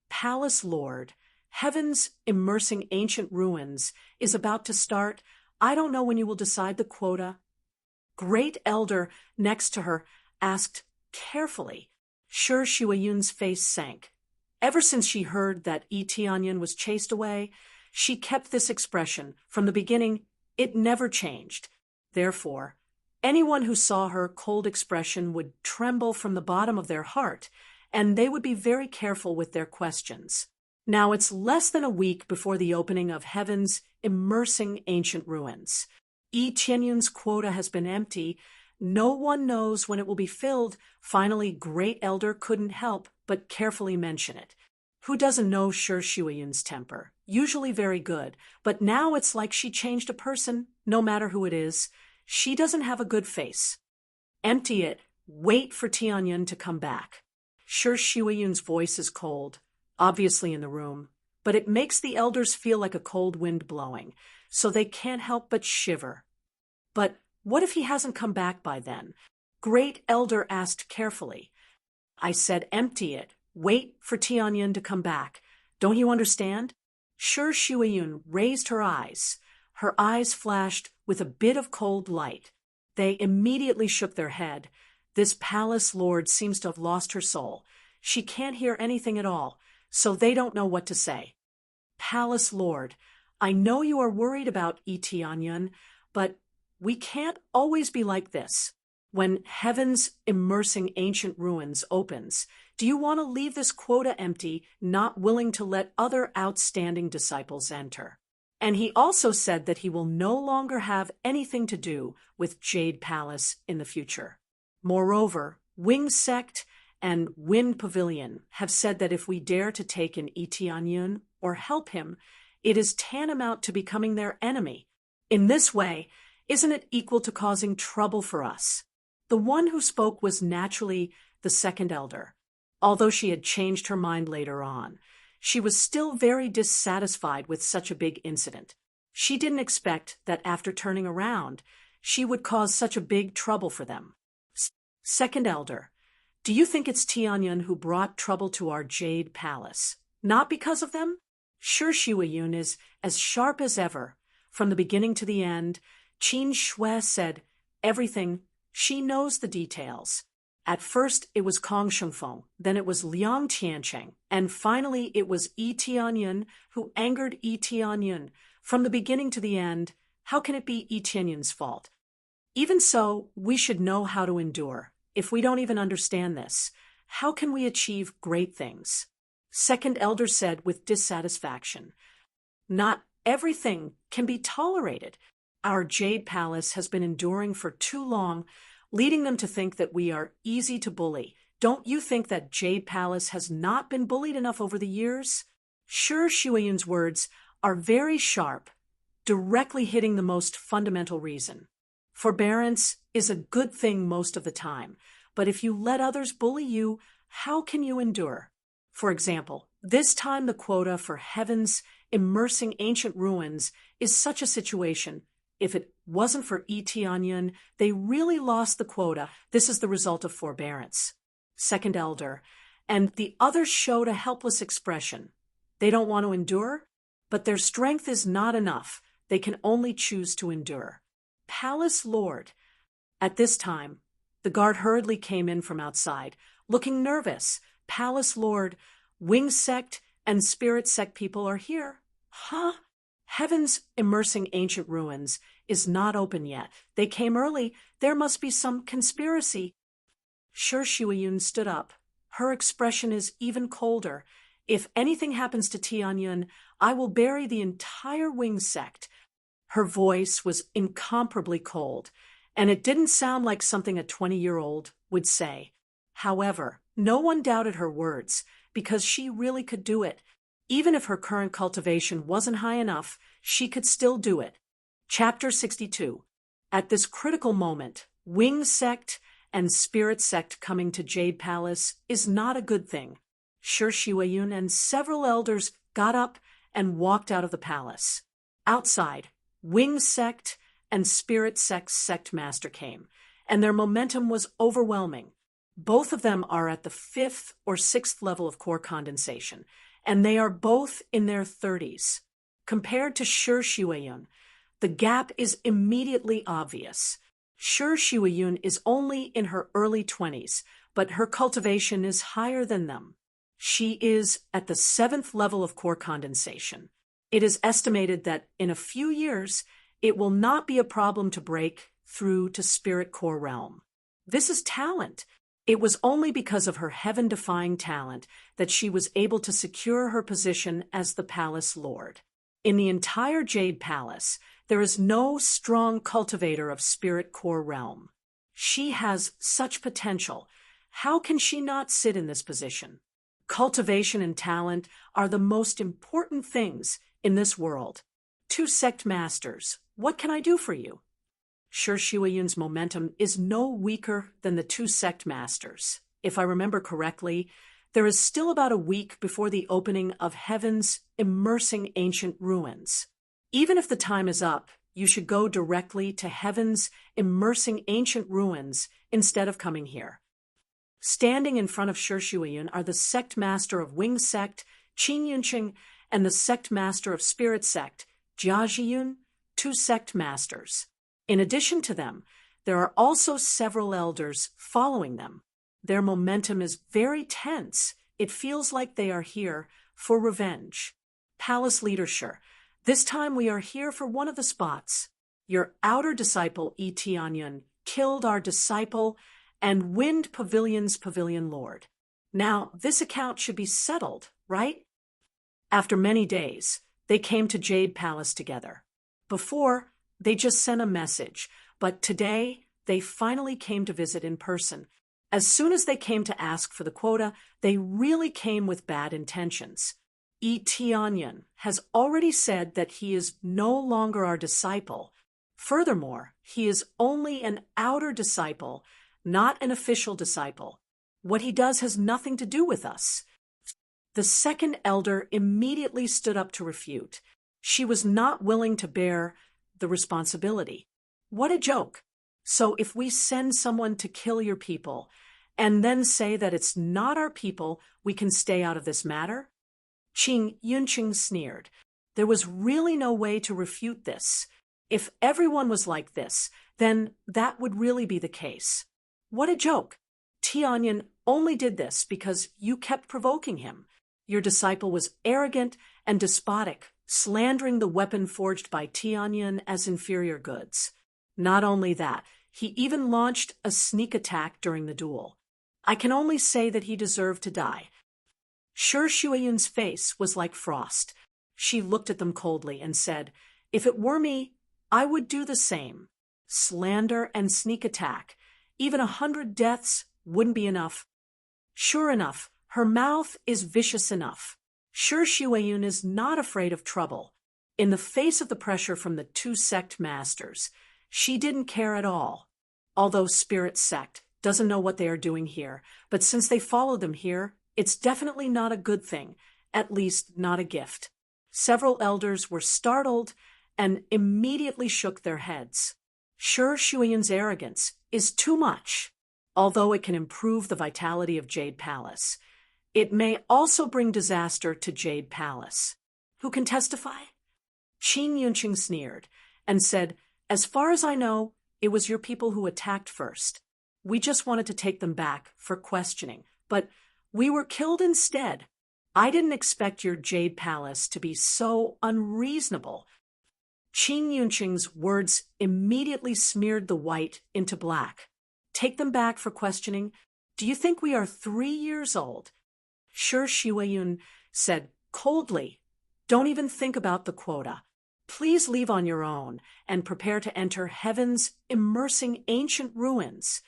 Palace Lord, Heaven's immersing ancient ruins is about to start. I don't know when you will decide the quota. Great Elder next to her asked carefully. Sure, Shuayun's face sank. Ever since she heard that Tianyun was chased away, she kept this expression. From the beginning, it never changed. Therefore, anyone who saw her cold expression would tremble from the bottom of their heart, and they would be very careful with their questions. Now it's less than a week before the opening of Heaven's immersing ancient ruins. Tianyun's quota has been empty. No one knows when it will be filled. Finally, Great Elder couldn't help but carefully mention it. Who doesn't know Sure Shuayun's temper? Usually very good, but now it's like she changed a person, no matter who it is. She doesn't have a good face. Empty it. Wait for Tianyun to come back. Sure Shuayun's voice is cold, obviously in the room, but it makes the elders feel like a cold wind blowing, so they can't help but shiver. But what if he hasn't come back by then? Great Elder asked carefully. I said empty it. Wait for Tianyun to come back. Don't you understand? Sure Shuayun raised her eyes. Her eyes flashed with a bit of cold light. They immediately shook their head. This palace lord seems to have lost her soul. She can't hear anything at all, so they don't know what to say. Palace lord, I know you are worried about Tianyun, but we can't always be like this. When Heaven's immersing ancient ruins opens, do you want to leave this quota empty, not willing to let other outstanding disciples enter? And he also said that he will no longer have anything to do with Jade Palace in the future. Moreover, Wing Sect and Wind Pavilion have said that if we dare to take in Tianyun or help him, it is tantamount to becoming their enemy. In this way, isn't it equal to causing trouble for us? The one who spoke was naturally the second elder. Although she had changed her mind later on, she was still very dissatisfied with such a big incident. She didn't expect that after turning around, she would cause such a big trouble for them. Second elder, do you think it's Tianyun who brought trouble to our Jade Palace? Not because of them? Sure Shuayun is as sharp as ever. From the beginning to the end, Qin Shui said everything. She knows the details. At first it was Kong Shengfeng, then it was Liang Tiancheng, and finally it was Tianyun who angered Tianyun. From the beginning to the end, how can it be Tianyun's fault? Even so, we should know how to endure. If we don't even understand this, how can we achieve great things? Second elder said with dissatisfaction. Not everything can be tolerated. Our Jade Palace has been enduring for too long, leading them to think that we are easy to bully. Don't you think that Jade Palace has not been bullied enough over the years? Sure, Shuayun's words are very sharp, directly hitting the most fundamental reason. Forbearance is a good thing most of the time, but if you let others bully you, how can you endure? For example, this time the quota for heaven's immersing ancient ruins is such a situation. If it wasn't for Tianyun, they really lost the quota. This is the result of forbearance. Second elder, and the others showed a helpless expression. They don't want to endure, but their strength is not enough. They can only choose to endure. Palace Lord. At this time, the guard hurriedly came in from outside, looking nervous. Palace Lord, Wing Sect and Spirit Sect people are here. Huh? Heaven's immersing ancient ruins is not open yet. They came early. There must be some conspiracy. Sure, Shuayun stood up. Her expression is even colder. If anything happens to Tianyun, I will bury the entire Wing Sect. Her voice was incomparably cold, and it didn't sound like something a 20-year-old would say. However, no one doubted her words, because she really could do it. Even if her current cultivation wasn't high enough, she could still do it. Chapter 62. At this critical moment, Wing Sect and Spirit Sect coming to Jade Palace is not a good thing. Sure, Shuayun and several elders got up and walked out of the palace. Outside, Wing Sect and Spirit Sect's sect master came, and their momentum was overwhelming. Both of them are at the 5th or 6th level of core condensation, and they are both in their 30s. Compared to Sure Shuayun, the gap is immediately obvious. Sure Shuayun is only in her early 20s, but her cultivation is higher than them. She is at the 7th level of core condensation. It is estimated that in a few years, it will not be a problem to break through to Spirit Core Realm. This is talent. It was only because of her heaven-defying talent that she was able to secure her position as the Palace Lord. In the entire Jade Palace, there is no strong cultivator of Spirit Core Realm. She has such potential. How can she not sit in this position? Cultivation and talent are the most important things in this world. 2 sect masters, what can I do for you? Sure Shuayun's momentum is no weaker than the 2 sect masters. If I remember correctly, there is still about a week before the opening of Heaven's immersing ancient ruins. Even if the time is up, you should go directly to Heaven's immersing ancient ruins instead of coming here. Standing in front of Sure Shuayun are the sect master of Wing Sect, Qin Yunqing, and the sect master of Spirit Sect, Jia Zhiyun, 2 sect masters. In addition to them, there are also several elders following them. Their momentum is very tense. It feels like they are here for revenge. Palace Leadership, this time we are here for one of the spots. Your outer disciple, Tianyun, killed our disciple and Wind Pavilion's Pavilion Lord. Now, this account should be settled, right? After many days, they came to Jade Palace together. Before, they just sent a message, but today, they finally came to visit in person. As soon as they came to ask for the quota, they really came with bad intentions. Tianyun has already said that he is no longer our disciple. Furthermore, he is only an outer disciple, not an official disciple. What he does has nothing to do with us. The second elder immediately stood up to refute. She was not willing to bear the responsibility. What a joke. So if we send someone to kill your people and then say that it's not our people, we can stay out of this matter? Qin Yunqing sneered. There was really no way to refute this. If everyone was like this, then that would really be the case. What a joke. Tianyun only did this because you kept provoking him. Your disciple was arrogant and despotic, slandering the weapon forged by Tianyun as inferior goods. Not only that, he even launched a sneak attack during the duel. I can only say that he deserved to die. Sure Shuayun's face was like frost. She looked at them coldly and said, "If it were me, I would do the same. Slander and sneak attack. Even 100 deaths wouldn't be enough." Sure enough, her mouth is vicious enough. Sure, Shuayun is not afraid of trouble. In the face of the pressure from the two sect masters, she didn't care at all. Although Spirit Sect doesn't know what they are doing here, but since they followed them here, it's definitely not a good thing, at least not a gift. Several elders were startled and immediately shook their heads. Sure, Shuayun's arrogance is too much. Although it can improve the vitality of Jade Palace, it may also bring disaster to Jade Palace. Who can testify? Qin Yunqing sneered and said, "As far as I know, it was your people who attacked first. We just wanted to take them back for questioning, but we were killed instead. I didn't expect your Jade Palace to be so unreasonable." Qin Yunqing's words immediately smeared the white into black. "Take them back for questioning? Do you think we are 3 years old?" Sure, Shuayun said coldly, "Don't even think about the quota. Please leave on your own and prepare to enter heaven's immersing ancient ruins."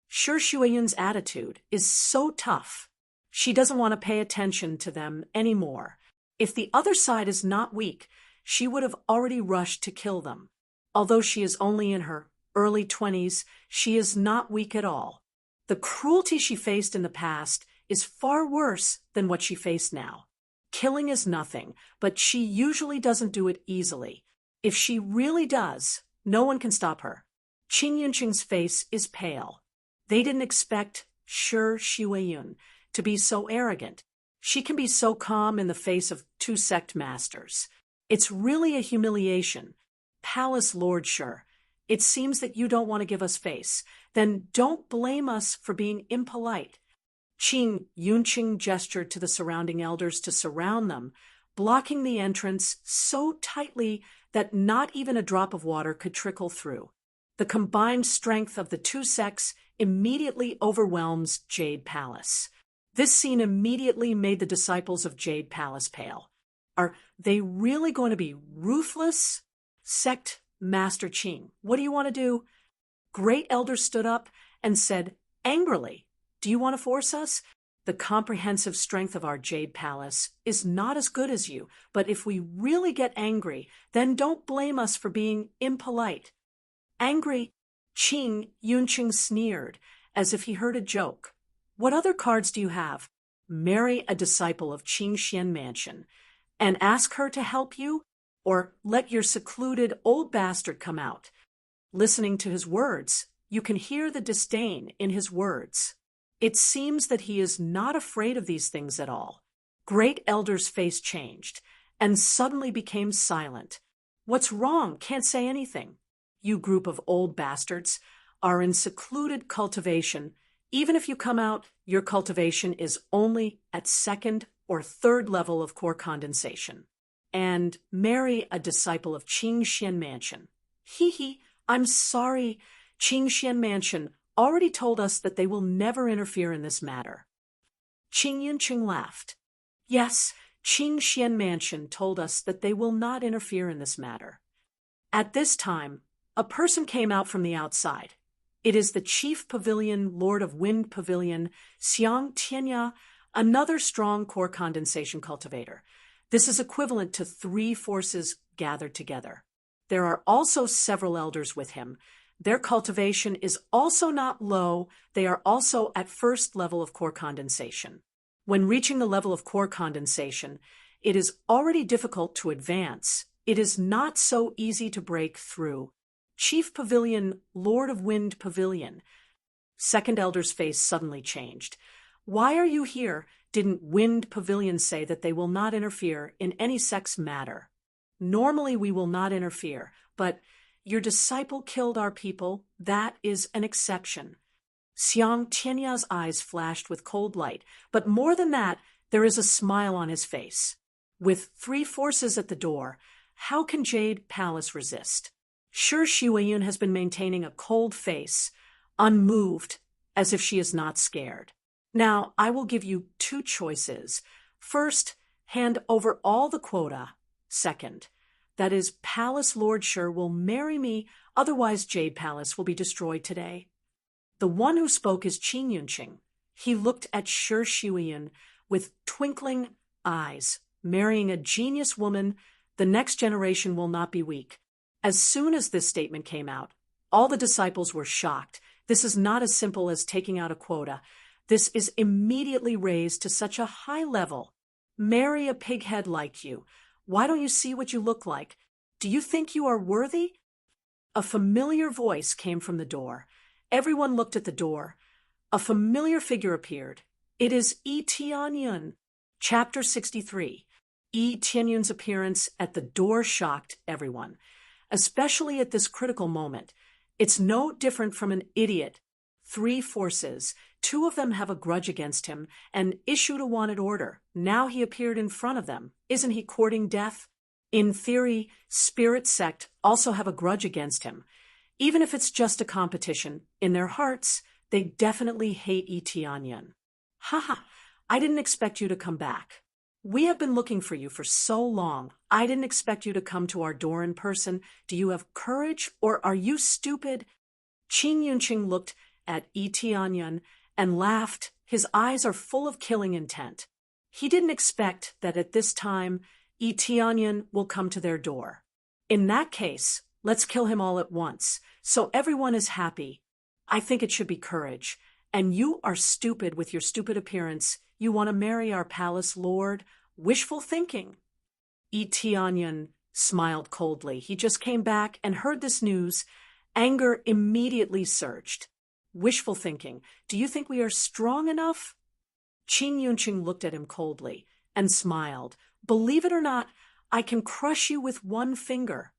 Sure, Shuayun's attitude is so tough. She doesn't want to pay attention to them anymore. If the other side is not weak, she would have already rushed to kill them. Although she is only in her early 20s, she is not weak at all. The cruelty she faced in the past is far worse than what she faced now. Killing is nothing, but she usually doesn't do it easily. If she really does, no one can stop her. Qin Yunqing's face is pale. They didn't expect Sure Shuayun to be so arrogant. She can be so calm in the face of two sect masters. It's really a humiliation. Palace Lord Sure, it seems that you don't want to give us face. Then don't blame us for being impolite. Qin Yunqing gestured to the surrounding elders to surround them, blocking the entrance so tightly that not even a drop of water could trickle through. The combined strength of the two sects immediately overwhelms Jade Palace. This scene immediately made the disciples of Jade Palace pale. Are they really going to be ruthless? Sect Master Qing, what do you want to do? Great Elder stood up and said angrily, "Do you want to force us? The comprehensive strength of our Jade Palace is not as good as you, but if we really get angry, then don't blame us for being impolite." Angry, Qin Yunqing sneered, as if he heard a joke. "What other cards do you have? Marry a disciple of Qing Xian Mansion and ask her to help you? Or let your secluded old bastard come out?" Listening to his words, you can hear the disdain in his words. It seems that he is not afraid of these things at all. Great Elder's face changed and suddenly became silent. "What's wrong? Can't say anything. You group of old bastards are in secluded cultivation. Even if you come out, your cultivation is only at 2nd or 3rd level of core condensation. And marry a disciple of Qing Xian Mansion. Hee, I'm sorry. Qing Xian Mansion already told us that they will never interfere in this matter." Qin Yunqing laughed. "Yes, Qing Xian Mansion told us that they will not interfere in this matter." At this time, a person came out from the outside. It is the Chief Pavilion, Lord of Wind Pavilion, Xiang Tianya, another strong core condensation cultivator. This is equivalent to 3 forces gathered together. There are also several elders with him. Their cultivation is also not low. They are also at 1st level of core condensation. When reaching the level of core condensation, it is already difficult to advance. It is not so easy to break through. Chief Pavilion, Lord of Wind Pavilion. Second Elder's face suddenly changed. "Why are you here? Didn't Wind Pavilion say that they will not interfere in any sex matter? Normally we will not interfere, but your disciple killed our people. That is an exception." Xiang Tianya's eyes flashed with cold light, but more than that, there is a smile on his face. With 3 forces at the door, how can Jade Palace resist? Sure, Shuayun has been maintaining a cold face, unmoved, as if she is not scared. "Now, I will give you 2 choices. First, hand over all the quota, Second, that is, Palace Lord Shur will marry me, otherwise Jade Palace will be destroyed today. The one who spoke is Qin Yunqing. He looked at Shur Shuiyan with twinkling eyes. Marrying a genius woman, the next generation will not be weak. As soon as this statement came out, all the disciples were shocked. This is not as simple as taking out a quota. This is immediately raised to such a high level. Marry a pighead like you. Why don't you see what you look like? Do you think you are worthy? A familiar voice came from the door. Everyone looked at the door. A familiar figure appeared. It is Yi Tianyun. Chapter 63. Yi Tianyun's appearance at the door shocked everyone, especially at this critical moment. It's no different from an idiot. 3 forces. 2 of them have a grudge against him and issued a wanted order. Now he appeared in front of them. Isn't he courting death? In theory, Spirit Sect also have a grudge against him. Even if it's just a competition, in their hearts, they definitely hate Yi Tianyun. Haha, I didn't expect you to come back. We have been looking for you for so long. I didn't expect you to come to our door in person. Do you have courage, or are you stupid? Qin Yunqing looked at Yi Tianyun and laughed. His eyes are full of killing intent. He didn't expect that at this time, Yi Tianyun will come to their door. In that case, let's kill him all at once, so everyone is happy. I think it should be courage. And you are stupid with your stupid appearance. You want to marry our palace lord? Wishful thinking. Yi Tianyun smiled coldly. He just came back and heard this news. Anger immediately surged. Wishful thinking. Do you think we are strong enough? Qin Yunqing looked at him coldly and smiled. Believe it or not, I can crush you with one finger.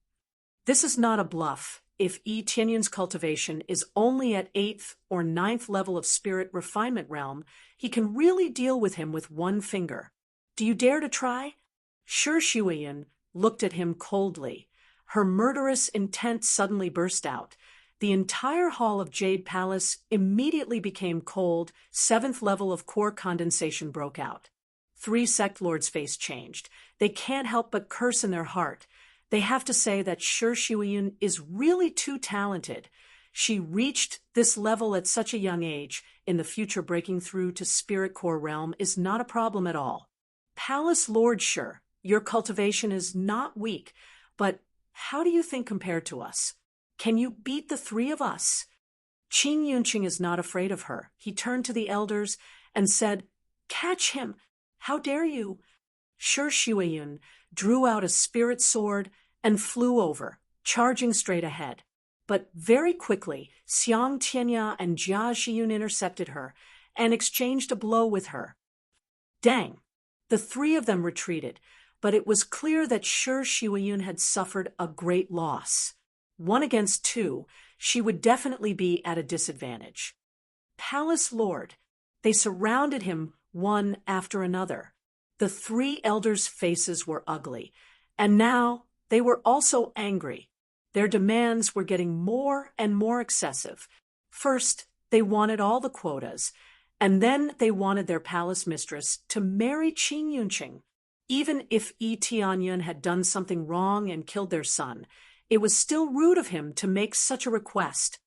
This is not a bluff. If Yi Tianyun's cultivation is only at 8th or 9th level of spirit refinement realm, he can really deal with him with one finger. Do you dare to try? Shur Shuiyan looked at him coldly. Her murderous intent suddenly burst out. The entire hall of Jade Palace immediately became cold. 7th level of core condensation broke out. 3 sect lords' face changed. They can't help but curse in their heart. They have to say that Shur Shuiyan is really too talented. She reached this level at such a young age. In the future, breaking through to Spirit Core realm is not a problem at all. Palace Lord Shur, your cultivation is not weak, but how do you think compared to us? Can you beat the 3 of us? Qin Yunqing is not afraid of her. He turned to the elders and said, "Catch him! How dare you?" Shur Shuiyan drew out a spirit sword and flew over, charging straight ahead. But very quickly, Xiang Tianya and Jia Zhiyun intercepted her and exchanged a blow with her. Dang! The 3 of them retreated, but it was clear that Shur Shuiyan had suffered a great loss. 1 against 2, she would definitely be at a disadvantage. Palace Lord, they surrounded him one after another. The 3 elders' faces were ugly, and now they were also angry. Their demands were getting more and more excessive. First, they wanted all the quotas, and then they wanted their palace mistress to marry Qin Yunqing. Even if Yi Tianyun had done something wrong and killed their son, it was still rude of him to make such a request.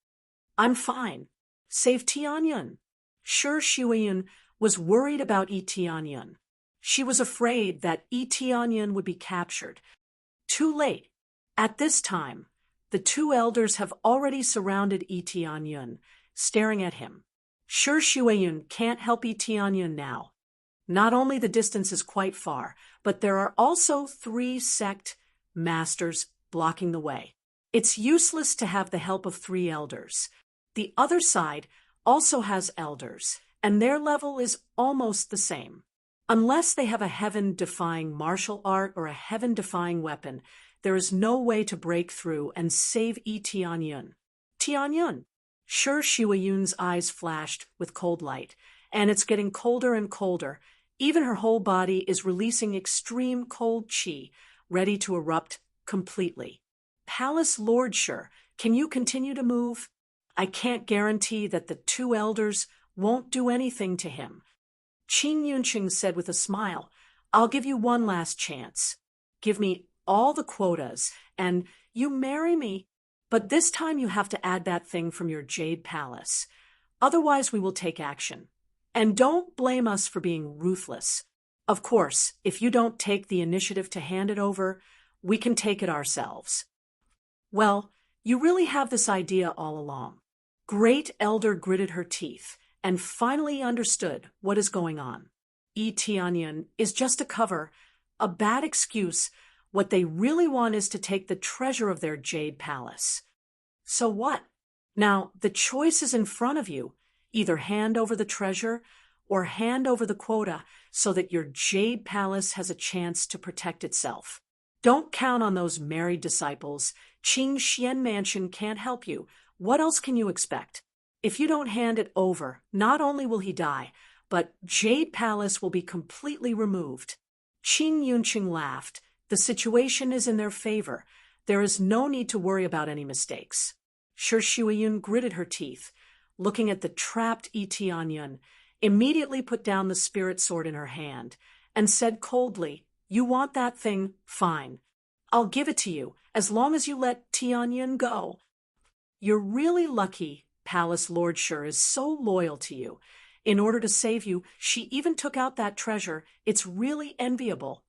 I'm fine. Save Tianyun. Shur Shuiyan was worried about Yi Tianyun. She was afraid that Yi Tianyun would be captured. Too late. At this time, the 2 elders have already surrounded Yi Tianyun, staring at him. Shur Shuiyan can't help Yi Tianyun now. Not only the distance is quite far, but there are also 3 sect masters blocking the way. It's useless to have the help of 3 elders. The other side also has elders, and their level is almost the same. Unless they have a heaven-defying martial art or a heaven-defying weapon, there is no way to break through and save Yi Tianyun. Tianyun! Shur Shuiyun's eyes flashed with cold light, and it's getting colder and colder. Even her whole body is releasing extreme cold qi, ready to erupt completely. Palace Lord Shur, can you continue to move? I can't guarantee that the 2 elders won't do anything to him. Qin Yunqing said with a smile, I'll give you one last chance. Give me all the quotas, and you marry me. But this time you have to add that thing from your Jade Palace. Otherwise we will take action. And don't blame us for being ruthless. Of course, if you don't take the initiative to hand it over, we can take it ourselves. Well, you really have this idea all along. Great Elder gritted her teeth and finally understood what is going on. Tianyan is just a cover, a bad excuse. What they really want is to take the treasure of their Jade Palace. So what? Now, the choice is in front of you. Either hand over the treasure or hand over the quota so that your Jade Palace has a chance to protect itself. Don't count on those married disciples. Qing Xian Mansion can't help you. What else can you expect? If you don't hand it over, not only will he die, but Jade Palace will be completely removed. Qing Yunqing laughed. The situation is in their favor. There is no need to worry about any mistakes. Shi Shuiyun gritted her teeth, looking at the trapped Tianyan, immediately put down the spirit sword in her hand, and said coldly, "You want that thing? Fine. I'll give it to you, as long as you let Tianyan go." You're really lucky Palace Lord Shi is so loyal to you. In order to save you, she even took out that treasure. It's really enviable.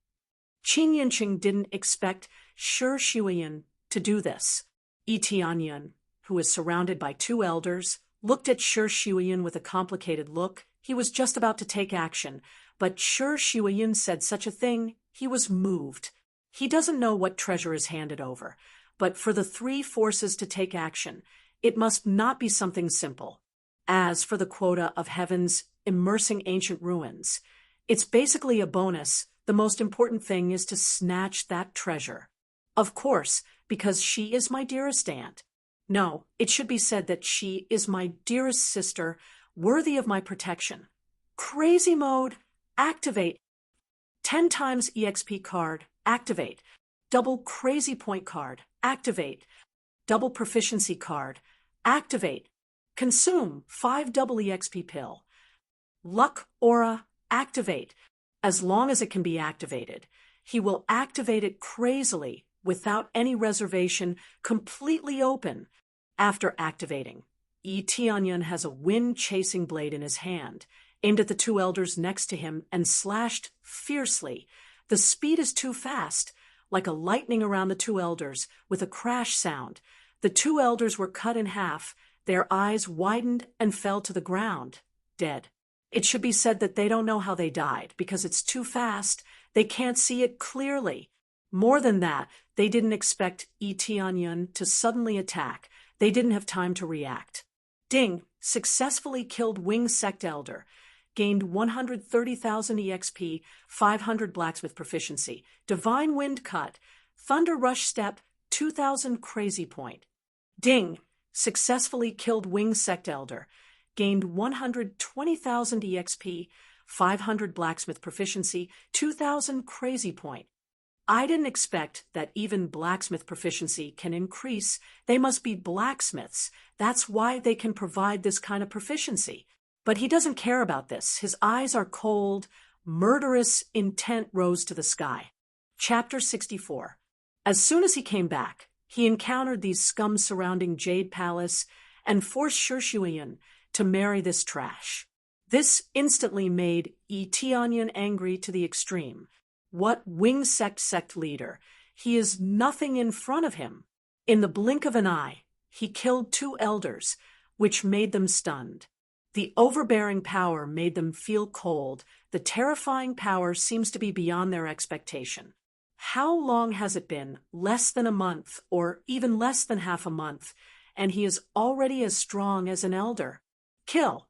Qin Yinqing didn't expect Shi Shuiyun to do this. Tianyan, who is surrounded by two elders, looked at Shi Shuiyun with a complicated look. He was just about to take action, but Shi Shuiyun said such a thing, he was moved. He doesn't know what treasure is handed over, but for the three forces to take action, it must not be something simple. As for the quota of heaven's immersing ancient ruins, it's basically a bonus. The most important thing is to snatch that treasure. Of course, because she is my dearest aunt. No, it should be said that she is my dearest sister, worthy of my protection. Crazy mode, activate. 10 times EXP card, activate. Double crazy point card, activate. Double proficiency card, activate. Consume 5 double EXP pill. Luck aura, activate. As long as it can be activated, he will activate it crazily, without any reservation, completely open. After activating, Tianyan has a wind-chasing blade in his hand, aimed at the two elders next to him and slashed fiercely. The speed is too fast, like a lightning around the two elders, with a crash sound. The two elders were cut in half, their eyes widened and fell to the ground, dead. It should be said that they don't know how they died, because it's too fast, they can't see it clearly. More than that, they didn't expect Tianyan to suddenly attack. They didn't have time to react. Ding successfully killed Wing Sect Elder, gained 130,000 EXP, 500 blacksmith proficiency, Divine Wind Cut, Thunder Rush Step, 2,000 Crazy Point. Ding successfully killed Wing Sect Elder, gained 120,000 EXP, 500 blacksmith proficiency, 2,000 Crazy Point. I didn't expect that even blacksmith proficiency can increase. They must be blacksmiths. That's why they can provide this kind of proficiency. But he doesn't care about this. His eyes are cold. Murderous intent rose to the sky. Chapter 64. As soon as he came back, he encountered these scum surrounding Jade Palace and forced Shi Shuiyun to marry this trash. This instantly made Tianyan angry to the extreme. What Wing Sect leader? He is nothing in front of him. In the blink of an eye, he killed two elders, which made them stunned. The overbearing power made them feel cold. The terrifying power seems to be beyond their expectation. How long has it been? Less than a month, or even less than half a month, and he is already as strong as an elder. Kill.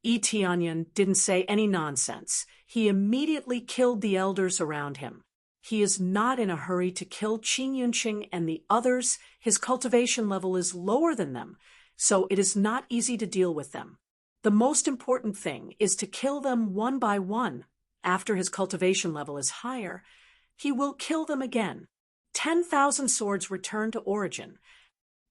Tianyan didn't say any nonsense. He immediately killed the elders around him. He is not in a hurry to kill Qin Yunqing and the others. His cultivation level is lower than them, so it is not easy to deal with them. The most important thing is to kill them one by one. After his cultivation level is higher, he will kill them again. 10,000 swords return to origin.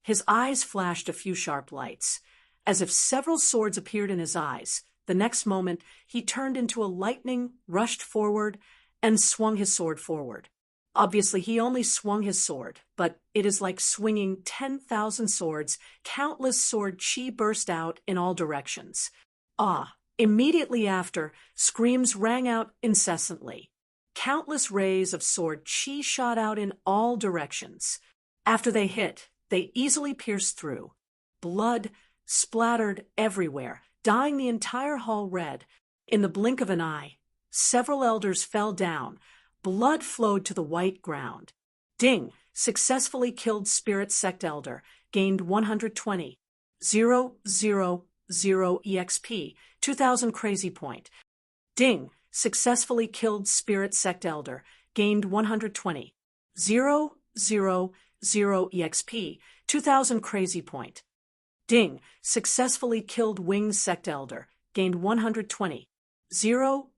His eyes flashed a few sharp lights. As if several swords appeared in his eyes, the next moment he turned into a lightning, rushed forward, and swung his sword forward. Obviously, he only swung his sword, but it is like swinging 10,000 swords. Countless sword chi burst out in all directions. Immediately after, screams rang out incessantly. Countless rays of sword chi shot out in all directions. After they hit, they easily pierced through. Blood splattered everywhere, dyeing the entire hall red. In the blink of an eye, several elders fell down. Blood flowed to the white ground. Ding successfully killed Spirit Sect Elder, gained 120. 000 EXP, 2000 Crazy Point. Ding successfully killed Spirit Sect Elder, gained 120. 000 EXP, 2000 Crazy Point. Ding successfully killed Wing Sect Elder, gained 120. 000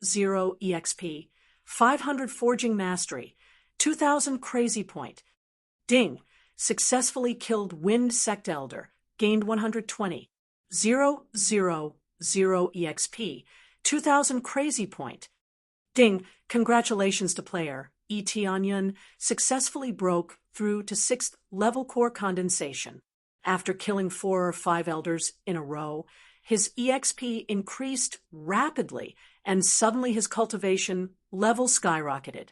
EXP, 500 Forging Mastery, 2000 Crazy Point. Ding successfully killed Wind Sect Elder, gained 120. 000 EXP, 2000 Crazy Point. Ding, congratulations to player. Onion successfully broke through to 6th level core condensation. After killing 4 or 5 elders in a row, his EXP increased rapidly, and suddenly his cultivation level skyrocketed.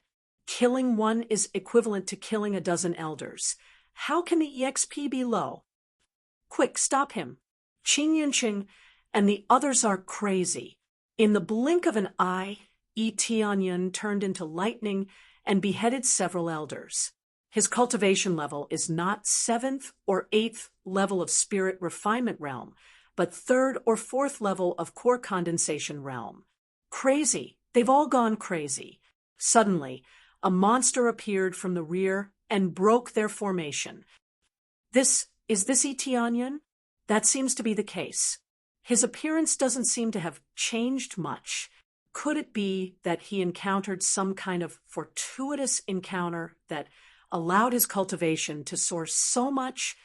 Killing one is equivalent to killing a dozen elders. How can the EXP be low? Quick, stop him. Qing Yunqing and the others are crazy. In the blink of an eye, Tianyan turned into lightning and beheaded several elders. His cultivation level is not 7th or 8th level of spirit refinement realm, but 3rd or 4th level of core condensation realm. Crazy. They've all gone crazy. Suddenly, a monster appeared from the rear and broke their formation. Is this Tianyan? That seems to be the case. His appearance doesn't seem to have changed much. Could it be that he encountered some kind of fortuitous encounter that allowed his cultivation to soar so much?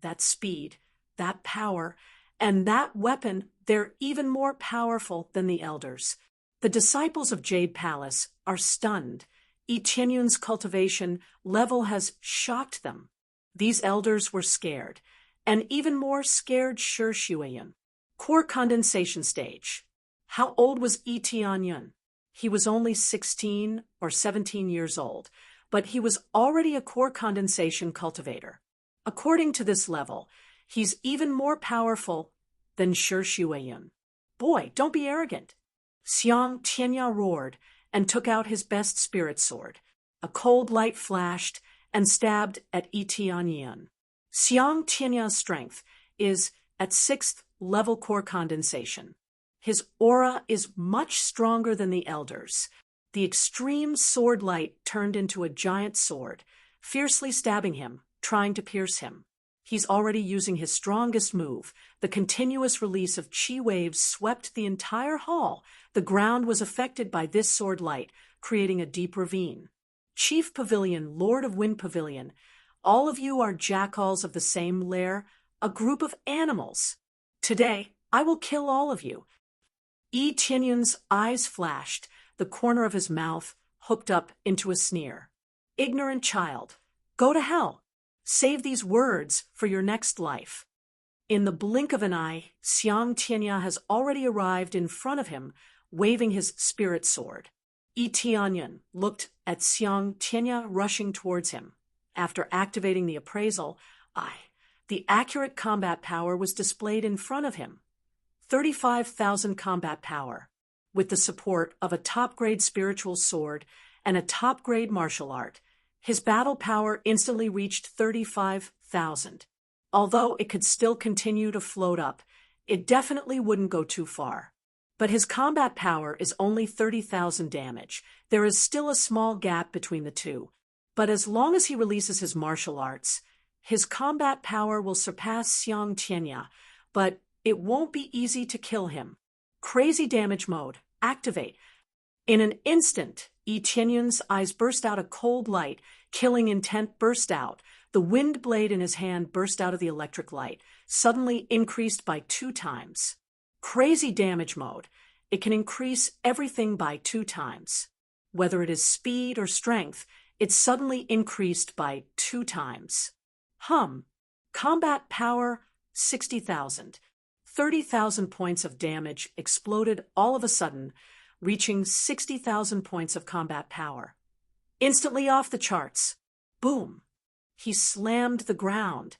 That speed, that power, and that weapon, they're even more powerful than the elders. The disciples of Jade Palace are stunned. Tianyun's cultivation level has shocked them. These elders were scared, and even more scared Shi Shuiyan. Core condensation stage. How old was Tianyun? He was only 16 or 17 years old, but he was already a core condensation cultivator. According to this level, he's even more powerful than Shi Shuiyan. Boy, don't be arrogant. Xiang Tianya roared and took out his best spirit sword. A cold light flashed and stabbed at Tianyan. Xiang Tianya's strength is at 6th level core condensation. His aura is much stronger than the elders. The extreme sword light turned into a giant sword, fiercely stabbing him, trying to pierce him. He's already using his strongest move. The continuous release of chi waves swept the entire hall. The ground was affected by this sword light, creating a deep ravine. Chief Pavilion, Lord of Wind Pavilion, all of you are jackals of the same lair, a group of animals. Today, I will kill all of you. Tianyun's eyes flashed, the corner of his mouth hooked up into a sneer. Ignorant child, go to hell. Save these words for your next life. In the blink of an eye, Xiang Tianya has already arrived in front of him, waving his spirit sword. Tianyan looked at Xiang Tianya rushing towards him. After activating the appraisal, the accurate combat power was displayed in front of him. 35,000 combat power, with the support of a top-grade spiritual sword and a top-grade martial art. His battle power instantly reached 35,000. Although it could still continue to float up, it definitely wouldn't go too far. But his combat power is only 30,000 damage. There is still a small gap between the two. But as long as he releases his martial arts, his combat power will surpass Xiang Tianya, but it won't be easy to kill him. Crazy damage mode. Activate. In an instant, Tianyun's eyes burst out a cold light. Killing intent burst out. The wind blade in his hand burst out of the electric light, suddenly increased by 2 times. Crazy damage mode. It can increase everything by 2 times. Whether it is speed or strength, it suddenly increased by 2 times. Combat power, 60,000. 30,000 points of damage exploded all of a sudden, reaching 60,000 points of combat power. Instantly off the charts. Boom! He slammed the ground,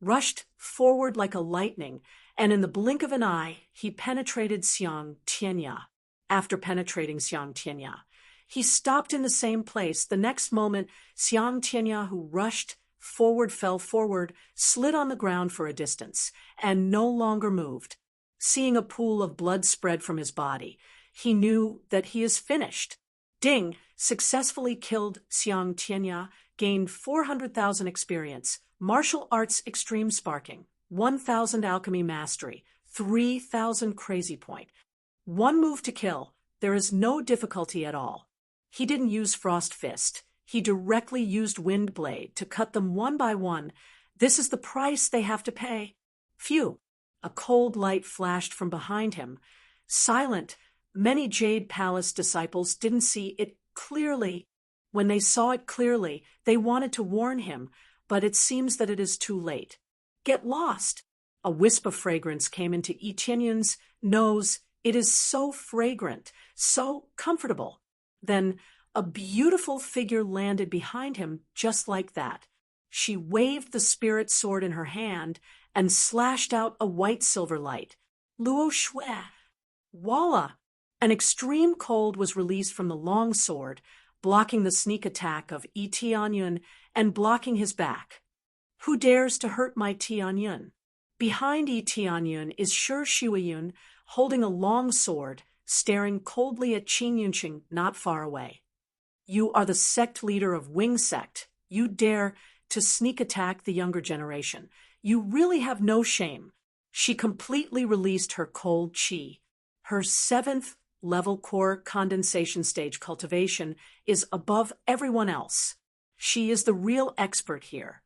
rushed forward like a lightning, and in the blink of an eye, he penetrated Xiang Tianya. After penetrating Xiang Tianya, he stopped in the same place. The next moment, Xiang Tianya, who rushed forward, fell forward, slid on the ground for a distance, and no longer moved. Seeing a pool of blood spread from his body, he knew that he is finished. Ding successfully killed Xiang Tianya, gained 400,000 experience, martial arts extreme sparking, 1,000 alchemy mastery, 3,000 crazy point. 1 move to kill. There is no difficulty at all. He didn't use Frost Fist. He directly used Wind Blade to cut them one by one. This is the price they have to pay. Phew! A cold light flashed from behind him. Silent, many Jade Palace disciples didn't see it clearly. When they saw it clearly, they wanted to warn him, but it seems that it is too late. Get lost! A wisp of fragrance came into Etienne's nose. It is so fragrant, so comfortable. Then a beautiful figure landed behind him just like that. She waved the spirit sword in her hand and slashed out a white silver light. Luo Shui! Voila! An extreme cold was released from the long sword, blocking the sneak attack of Yi Tianyun and blocking his back. Who dares to hurt my Tianyun? Behind Yi Tianyun is Shi Shuiyun, holding a long sword, staring coldly at Qin Yunqing not far away. You are the sect leader of Wing Sect. You dare to sneak attack the younger generation. You really have no shame. She completely released her cold qi. Her 7th level core condensation stage cultivation is above everyone else. She is the real expert here.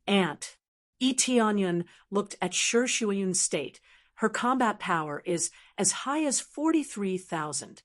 Aunt. Yi Tianyun looked at Shi Shuiyun's state. Her combat power is as high as 43,000.